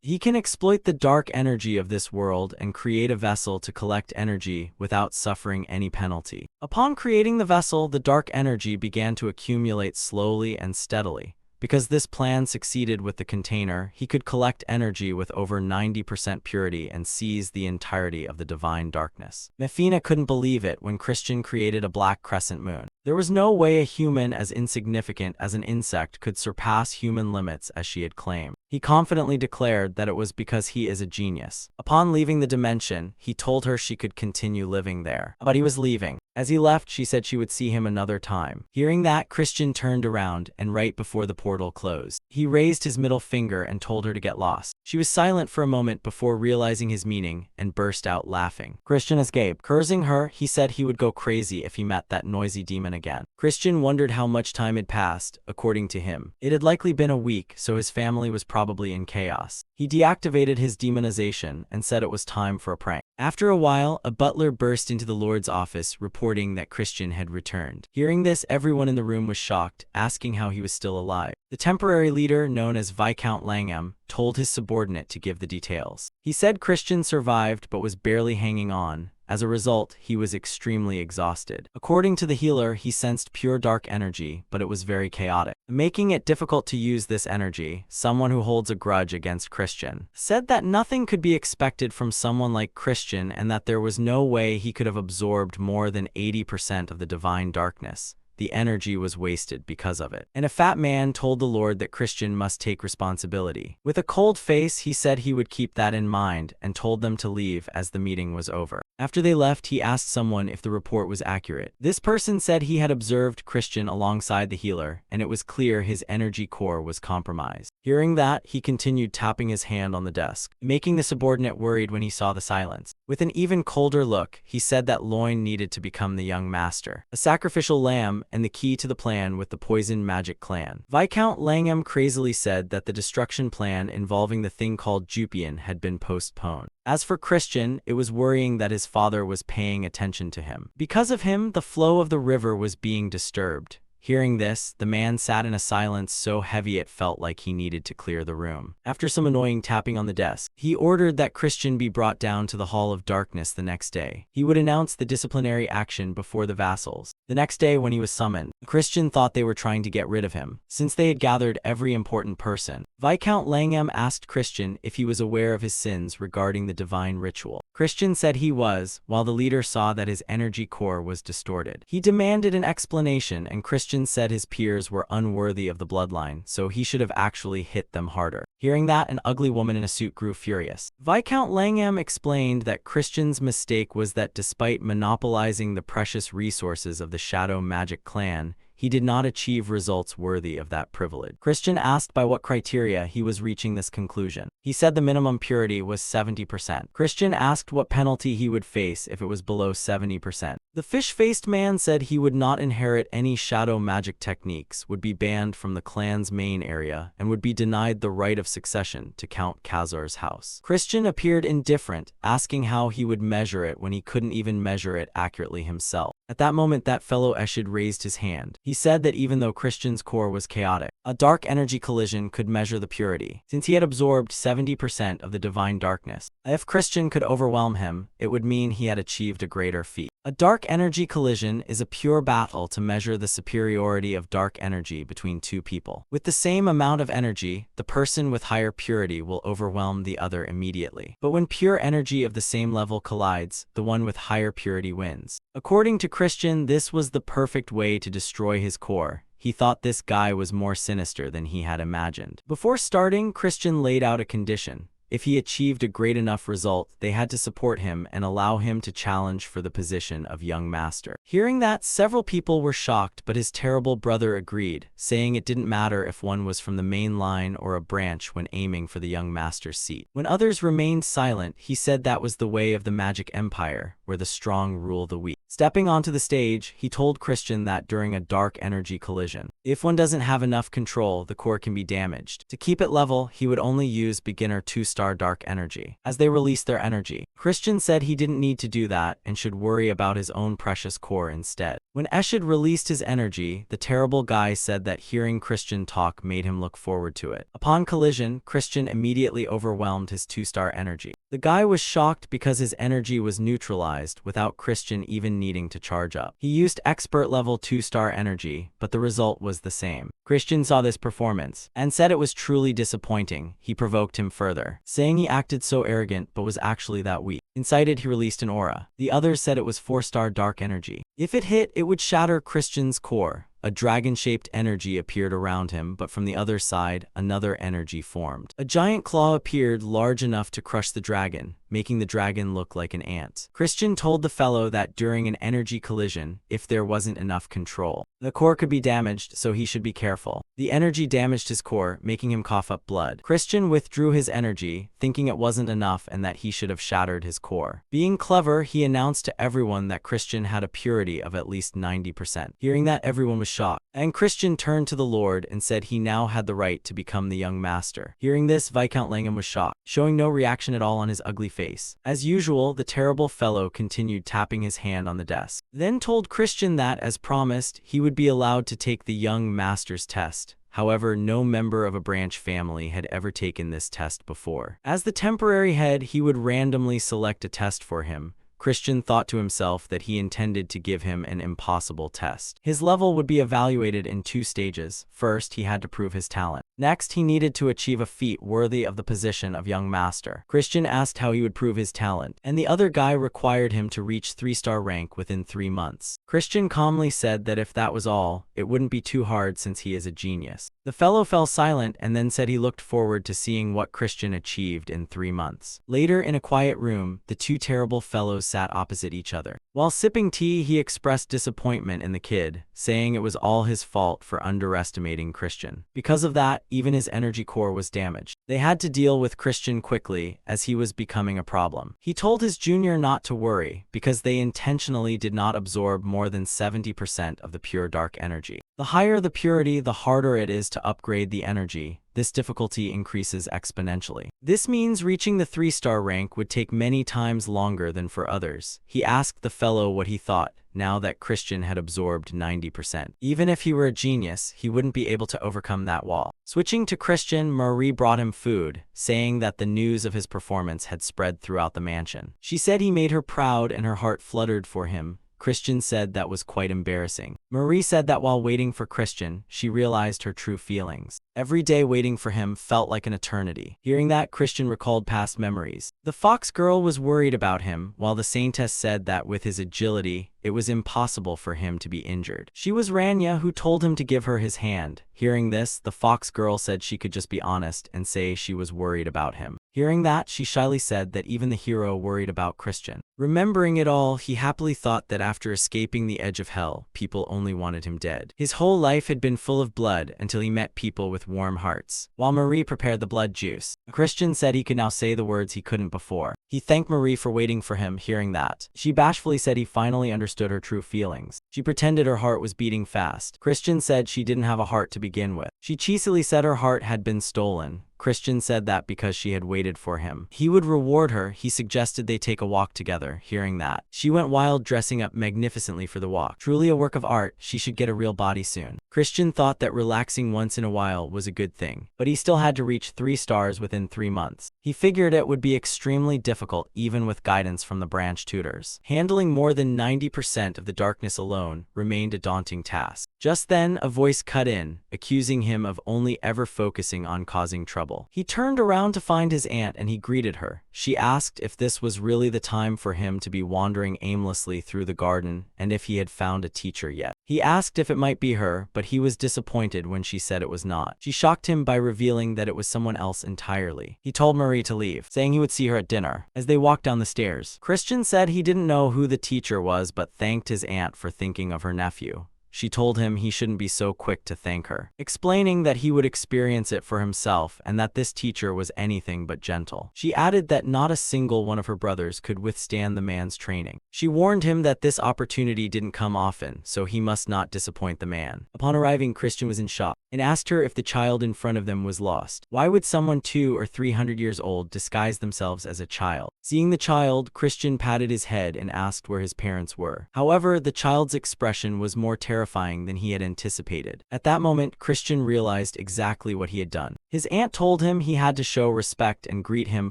he can exploit the dark energy of this world and create a vessel to collect energy without suffering any penalty. Upon creating the vessel, the dark energy began to accumulate slowly and steadily. Because this plan succeeded with the container, he could collect energy with over 90% purity and seize the entirety of the divine darkness. Mefina couldn't believe it when Christian created a black crescent moon. There was no way a human as insignificant as an insect could surpass human limits as she had claimed. He confidently declared that it was because he is a genius. Upon leaving the dimension, he told her she could continue living there. But he was leaving. As he left, she said she would see him another time. Hearing that, Christian turned around, and right before the portal closed, he raised his middle finger and told her to get lost. She was silent for a moment before realizing his meaning and burst out laughing. Christian escaped. Cursing her, he said he would go crazy if he met that noisy demon again. Christian wondered how much time had passed. According to him, it had likely been a week, so his family was probably in chaos. He deactivated his demonization and said it was time for a prank. After a while, a butler burst into the Lord's office, reporting that Christian had returned. Hearing this, everyone in the room was shocked, asking how he was still alive. The temporary leader, known as Viscount Langham, told his subordinate to give the details. He said Christian survived but was barely hanging on. As a result, he was extremely exhausted. According to the healer, he sensed pure dark energy, but it was very chaotic. Making it difficult to use this energy, someone who holds a grudge against Christian said that nothing could be expected from someone like Christian and that there was no way he could have absorbed more than 80% of the divine darkness. the energy was wasted because of it. And a fat man told the Lord that Christian must take responsibility. With a cold face, he said he would keep that in mind and told them to leave as the meeting was over. After they left, he asked someone if the report was accurate. This person said he had observed Christian alongside the healer, and it was clear his energy core was compromised. Hearing that, he continued tapping his hand on the desk, making the subordinate worried when he saw the silence. With an even colder look, he said that Loin needed to become the young master, a sacrificial lamb, and the key to the plan with the poison magic clan. Viscount Langham crazily said that the destruction plan involving the thing called Jupian had been postponed. As for Christian, it was worrying that his father was paying attention to him. Because of him, the flow of the river was being disturbed. Hearing this, the man sat in a silence so heavy it felt like he needed to clear the room. After some annoying tapping on the desk, he ordered that Christian be brought down to the Hall of Darkness the next day. He would announce the disciplinary action before the vassals. The next day, when he was summoned, Christian thought they were trying to get rid of him, since they had gathered every important person. Viscount Langham asked Christian if he was aware of his sins regarding the divine ritual. Christian said he was, while the leader saw that his energy core was distorted. He demanded an explanation, and Christian said his peers were unworthy of the bloodline, so he should have actually hit them harder. Hearing that, an ugly woman in a suit grew furious. Viscount Langham explained that Christian's mistake was that despite monopolizing the precious resources of the Shadow Magic clan, he did not achieve results worthy of that privilege. Christian asked by what criteria he was reaching this conclusion. He said the minimum purity was 70%. Christian asked what penalty he would face if it was below 70%. The fish-faced man said he would not inherit any shadow magic techniques, would be banned from the clan's main area, and would be denied the right of succession to Count Khazar's house. Christian appeared indifferent, asking how he would measure it when he couldn't even measure it accurately himself. At that moment, that fellow Eshid raised his hand. He said that even though Christian's core was chaotic, a dark energy collision could measure the purity, since he had absorbed 70% of the divine darkness. If Christian could overwhelm him, it would mean he had achieved a greater feat. A dark energy collision is a pure battle to measure the superiority of dark energy between two people. With the same amount of energy, the person with higher purity will overwhelm the other immediately. But when pure energy of the same level collides, the one with higher purity wins. According to Christian, this was the perfect way to destroy his core. He thought this guy was more sinister than he had imagined. Before starting, Christian laid out a condition. If he achieved a great enough result, they had to support him and allow him to challenge for the position of young master. Hearing that, several people were shocked, but his terrible brother agreed, saying it didn't matter if one was from the main line or a branch when aiming for the young master's seat. When others remained silent, he said that was the way of the magic empire, where the strong rule the weak. Stepping onto the stage, he told Christian that during a dark energy collision, if one doesn't have enough control, the core can be damaged. To keep it level, he would only use beginner 2-star dark energy. As they released their energy, Christian said he didn't need to do that and should worry about his own precious core instead. When Eshid released his energy, the terrible guy said that hearing Christian talk made him look forward to it. Upon collision, Christian immediately overwhelmed his 2-star energy. The guy was shocked because his energy was neutralized without Christian even needing to charge up. He used expert level 2-star energy, but the result was the same. Christian saw this performance and said it was truly disappointing. He provoked him further, saying he acted so arrogant but was actually that weak. Incited, he released an aura. The others said it was 4-star dark energy. If it hit, it would shatter Christian's core. A dragon-shaped energy appeared around him, but from the other side, another energy formed. A giant claw appeared large enough to crush the dragon, making the dragon look like an ant. Christian told the fellow that during an energy collision, if there wasn't enough control, the core could be damaged, so he should be careful. The energy damaged his core, making him cough up blood. Christian withdrew his energy, thinking it wasn't enough and that he should have shattered his core. Being clever, he announced to everyone that Christian had a purity of at least 90%. Hearing that, everyone was shocked, and Christian turned to the Lord and said he now had the right to become the young master. Hearing this, Viscount Langham was shocked, showing no reaction at all on his ugly face. As usual, the terrible fellow continued tapping his hand on the desk, then told Christian that, as promised, he would be allowed to take the young master's test. However, no member of a branch family had ever taken this test before. As the temporary head, he would randomly select a test for him. Christian thought to himself that he intended to give him an impossible test. His level would be evaluated in 2 stages. First, he had to prove his talent. Next, he needed to achieve a feat worthy of the position of young master. Christian asked how he would prove his talent, and the other guy required him to reach 3-star rank within 3 months. Christian calmly said that if that was all, it wouldn't be too hard since he is a genius. The fellow fell silent and then said he looked forward to seeing what Christian achieved in 3 months. Later, in a quiet room, the two terrible fellows sat opposite each other. While sipping tea, he expressed disappointment in the kid, saying it was all his fault for underestimating Christian. Because of that, even his energy core was damaged. They had to deal with Christian quickly, as he was becoming a problem. He told his junior not to worry, because they intentionally did not absorb more than 70% of the pure dark energy. The higher the purity, the harder it is to upgrade the energy. This difficulty increases exponentially. This means reaching the 3-star rank would take many times longer than for others. He asked the fellow what he thought, now that Christian had absorbed 90%. Even if he were a genius, he wouldn't be able to overcome that wall. Switching to Christian, Marie brought him food, saying that the news of his performance had spread throughout the mansion. She said he made her proud and her heart fluttered for him. Christian said that was quite embarrassing. Marie said that while waiting for Christian, she realized her true feelings. Every day waiting for him felt like an eternity. Hearing that, Christian recalled past memories. The fox girl was worried about him, while the saintess said that with his agility, it was impossible for him to be injured. She was Rania, who told him to give her his hand. Hearing this, the fox girl said she could just be honest and say she was worried about him. Hearing that, she shyly said that even the hero worried about Christian. Remembering it all, he happily thought that after escaping the edge of hell, people only wanted him dead. His whole life had been full of blood until he met people with warm hearts. While Marie prepared the blood juice, Christian said he could now say the words he couldn't before. He thanked Marie for waiting for him. Hearing that, she bashfully said he finally understood her true feelings. She pretended her heart was beating fast. Christian said she didn't have a heart to begin with. She cheesily said her heart had been stolen. Christian said that because she had waited for him, he would reward her. He suggested they take a walk together. Hearing that, she went wild, dressing up magnificently for the walk. Truly a work of art, she should get a real body soon. Christian thought that relaxing once in a while was a good thing, but he still had to reach 3 stars within 3 months. He figured it would be extremely difficult even with guidance from the branch tutors. Handling more than 90% of the darkness alone remained a daunting task. Just then, a voice cut in, accusing him of only ever focusing on causing trouble. He turned around to find his aunt and he greeted her. She asked if this was really the time for him to be wandering aimlessly through the garden and if he had found a teacher yet. He asked if it might be her, but he was disappointed when she said it was not. She shocked him by revealing that it was someone else entirely. He told Marie to leave, saying he would see her at dinner. As they walked down the stairs, Christian said he didn't know who the teacher was but thanked his aunt for thinking of her nephew. She told him he shouldn't be so quick to thank her, explaining that he would experience it for himself and that this teacher was anything but gentle. She added that not a single one of her brothers could withstand the man's training. She warned him that this opportunity didn't come often, so he must not disappoint the man. Upon arriving, Christian was in shock and asked her if the child in front of them was lost. Why would someone 200 or 300 years old disguise themselves as a child? Seeing the child, Christian patted his head and asked where his parents were. However, the child's expression was more terrifying than he had anticipated. At that moment, Christian realized exactly what he had done. His aunt told him he had to show respect and greet him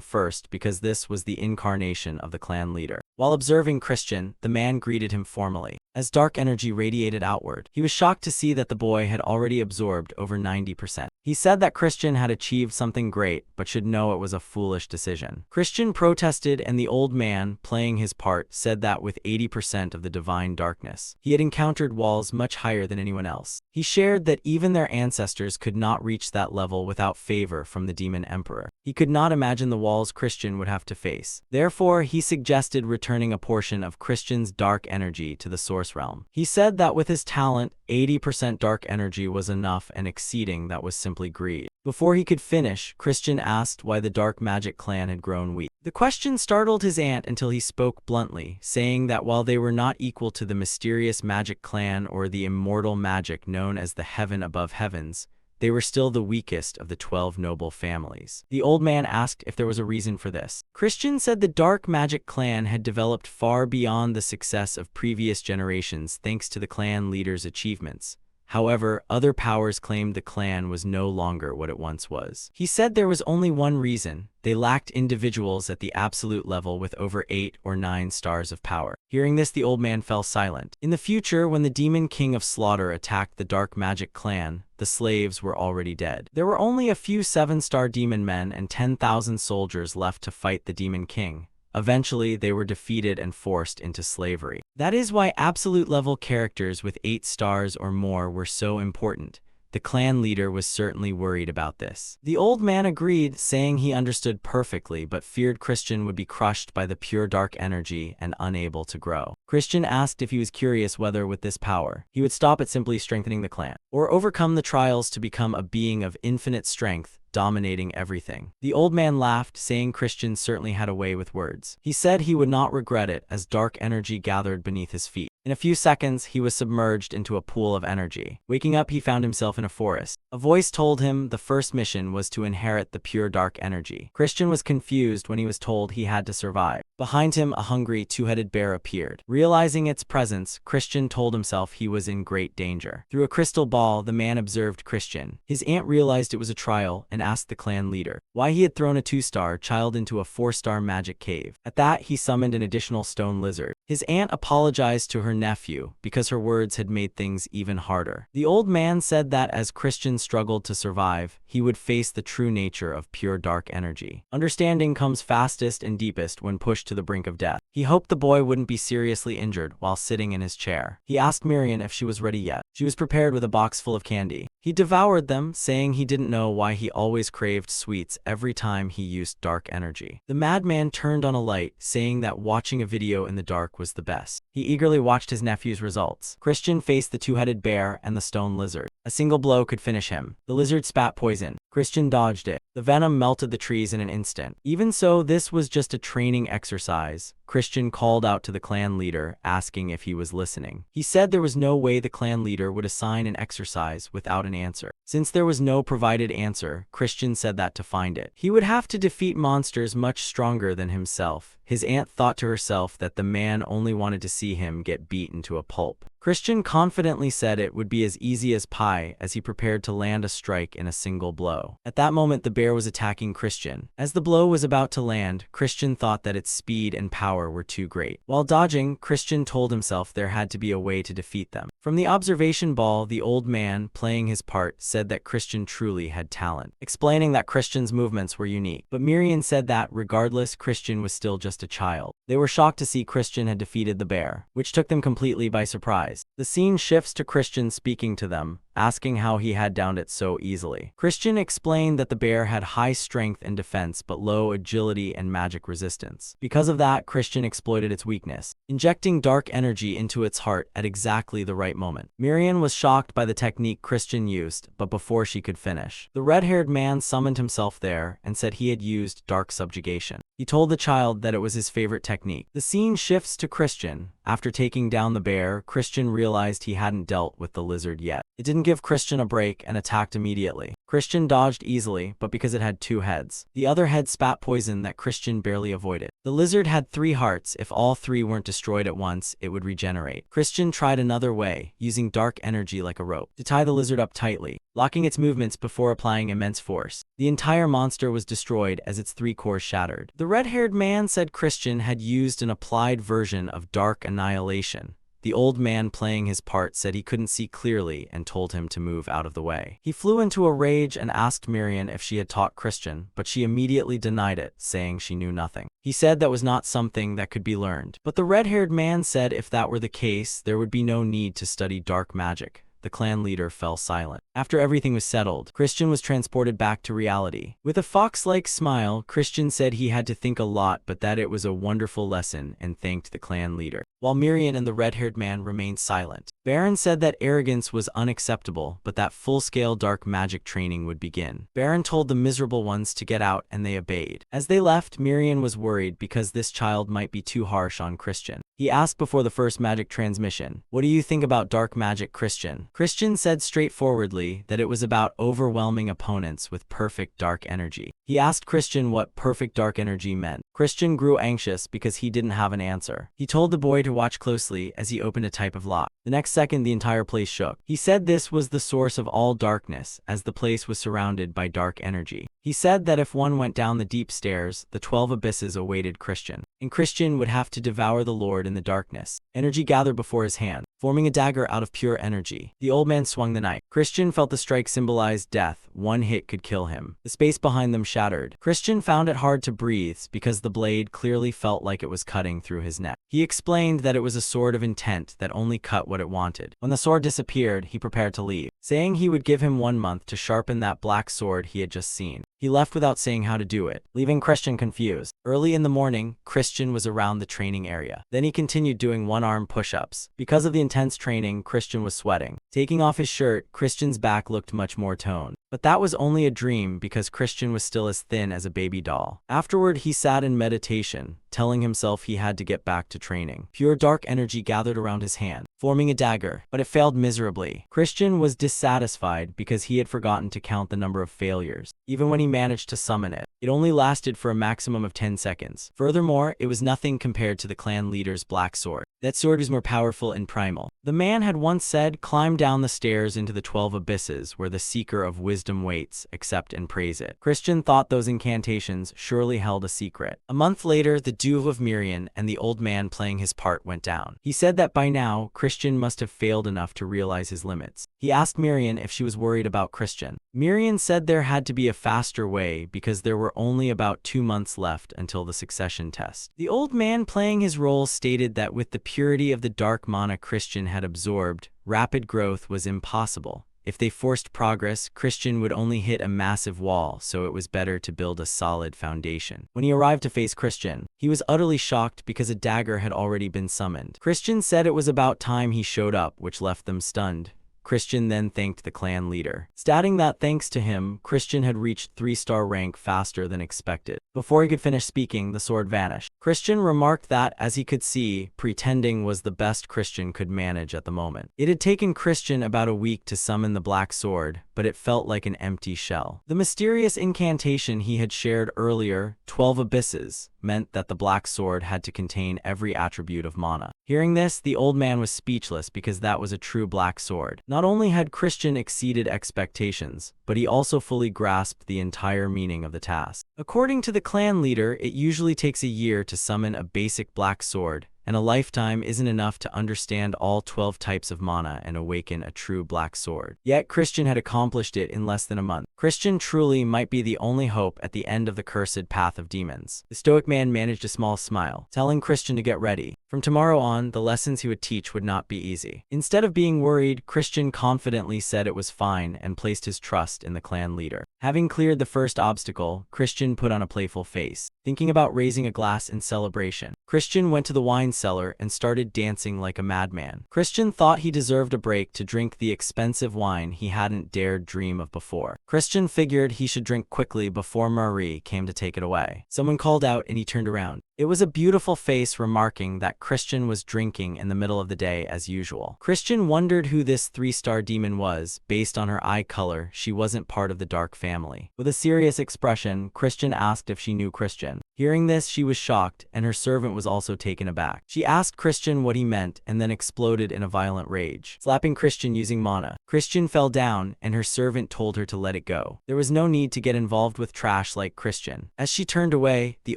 first because this was the incarnation of the clan leader. While observing Christian, the man greeted him formally. As dark energy radiated outward, he was shocked to see that the boy had already absorbed over 90%. He said that Christian had achieved something great, but should know it was a foolish decision. Christian protested, and the old man, playing his part, said that with 80% of the divine darkness, he had encountered walls much higher than anyone else. He shared that even their ancestors could not reach that level without favor from the demon emperor. He could not imagine the walls Christian would have to face. Therefore, he suggested returning a portion of Christian's dark energy to the source realm. He said that with his talent, 80% dark energy was enough, and exceeding that was simply greed. Before he could finish, Christian asked why the dark magic clan had grown weak. The question startled his aunt until he spoke bluntly, saying that while they were not equal to the mysterious magic clan or the immortal magic known as the heaven above heavens, they were still the weakest of the 12 noble families. The old man asked if there was a reason for this. Christian said the dark magic clan had developed far beyond the success of previous generations thanks to the clan leader's achievements. However, other powers claimed the clan was no longer what it once was. He said there was only one reason: they lacked individuals at the absolute level with over 8 or 9 stars of power. Hearing this, the old man fell silent. In the future, when the Demon King of Slaughter attacked the Dark Magic clan, the slaves were already dead. There were only a few 7-star demon men and 10,000 soldiers left to fight the Demon King. Eventually, they were defeated and forced into slavery. That is why absolute level characters with 8 stars or more were so important. The clan leader was certainly worried about this. The old man agreed, saying he understood perfectly but feared Christian would be crushed by the pure dark energy and unable to grow. Christian asked if he was curious whether with this power, he would stop at simply strengthening the clan, or overcome the trials to become a being of infinite strength, dominating everything. The old man laughed, saying Christian certainly had a way with words. He said he would not regret it as dark energy gathered beneath his feet. In a few seconds, he was submerged into a pool of energy. Waking up, he found himself in a forest. A voice told him the first mission was to inherit the pure dark energy. Christian was confused when he was told he had to survive. Behind him, a hungry, two-headed bear appeared. Realizing its presence, Christian told himself he was in great danger. Through a crystal ball, the man observed Christian. His aunt realized it was a trial and asked the clan leader why he had thrown a 2-star child into a 4-star magic cave. At that, he summoned an additional stone lizard. His aunt apologized to her nephew because her words had made things even harder. The old man said that as Christian struggled to survive, he would face the true nature of pure dark energy. Understanding comes fastest and deepest when pushed to the brink of death. He hoped the boy wouldn't be seriously injured while sitting in his chair. He asked Miriam if she was ready yet. She was prepared with a box full of candy. He devoured them, saying he didn't know why he always craved sweets every time he used dark energy. The madman turned on a light, saying that watching a video in the dark was the best. He eagerly watched his nephew's results. Christian faced the two-headed bear and the stone lizard. A single blow could finish him. The lizard spat poison. Christian dodged it. The venom melted the trees in an instant. Even so, this was just a training exercise. Christian called out to the clan leader, asking if he was listening. He said there was no way the clan leader would assign an exercise without an answer. Since there was no provided answer, Christian said that to find it, he would have to defeat monsters much stronger than himself. His aunt thought to herself that the man only wanted to see him get beaten to a pulp. Christian confidently said it would be as easy as pie as he prepared to land a strike in a single blow. At that moment, the bear was attacking Christian. As the blow was about to land, Christian thought that its speed and power were too great. While dodging, Christian told himself there had to be a way to defeat them. From the observation ball, the old man, playing his part, said that Christian truly had talent, explaining that Christian's movements were unique. But Miriam said that, regardless, Christian was still just a child. They were shocked to see Christian had defeated the bear, which took them completely by surprise. The scene shifts to Christian speaking to them, asking how he had downed it so easily. Christian explained that the bear had high strength and defense but low agility and magic resistance. Because of that, Christian exploited its weakness, injecting dark energy into its heart at exactly the right moment. Miriam was shocked by the technique Christian used, but before she could finish, the red-haired man summoned himself there and said he had used dark subjugation. He told the child that it was his favorite technique. The scene shifts to Christian. After taking down the bear, Christian realized he hadn't dealt with the lizard yet. It didn't give Christian a break and attacked immediately. Christian dodged easily, but because it had 2 heads, the other head spat poison that Christian barely avoided. The lizard had 3 hearts. If all 3 weren't destroyed at once, it would regenerate. Christian tried another way, using dark energy like a rope, to tie the lizard up tightly, locking its movements before applying immense force. The entire monster was destroyed as its 3 cores shattered. The red-haired man said Christian had used an applied version of dark annihilation. The old man playing his part said he couldn't see clearly and told him to move out of the way. He flew into a rage and asked Miriam if she had taught Christian, but she immediately denied it, saying she knew nothing. He said that was not something that could be learned. But the red-haired man said if that were the case, there would be no need to study dark magic. The clan leader fell silent. After everything was settled, Christian was transported back to reality. With a fox-like smile, Christian said he had to think a lot but that it was a wonderful lesson and thanked the clan leader, while Miriam and the red-haired man remained silent. Baron said that arrogance was unacceptable but that full-scale dark magic training would begin. Baron told the miserable ones to get out and they obeyed. As they left, Miriam was worried because this child might be too harsh on Christian. He asked before the first magic transmission, "What do you think about dark magic, Christian?" Christian said straightforwardly clearly that it was about overwhelming opponents with perfect dark energy. He asked Christian what perfect dark energy meant. Christian grew anxious because he didn't have an answer. He told the boy to watch closely as he opened a type of lock. The next second, the entire place shook. He said this was the source of all darkness, as the place was surrounded by dark energy. He said that if one went down the deep stairs, the 12 abysses awaited Christian, and Christian would have to devour the Lord in the darkness. Energy gathered before his hand, forming a dagger out of pure energy. The old man swung the knife. Christian felt the strike symbolized death. One hit could kill him. The space behind them shattered. Christian found it hard to breathe because the blade clearly felt like it was cutting through his neck. He explained that it was a sword of intent that only cut what it wanted. When the sword disappeared, he prepared to leave, saying he would give him 1 month to sharpen that black sword he had just seen. He left without saying how to do it, leaving Christian confused. Early in the morning, Christian was around the training area. Then he continued doing one-arm push-ups. Because of the intense training, Christian was sweating. Taking off his shirt, Christian's back looked much more toned. But that was only a dream because Christian was still as thin as a baby doll. Afterward, he sat in meditation, telling himself he had to get back to training. Pure dark energy gathered around his hand, forming a dagger, but it failed miserably. Christian was dissatisfied because he had forgotten to count the number of failures. Even when he managed to summon it, it only lasted for a maximum of 10 seconds. Furthermore, it was nothing compared to the clan leader's black sword. That sword was more powerful and primal. The man had once said, "Climb down the stairs into the 12 abysses where the seeker of wisdom waits, accept and praise it." Christian thought those incantations surely held a secret. A month later, the duel of Miriam and the old man playing his part went down. He said that by now, Christian must have failed enough to realize his limits. He asked Miriam if she was worried about Christian. Miriam said there had to be a faster way because there were only about 2 months left until the succession test. The old man playing his role stated that with the purity of the dark mana Christian had absorbed, rapid growth was impossible. If they forced progress, Christian would only hit a massive wall, so it was better to build a solid foundation. When he arrived to face Christian, he was utterly shocked because a dagger had already been summoned. Christian said it was about time he showed up, which left them stunned. Christian then thanked the clan leader, stating that thanks to him, Christian had reached 3-star rank faster than expected. Before he could finish speaking, the sword vanished. Christian remarked that, as he could see, pretending was the best Christian could manage at the moment. It had taken Christian about a week to summon the black sword, but it felt like an empty shell. The mysterious incantation he had shared earlier, 12 abysses, meant that the black sword had to contain every attribute of mana. Hearing this, the old man was speechless because that was a true black sword. Not only had Christian exceeded expectations, but he also fully grasped the entire meaning of the task. According to the clan leader, it usually takes a year to summon a basic black sword, and a lifetime isn't enough to understand all 12 types of mana and awaken a true black sword. Yet Christian had accomplished it in less than a month. Christian truly might be the only hope at the end of the cursed path of demons. The stoic man managed a small smile, telling Christian to get ready. From tomorrow on, the lessons he would teach would not be easy. Instead of being worried, Christian confidently said it was fine and placed his trust in the clan leader. Having cleared the first obstacle, Christian put on a playful face, thinking about raising a glass in celebration. Christian went to the wine cellar and started dancing like a madman. Christian thought he deserved a break to drink the expensive wine he hadn't dared dream of before. Christian figured he should drink quickly before Marie came to take it away. Someone called out and he turned around. It was a beautiful face, remarking that Christian was drinking in the middle of the day as usual. Christian wondered who this 3-star demon was. Based on her eye color, she wasn't part of the dark family. With a serious expression, Christian asked if she knew Christian. Hearing this, she was shocked, and her servant was also taken aback. She asked Christian what he meant and then exploded in a violent rage, slapping Christian using mana. Christian fell down, and her servant told her to let it go. There was no need to get involved with trash like Christian. As she turned away, the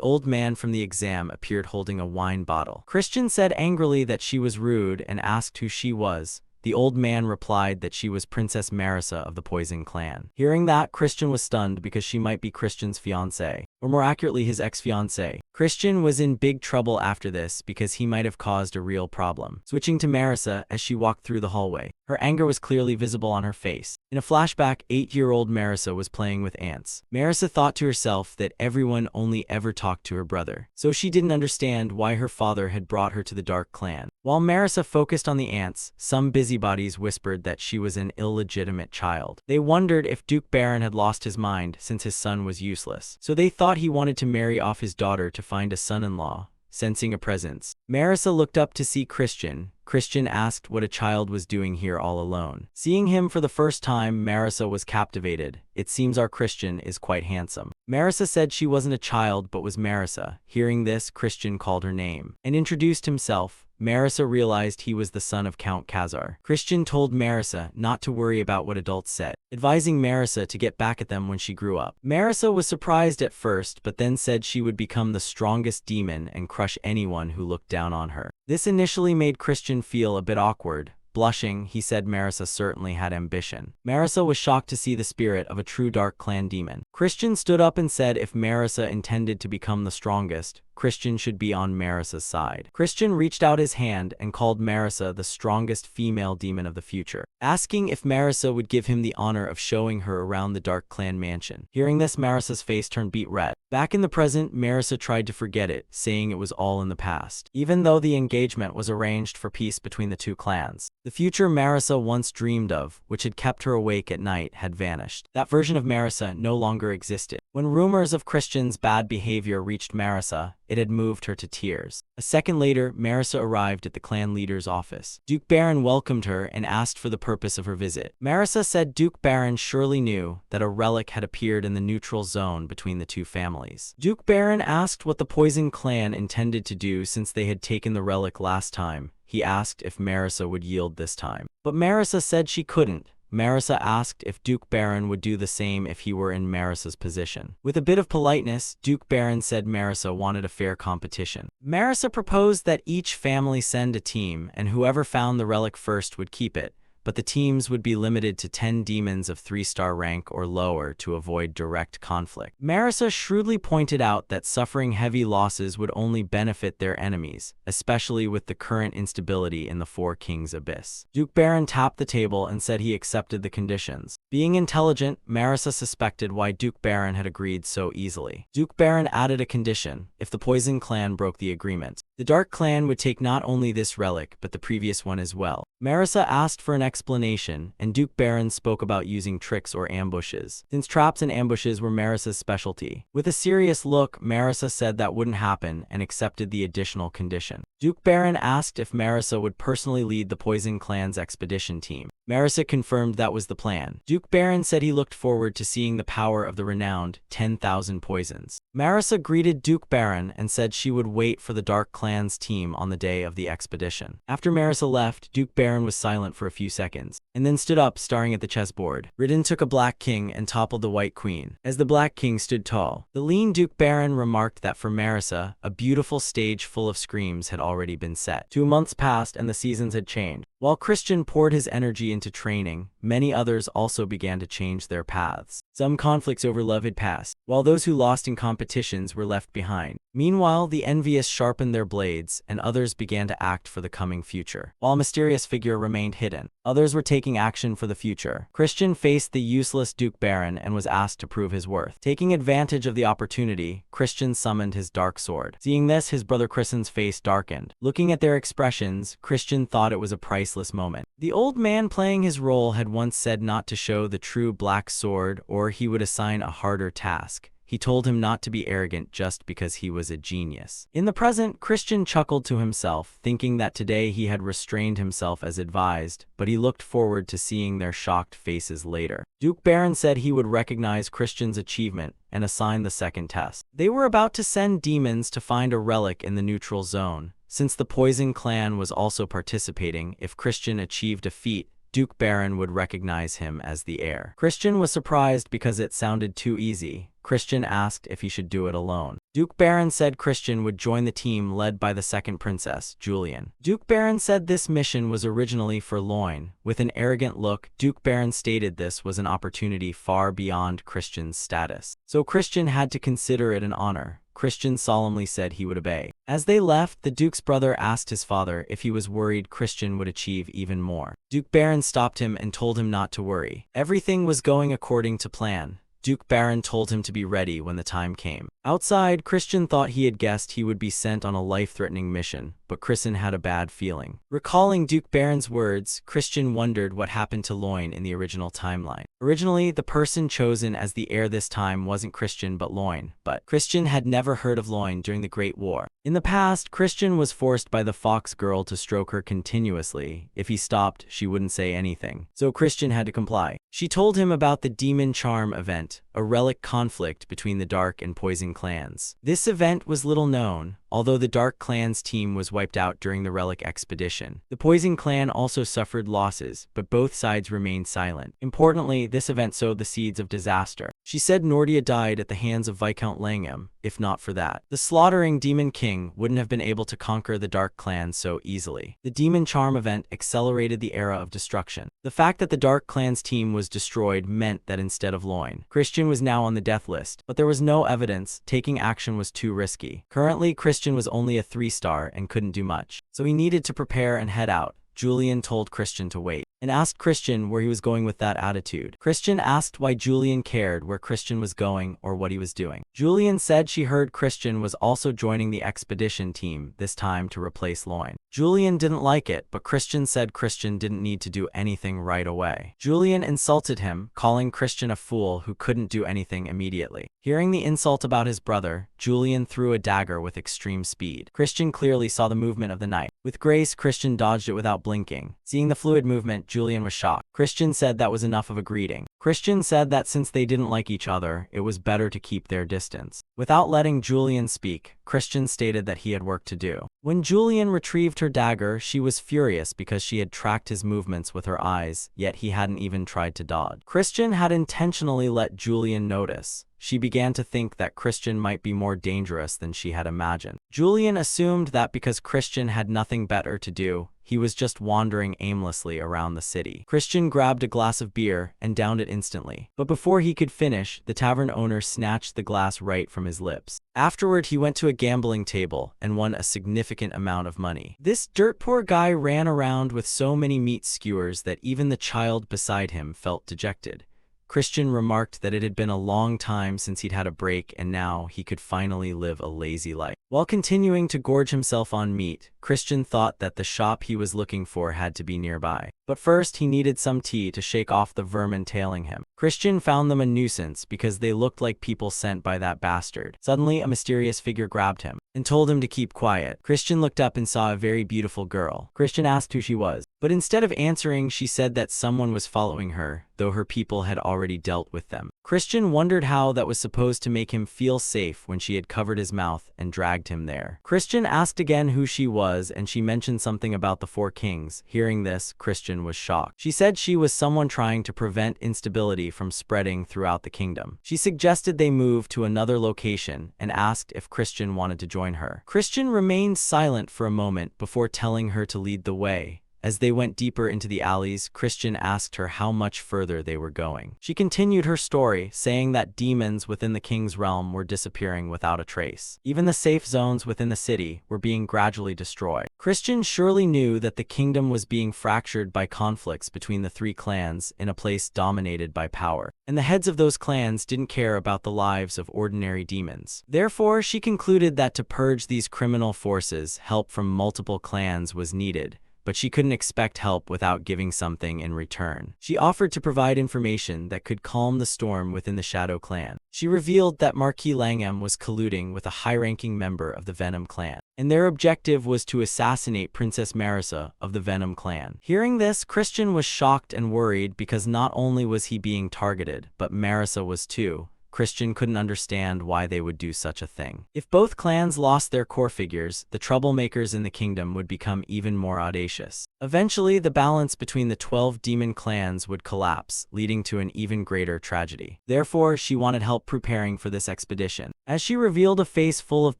old man from the exam appeared holding a wine bottle. Christian said angrily that she was rude and asked who she was. The old man replied that she was Princess Marissa of the Poison Clan. Hearing that, Christian was stunned because she might be Christian's fiancée, or more accurately his ex-fiancée. Christian was in big trouble after this because he might have caused a real problem. Switching to Marissa as she walked through the hallway, her anger was clearly visible on her face. In a flashback, 8-year-old Marissa was playing with ants. Marissa thought to herself that everyone only ever talked to her brother, so she didn't understand why her father had brought her to the Dark Clan. While Marissa focused on the ants, some busybodies whispered that she was an illegitimate child. They wondered if Duke Baron had lost his mind since his son was useless, so they thought he wanted to marry off his daughter to find a son-in-law, sensing a presence. Marissa looked up to see Christian. Christian asked what a child was doing here all alone. Seeing him for the first time, Marissa was captivated. It seems our Christian is quite handsome. Marissa said she wasn't a child but was Marissa. Hearing this, Christian called her name and introduced himself. Marissa realized he was the son of Count Khazar. Christian told Marissa not to worry about what adults said, advising Marissa to get back at them when she grew up. Marissa was surprised at first, but then said she would become the strongest demon and crush anyone who looked down on her. This initially made Christian feel a bit awkward. Blushing, he said Marissa certainly had ambition. Marissa was shocked to see the spirit of a true Dark Clan demon. Christian stood up and said if Marissa intended to become the strongest, Christian should be on Marissa's side. Christian reached out his hand and called Marissa the strongest female demon of the future, asking if Marissa would give him the honor of showing her around the Dark Clan mansion. Hearing this, Marissa's face turned beet red. Back in the present, Marissa tried to forget it, saying it was all in the past, even though the engagement was arranged for peace between the two clans. The future Marissa once dreamed of, which had kept her awake at night, had vanished. That version of Marissa no longer existed. When rumors of Christian's bad behavior reached Marissa, it had moved her to tears. A second later, Marissa arrived at the clan leader's office. Duke Baron welcomed her and asked for the purpose of her visit. Marissa said Duke Baron surely knew that a relic had appeared in the neutral zone between the two families. Duke Baron asked what the Poison Clan intended to do since they had taken the relic last time. He asked if Marissa would yield this time, but Marissa said she couldn't. Marissa asked if Duke Baron would do the same if he were in Marissa's position. With a bit of politeness, Duke Baron said Marissa wanted a fair competition. Marissa proposed that each family send a team, and whoever found the relic first would keep it, but the teams would be limited to 10 demons of 3-star rank or lower to avoid direct conflict. Marissa shrewdly pointed out that suffering heavy losses would only benefit their enemies, especially with the current instability in the Four Kings Abyss. Duke Baron tapped the table and said he accepted the conditions. Being intelligent, Marissa suspected why Duke Baron had agreed so easily. Duke Baron added a condition: if the Poison Clan broke the agreement, the Dark Clan would take not only this relic but the previous one as well. Marissa asked for an explanation, and Duke Baron spoke about using tricks or ambushes, since traps and ambushes were Marissa's specialty. With a serious look, Marissa said that wouldn't happen and accepted the additional condition. Duke Baron asked if Marissa would personally lead the Poison Clan's expedition team. Marissa confirmed that was the plan. Duke Baron said he looked forward to seeing the power of the renowned 10,000 poisons. Marissa greeted Duke Baron and said she would wait for the Dark Clan's team on the day of the expedition. After Marissa left, Duke Baron was silent for a few seconds, and then stood up, staring at the chessboard. Ridden took a black king and toppled the white queen. As the black king stood tall, the lean Duke Baron remarked that for Marissa, a beautiful stage full of screams had already been set. 2 months passed and the seasons had changed. While Christian poured his energy into training, many others also began to change their paths. Some conflicts over love had passed, while those who lost in competitions were left behind. Meanwhile, the envious sharpened their blades, and others began to act for the coming future. While a mysterious figure remained hidden, others were taking action for the future. Christian faced the useless Duke Baron and was asked to prove his worth. Taking advantage of the opportunity, Christian summoned his dark sword. Seeing this, his brother Christian's face darkened. Looking at their expressions, Christian thought it was a priceless moment. The old man playing his role had once said not to show the true black sword or he would assign a harder task. He told him not to be arrogant just because he was a genius. In the present, Christian chuckled to himself, thinking that today he had restrained himself as advised, but he looked forward to seeing their shocked faces later. Duke Baron said he would recognize Christian's achievement and assign the second test. They were about to send demons to find a relic in the neutral zone. Since the Poison Clan was also participating, if Christian achieved a feat, Duke Baron would recognize him as the heir. Christian was surprised because it sounded too easy. Christian asked if he should do it alone. Duke Baron said Christian would join the team led by the second princess, Julian. Duke Baron said this mission was originally for Loin. With an arrogant look, Duke Baron stated this was an opportunity far beyond Christian's status, so Christian had to consider it an honor. Christian solemnly said he would obey. As they left, the Duke's brother asked his father if he was worried Christian would achieve even more. Duke Baron stopped him and told him not to worry. Everything was going according to plan. Duke Baron told him to be ready when the time came. Outside, Christian thought he had guessed he would be sent on a life-threatening mission, but Christian had a bad feeling. Recalling Duke Baron's words, Christian wondered what happened to Loin in the original timeline. Originally, the person chosen as the heir this time wasn't Christian but Loin, but Christian had never heard of Loin during the Great War. In the past, Christian was forced by the fox girl to stroke her continuously. If he stopped, she wouldn't say anything, so Christian had to comply. She told him about the Demon Charm event, a relic conflict between the Dark and Poison clans. This event was little known, although the Dark clan's team was wiped out during the relic expedition. The Poison clan also suffered losses, but both sides remained silent. Importantly, this event sowed the seeds of disaster. She said Nordia died at the hands of Viscount Langham. If not for that, the slaughtering Demon King wouldn't have been able to conquer the Dark clan so easily. The Demon Charm event accelerated the era of destruction. The fact that the Dark clan's team was destroyed meant that instead of Loin, Christian was now on the death list, but there was no evidence. Taking action was too risky. Currently, Christian was only a 3-star and couldn't do much, so he needed to prepare and head out. Julian told Christian to wait and asked Christian where he was going with that attitude. Christian asked why Julian cared where Christian was going or what he was doing. Julian said she heard Christian was also joining the expedition team, this time to replace Loin. Julian didn't like it, but Christian said Christian didn't need to do anything right away. Julian insulted him, calling Christian a fool who couldn't do anything immediately. Hearing the insult about his brother, Julian threw a dagger with extreme speed. Christian clearly saw the movement of the knife. With grace, Christian dodged it without blinking. Seeing the fluid movement, Julian was shocked. Christian said that was enough of a greeting. Christian said that since they didn't like each other, it was better to keep their distance. Without letting Julian speak, Christian stated that he had work to do. When Julian retrieved her dagger, she was furious because she had tracked his movements with her eyes, yet he hadn't even tried to dodge. Christian had intentionally let Julian notice. She began to think that Christian might be more dangerous than she had imagined. Julian assumed that because Christian had nothing better to do, he was just wandering aimlessly around the city. Christian grabbed a glass of beer and downed it instantly. But before he could finish, the tavern owner snatched the glass right from his lips. Afterward, he went to a gambling table and won a significant amount of money. This dirt-poor guy ran around with so many meat skewers that even the child beside him felt dejected. Christian remarked that it had been a long time since he'd had a break and now he could finally live a lazy life. While continuing to gorge himself on meat, Christian thought that the shop he was looking for had to be nearby. But first, he needed some tea to shake off the vermin tailing him. Christian found them a nuisance because they looked like people sent by that bastard. Suddenly, a mysterious figure grabbed him and told him to keep quiet. Christian looked up and saw a very beautiful girl. Christian asked who she was, but instead of answering, she said that someone was following her, though her people had already dealt with them. Christian wondered how that was supposed to make him feel safe when she had covered his mouth and dragged him there. Christian asked again who she was, and she mentioned something about the 4 kings. Hearing this, Christian was shocked. She said she was someone trying to prevent instability from spreading throughout the kingdom. She suggested they move to another location and asked if Christian wanted to join her. Christian remained silent for a moment before telling her to lead the way. As they went deeper into the alleys, Christian asked her how much further they were going. She continued her story, saying that demons within the king's realm were disappearing without a trace. Even the safe zones within the city were being gradually destroyed. Christian surely knew that the kingdom was being fractured by conflicts between the 3 clans in a place dominated by power, and the heads of those clans didn't care about the lives of ordinary demons. Therefore, she concluded that to purge these criminal forces, help from multiple clans was needed. But she couldn't expect help without giving something in return. She offered to provide information that could calm the storm within the Shadow clan. She revealed that Marquis Langham was colluding with a high-ranking member of the Venom clan, and their objective was to assassinate Princess Marissa of the Venom clan. Hearing this, Christian was shocked and worried because not only was he being targeted, but Marissa was too. Christian couldn't understand why they would do such a thing. If both clans lost their core figures, the troublemakers in the kingdom would become even more audacious. Eventually, the balance between the 12 demon clans would collapse, leading to an even greater tragedy. Therefore, she wanted help preparing for this expedition. As she revealed a face full of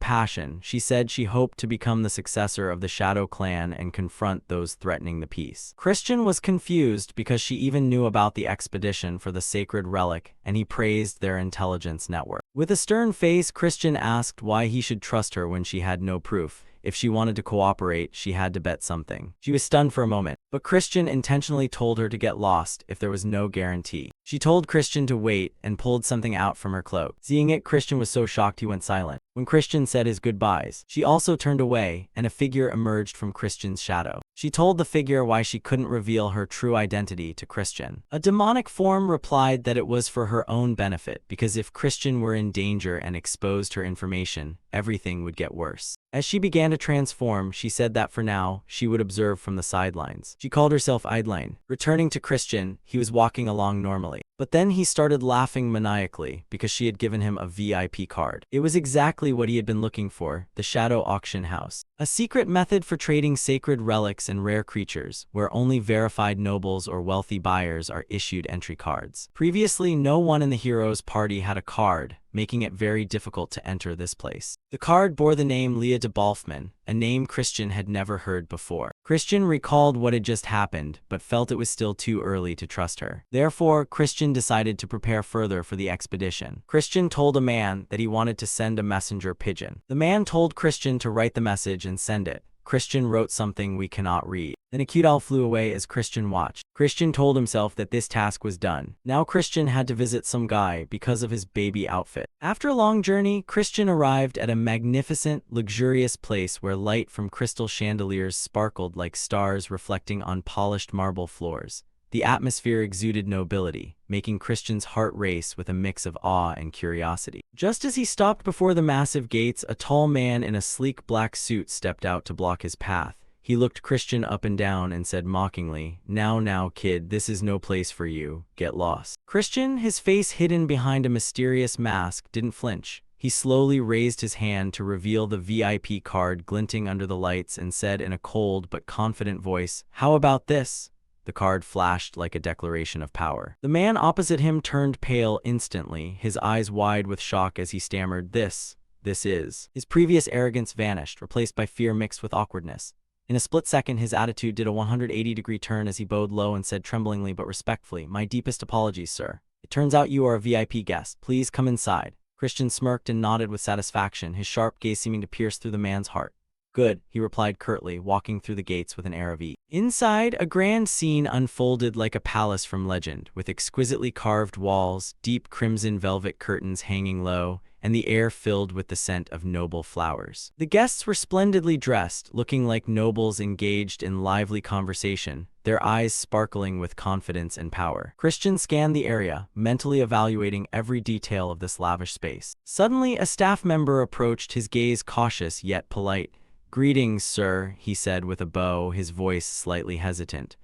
passion, she said she hoped to become the successor of the Shadow clan and confront those threatening the peace. Christian was confused because she even knew about the expedition for the sacred relic, and he praised their intelligence network. With a stern face, Christian asked why he should trust her when she had no proof. If she wanted to cooperate, she had to bet something. She was stunned for a moment, but Christian intentionally told her to get lost if there was no guarantee. She told Christian to wait and pulled something out from her cloak. Seeing it, Christian was so shocked he went silent. When Christian said his goodbyes, she also turned away, and a figure emerged from Christian's shadow. She told the figure why she couldn't reveal her true identity to Christian. A demonic form replied that it was for her own benefit, because if Christian were in danger and exposed her information, everything would get worse. As she began to transform, she said that for now, she would observe from the sidelines. She called herself Eidline. Returning to Christian, he was walking along normally. But then he started laughing maniacally because she had given him a VIP card. It was exactly what he had been looking for, the Shadow Auction House. A secret method for trading sacred relics and rare creatures, where only verified nobles or wealthy buyers are issued entry cards. Previously, no one in the hero's party had a card, making it very difficult to enter this place. The card bore the name Leah de Balfman, a name Christian had never heard before. Christian recalled what had just happened, but felt it was still too early to trust her. Therefore, Christian decided to prepare further for the expedition. Christian told a man that he wanted to send a messenger pigeon. The man told Christian to write the message and send it. Christian wrote something we cannot read. Then a cute owl flew away as Christian watched. Christian told himself that this task was done. Now Christian had to visit some guy because of his baby outfit. After a long journey, Christian arrived at a magnificent, luxurious place where light from crystal chandeliers sparkled like stars reflecting on polished marble floors. The atmosphere exuded nobility, making Christian's heart race with a mix of awe and curiosity. Just as he stopped before the massive gates, a tall man in a sleek black suit stepped out to block his path. He looked Christian up and down and said mockingly, Now, kid, this is no place for you. Get lost." Christian, his face hidden behind a mysterious mask, didn't flinch. He slowly raised his hand to reveal the VIP card glinting under the lights and said in a cold but confident voice, "How about this?" The card flashed like a declaration of power. The man opposite him turned pale instantly, his eyes wide with shock as he stammered, This is. His previous arrogance vanished, replaced by fear mixed with awkwardness. In a split second, his attitude did a 180-degree turn as he bowed low and said tremblingly but respectfully, "My deepest apologies, sir. It turns out you are a VIP guest. Please come inside." Christian smirked and nodded with satisfaction, his sharp gaze seeming to pierce through the man's heart. "Good," he replied curtly, walking through the gates with an air of ease. Inside, a grand scene unfolded like a palace from legend, with exquisitely carved walls, deep crimson velvet curtains hanging low, and the air filled with the scent of noble flowers. The guests were splendidly dressed, looking like nobles engaged in lively conversation, their eyes sparkling with confidence and power. Christian scanned the area, mentally evaluating every detail of this lavish space. Suddenly, a staff member approached, his gaze cautious yet polite. "Greetings, sir," he said with a bow, his voice slightly hesitant.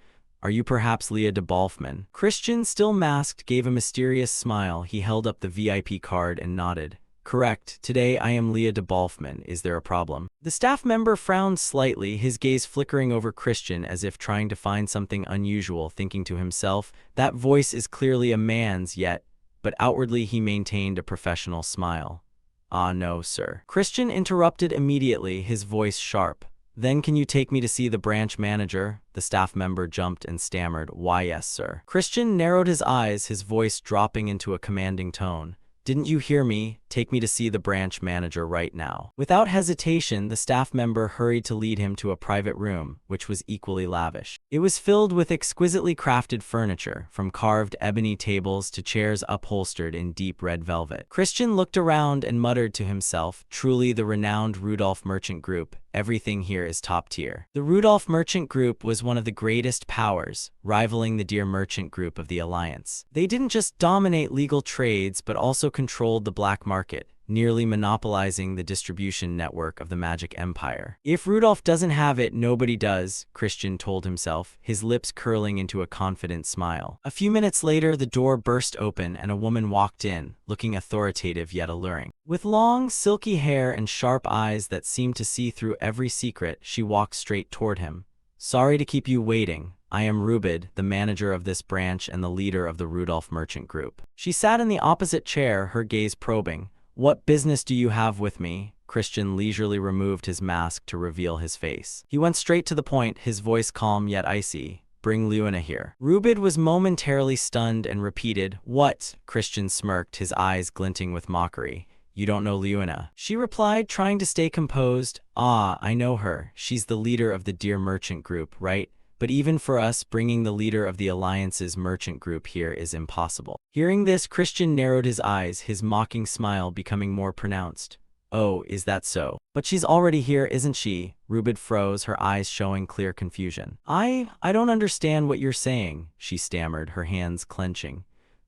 "Are you perhaps Leah de Balfman?" Christian, still masked, gave a mysterious smile. He held up the VIP card and nodded. "Correct. Today I am Leah de Balfman. Is there a problem?" The staff member frowned slightly, his gaze flickering over Christian as if trying to find something unusual, thinking to himself, that voice is clearly a man's yet, but outwardly he maintained a professional smile. "Ah, no, sir." Christian interrupted immediately, his voice sharp. "Then can you take me to see the branch manager?" The staff member jumped and stammered, "Why, yes, sir." Christian narrowed his eyes, his voice dropping into a commanding tone. "Didn't you hear me? Take me to see the branch manager right now." Without hesitation, the staff member hurried to lead him to a private room, which was equally lavish. It was filled with exquisitely crafted furniture, from carved ebony tables to chairs upholstered in deep red velvet. Christian looked around and muttered to himself, "Truly the renowned Rudolph Merchant Group. Everything here is top tier." The Rudolph Merchant Group was one of the greatest powers, rivaling the Deer Merchant Group of the Alliance. They didn't just dominate legal trades, but also controlled the black market, nearly monopolizing the distribution network of the magic empire. "If Rudolph doesn't have it, nobody does," Christian told himself, his lips curling into a confident smile. A few minutes later, the door burst open and a woman walked in, looking authoritative yet alluring. With long, silky hair and sharp eyes that seemed to see through every secret, she walked straight toward him. "Sorry to keep you waiting. I am Rubid, the manager of this branch and the leader of the Rudolph Merchant Group." She sat in the opposite chair, her gaze probing. "What business do you have with me?" Christian leisurely removed his mask to reveal his face. He went straight to the point, his voice calm yet icy. "Bring Luina here." Rubid was momentarily stunned and repeated, "What?" Christian smirked, his eyes glinting with mockery. "You don't know Luina?" She replied, trying to stay composed. "Ah, I know her. She's the leader of the Deer Merchant Group, right? but even for us, bringing the leader of the Alliance's merchant group here is impossible." Hearing this, Christian narrowed his eyes, his mocking smile becoming more pronounced. "Oh, is that so? But she's already here, isn't she?" Rubid froze, her eyes showing clear confusion. I don't understand what you're saying," she stammered, her hands clenching.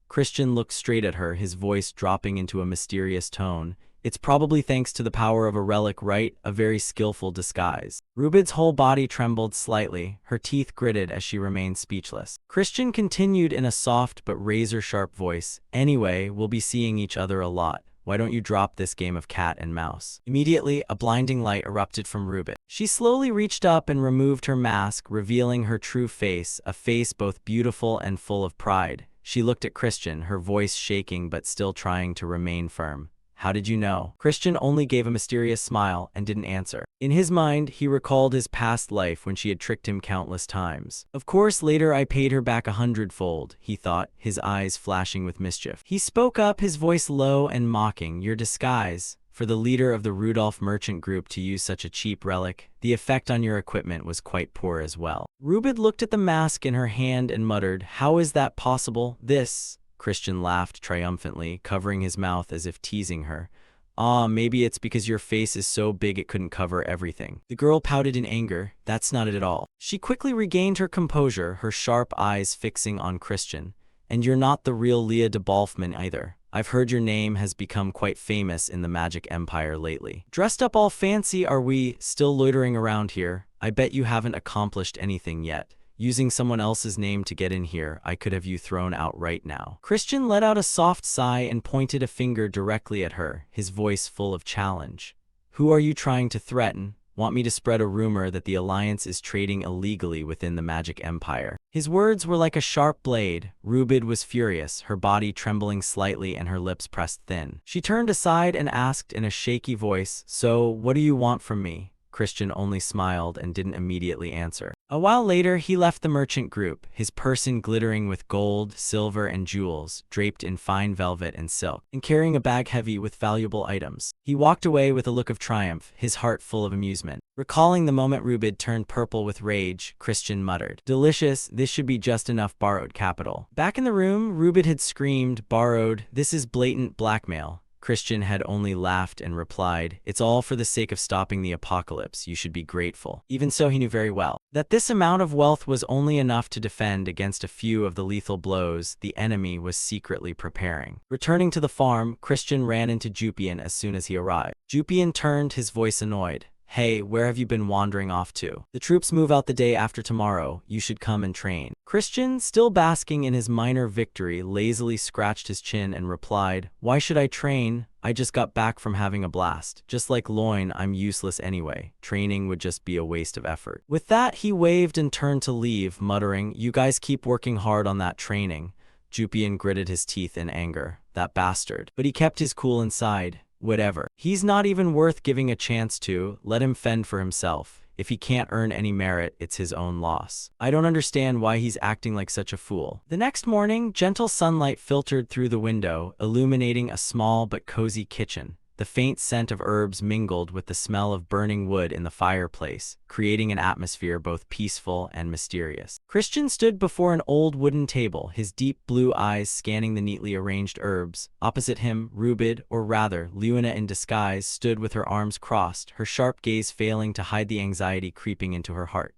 Christian looked straight at her, his voice dropping into a mysterious tone. "It's probably thanks to the power of a relic, right? A very skillful disguise." Rubid's whole body trembled slightly, her teeth gritted as she remained speechless. Christian continued in a soft but razor-sharp voice, "Anyway, we'll be seeing each other a lot. Why don't you drop this game of cat and mouse?" Immediately, a blinding light erupted from Rubid. She slowly reached up and removed her mask, revealing her true face, a face both beautiful and full of pride. She looked at Christian, her voice shaking but still trying to remain firm. "How did you know?" Christian only gave a mysterious smile and didn't answer. In his mind, he recalled his past life when she had tricked him countless times. "Of course, later I paid her back 100-fold, he thought, his eyes flashing with mischief. He spoke up, his voice low and mocking. "Your disguise. For the leader of the Rudolph merchant group to use such a cheap relic, the effect on your equipment was quite poor as well." Rubid looked at the mask in her hand and muttered, "How is that possible? This..." Christian laughed triumphantly, covering his mouth as if teasing her. "Ah, maybe it's because your face is so big it couldn't cover everything." The girl pouted in anger. "That's not it at all." She quickly regained her composure, her sharp eyes fixing on Christian. "And you're not the real Leah de Balfman either. I've heard your name has become quite famous in the Magic Empire lately. Dressed up all fancy, are we? Still loitering around here? I bet you haven't accomplished anything yet. Using someone else's name to get in here, I could have you thrown out right now." Christian let out a soft sigh and pointed a finger directly at her, his voice full of challenge. "Who are you trying to threaten? Want me to spread a rumor that the Alliance is trading illegally within the Magic Empire?" His words were like a sharp blade. Rubid was furious, her body trembling slightly and her lips pressed thin. She turned aside and asked in a shaky voice, "So, what do you want from me?" Christian only smiled and didn't immediately answer. A while later, he left the merchant group, his person glittering with gold, silver, and jewels, draped in fine velvet and silk, and carrying a bag heavy with valuable items. He walked away with a look of triumph, his heart full of amusement. Recalling the moment Rubid turned purple with rage, Christian muttered, "Delicious, this should be just enough borrowed capital." Back in the room, Rubid had screamed, "Borrowed, this is blatant blackmail." Christian had only laughed and replied, "It's all for the sake of stopping the apocalypse, you should be grateful." Even so, he knew very well that this amount of wealth was only enough to defend against a few of the lethal blows the enemy was secretly preparing. Returning to the farm, Christian ran into Jupian as soon as he arrived. Jupian turned, his voice annoyed. "Hey, where have you been wandering off to? The troops move out the day after tomorrow. You should come and train." Christian, still basking in his minor victory, lazily scratched his chin and replied, "Why should I train? I just got back from having a blast. Just like Loin, I'm useless anyway. Training would just be a waste of effort." With that, he waved and turned to leave, muttering, "You guys keep working hard on that training." Jupian gritted his teeth in anger. That bastard. But he kept his cool inside. Whatever. He's not even worth giving a chance to. Let him fend for himself. If he can't earn any merit, it's his own loss. I don't understand why he's acting like such a fool. The next morning, gentle sunlight filtered through the window, illuminating a small but cozy kitchen. The faint scent of herbs mingled with the smell of burning wood in the fireplace, creating an atmosphere both peaceful and mysterious. Christian stood before an old wooden table, his deep blue eyes scanning the neatly arranged herbs. Opposite him, Rubid, or rather, Luna in disguise, stood with her arms crossed, her sharp gaze failing to hide the anxiety creeping into her heart.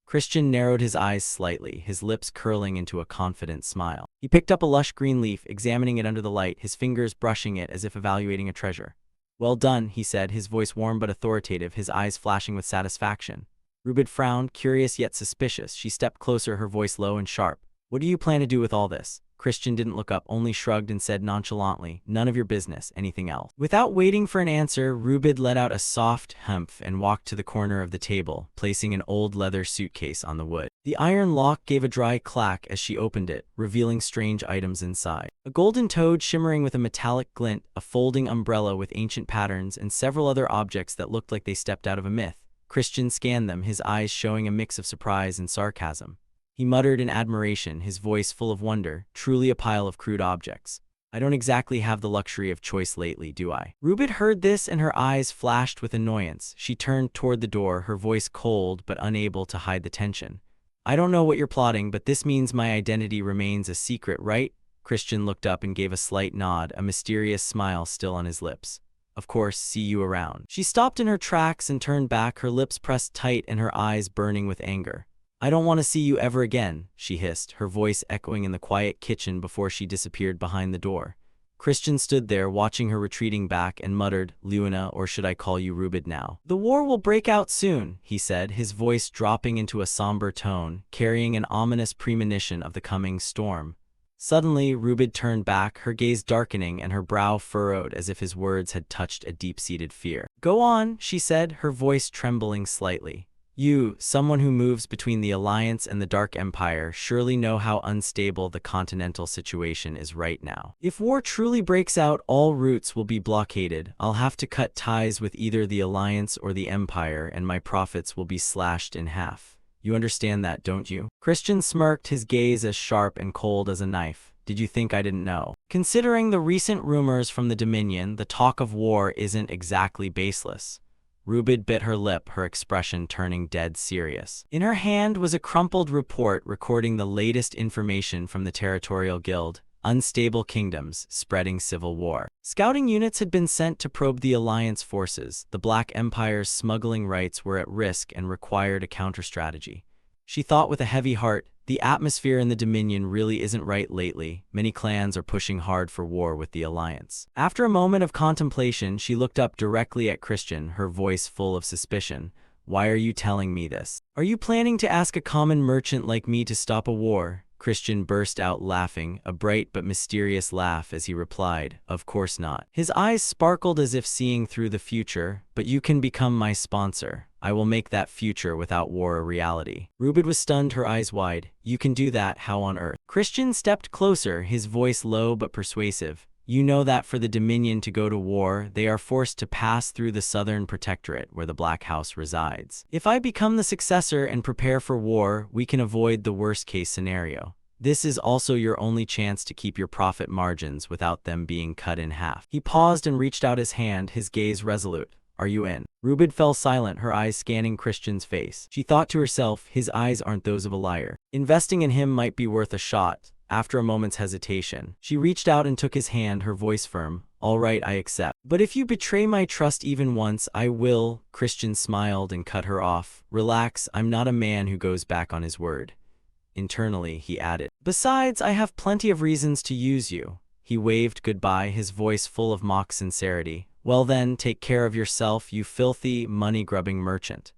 Christian narrowed his eyes slightly, his lips curling into a confident smile. He picked up a lush green leaf, examining it under the light, his fingers brushing it as if evaluating a treasure. "Well done," he said, his voice warm but authoritative, his eyes flashing with satisfaction. Rubid frowned, curious yet suspicious. She stepped closer, her voice low and sharp. "What do you plan to do with all this?" Christian didn't look up, only shrugged and said nonchalantly, "None of your business. Anything else?" Without waiting for an answer, Rubid let out a soft humph and walked to the corner of the table, placing an old leather suitcase on the wood. The iron lock gave a dry clack as she opened it, revealing strange items inside. A golden toad shimmering with a metallic glint, a folding umbrella with ancient patterns, and several other objects that looked like they stepped out of a myth. Christian scanned them, his eyes showing a mix of surprise and sarcasm. He muttered in admiration, his voice full of wonder, "Truly a pile of crude objects. I don't exactly have the luxury of choice lately, do I?" Rubid heard this and her eyes flashed with annoyance. She turned toward the door, her voice cold but unable to hide the tension. I don't know what you're plotting, but this means my identity remains a secret, right? Christian looked up and gave a slight nod, a mysterious smile still on his lips. Of course, see you around. She stopped in her tracks and turned back, her lips pressed tight and her eyes burning with anger. I don't want to see you ever again, she hissed, her voice echoing in the quiet kitchen before she disappeared behind the door. Christian stood there, watching her retreating back, and muttered, Luna, or should I call you Rubid now? The war will break out soon, he said, his voice dropping into a somber tone, carrying an ominous premonition of the coming storm. Suddenly, Rubid turned back, her gaze darkening and her brow furrowed as if his words had touched a deep-seated fear. Go on, she said, her voice trembling slightly. You, someone who moves between the Alliance and the Dark Empire, surely know how unstable the continental situation is right now. If war truly breaks out, all routes will be blockaded. I'll have to cut ties with either the Alliance or the Empire, and my profits will be slashed in half. You understand that, don't you? Christian smirked, his gaze as sharp and cold as a knife. Did you think I didn't know? Considering the recent rumors from the Dominion, the talk of war isn't exactly baseless. Rubid bit her lip, her expression turning dead serious. In her hand was a crumpled report recording the latest information from the Territorial Guild. Unstable kingdoms, spreading civil war. Scouting units had been sent to probe the Alliance forces. The Black Empire's smuggling rights were at risk and required a counter-strategy. She thought with a heavy heart, the atmosphere in the Dominion really isn't right lately. Many clans are pushing hard for war with the Alliance. After a moment of contemplation, she looked up directly at Christian, her voice full of suspicion. Why are you telling me this? Are you planning to ask a common merchant like me to stop a war? Christian burst out laughing, a bright but mysterious laugh as he replied, Of course not. His eyes sparkled as if seeing through the future. But you can become my sponsor. I will make that future without war a reality. Rubid was stunned, her eyes wide. You can do that, how on earth? Christian stepped closer, his voice low but persuasive. You know that for the Dominion to go to war, they are forced to pass through the Southern Protectorate where the Black House resides. If I become the successor and prepare for war, we can avoid the worst-case scenario. This is also your only chance to keep your profit margins without them being cut in half. He paused and reached out his hand, his gaze resolute. Are you in? Rubid fell silent, her eyes scanning Christian's face. She thought to herself, his eyes aren't those of a liar. Investing in him might be worth a shot. After a moment's hesitation, she reached out and took his hand, her voice firm. All right, I accept. But if you betray my trust even once, I will. Christian smiled and cut her off. Relax, I'm not a man who goes back on his word. Internally, he added. Besides, I have plenty of reasons to use you. He waved goodbye, his voice full of mock sincerity. Well then, take care of yourself, you filthy, money-grubbing merchant.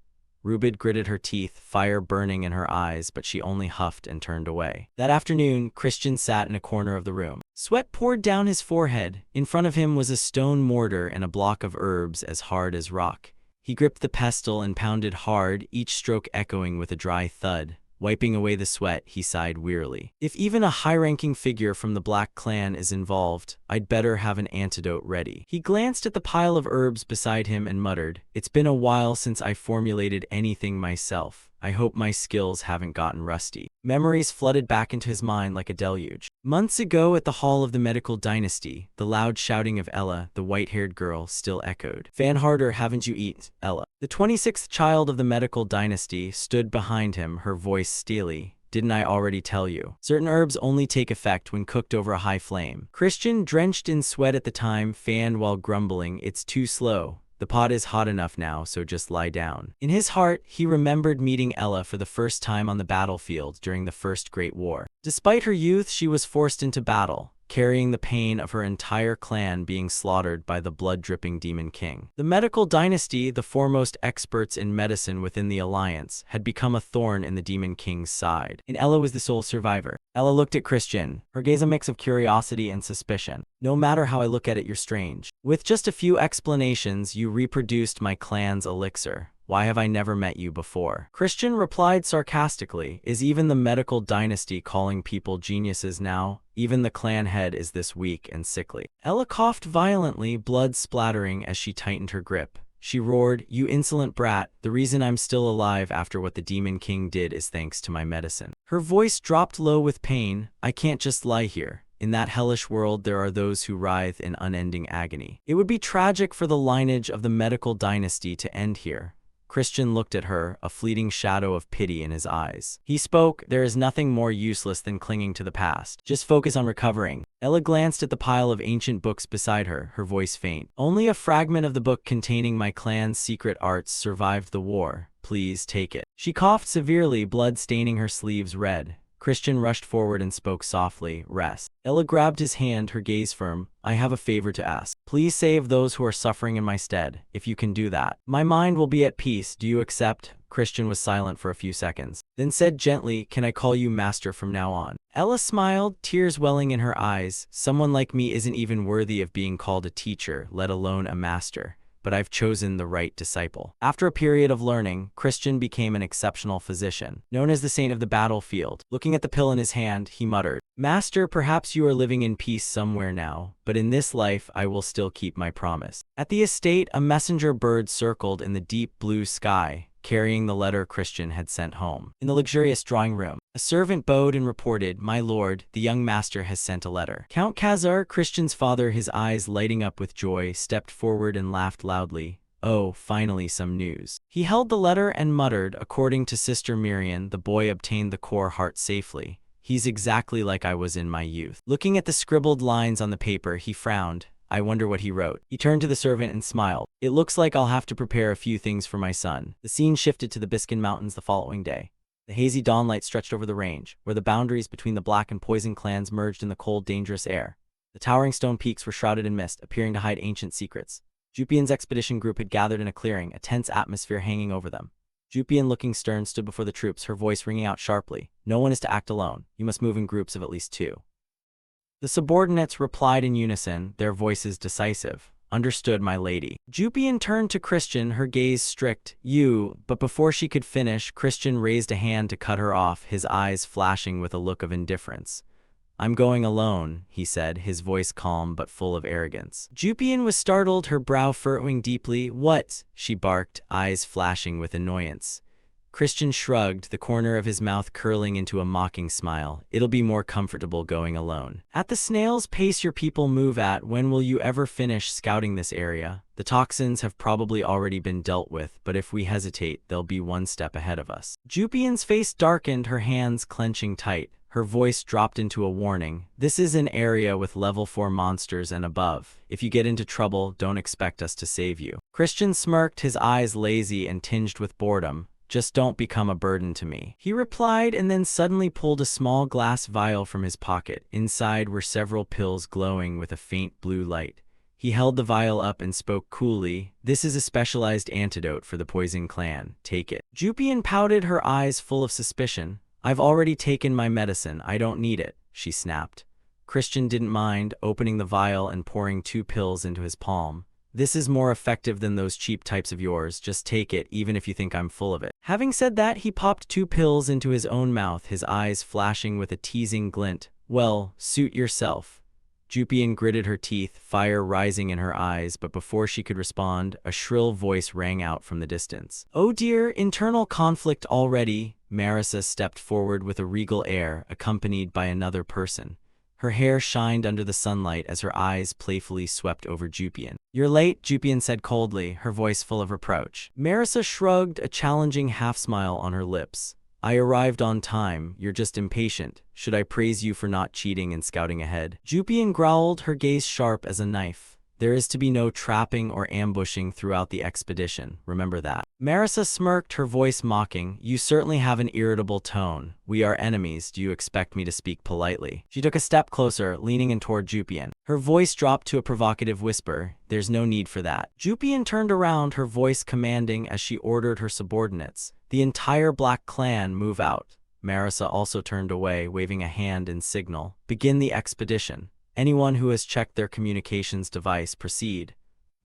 Rubid gritted her teeth, fire burning in her eyes, but she only huffed and turned away. That afternoon, Christian sat in a corner of the room. Sweat poured down his forehead. In front of him was a stone mortar and a block of herbs as hard as rock. He gripped the pestle and pounded hard, each stroke echoing with a dry thud. Wiping away the sweat, he sighed wearily. If even a high-ranking figure from the Black Clan is involved, I'd better have an antidote ready. He glanced at the pile of herbs beside him and muttered, It's been a while since I formulated anything myself. I hope my skills haven't gotten rusty. Memories flooded back into his mind like a deluge. Months ago at the Hall of the Medical Dynasty, the loud shouting of Ella, the white-haired girl, still echoed. Van Harder, haven't you eaten, Ella? The 26th child of the Medical Dynasty stood behind him, her voice steely. Didn't I already tell you? Certain herbs only take effect when cooked over a high flame. Christian, drenched in sweat at the time, fanned while grumbling, It's too slow. The pot is hot enough now, so just lie down. In his heart, he remembered meeting Ella for the first time on the battlefield during the First Great War. Despite her youth, she was forced into battle, carrying the pain of her entire clan being slaughtered by the blood-dripping Demon King. The Medical Dynasty, the foremost experts in medicine within the Alliance, had become a thorn in the Demon King's side, and Ella was the sole survivor. Ella looked at Christian, her gaze a mix of curiosity and suspicion. No matter how I look at it, you're strange. With just a few explanations, you reproduced my clan's elixir. Why have I never met you before? Christian replied sarcastically, Is even the Medical Dynasty calling people geniuses now? Even the clan head is this weak and sickly. Ella coughed violently, blood splattering as she tightened her grip. She roared, You insolent brat, the reason I'm still alive after what the Demon King did is thanks to my medicine. Her voice dropped low with pain. I can't just lie here. In that hellish world, there are those who writhe in unending agony. It would be tragic for the lineage of the Medical Dynasty to end here. Christian looked at her, a fleeting shadow of pity in his eyes. He spoke, "There is nothing more useless than clinging to the past. Just focus on recovering." Ella glanced at the pile of ancient books beside her, her voice faint. "Only a fragment of the book containing my clan's secret arts survived the war. Please take it." She coughed severely, blood staining her sleeves red. Christian rushed forward and spoke softly, "Rest." Ella grabbed his hand, her gaze firm. "I have a favor to ask. Please save those who are suffering in my stead. If you can do that, my mind will be at peace. Do you accept?" Christian was silent for a few seconds, then said gently, "Can I call you master from now on?" Ella smiled, tears welling in her eyes. "Someone like me isn't even worthy of being called a teacher, let alone a master. But I've chosen the right disciple." After a period of learning, Christian became an exceptional physician, known as the Saint of the Battlefield. Looking at the pill in his hand, he muttered, "Master, perhaps you are living in peace somewhere now, but in this life I will still keep my promise." At the estate, a messenger bird circled in the deep blue sky, carrying the letter Christian had sent home. In the luxurious drawing room, a servant bowed and reported, "My lord, the young master has sent a letter." Count Khazar, Christian's father, his eyes lighting up with joy, stepped forward and laughed loudly. "Oh, finally some news." He held the letter and muttered, "According to Sister Miriam, the boy obtained the core heart safely. He's exactly like I was in my youth." Looking at the scribbled lines on the paper, he frowned. "I wonder what he wrote." He turned to the servant and smiled. "It looks like I'll have to prepare a few things for my son." The scene shifted to the Biskin Mountains the following day. The hazy dawnlight stretched over the range, where the boundaries between the Black and Poison clans merged in the cold, dangerous air. The towering stone peaks were shrouded in mist, appearing to hide ancient secrets. Jupian's expedition group had gathered in a clearing, a tense atmosphere hanging over them. Jupian, looking stern, stood before the troops, her voice ringing out sharply. "No one is to act alone. You must move in groups of at least 2. The subordinates replied in unison, their voices decisive. "Understood, my lady." Jupian turned to Christian, her gaze strict. "You," but before she could finish, Christian raised a hand to cut her off, his eyes flashing with a look of indifference. "I'm going alone," he said, his voice calm but full of arrogance. Jupian was startled, her brow furrowing deeply. "What?" she barked, eyes flashing with annoyance. Christian shrugged, the corner of his mouth curling into a mocking smile. "It'll be more comfortable going alone." "At the snail's pace your people move at, when will you ever finish scouting this area? The toxins have probably already been dealt with, but if we hesitate, they'll be one step ahead of us." Jupian's face darkened, her hands clenching tight. Her voice dropped into a warning. "This is an area with level 4 monsters and above. If you get into trouble, don't expect us to save you." Christian smirked, his eyes lazy and tinged with boredom. "Just don't become a burden to me," he replied, and then suddenly pulled a small glass vial from his pocket. Inside were several pills glowing with a faint blue light. He held the vial up and spoke coolly. "This is a specialized antidote for the Poison Clan. Take it." Jupian pouted, her eyes full of suspicion. "I've already taken my medicine. I don't need it," she snapped. Christian didn't mind, opening the vial and pouring 2 pills into his palm. "This is more effective than those cheap types of yours. Just take it, even if you think I'm full of it." Having said that, he popped 2 pills into his own mouth, his eyes flashing with a teasing glint. "Well, suit yourself." Jupian gritted her teeth, fire rising in her eyes, but before she could respond, a shrill voice rang out from the distance. "Oh dear, internal conflict already." Marissa stepped forward with a regal air, accompanied by another person. Her hair shined under the sunlight as her eyes playfully swept over Jupian. "You're late," Jupian said coldly, her voice full of reproach. Marissa shrugged, a challenging half-smile on her lips. "I arrived on time. You're just impatient. Should I praise you for not cheating and scouting ahead?" Jupian growled, her gaze sharp as a knife. "There is to be no trapping or ambushing throughout the expedition. Remember that." Marissa smirked, her voice mocking. "You certainly have an irritable tone. We are enemies. Do you expect me to speak politely?" She took a step closer, leaning in toward Jupian. Her voice dropped to a provocative whisper. "There's no need for that." Jupian turned around, her voice commanding as she ordered her subordinates. "The entire Black Clan move out." Marissa also turned away, waving a hand in signal. "Begin the expedition. Anyone who has checked their communications device, proceed."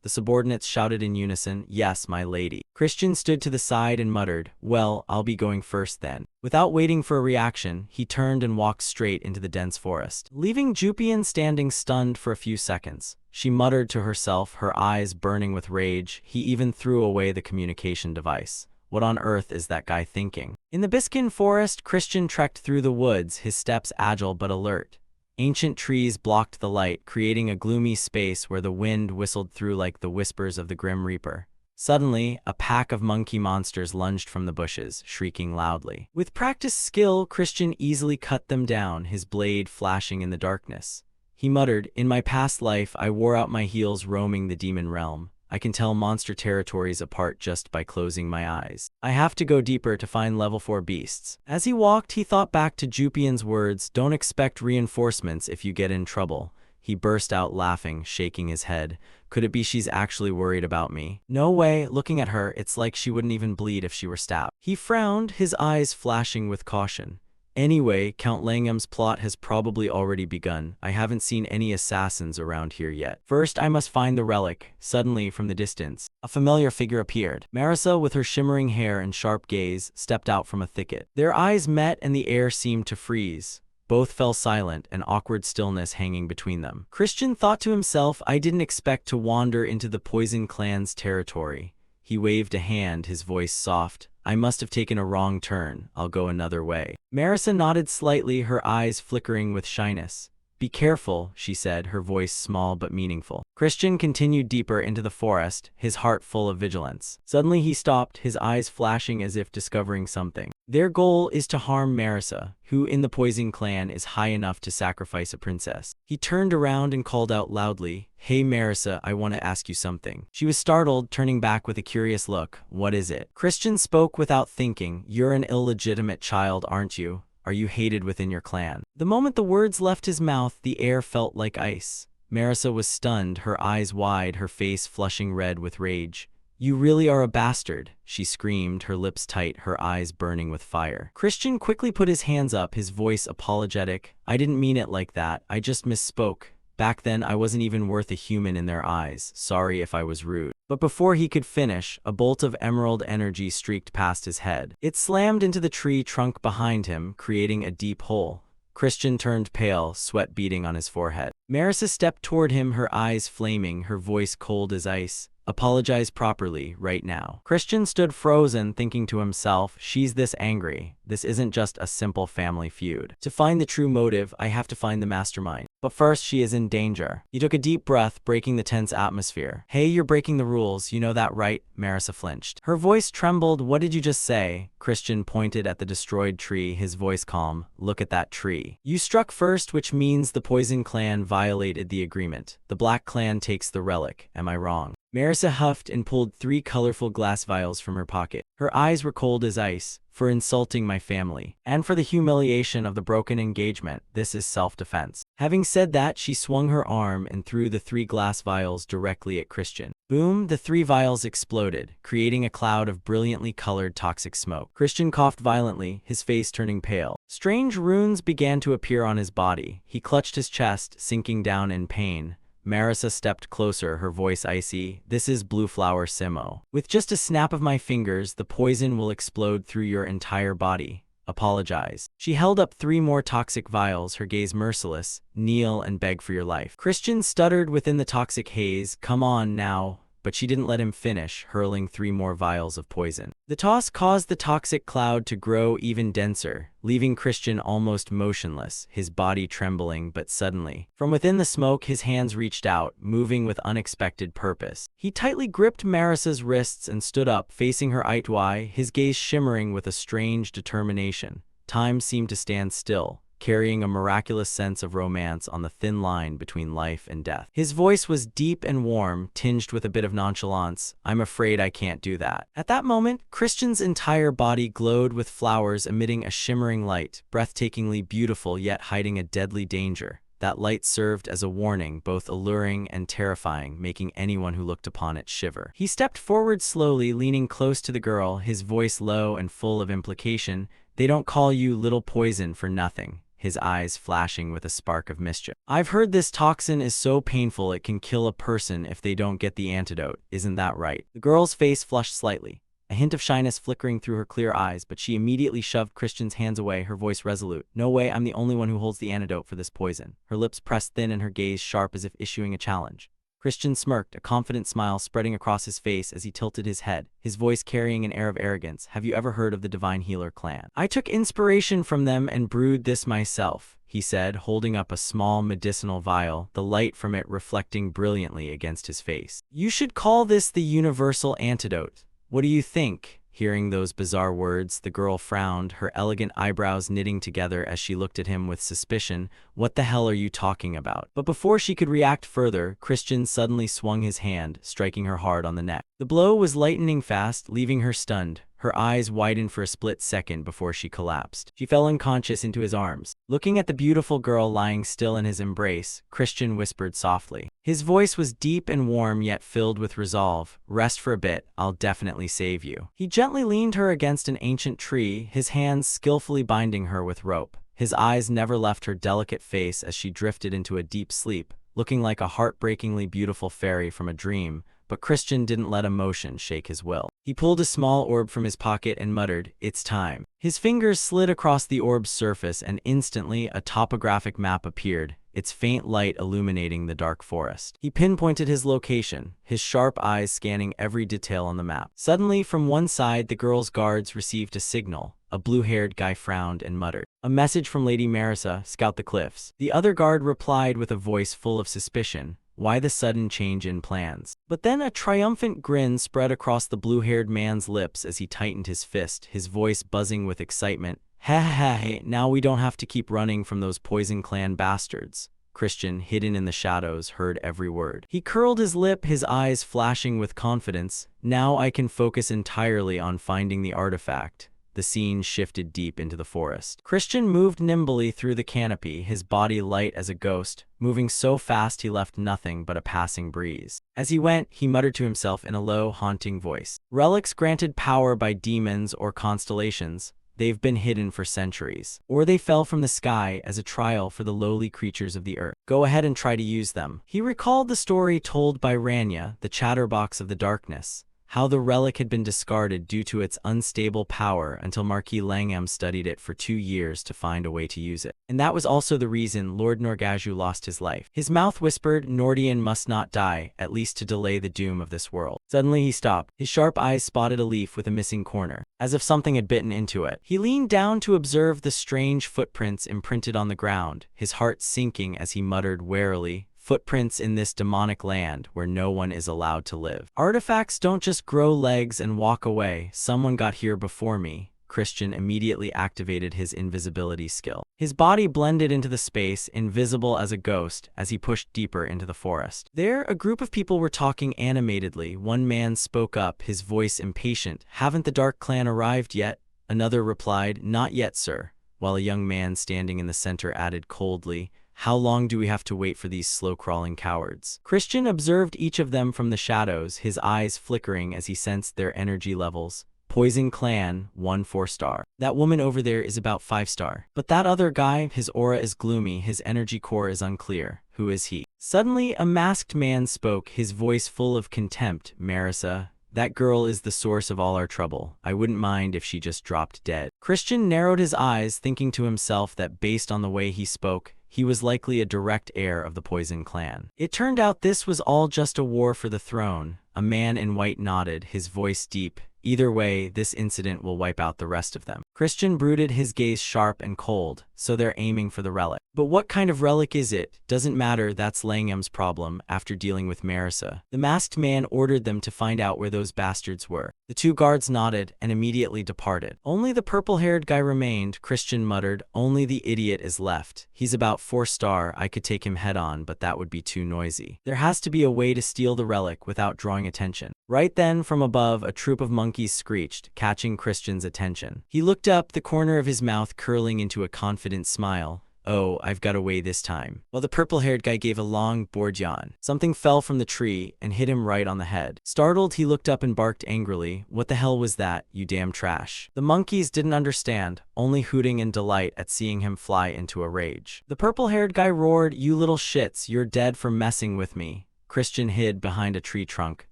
The subordinates shouted in unison, "Yes, my lady." Christian stood to the side and muttered, "Well, I'll be going first then." Without waiting for a reaction, he turned and walked straight into the dense forest, leaving Jupian standing stunned for a few seconds. She muttered to herself, her eyes burning with rage. He even threw away the communication device. What on earth is that guy thinking? In the Biskin forest, Christian trekked through the woods, his steps agile but alert. Ancient trees blocked the light, creating a gloomy space where the wind whistled through like the whispers of the Grim Reaper. Suddenly, a pack of monkey monsters lunged from the bushes, shrieking loudly. With practiced skill, Christian easily cut them down, his blade flashing in the darkness. He muttered, "In my past life, I wore out my heels roaming the demon realm. I can tell monster territories apart just by closing my eyes. I have to go deeper to find level 4 beasts." As he walked, he thought back to Jupian's words, "Don't expect reinforcements if you get in trouble." He burst out laughing, shaking his head. Could it be she's actually worried about me? No way, looking at her, it's like she wouldn't even bleed if she were stabbed. He frowned, his eyes flashing with caution. Anyway, Count Langham's plot has probably already begun. I haven't seen any assassins around here yet. First, I must find the relic. Suddenly, from the distance, a familiar figure appeared. Marisa, with her shimmering hair and sharp gaze, stepped out from a thicket. Their eyes met and the air seemed to freeze. Both fell silent, an awkward stillness hanging between them. Christian thought to himself, I didn't expect to wander into the Poison Clan's territory. He waved a hand, his voice soft. I must have taken a wrong turn. I'll go another way. Marisa nodded slightly, her eyes flickering with shyness. Be careful, she said, her voice small but meaningful. Christian continued deeper into the forest, his heart full of vigilance. Suddenly he stopped, his eyes flashing as if discovering something. Their goal is to harm Marisa, who in the Poison Clan is high enough to sacrifice a princess. He turned around and called out loudly, Hey Marisa, I want to ask you something. She was startled, turning back with a curious look. What is it? Christian spoke without thinking. You're an illegitimate child, aren't you? Are you hated within your clan? The moment the words left his mouth, the air felt like ice. Marisa was stunned, her eyes wide, her face flushing red with rage. You really are a bastard, she screamed, her lips tight, her eyes burning with fire. Christian quickly put his hands up, his voice apologetic. I didn't mean it like that, I just misspoke. Back then, I wasn't even worth a human in their eyes. Sorry if I was rude. But before he could finish, a bolt of emerald energy streaked past his head. It slammed into the tree trunk behind him, creating a deep hole. Christian turned pale, sweat beading on his forehead. Marisa stepped toward him, her eyes flaming, her voice cold as ice. Apologize properly, right now. Christian stood frozen, thinking to himself, she's this angry. This isn't just a simple family feud. To find the true motive, I have to find the mastermind. But first, she is in danger. He took a deep breath, breaking the tense atmosphere. Hey, you're breaking the rules, you know that, right? Marisa flinched. Her voice trembled. What did you just say? Christian pointed at the destroyed tree, his voice calm. Look at that tree. You struck first, which means the Poison Clan violated the agreement. The Black Clan takes the relic. Am I wrong? Marisa huffed and pulled 3 colorful glass vials from her pocket. Her eyes were cold as ice. For insulting my family, and for the humiliation of the broken engagement, this is self-defense. Having said that, she swung her arm and threw the 3 glass vials directly at Christian. Boom, the 3 vials exploded, creating a cloud of brilliantly colored toxic smoke. Christian coughed violently, his face turning pale. Strange runes began to appear on his body. He clutched his chest, sinking down in pain. Marisa stepped closer, her voice icy. This is Blue Flower Simo. With just a snap of my fingers, the poison will explode through your entire body. Apologize. She held up 3 more toxic vials, her gaze merciless. Kneel and beg for your life. Christian stuttered within the toxic haze. Come on now. But she didn't let him finish, hurling 3 more vials of poison. The toss caused the toxic cloud to grow even denser, leaving Christian almost motionless, his body trembling. But suddenly, from within the smoke, his hands reached out, moving with unexpected purpose. He tightly gripped Marisa's wrists and stood up, facing her eye to eye, his gaze shimmering with a strange determination. Time seemed to stand still, carrying a miraculous sense of romance on the thin line between life and death. His voice was deep and warm, tinged with a bit of nonchalance. I'm afraid I can't do that. At that moment, Christian's entire body glowed with flowers emitting a shimmering light, breathtakingly beautiful yet hiding a deadly danger. That light served as a warning, both alluring and terrifying, making anyone who looked upon it shiver. He stepped forward slowly, leaning close to the girl, his voice low and full of implication. They don't call you Little Poison for nothing. His eyes flashing with a spark of mischief. I've heard this toxin is so painful it can kill a person if they don't get the antidote. Isn't that right? The girl's face flushed slightly, a hint of shyness flickering through her clear eyes, but she immediately shoved Christian's hands away, her voice resolute. No way, I'm the only one who holds the antidote for this poison. Her lips pressed thin and her gaze sharp as if issuing a challenge. Christian smirked, a confident smile spreading across his face as he tilted his head, his voice carrying an air of arrogance. Have you ever heard of the Divine Healer clan? I took inspiration from them and brewed this myself, he said, holding up a small medicinal vial, the light from it reflecting brilliantly against his face. You should call this the universal antidote. What do you think? Hearing those bizarre words, the girl frowned, her elegant eyebrows knitting together as she looked at him with suspicion. What the hell are you talking about? But before she could react further, Christian suddenly swung his hand, striking her hard on the neck. The blow was lightning fast, leaving her stunned. Her eyes widened for a split second before she collapsed. She fell unconscious into his arms. Looking at the beautiful girl lying still in his embrace, Christian whispered softly. His voice was deep and warm yet filled with resolve. Rest for a bit, I'll definitely save you. He gently leaned her against an ancient tree, his hands skillfully binding her with rope. His eyes never left her delicate face as she drifted into a deep sleep, looking like a heartbreakingly beautiful fairy from a dream. But Christian didn't let emotion shake his will. He pulled a small orb from his pocket and muttered, "It's time." His fingers slid across the orb's surface and instantly a topographic map appeared, its faint light illuminating the dark forest. He pinpointed his location, his sharp eyes scanning every detail on the map. Suddenly, from one side, the girl's guards received a signal. A blue-haired guy frowned and muttered, "A message from Lady Marissa, scout the cliffs." The other guard replied with a voice full of suspicion, "Why the sudden change in plans?" But then a triumphant grin spread across the blue-haired man's lips as he tightened his fist, his voice buzzing with excitement. "Ha ha ha, now we don't have to keep running from those Poison Clan bastards." Christian, hidden in the shadows, heard every word. He curled his lip, his eyes flashing with confidence. Now I can focus entirely on finding the artifact. The scene shifted deep into the forest. Christian moved nimbly through the canopy, his body light as a ghost, moving so fast he left nothing but a passing breeze. As he went, he muttered to himself in a low, haunting voice. Relics granted power by demons or constellations. They've been hidden for centuries. Or they fell from the sky as a trial for the lowly creatures of the earth. Go ahead and try to use them. He recalled the story told by Rania, the chatterbox of the darkness. How the relic had been discarded due to its unstable power until Marquis Langham studied it for 2 years to find a way to use it. And that was also the reason Lord Norgaju lost his life. His mouth whispered, Nordian must not die, at least to delay the doom of this world. Suddenly he stopped. His sharp eyes spotted a leaf with a missing corner, as if something had bitten into it. He leaned down to observe the strange footprints imprinted on the ground, his heart sinking as he muttered warily, "Footprints in this demonic land where no one is allowed to live. Artifacts don't just grow legs and walk away. Someone got here before me." Christian immediately activated his invisibility skill. His body blended into the space, invisible as a ghost, as he pushed deeper into the forest. There, a group of people were talking animatedly. One man spoke up, his voice impatient. "Haven't the Dark Clan arrived yet?" Another replied, "Not yet, sir," while a young man standing in the center added coldly, "How long do we have to wait for these slow-crawling cowards?" Christian observed each of them from the shadows, his eyes flickering as he sensed their energy levels. Poison Clan, 1 4-star. That woman over there is about 5-star. But that other guy, his aura is gloomy, his energy core is unclear. Who is he? Suddenly, a masked man spoke, his voice full of contempt. "Marissa, that girl is the source of all our trouble. I wouldn't mind if she just dropped dead." Christian narrowed his eyes, thinking to himself that based on the way he spoke, he was likely a direct heir of the Poison Clan. It turned out this was all just a war for the throne. A man in white nodded, his voice deep. "Either way, this incident will wipe out the rest of them." Christian brooded, his gaze sharp and cold. "So they're aiming for the relic. But what kind of relic is it? Doesn't matter, that's Langham's problem." After dealing with Marissa, the masked man ordered them to find out where those bastards were. The 2 guards nodded and immediately departed. Only the purple-haired guy remained, Christian muttered. "Only the idiot is left. He's about 4-star, I could take him head-on, but that would be too noisy. There has to be a way to steal the relic without drawing attention." Right then, from above, a troop of monkeys screeched, catching Christian's attention. He looked up, the corner of his mouth curling into a confident smile. "Oh, I've got away this time." While the purple-haired guy gave a long, bored yawn. Something fell from the tree and hit him right on the head. Startled, he looked up and barked angrily, "What the hell was that, you damn trash?" The monkeys didn't understand, only hooting in delight at seeing him fly into a rage. The purple-haired guy roared, "You little shits, you're dead for messing with me." Christian hid behind a tree trunk,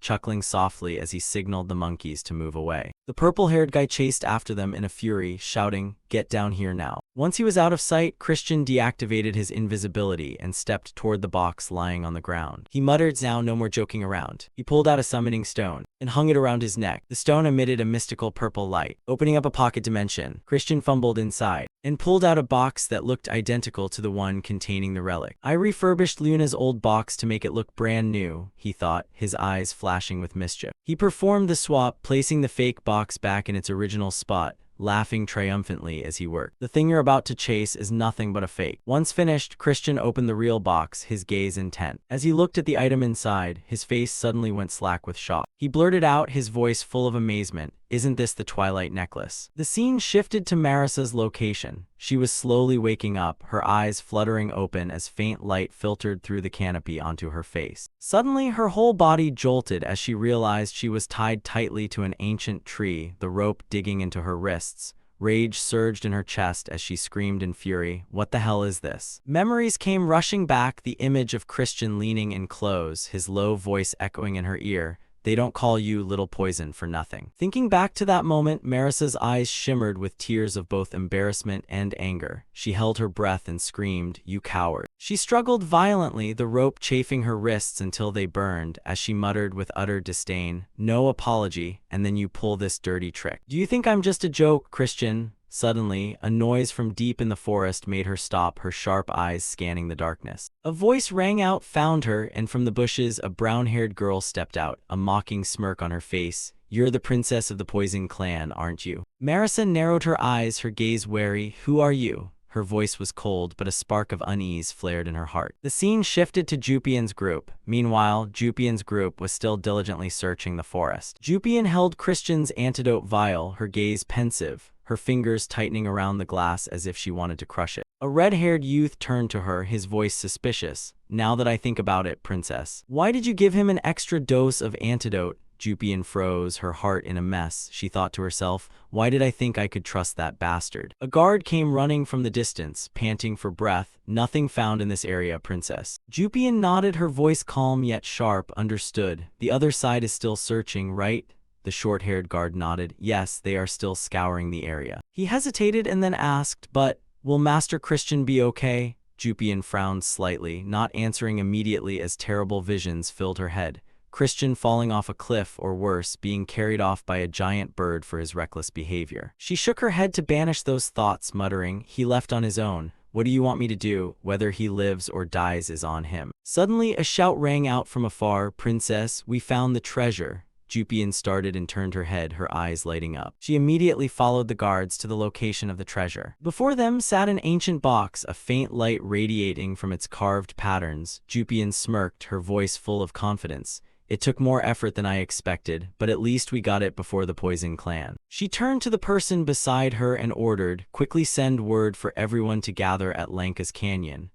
chuckling softly as he signaled the monkeys to move away. The purple-haired guy chased after them in a fury, shouting, "Get down here now." Once he was out of sight, Christian deactivated his invisibility and stepped toward the box lying on the ground. He muttered, "Now no more joking around." He pulled out a summoning stone and hung it around his neck. The stone emitted a mystical purple light. Opening up a pocket dimension, Christian fumbled inside and pulled out a box that looked identical to the one containing the relic. "I refurbished Luna's old box to make it look brand new," he thought, his eyes flashing with mischief. He performed the swap, placing the fake box back in its original spot, laughing triumphantly as he worked. "The thing you're about to chase is nothing but a fake." Once finished, Christian opened the real box, his gaze intent. As he looked at the item inside, his face suddenly went slack with shock. He blurted out, his voice full of amazement, "Isn't this the Twilight necklace?" The scene shifted to Marisa's location. She was slowly waking up, her eyes fluttering open as faint light filtered through the canopy onto her face. Suddenly, her whole body jolted as she realized she was tied tightly to an ancient tree, the rope digging into her wrists. Rage surged in her chest as she screamed in fury, "What the hell is this?" Memories came rushing back, the image of Christian leaning in clothes, his low voice echoing in her ear, "They don't call you Little Poison for nothing." Thinking back to that moment, Marisa's eyes shimmered with tears of both embarrassment and anger. She held her breath and screamed, "You coward." She struggled violently, the rope chafing her wrists until they burned, as she muttered with utter disdain, "No apology, and then you pull this dirty trick. Do you think I'm just a joke, Christian?" Suddenly, a noise from deep in the forest made her stop, her sharp eyes scanning the darkness. A voice rang out, "Found her," and from the bushes a brown-haired girl stepped out, a mocking smirk on her face. "You're the princess of the Poison Clan, aren't you?" Marisa narrowed her eyes, her gaze wary. "Who are you?" Her voice was cold, but a spark of unease flared in her heart. The scene shifted to Jupian's group. Meanwhile, Jupian's group was still diligently searching the forest. Jupian held Christian's antidote vial, her gaze pensive, her fingers tightening around the glass as if she wanted to crush it. A red-haired youth turned to her, his voice suspicious. "Now that I think about it, princess, why did you give him an extra dose of antidote?" Jupian froze, her heart in a mess. She thought to herself, "Why did I think I could trust that bastard?" A guard came running from the distance, panting for breath. "Nothing found in this area, princess." Jupian nodded, her voice calm yet sharp. "Understood. The other side is still searching, right?" The short-haired guard nodded. "Yes, they are still scouring the area." He hesitated and then asked, "But will Master Christian be okay?" Jupian frowned slightly, not answering immediately as terrible visions filled her head. Christian falling off a cliff, or worse, being carried off by a giant bird for his reckless behavior. She shook her head to banish those thoughts, muttering, "He left on his own. What do you want me to do? Whether he lives or dies is on him." Suddenly, a shout rang out from afar, "Princess, we found the treasure." Jupian started and turned her head, her eyes lighting up. She immediately followed the guards to the location of the treasure. Before them sat an ancient box, a faint light radiating from its carved patterns. Jupian smirked, her voice full of confidence. "It took more effort than I expected, but at least we got it before the Poison Clan." She turned to the person beside her and ordered, "Quickly send word for everyone to gather at Lanka's Canyon."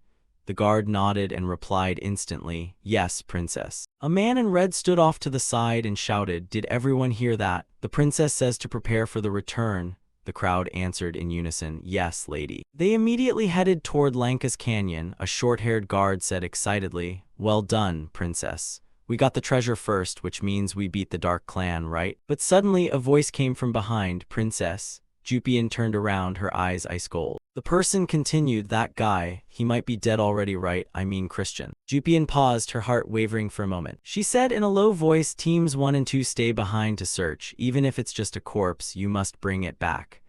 The guard nodded and replied instantly, "Yes, princess." A man in red stood off to the side and shouted, "Did everyone hear that? The princess says to prepare for the return." The crowd answered in unison, "Yes, lady." They immediately headed toward Lanka's Canyon. A short-haired guard said excitedly, "Well done, princess. We got the treasure first, which means we beat the Dark Clan, right?" But suddenly a voice came from behind, "Princess." Jupian turned around, her eyes ice cold. The person continued, "That guy, he might be dead already, right? I mean Christian." Jupian paused, her heart wavering for a moment. She said in a low voice, "Teams 1 and 2 stay behind to search. Even if it's just a corpse, you must bring it back."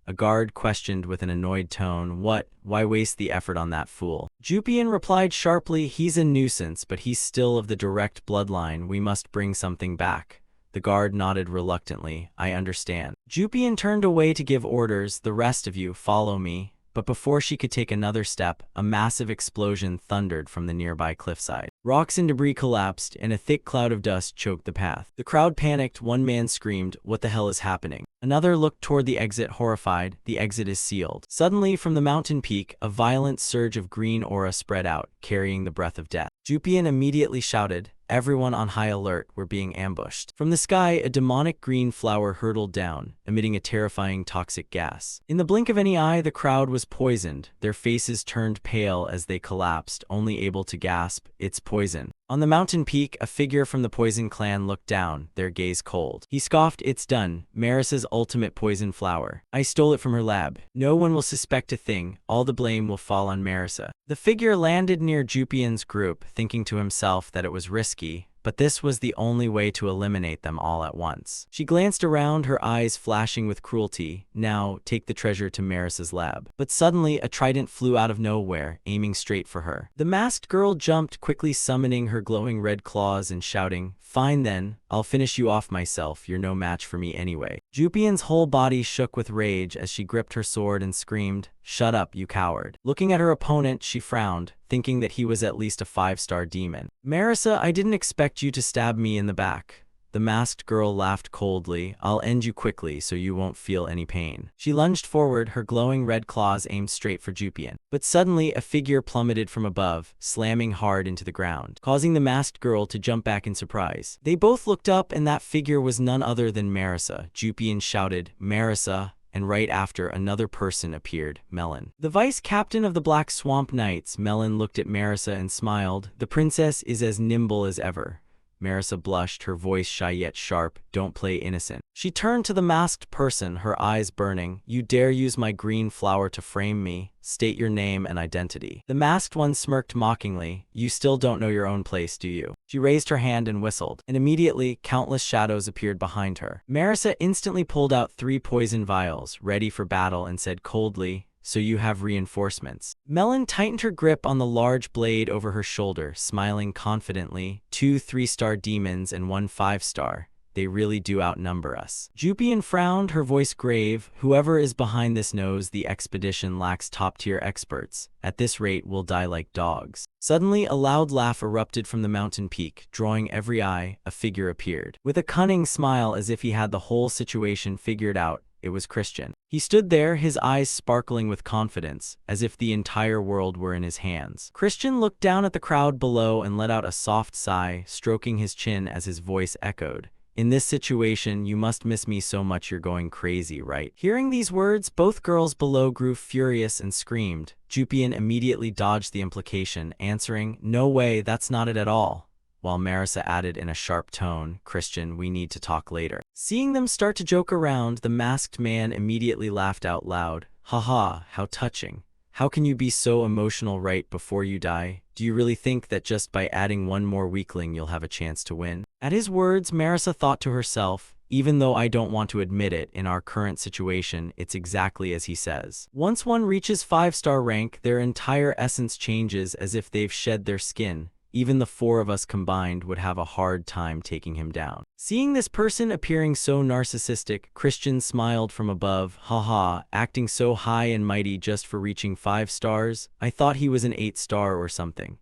A guard questioned with an annoyed tone, "What? Why waste the effort on that fool?" Jupian replied sharply, "He's a nuisance, but he's still of the direct bloodline. We must bring something back." The guard nodded reluctantly, "I understand." Jupian turned away to give orders, "The rest of you, follow me." But before she could take another step, a massive explosion thundered from the nearby cliffside. Rocks and debris collapsed, and a thick cloud of dust choked the path. The crowd panicked. One man screamed, "What the hell is happening?" Another looked toward the exit, horrified. "The exit is sealed." Suddenly, from the mountain peak, a violent surge of green aura spread out, carrying the breath of death. Jupian immediately shouted, "Everyone on high alert, we're being ambushed." From the sky, a demonic green flower hurtled down, emitting a terrifying toxic gas. In the blink of an eye, the crowd was poisoned. Their faces turned pale as they collapsed, only able to gasp, "It's poison." On the mountain peak, a figure from the poison clan looked down, their gaze cold. He scoffed, "It's done. Marisa's ultimate poison flower. I stole it from her lab. No one will suspect a thing. All the blame will fall on Marisa." The figure landed near Jupian's group, thinking to himself that it was risky, but this was the only way to eliminate them all at once. She glanced around, her eyes flashing with cruelty. "Now, take the treasure to Marisa's lab." But suddenly, a trident flew out of nowhere, aiming straight for her. The masked girl jumped, quickly summoning her glowing red claws and shouting, "Fine then, I'll finish you off myself. You're no match for me anyway." Jupian's whole body shook with rage as she gripped her sword and screamed, "Shut up, you coward." Looking at her opponent, she frowned, thinking that he was at least a 5-star demon. "Marisa, I didn't expect you to stab me in the back." The masked girl laughed coldly. "I'll end you quickly so you won't feel any pain." She lunged forward, her glowing red claws aimed straight for Jupian. But suddenly, a figure plummeted from above, slamming hard into the ground, causing the masked girl to jump back in surprise. They both looked up, and that figure was none other than Marisa. Jupian shouted, "Marisa!" And right after, another person appeared, Melon. The vice captain of the Black Swamp Knights. Melon looked at Marisa and smiled. "The princess is as nimble as ever." Marisa blushed, her voice shy yet sharp. "Don't play innocent." She turned to the masked person, her eyes burning. "You dare use my green flower to frame me? State your name and identity." The masked one smirked mockingly. "You still don't know your own place, do you?" She raised her hand and whistled, and immediately, countless shadows appeared behind her. Marisa instantly pulled out 3 poison vials, ready for battle, and said coldly, "So you have reinforcements." Melon tightened her grip on the large blade over her shoulder, smiling confidently. 2 3-star demons and 1 5-star. They really do outnumber us. Jupian frowned, her voice grave. "Whoever is behind this knows the expedition lacks top-tier experts. At this rate, we'll die like dogs." Suddenly, a loud laugh erupted from the mountain peak, drawing every eye. A figure appeared. With a cunning smile, as if he had the whole situation figured out, it was Christian. He stood there, his eyes sparkling with confidence, as if the entire world were in his hands. Christian looked down at the crowd below and let out a soft sigh, stroking his chin as his voice echoed, "In this situation, you must miss me so much you're going crazy, right?" Hearing these words, both girls below grew furious and screamed. Jupian immediately dodged the implication, answering, "No way, that's not it at all." While Marisa added in a sharp tone, "Christian, we need to talk later." Seeing them start to joke around, the masked man immediately laughed out loud. "Haha, how touching. How can you be so emotional right before you die? Do you really think that just by adding one more weakling you'll have a chance to win?" At his words, Marisa thought to herself, "Even though I don't want to admit it, in our current situation, it's exactly as he says. Once one reaches 5-star rank, their entire essence changes as if they've shed their skin. Even the 4 of us combined would have a hard time taking him down." Seeing this person appearing so narcissistic, Christian smiled from above. "Haha, acting so high and mighty just for reaching 5 stars? I thought he was an 8-star or something."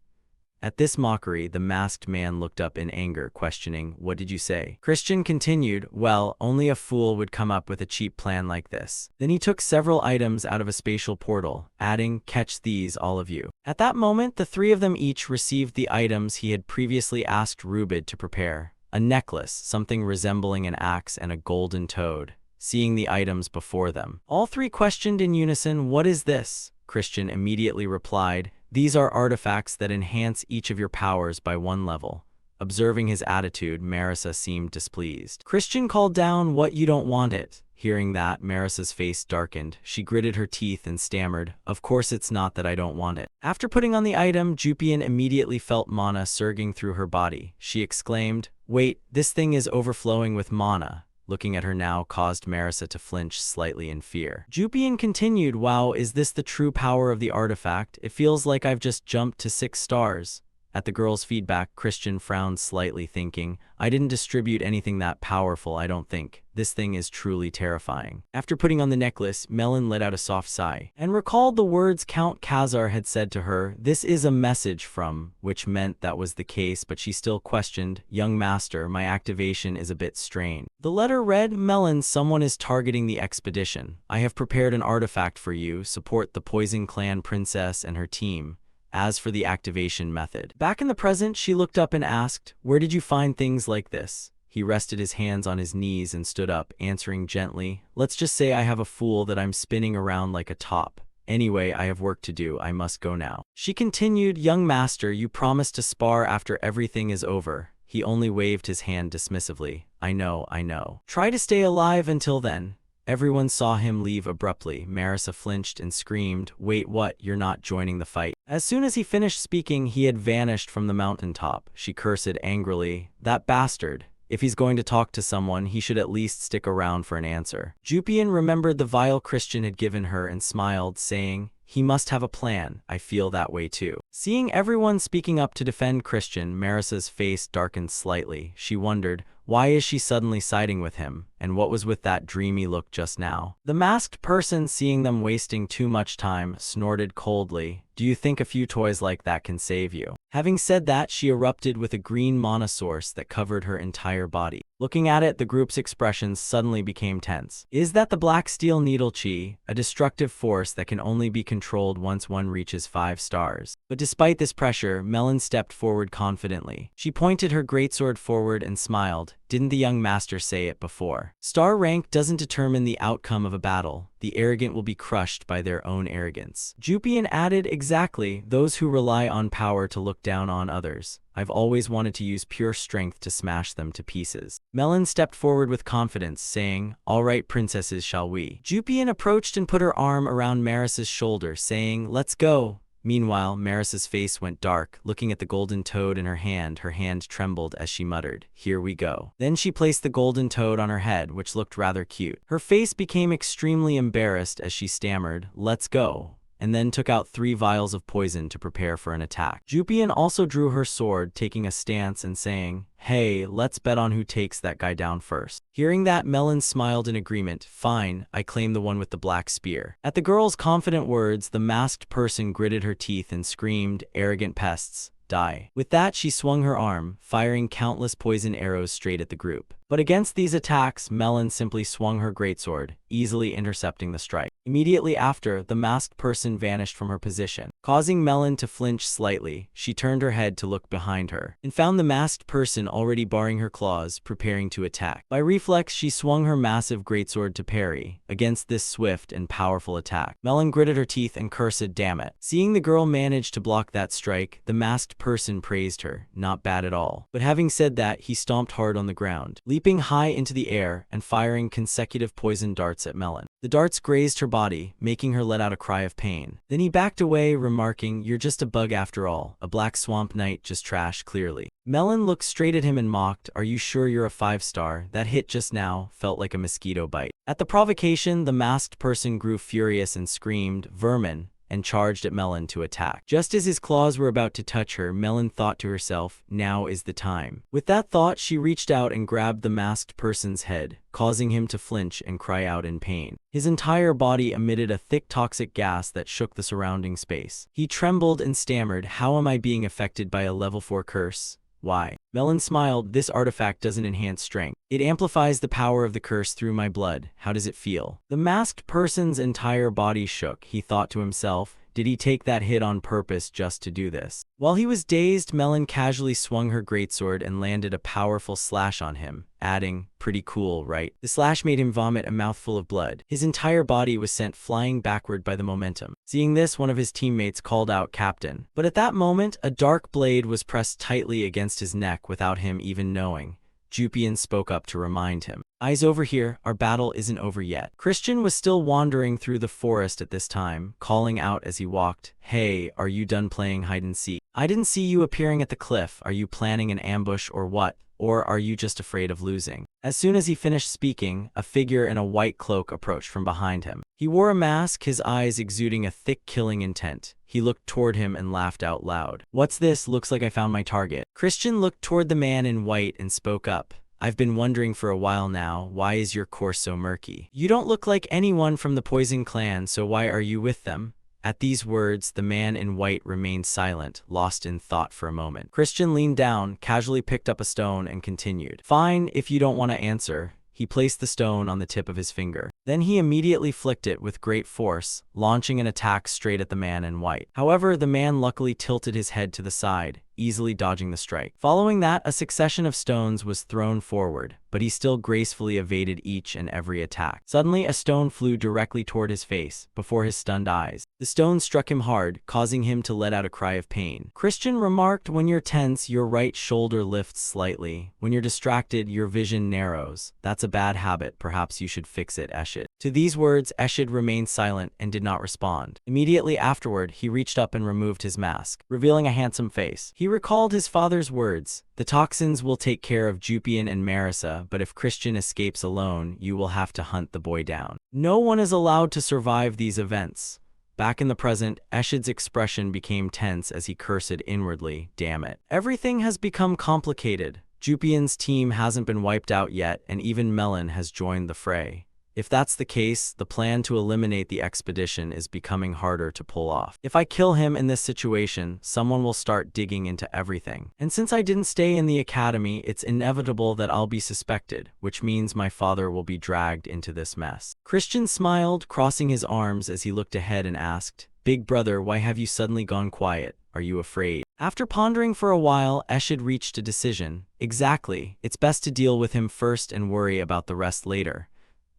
At this mockery, the masked man looked up in anger, questioning, "What did you say?" Christian continued, "Well, only a fool would come up with a cheap plan like this." Then he took several items out of a spatial portal, adding, "Catch these, all of you." At that moment, the 3 of them each received the items he had previously asked Rubid to prepare. A necklace, something resembling an axe, and a golden toad. Seeing the items before them, all 3 questioned in unison, "What is this?" Christian immediately replied, "These are artifacts that enhance each of your powers by 1 level. Observing his attitude, Marisa seemed displeased. Christian called down, "What, you don't want it?" Hearing that, Marisa's face darkened. She gritted her teeth and stammered, "Of course it's not that I don't want it." After putting on the item, Jupian immediately felt mana surging through her body. She exclaimed, "Wait, this thing is overflowing with mana." Looking at her now caused Marisa to flinch slightly in fear. Jupian continued, "Wow, is this the true power of the artifact? It feels like I've just jumped to 6 stars. At the girl's feedback, Christian frowned slightly, thinking, "I didn't distribute anything that powerful, I don't think. This thing is truly terrifying." After putting on the necklace, Melon let out a soft sigh, and recalled the words Count Khazar had said to her, "This is a message from," which meant that was the case, but she still questioned, "Young master, my activation is a bit strained." The letter read, "Melon, someone is targeting the expedition. I have prepared an artifact for you. Support the Poison Clan princess and her team. As for the activation method." Back in the present, she looked up and asked, "Where did you find things like this?" He rested his hands on his knees and stood up, answering gently, "Let's just say I have a fool that I'm spinning around like a top. Anyway, I have work to do, I must go now. She continued, young master, you promised to spar after everything is over. He only waved his hand dismissively. I know. Try to stay alive until then. Everyone saw him leave abruptly. Marissa flinched and screamed, wait, what? You're not joining the fight? As soon as he finished speaking, he had vanished from the mountaintop. She cursed angrily, that bastard. If he's going to talk to someone, he should at least stick around for an answer. Jupian remembered the vial Christian had given her and smiled, saying, he must have a plan. I feel that way too. Seeing everyone speaking up to defend Christian, Marissa's face darkened slightly. She wondered, why is she suddenly siding with him, and what was with that dreamy look just now? The masked person, seeing them wasting too much time, snorted coldly. Do you think a few toys like that can save you? Having said that, she erupted with a green mana source that covered her entire body. Looking at it, the group's expressions suddenly became tense. Is that the black steel needle chi, a destructive force that can only be controlled once one reaches 5 stars? But despite this pressure, Melon stepped forward confidently. She pointed her greatsword forward and smiled. Didn't the young master say it before? Star rank doesn't determine the outcome of a battle. The arrogant will be crushed by their own arrogance. Jupian added, exactly, those who rely on power to look down on others. I've always wanted to use pure strength to smash them to pieces. Melon stepped forward with confidence, saying, all right, princesses, shall we? Jupian approached and put her arm around Marissa's shoulder, saying, let's go. Meanwhile, Marissa's face went dark. Looking at the golden toad in her hand trembled as she muttered, here we go. Then she placed the golden toad on her head, which looked rather cute. Her face became extremely embarrassed as she stammered, let's go, and then took out 3 vials of poison to prepare for an attack. Jupian also drew her sword, taking a stance and saying, hey, let's bet on who takes that guy down first. Hearing that, Melon smiled in agreement. Fine, I claim the one with the black spear. At the girl's confident words, the masked person gritted her teeth and screamed, arrogant pests, die. With that, she swung her arm, firing countless poison arrows straight at the group. But against these attacks, Melon simply swung her greatsword, easily intercepting the strike. Immediately after, the masked person vanished from her position. Causing Melon to flinch slightly, she turned her head to look behind her, and found the masked person already baring her claws, preparing to attack. By reflex, she swung her massive greatsword to parry against this swift and powerful attack. Melon gritted her teeth and cursed, damn it. Seeing the girl manage to block that strike, the masked person praised her, not bad at all. But having said that, he stomped hard on the ground, leaping high into the air and firing consecutive poison darts at Melon. The darts grazed her body, making her let out a cry of pain. Then he backed away, remarking, you're just a bug after all, a black swamp knight, just trash, clearly. Melon looked straight at him and mocked, are you sure you're a 5-star? That hit just now felt like a mosquito bite. At the provocation, the masked person grew furious and screamed, vermin, and charged at Melon to attack. Just as his claws were about to touch her, Melon thought to herself, now is the time. With that thought, she reached out and grabbed the masked person's head, causing him to flinch and cry out in pain. His entire body emitted a thick toxic gas that shook the surrounding space. He trembled and stammered, how am I being affected by a level 4 curse? Why? Melon smiled, this artifact doesn't enhance strength. It amplifies the power of the curse through my blood. How does it feel? The masked person's entire body shook. He thought to himself, did he take that hit on purpose just to do this? While he was dazed, Melon casually swung her greatsword and landed a powerful slash on him, adding, pretty cool, right? The slash made him vomit a mouthful of blood. His entire body was sent flying backward by the momentum. Seeing this, one of his teammates called out, Captain. But at that moment, a dark blade was pressed tightly against his neck without him even knowing. Jupian spoke up to remind him. Eyes over here, our battle isn't over yet. Christian was still wandering through the forest at this time, calling out as he walked, hey, are you done playing hide and seek? I didn't see you appearing at the cliff. Are you planning an ambush or what? Or are you just afraid of losing? As soon as he finished speaking, a figure in a white cloak approached from behind him. He wore a mask, his eyes exuding a thick killing intent. He looked toward him and laughed out loud. What's this? Looks like I found my target. Christian looked toward the man in white and spoke up. I've been wondering for a while now, why is your course so murky? You don't look like anyone from the Poison Clan, so why are you with them? At these words, the man in white remained silent, lost in thought for a moment. Christian leaned down, casually picked up a stone, and continued. Fine, if you don't want to answer. He placed the stone on the tip of his finger. Then he immediately flicked it with great force, launching an attack straight at the man in white. However, the man luckily tilted his head to the side, easily dodging the strike. Following that, a succession of stones was thrown forward, but he still gracefully evaded each and every attack. Suddenly, a stone flew directly toward his face, before his stunned eyes. The stone struck him hard, causing him to let out a cry of pain. Christian remarked, "When you're tense, your right shoulder lifts slightly. When you're distracted, your vision narrows. That's a bad habit. Perhaps you should fix it, Eshid." To these words, Eshid remained silent and did not respond. Immediately afterward, he reached up and removed his mask, revealing a handsome face. He recalled his father's words, "The toxins will take care of Jupian and Marissa, but if Christian escapes alone, you will have to hunt the boy down." No one is allowed to survive these events. Back in the present, Eshid's expression became tense as he cursed inwardly, "Damn it. Everything has become complicated. Jupian's team hasn't been wiped out yet, and even Melon has joined the fray. If that's the case, the plan to eliminate the expedition is becoming harder to pull off. If I kill him in this situation, someone will start digging into everything. And since I didn't stay in the academy, it's inevitable that I'll be suspected, which means my father will be dragged into this mess." Christian smiled, crossing his arms as he looked ahead and asked, "Big brother, why have you suddenly gone quiet? Are you afraid?" After pondering for a while, Eshid reached a decision. "Exactly. It's best to deal with him first and worry about the rest later."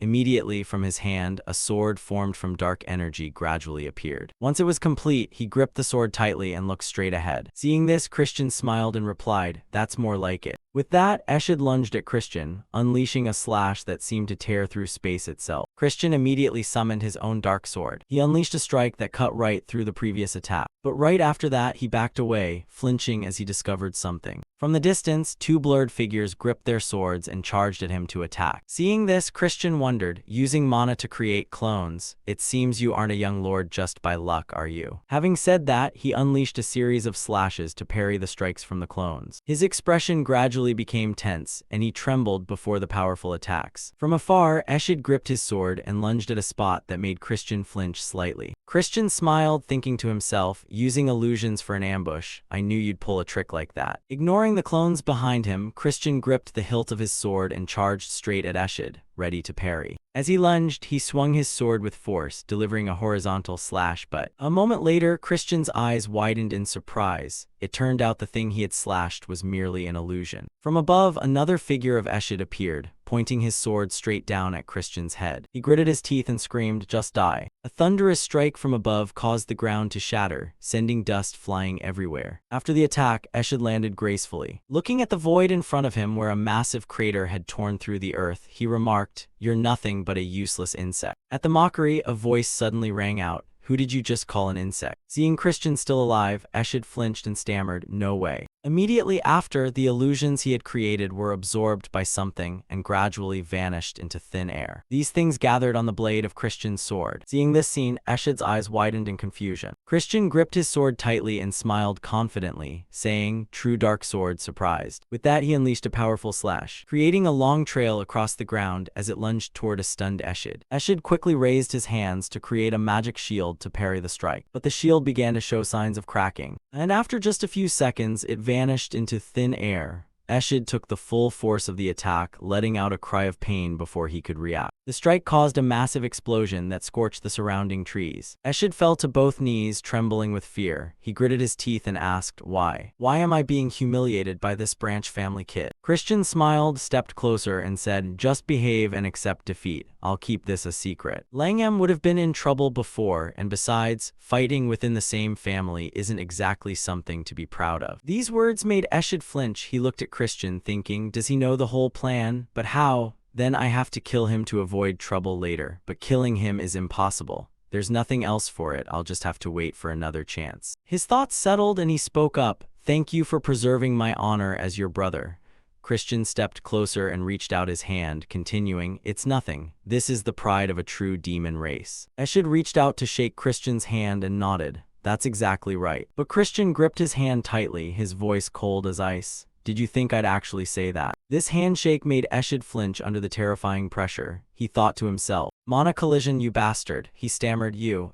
Immediately from his hand, a sword formed from dark energy gradually appeared. Once it was complete, he gripped the sword tightly and looked straight ahead. Seeing this, Christian smiled and replied, "That's more like it." With that, Eshid lunged at Christian, unleashing a slash that seemed to tear through space itself. Christian immediately summoned his own dark sword. He unleashed a strike that cut right through the previous attack. But right after that, he backed away, flinching as he discovered something. From the distance, two blurred figures gripped their swords and charged at him to attack. Seeing this, Christian wondered, "Using mana to create clones, it seems you aren't a young lord just by luck, are you?" Having said that, he unleashed a series of slashes to parry the strikes from the clones. His expression gradually became tense, and he trembled before the powerful attacks. From afar, Eshid gripped his sword and lunged at a spot that made Christian flinch slightly. Christian smiled, thinking to himself, "Using illusions for an ambush, I knew you'd pull a trick like that." Ignoring the clones behind him, Christian gripped the hilt of his sword and charged straight at Eshid, ready to parry. As he lunged, he swung his sword with force, delivering a horizontal slash, but a moment later, Christian's eyes widened in surprise. It turned out the thing he had slashed was merely an illusion. From above, another figure of Eshid appeared, pointing his sword straight down at Christian's head. He gritted his teeth and screamed, "Just die." A thunderous strike from above caused the ground to shatter, sending dust flying everywhere. After the attack, Eshid landed gracefully. Looking at the void in front of him where a massive crater had torn through the earth, he remarked, "You're nothing but a useless insect." At the mockery, a voice suddenly rang out, "Who did you just call an insect?" Seeing Christian still alive, Eshid flinched and stammered, "No way." Immediately after, the illusions he had created were absorbed by something and gradually vanished into thin air. These things gathered on the blade of Christian's sword. Seeing this scene, Eshid's eyes widened in confusion. Christian gripped his sword tightly and smiled confidently, saying, "True dark sword, surprised." With that, he unleashed a powerful slash, creating a long trail across the ground as it lunged toward a stunned Eshid. Eshid quickly raised his hands to create a magic shield to parry the strike, but the shield began to show signs of cracking, and after just a few seconds, it vanished into thin air. Eshid took the full force of the attack, letting out a cry of pain before he could react. The strike caused a massive explosion that scorched the surrounding trees. Eshid fell to both knees, trembling with fear. He gritted his teeth and asked, "Why? Why am I being humiliated by this branch family kid?" Christian smiled, stepped closer, and said, "Just behave and accept defeat. I'll keep this a secret." Langham would have been in trouble before, and besides, fighting within the same family isn't exactly something to be proud of. These words made Eshid flinch. He looked at Christian, thinking, does he know the whole plan? But how? Then I have to kill him to avoid trouble later. But killing him is impossible. There's nothing else for it. I'll just have to wait for another chance. His thoughts settled and he spoke up. "Thank you for preserving my honor as your brother." Christian stepped closer and reached out his hand, continuing, "It's nothing. This is the pride of a true demon race." Eshid reached out to shake Christian's hand and nodded. "That's exactly right." But Christian gripped his hand tightly, his voice cold as ice. "Did you think I'd actually say that?" This handshake made Eshid flinch under the terrifying pressure. He thought to himself, "Mana collision, you bastard." He stammered, You.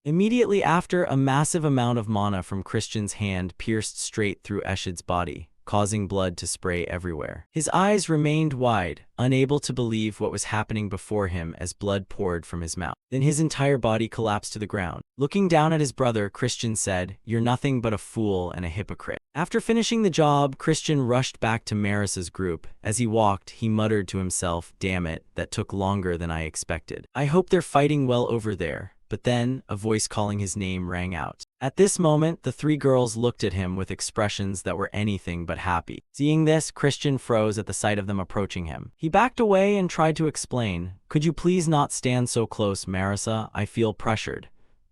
Immediately after, a massive amount of mana from Christian's hand pierced straight through Eshid's body, causing blood to spray everywhere. His eyes remained wide, unable to believe what was happening before him as blood poured from his mouth. Then his entire body collapsed to the ground. Looking down at his brother, Christian said, "You're nothing but a fool and a hypocrite." After finishing the job, Christian rushed back to Maris's group. As he walked, he muttered to himself, "Damn it, that took longer than I expected. I hope they're fighting well over there." But then, a voice calling his name rang out. At this moment, the three girls looked at him with expressions that were anything but happy. Seeing this, Christian froze at the sight of them approaching him. He backed away and tried to explain, "Could you please not stand so close, Marisa? I feel pressured."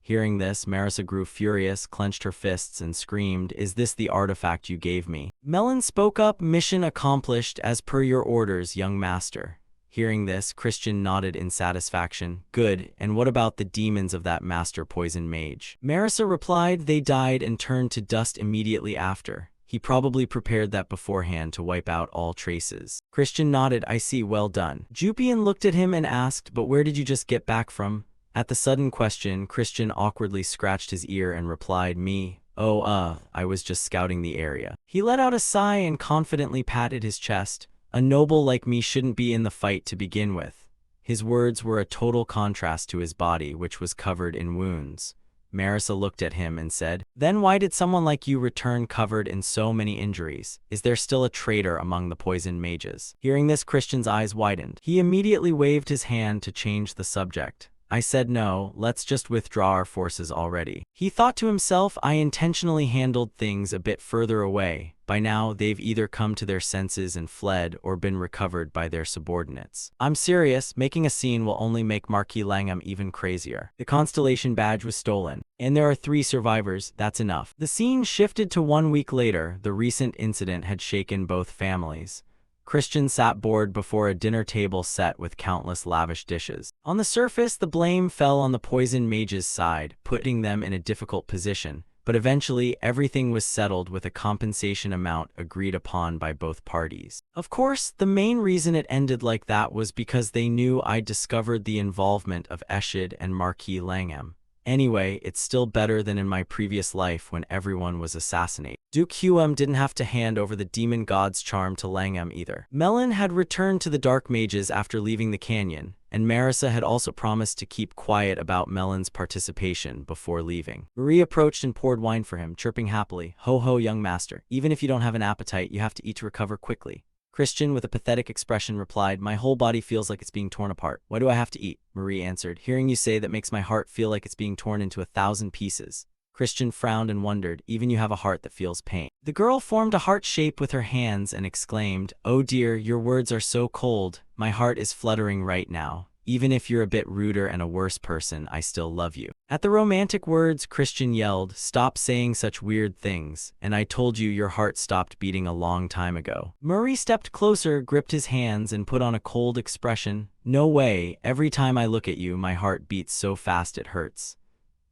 Hearing this, Marisa grew furious, clenched her fists, and screamed, "Is this the artifact you gave me?" Melon spoke up, "Mission accomplished as per your orders, young master." Hearing this, Christian nodded in satisfaction. "Good, and what about the demons of that master poison mage?" Marisa replied, "They died and turned to dust immediately after. He probably prepared that beforehand to wipe out all traces." Christian nodded, "I see, well done." Jupian looked at him and asked, "But where did you just get back from?" At the sudden question, Christian awkwardly scratched his ear and replied, "Me? I was just scouting the area." He let out a sigh and confidently patted his chest. "A noble like me shouldn't be in the fight to begin with." His words were a total contrast to his body, which was covered in wounds. Marisa looked at him and said, "Then why did someone like you return covered in so many injuries? Is there still a traitor among the poison mages?" Hearing this, Christian's eyes widened. He immediately waved his hand to change the subject. "I said no, let's just withdraw our forces already." He thought to himself, "I intentionally handled things a bit further away. By now, they've either come to their senses and fled or been recovered by their subordinates. I'm serious, making a scene will only make Marquis Langham even crazier. The Constellation badge was stolen, and there are 3 survivors, that's enough." The scene shifted to 1 week later. The recent incident had shaken both families. Christian sat bored before a dinner table set with countless lavish dishes. On the surface, the blame fell on the poison mage's side, putting them in a difficult position, but eventually everything was settled with a compensation amount agreed upon by both parties. Of course, the main reason it ended like that was because they knew I'd discovered the involvement of Eshid and Marquis Langham. Anyway, it's still better than in my previous life when everyone was assassinated. Duke Huam didn't have to hand over the demon god's charm to Langham either. Melon had returned to the Dark Mages after leaving the canyon, and Marisa had also promised to keep quiet about Melon's participation before leaving. Marie approached and poured wine for him, chirping happily, "Ho ho, young master. Even if you don't have an appetite, you have to eat to recover quickly." Christian, with a pathetic expression, replied, "My whole body feels like it's being torn apart. Why do I have to eat?" Marie answered, "Hearing you say that makes my heart feel like it's being torn into 1,000 pieces." Christian frowned and wondered, "Even you have a heart that feels pain." The girl formed a heart shape with her hands and exclaimed, "Oh dear, your words are so cold. My heart is fluttering right now. Even if you're a bit ruder and a worse person, I still love you." At the romantic words, Christian yelled, "Stop saying such weird things, and I told you your heart stopped beating a long time ago." Murray stepped closer, gripped his hands, and put on a cold expression. "No way, every time I look at you, my heart beats so fast it hurts."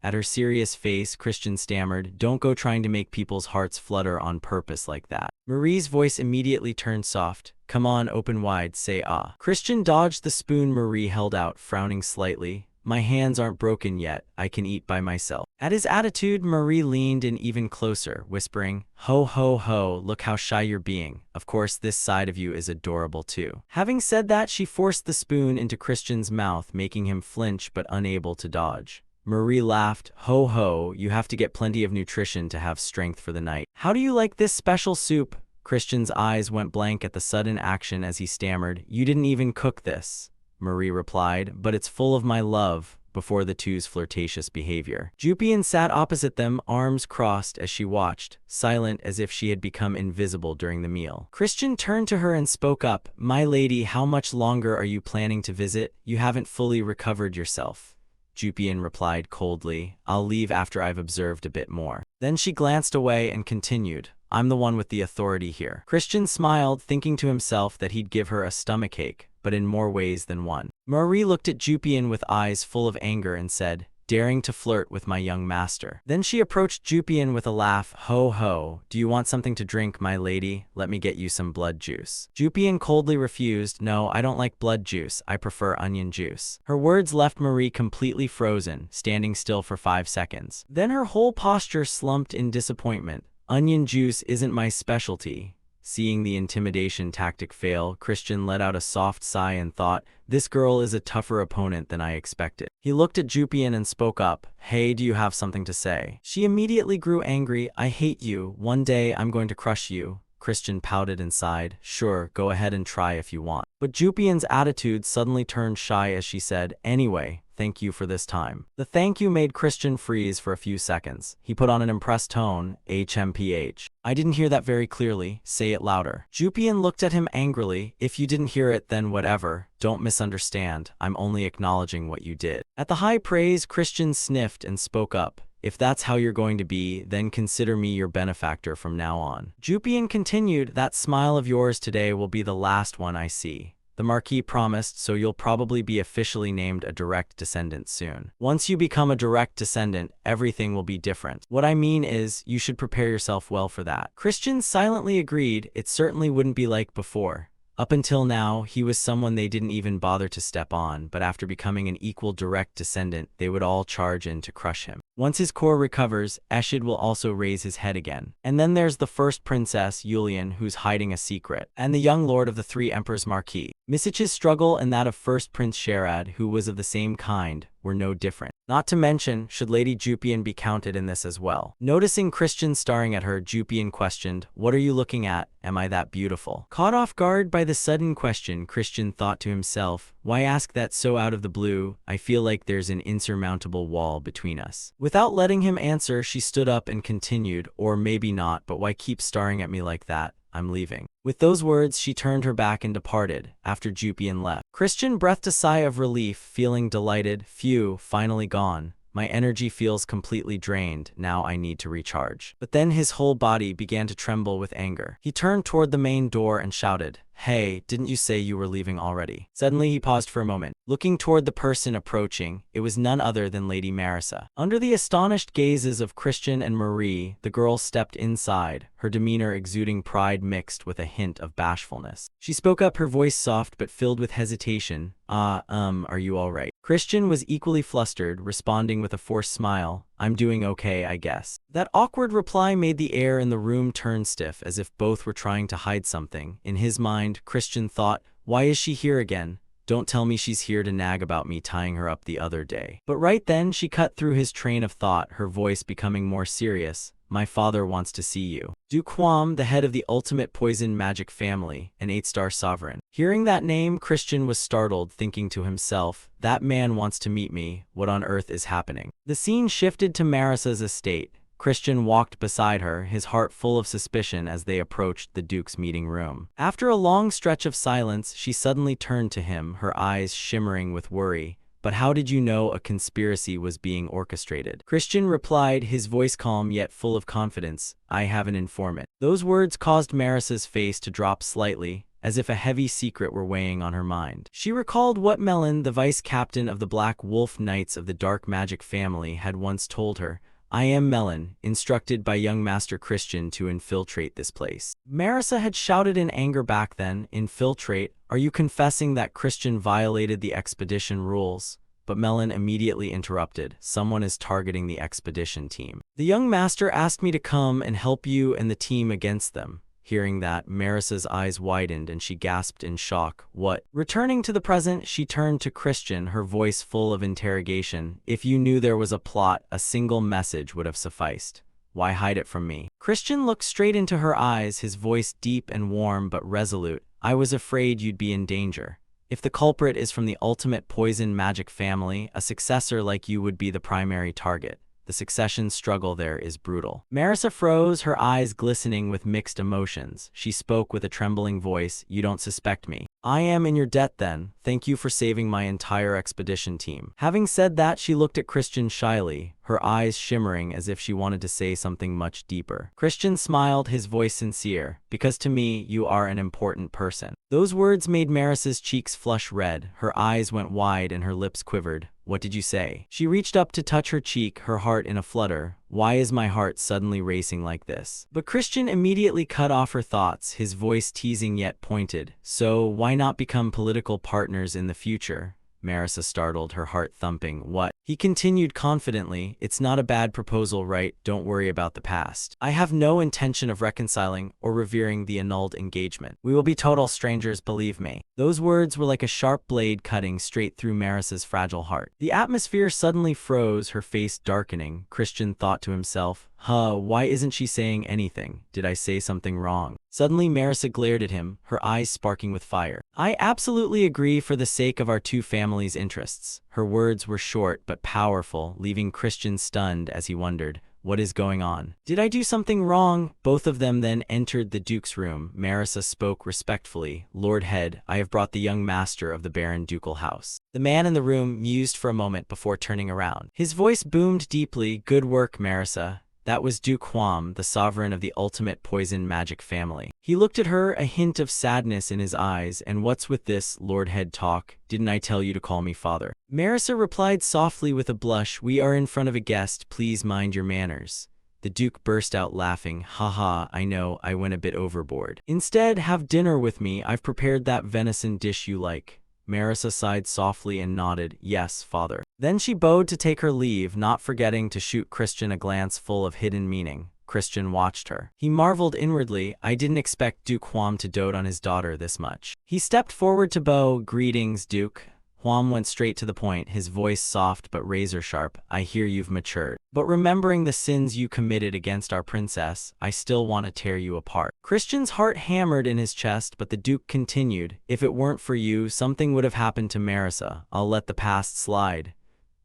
At her serious face, Christian stammered, "Don't go trying to make people's hearts flutter on purpose like that." Marie's voice immediately turned soft. "Come on, open wide, say ah." Christian dodged the spoon Marie held out, frowning slightly. "My hands aren't broken yet, I can eat by myself." At his attitude, Marie leaned in even closer, whispering, "Ho ho ho, look how shy you're being. Of course, this side of you is adorable too." Having said that, she forced the spoon into Christian's mouth, making him flinch but unable to dodge. Marie laughed, "Ho ho, you have to get plenty of nutrition to have strength for the night. How do you like this special soup?" Christian's eyes went blank at the sudden action as he stammered, "You didn't even cook this." Marie replied, "But it's full of my love," before the two's flirtatious behavior. Jupian sat opposite them, arms crossed as she watched, silent as if she had become invisible during the meal. Christian turned to her and spoke up, "My lady, how much longer are you planning to visit? You haven't fully recovered yourself." Jupian replied coldly, "I'll leave after I've observed a bit more." Then she glanced away and continued, "I'm the one with the authority here." Christian smiled, thinking to himself that he'd give her a stomachache, but in more ways than one. Marie looked at Jupian with eyes full of anger and said, "Daring to flirt with my young master." Then she approached Jupian with a laugh, "Ho ho, do you want something to drink, my lady? Let me get you some blood juice." Jupian coldly refused, "No, I don't like blood juice, I prefer onion juice." Her words left Marie completely frozen, standing still for 5 seconds. Then her whole posture slumped in disappointment. "Onion juice isn't my specialty." Seeing the intimidation tactic fail, Christian let out a soft sigh and thought, this girl is a tougher opponent than I expected. He looked at Jupian and spoke up, hey, do you have something to say? She immediately grew angry. I hate you. One day I'm going to crush you. Christian pouted and sighed. Sure, go ahead and try if you want. But Jupian's attitude suddenly turned shy as she said, anyway, thank you for this time. The thank you made Christian freeze for a few seconds. He put on an impressed tone, HMPH. I didn't hear that very clearly. Say it louder. Jupian looked at him angrily. If you didn't hear it, then whatever. Don't misunderstand. I'm only acknowledging what you did. At the high praise, Christian sniffed and spoke up. If that's how you're going to be, then consider me your benefactor from now on. Jupian continued, that smile of yours today will be the last one I see. The Marquis promised, so you'll probably be officially named a direct descendant soon. Once you become a direct descendant, everything will be different. What I mean is, you should prepare yourself well for that. Christian silently agreed. It certainly wouldn't be like before. Up until now, he was someone they didn't even bother to step on, but after becoming an equal direct descendant, they would all charge in to crush him. Once his core recovers, Eshid will also raise his head again. And then there's the first princess, Yulian, who's hiding a secret, and the young lord of the three emperors Marquis. Misich's struggle and that of first Prince Sherad, who was of the same kind, were no different. Not to mention, should Lady Jupian be counted in this as well? Noticing Christian staring at her, Jupian questioned, what are you looking at? Am I that beautiful? Caught off guard by the sudden question, Christian thought to himself, why ask that so out of the blue? I feel like there's an insurmountable wall between us. Without letting him answer, she stood up and continued, or maybe not, but why keep staring at me like that? I'm leaving. With those words, she turned her back and departed, after Jupian left. Christian breathed a sigh of relief, feeling delighted. Phew, finally gone. My energy feels completely drained. Now I need to recharge. But then his whole body began to tremble with anger. He turned toward the main door and shouted, hey, didn't you say you were leaving already? Suddenly he paused for a moment. Looking toward the person approaching, it was none other than Lady Marissa. Under the astonished gazes of Christian and Marie, the girl stepped inside, her demeanor exuding pride mixed with a hint of bashfulness. She spoke up, her voice soft but filled with hesitation. Are you all right? Christian was equally flustered, responding with a forced smile. I'm doing okay, I guess. That awkward reply made the air in the room turn stiff, as if both were trying to hide something. In his mind, Christian thought, why is she here again? Don't tell me she's here to nag about me tying her up the other day. But right then, she cut through his train of thought, her voice becoming more serious. My father wants to see you. Du Quam, the head of the ultimate poison magic family, an 8-star sovereign. Hearing that name, Christian was startled, thinking to himself, that man wants to meet me. What on earth is happening? The scene shifted to Marissa's estate. Christian walked beside her, his heart full of suspicion as they approached the Duke's meeting room. After a long stretch of silence, she suddenly turned to him, her eyes shimmering with worry. But how did you know a conspiracy was being orchestrated? Christian replied, his voice calm yet full of confidence. I have an informant. Those words caused Marissa's face to drop slightly, as if a heavy secret were weighing on her mind. She recalled what Melon, the vice-captain of the Black Wolf Knights of the Dark Magic family, had once told her. I am Melon, instructed by young Master Christian to infiltrate this place. Marissa had shouted in anger back then, infiltrate? Are you confessing that Christian violated the expedition rules? But Melon immediately interrupted. Someone is targeting the expedition team. The young master asked me to come and help you and the team against them. Hearing that, Marissa's eyes widened and she gasped in shock. What? Returning to the present, she turned to Christian, her voice full of interrogation. If you knew there was a plot, a single message would have sufficed. Why hide it from me? Christian looked straight into her eyes, his voice deep and warm but resolute. I was afraid you'd be in danger. If the culprit is from the ultimate poison magic family, a successor like you would be the primary target. The succession struggle there is brutal. Marissa froze, her eyes glistening with mixed emotions. She spoke with a trembling voice. You don't suspect me. I am in your debt then. Thank you for saving my entire expedition team. Having said that, she looked at Christian shyly, her eyes shimmering as if she wanted to say something much deeper. Christian smiled, his voice sincere. Because to me, you are an important person. Those words made Marissa's cheeks flush red. Her eyes went wide and her lips quivered. What did you say? She reached up to touch her cheek, her heart in a flutter. Why is my heart suddenly racing like this? But Christian immediately cut off her thoughts, his voice teasing yet pointed. So, why not become political partners in the future? Marissa startled, her heart thumping. What? He continued confidently, it's not a bad proposal, right? Don't worry about the past. I have no intention of reconciling or revering the annulled engagement. We will be total strangers, believe me. Those words were like a sharp blade cutting straight through Marissa's fragile heart. The atmosphere suddenly froze, her face darkening. Christian thought to himself, why isn't she saying anything? Did I say something wrong? Suddenly Marissa glared at him, her eyes sparking with fire. I absolutely agree for the sake of our two families' interests. Her words were short but powerful, leaving Christian stunned as he wondered, what is going on? Did I do something wrong? Both of them then entered the Duke's room. Marissa spoke respectfully. Lord Head, I have brought the young master of the Baron Ducal house. The man in the room mused for a moment before turning around. His voice boomed deeply. Good work, Marissa. That was Duke Huam, the sovereign of the ultimate poison magic family. He looked at her, a hint of sadness in his eyes. And what's with this Lord Head talk? Didn't I tell you to call me father? Marissa replied softly with a blush. We are in front of a guest. Please mind your manners. The Duke burst out laughing. Haha, I know, I went a bit overboard. Instead, have dinner with me. I've prepared that venison dish you like. Marissa sighed softly and nodded, yes, father. Then she bowed to take her leave, not forgetting to shoot Christian a glance full of hidden meaning. Christian watched her. He marveled inwardly. I didn't expect Duke Huam to dote on his daughter this much. He stepped forward to bow. Greetings, Duke. Huam went straight to the point, his voice soft but razor-sharp. I hear you've matured. But remembering the sins you committed against our princess, I still want to tear you apart. Christian's heart hammered in his chest, but the Duke continued. If it weren't for you, something would have happened to Marissa. I'll let the past slide.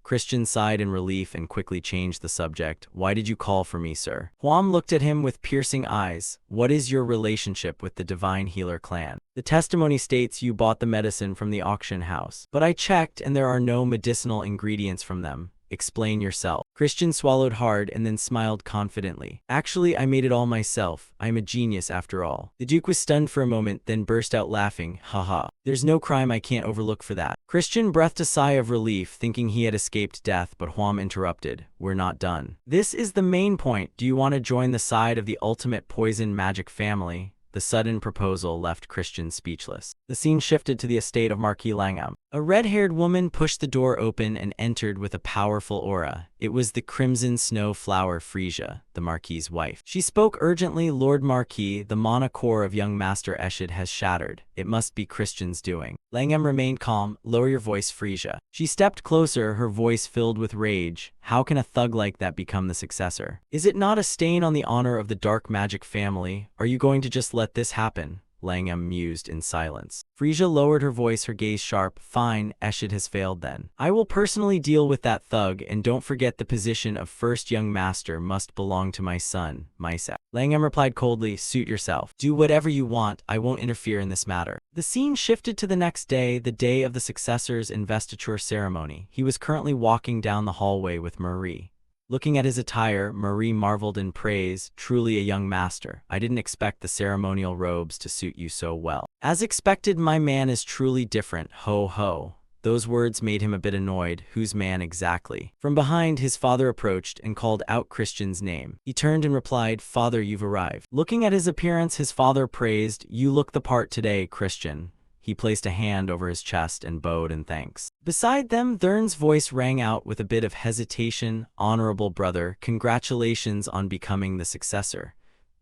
Christian sighed in relief and quickly changed the subject. Why did you call for me, sir? Huam looked at him with piercing eyes. What is your relationship with the Divine Healer clan? The testimony states you bought the medicine from the auction house. But I checked and there are no medicinal ingredients from them. Explain yourself. Christian swallowed hard and then smiled confidently. Actually, I made it all myself. I'm a genius after all. The Duke was stunned for a moment, then burst out laughing. Haha. There's no crime I can't overlook for that. Christian breathed a sigh of relief, thinking he had escaped death, but Huam interrupted. We're not done. This is the main point. Do you want to join the side of the ultimate poison magic family? The sudden proposal left Christian speechless. The scene shifted to the estate of Marquis Langham. A red-haired woman pushed the door open and entered with a powerful aura. It was the crimson snow flower Frisia, the Marquis's wife. She spoke urgently, Lord Marquis, the mana core of young Master Eshid has shattered. It must be Christian's doing. Langham remained calm. Lower your voice, Frisia. She stepped closer, her voice filled with rage. How can a thug like that become the successor? Is it not a stain on the honor of the dark magic family? Are you going to just let this happen? Langham mused in silence. Frisia lowered her voice, her gaze sharp. Fine, Eshid has failed then. I will personally deal with that thug, and don't forget the position of first young master must belong to my son, Mysa. Langham replied coldly, suit yourself. Do whatever you want, I won't interfere in this matter. The scene shifted to the next day, the day of the successor's investiture ceremony. He was currently walking down the hallway with Marie. Looking at his attire, Marie marveled in praise, truly a young master. I didn't expect the ceremonial robes to suit you so well. As expected, my man is truly different, ho ho. Those words made him a bit annoyed. Whose man exactly? From behind, his father approached and called out Christian's name. He turned and replied, Father, you've arrived. Looking at his appearance, his father praised, you look the part today, Christian. He placed a hand over his chest and bowed in thanks. Beside them, Thurn's voice rang out with a bit of hesitation. Honorable brother, congratulations on becoming the successor.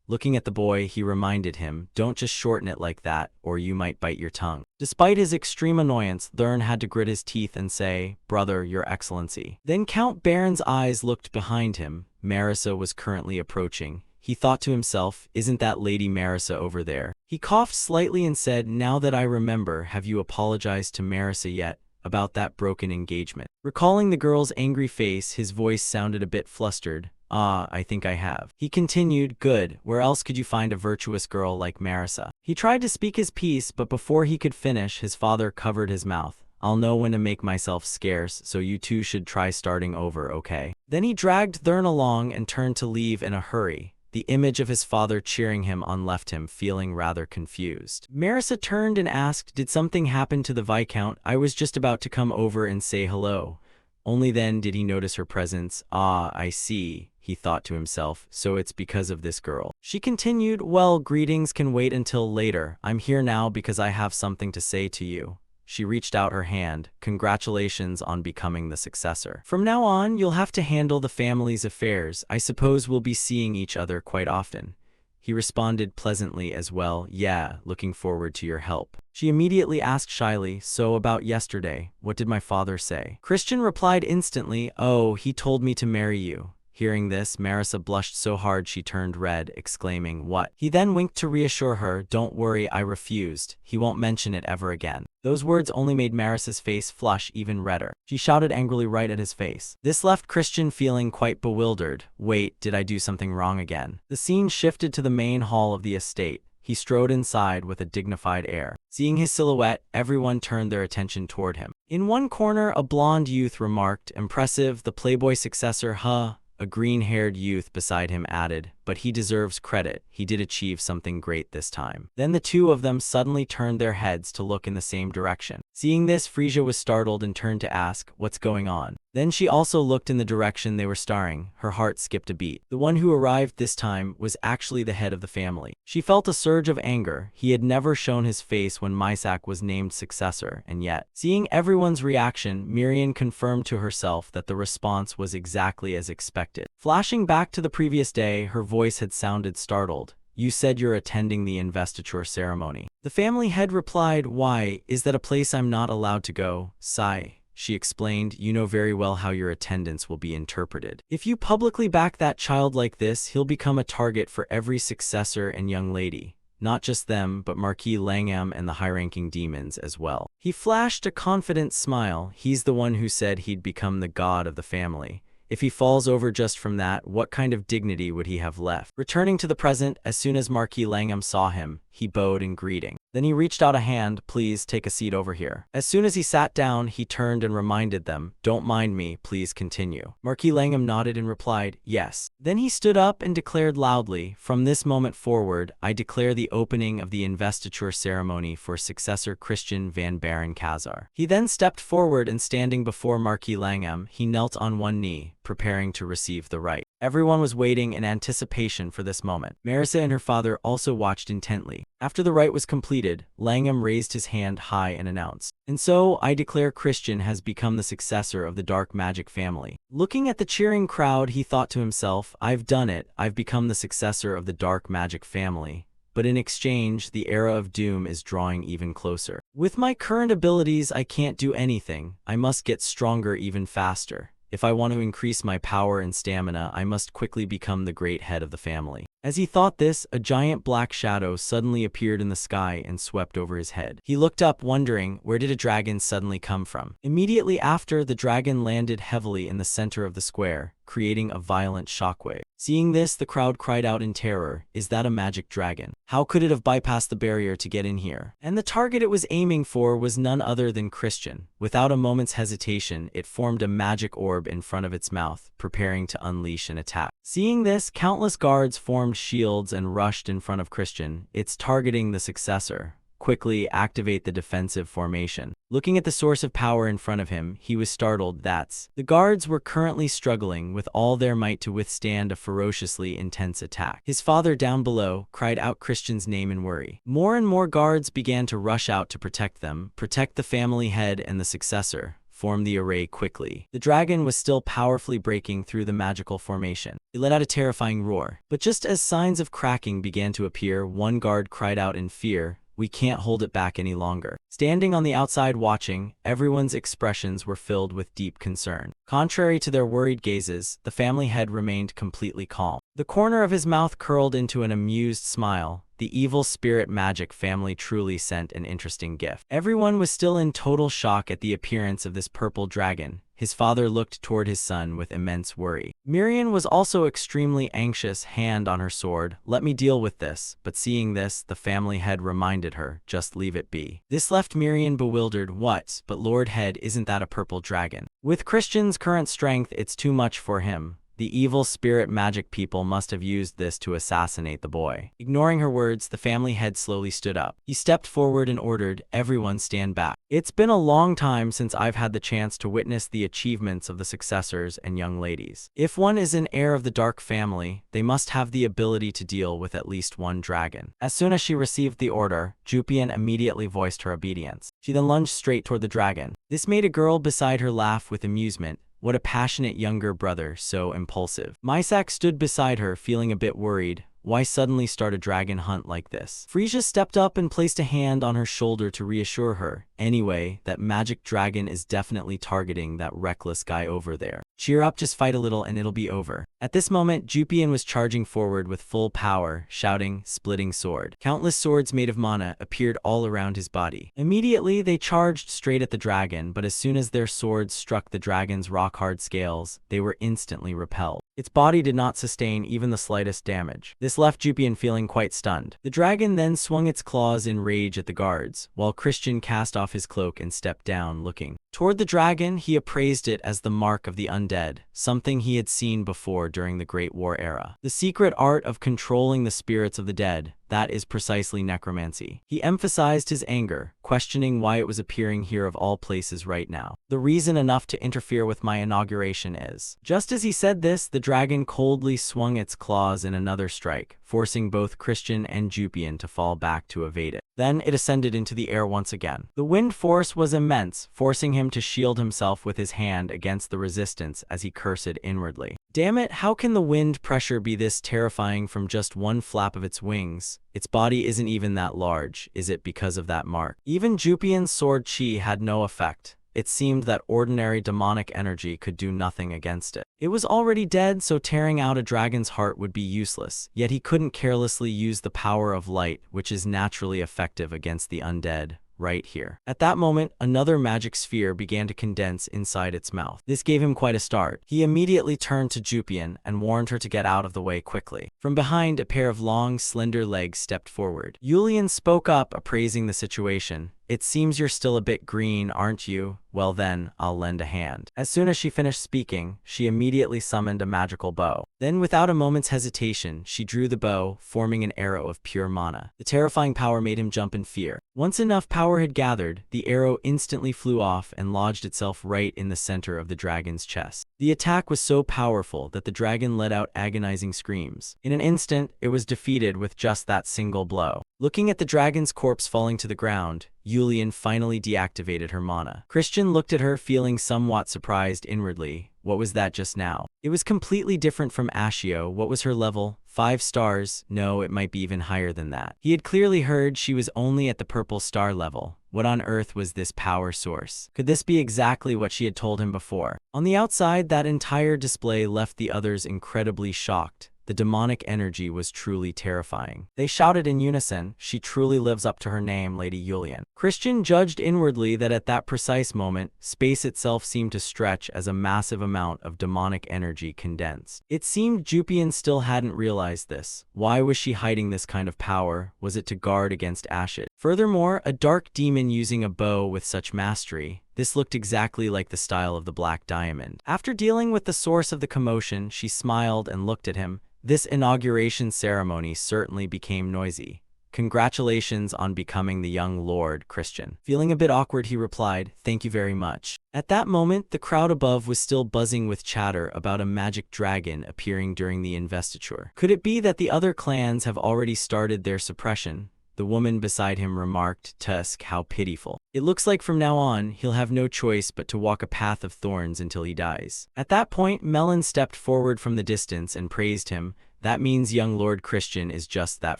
Looking at the boy, he reminded him, don't just shorten it like that, or you might bite your tongue. Despite his extreme annoyance, Thurn had to grit his teeth and say, Brother, your excellency. Then Count Baron's eyes looked behind him. Marissa was currently approaching. He thought to himself, isn't that Lady Marissa over there? He coughed slightly and said, now that I remember, have you apologized to Marissa yet about that broken engagement? Recalling the girl's angry face, his voice sounded a bit flustered. Ah, I think I have. He continued, good, where else could you find a virtuous girl like Marissa? He tried to speak his piece, but before he could finish, his father covered his mouth. I'll know when to make myself scarce, so you two should try starting over, okay? Then he dragged Thurn along and turned to leave in a hurry. The image of his father cheering him on left him, feeling rather confused. Marissa turned and asked, did something happen to the Viscount? I was just about to come over and say hello. Only then did he notice her presence. Ah, I see, he thought to himself, so it's because of this girl. She continued, well, greetings can wait until later. I'm here now because I have something to say to you. She reached out her hand. Congratulations on becoming the successor. From now on, you'll have to handle the family's affairs. I suppose we'll be seeing each other quite often. He responded pleasantly as well. Yeah, looking forward to your help. She immediately asked shyly, so about yesterday, what did my father say? Christian replied instantly, oh, he told me to marry you. Hearing this, Marissa blushed so hard she turned red, exclaiming, what? He then winked to reassure her, don't worry, I refused. He won't mention it ever again. Those words only made Marissa's face flush even redder. She shouted angrily right at his face. This left Christian feeling quite bewildered. Wait, did I do something wrong again? The scene shifted to the main hall of the estate. He strode inside with a dignified air. Seeing his silhouette, everyone turned their attention toward him. In one corner, a blonde youth remarked, impressive, the playboy successor, huh? A green-haired youth beside him added, but he deserves credit. He did achieve something great this time. Then the two of them suddenly turned their heads to look in the same direction. Seeing this, Frisia was startled and turned to ask, what's going on? Then she also looked in the direction they were staring. Her heart skipped a beat. The one who arrived this time was actually the head of the family. She felt a surge of anger. He had never shown his face when Mysak was named successor, and yet, seeing everyone's reaction, Miriam confirmed to herself that the response was exactly as expected. Flashing back to the previous day, her voice had sounded startled. You said you're attending the investiture ceremony. The family head replied, why, is that a place I'm not allowed to go? Sigh. She explained, you know very well how your attendance will be interpreted. If you publicly back that child like this, he'll become a target for every successor and young lady. Not just them, but Marquis Langham and the high-ranking demons as well. He flashed a confident smile. He's the one who said he'd become the god of the family. If he falls over just from that, what kind of dignity would he have left? Returning to the present, as soon as Marquis Langham saw him, he bowed in greeting. Then he reached out a hand, please take a seat over here. As soon as he sat down, he turned and reminded them, don't mind me, please continue. Marquis Langham nodded and replied, yes. Then he stood up and declared loudly, from this moment forward, I declare the opening of the investiture ceremony for successor Christian van Baron-Kazar. He then stepped forward and standing before Marquis Langham, he knelt on one knee, preparing to receive the rite. Everyone was waiting in anticipation for this moment. Marissa and her father also watched intently. After the rite was completed, Langham raised his hand high and announced, and so I declare Christian has become the successor of the dark magic family. Looking at the cheering crowd, he thought to himself, I've done it, I've become the successor of the dark magic family. But in exchange, the era of doom is drawing even closer. With my current abilities, I can't do anything. I must get stronger even faster. If I want to increase my power and stamina, I must quickly become the great head of the family. As he thought this, a giant black shadow suddenly appeared in the sky and swept over his head. He looked up, wondering, where did a dragon suddenly come from? Immediately after, the dragon landed heavily in the center of the square, creating a violent shockwave. Seeing this, the crowd cried out in terror, is that a magic dragon? How could it have bypassed the barrier to get in here? And the target it was aiming for was none other than Christian. Without a moment's hesitation, it formed a magic orb in front of its mouth, preparing to unleash an attack. Seeing this, countless guards formed shields and rushed in front of Christian. It's targeting the successor. Quickly activate the defensive formation. Looking at the source of power in front of him, he was startled. The guards were currently struggling with all their might to withstand a ferociously intense attack. His father down below cried out Christian's name in worry. More and more guards began to rush out to protect them, protect the family head and the successor. Form the array quickly. The dragon was still powerfully breaking through the magical formation. It let out a terrifying roar. But just as signs of cracking began to appear, one guard cried out in fear, we can't hold it back any longer. Standing on the outside watching, everyone's expressions were filled with deep concern. Contrary to their worried gazes, the family head remained completely calm. The corner of his mouth curled into an amused smile. The evil spirit magic family truly sent an interesting gift. Everyone was still in total shock at the appearance of this purple dragon. His father looked toward his son with immense worry. Miriam was also extremely anxious, hand on her sword. Let me deal with this. But seeing this, the family head reminded her, just leave it be. This left Miriam bewildered. What? But Lord Head, isn't that a purple dragon? With Christian's current strength, it's too much for him. The evil spirit magic people must have used this to assassinate the boy. Ignoring her words, the family head slowly stood up. He stepped forward and ordered, everyone stand back. It's been a long time since I've had the chance to witness the achievements of the successors and young ladies. If one is an heir of the dark family, they must have the ability to deal with at least one dragon. As soon as she received the order, Jupian immediately voiced her obedience. She then lunged straight toward the dragon. This made a girl beside her laugh with amusement. What a passionate younger brother, so impulsive. Mysak stood beside her, feeling a bit worried. Why suddenly start a dragon hunt like this? Frisia stepped up and placed a hand on her shoulder to reassure her. Anyway, that magic dragon is definitely targeting that reckless guy over there. Cheer up, just fight a little and it'll be over. At this moment, Jupian was charging forward with full power, shouting, splitting sword. Countless swords made of mana appeared all around his body. Immediately, they charged straight at the dragon, but as soon as their swords struck the dragon's rock-hard scales, they were instantly repelled. Its body did not sustain even the slightest damage. This left Jupian feeling quite stunned. The dragon then swung its claws in rage at the guards, while Christian cast off his cloak and stepped down, looking toward the dragon. He appraised it as the mark of the undead, something he had seen before during the Great War era. The secret art of controlling the spirits of the dead, that is precisely necromancy. He emphasized his anger, questioning why it was appearing here of all places right now. The reason enough to interfere with my inauguration is. Just as he said this, the dragon coldly swung its claws in another strike, forcing both Christian and Jupian to fall back to evade it. Then it ascended into the air once again. The wind force was immense, forcing him to shield himself with his hand against the resistance as he cursed inwardly. Damn it, how can the wind pressure be this terrifying from just one flap of its wings? Its body isn't even that large, is it because of that mark? Even Jupian's sword chi had no effect. It seemed that ordinary demonic energy could do nothing against it. It was already dead, so tearing out a dragon's heart would be useless, yet he couldn't carelessly use the power of light, which is naturally effective against the undead. Right here. At that moment, another magic sphere began to condense inside its mouth. This gave him quite a start. He immediately turned to Jupian and warned her to get out of the way quickly. From behind, a pair of long, slender legs stepped forward. Julian spoke up, appraising the situation. It seems you're still a bit green, aren't you? Well then, I'll lend a hand. As soon as she finished speaking, she immediately summoned a magical bow. Then, without a moment's hesitation, she drew the bow, forming an arrow of pure mana. The terrifying power made him jump in fear. Once enough power had gathered, the arrow instantly flew off and lodged itself right in the center of the dragon's chest. The attack was so powerful that the dragon let out agonizing screams. In an instant, it was defeated with just that single blow. Looking at the dragon's corpse falling to the ground, Julian finally deactivated her mana. Christian looked at her, feeling somewhat surprised inwardly. What was that just now? It was completely different from Ashio. What was her level? 5 stars? No, it might be even higher than that. He had clearly heard she was only at the purple star level. What on earth was this power source? Could this be exactly what she had told him before? On the outside, that entire display left the others incredibly shocked. The demonic energy was truly terrifying. They shouted in unison, "She truly lives up to her name, Lady Julian." Christian judged inwardly that at that precise moment, space itself seemed to stretch as a massive amount of demonic energy condensed. It seemed Jupian still hadn't realized this. Why was she hiding this kind of power? Was it to guard against Ashit? Furthermore, a dark demon using a bow with such mastery. This looked exactly like the style of the Black Diamond. After dealing with the source of the commotion, she smiled and looked at him. This inauguration ceremony certainly became noisy. Congratulations on becoming the young Lord, Christian. Feeling a bit awkward, he replied, "Thank you very much." At that moment, the crowd above was still buzzing with chatter about a magic dragon appearing during the investiture. Could it be that the other clans have already started their suppression? The woman beside him remarked, "Tusk, how pitiful. It looks like from now on, he'll have no choice but to walk a path of thorns until he dies." At that point, Melon stepped forward from the distance and praised him. That means young Lord Christian is just that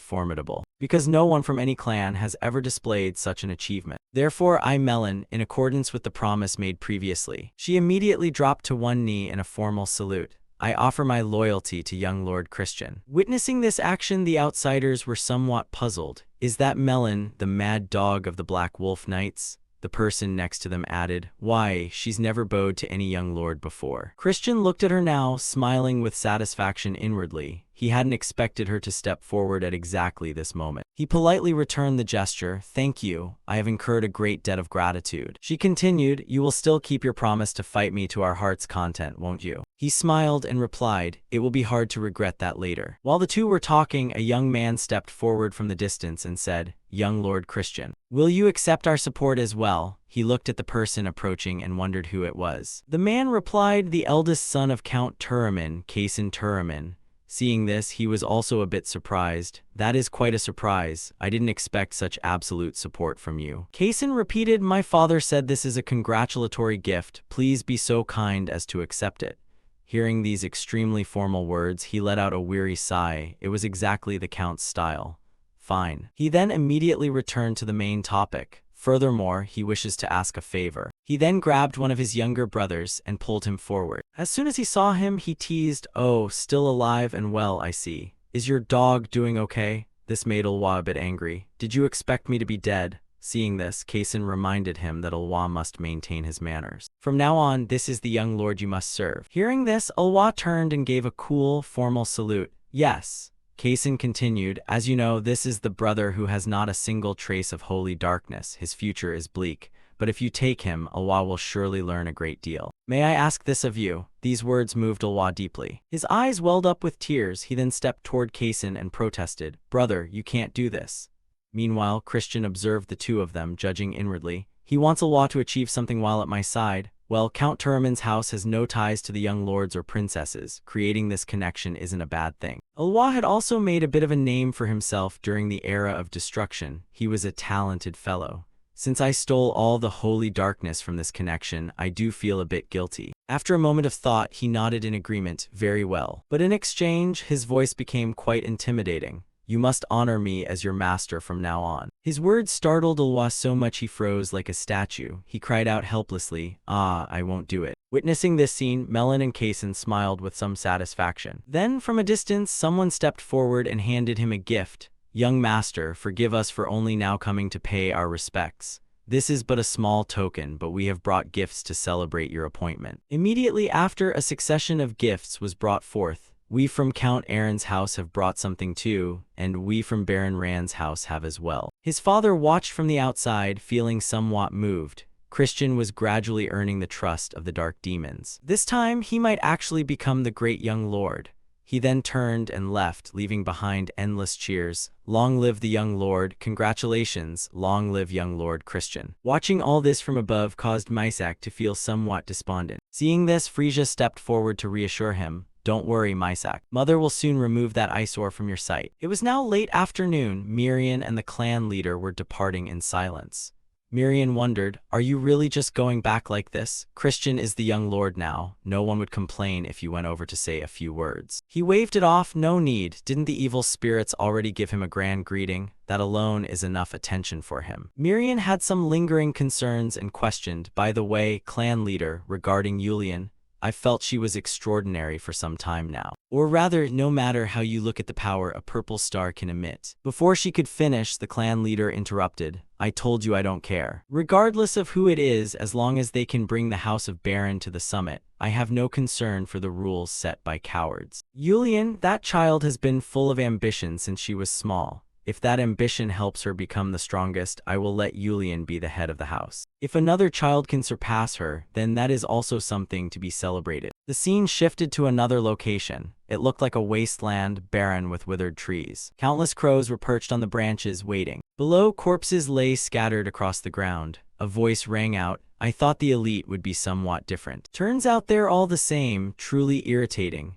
formidable. Because no one from any clan has ever displayed such an achievement. Therefore, I, Melon, in accordance with the promise made previously. She immediately dropped to one knee in a formal salute. I offer my loyalty to young Lord Christian. Witnessing this action, the outsiders were somewhat puzzled. Is that Melon, the mad dog of the Black Wolf Knights? The person next to them added, "Why, she's never bowed to any young lord before." Christian looked at her now, smiling with satisfaction inwardly. He hadn't expected her to step forward at exactly this moment. He politely returned the gesture. "Thank you. I have incurred a great debt of gratitude." She continued, "You will still keep your promise to fight me to our heart's content, won't you?" He smiled and replied, "It will be hard to regret that later." While the two were talking, a young man stepped forward from the distance and said, "Young Lord Christian, will you accept our support as well?" He looked at the person approaching and wondered who it was. The man replied, "The eldest son of Count Turamin, Kaysen Turamin, Seeing this, he was also a bit surprised. That is quite a surprise. I didn't expect such absolute support from you. Kaysen repeated, my father said this is a congratulatory gift. Please be so kind as to accept it. Hearing these extremely formal words, he let out a weary sigh. It was exactly the Count's style. Fine. He then immediately returned to the main topic. Furthermore, he wishes to ask a favor. He then grabbed one of his younger brothers and pulled him forward. As soon as he saw him, he teased, oh, still alive and well, I see. Is your dog doing okay? This made Ulwa a bit angry. Did you expect me to be dead? Seeing this, Kaysen reminded him that Ulwa must maintain his manners. From now on, this is the young lord you must serve. Hearing this, Ulwa turned and gave a cool, formal salute. Yes. Kaysen continued, as you know, this is the brother who has not a single trace of holy darkness. His future is bleak. But if you take him, Ulwa will surely learn a great deal. May I ask this of you? These words moved Ulwa deeply. His eyes welled up with tears. He then stepped toward Kaysen and protested, brother, you can't do this. Meanwhile, Christian observed the two of them, judging inwardly. He wants Ulwa to achieve something while at my side. Well, Count Turaman's house has no ties to the young lords or princesses. Creating this connection isn't a bad thing. Ulwa had also made a bit of a name for himself during the era of destruction. He was a talented fellow. Since I stole all the holy darkness from this connection, I do feel a bit guilty. After a moment of thought, he nodded in agreement, very well. But in exchange, his voice became quite intimidating. You must honor me as your master from now on. His words startled Ulwa so much he froze like a statue. He cried out helplessly, I won't do it. Witnessing this scene, Melon and Kaysen smiled with some satisfaction. Then, from a distance, someone stepped forward and handed him a gift. Young master, forgive us for only now coming to pay our respects. This is but a small token, but we have brought gifts to celebrate your appointment. Immediately after, a succession of gifts was brought forth. We from Count Aaron's house have brought something too, and we from Baron Rand's house have as well. His father watched from the outside, feeling somewhat moved. Christian was gradually earning the trust of the dark demons. This time, he might actually become the great young lord. He then turned and left, leaving behind endless cheers. Long live the young lord, congratulations, long live young Lord Christian. Watching all this from above caused Mysak to feel somewhat despondent. Seeing this, Frisia stepped forward to reassure him. Don't worry, Mysak. Mother will soon remove that eyesore from your sight. It was now late afternoon. Mirian and the clan leader were departing in silence. Mirian wondered, are you really just going back like this? Christian is the young lord now. No one would complain if you went over to say a few words. He waved it off, no need. Didn't the evil spirits already give him a grand greeting? That alone is enough attention for him. Mirian had some lingering concerns and questioned, by the way, clan leader, regarding Yulian. I felt she was extraordinary for some time now. Or rather, no matter how you look at the power a purple star can emit. Before she could finish, the clan leader interrupted. I told you I don't care. Regardless of who it is, as long as they can bring the House of Baron to the summit, I have no concern for the rules set by cowards. Yulian, that child has been full of ambition since she was small. If that ambition helps her become the strongest, I will let Yulian be the head of the house. If another child can surpass her, then that is also something to be celebrated. The scene shifted to another location. It looked like a wasteland, barren with withered trees. Countless crows were perched on the branches, waiting. Below, corpses lay scattered across the ground. A voice rang out, I thought the elite would be somewhat different. Turns out they're all the same, truly irritating.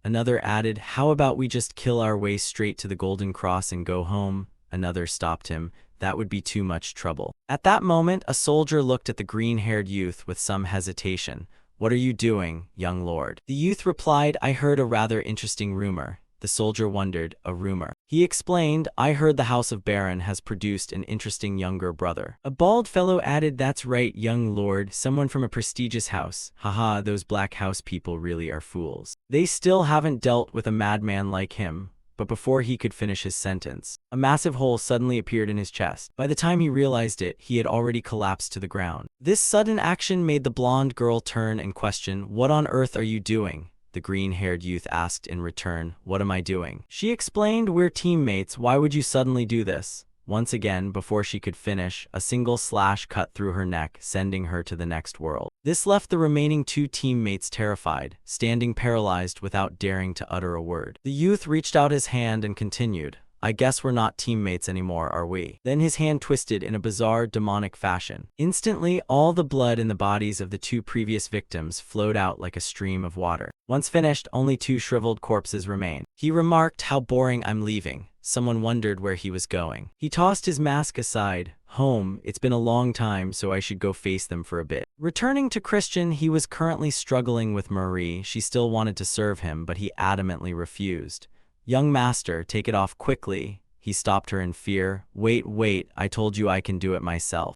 Another added, how about we just kill our way straight to the Golden Cross and go home? Another stopped him. That would be too much trouble. At that moment, a soldier looked at the green-haired youth with some hesitation. What are you doing, young lord? The youth replied, I heard a rather interesting rumor. The soldier wondered, a rumor. He explained, I heard the House of Baron has produced an interesting younger brother. A bald fellow added, that's right, young lord, someone from a prestigious house. Haha, those black house people really are fools. They still haven't dealt with a madman like him. But before he could finish his sentence, a massive hole suddenly appeared in his chest. By the time he realized it, he had already collapsed to the ground. This sudden action made the blonde girl turn and question, what on earth are you doing? The green-haired youth asked in return, what am I doing? She explained, we're teammates, why would you suddenly do this? Once again, before she could finish, a single slash cut through her neck, sending her to the next world. This left the remaining two teammates terrified, standing paralyzed without daring to utter a word. The youth reached out his hand and continued, I guess we're not teammates anymore, are we? Then his hand twisted in a bizarre, demonic fashion. Instantly, all the blood in the bodies of the two previous victims flowed out like a stream of water. Once finished, only two shriveled corpses remained. He remarked, "How boring, I'm leaving." Someone wondered where he was going. He tossed his mask aside. "Home, it's been a long time, so I should go face them for a bit." Returning to Christian, he was currently struggling with Marie. She still wanted to serve him, but he adamantly refused. "Young master, take it off quickly." He stopped her in fear. Wait, I told you I can do it myself."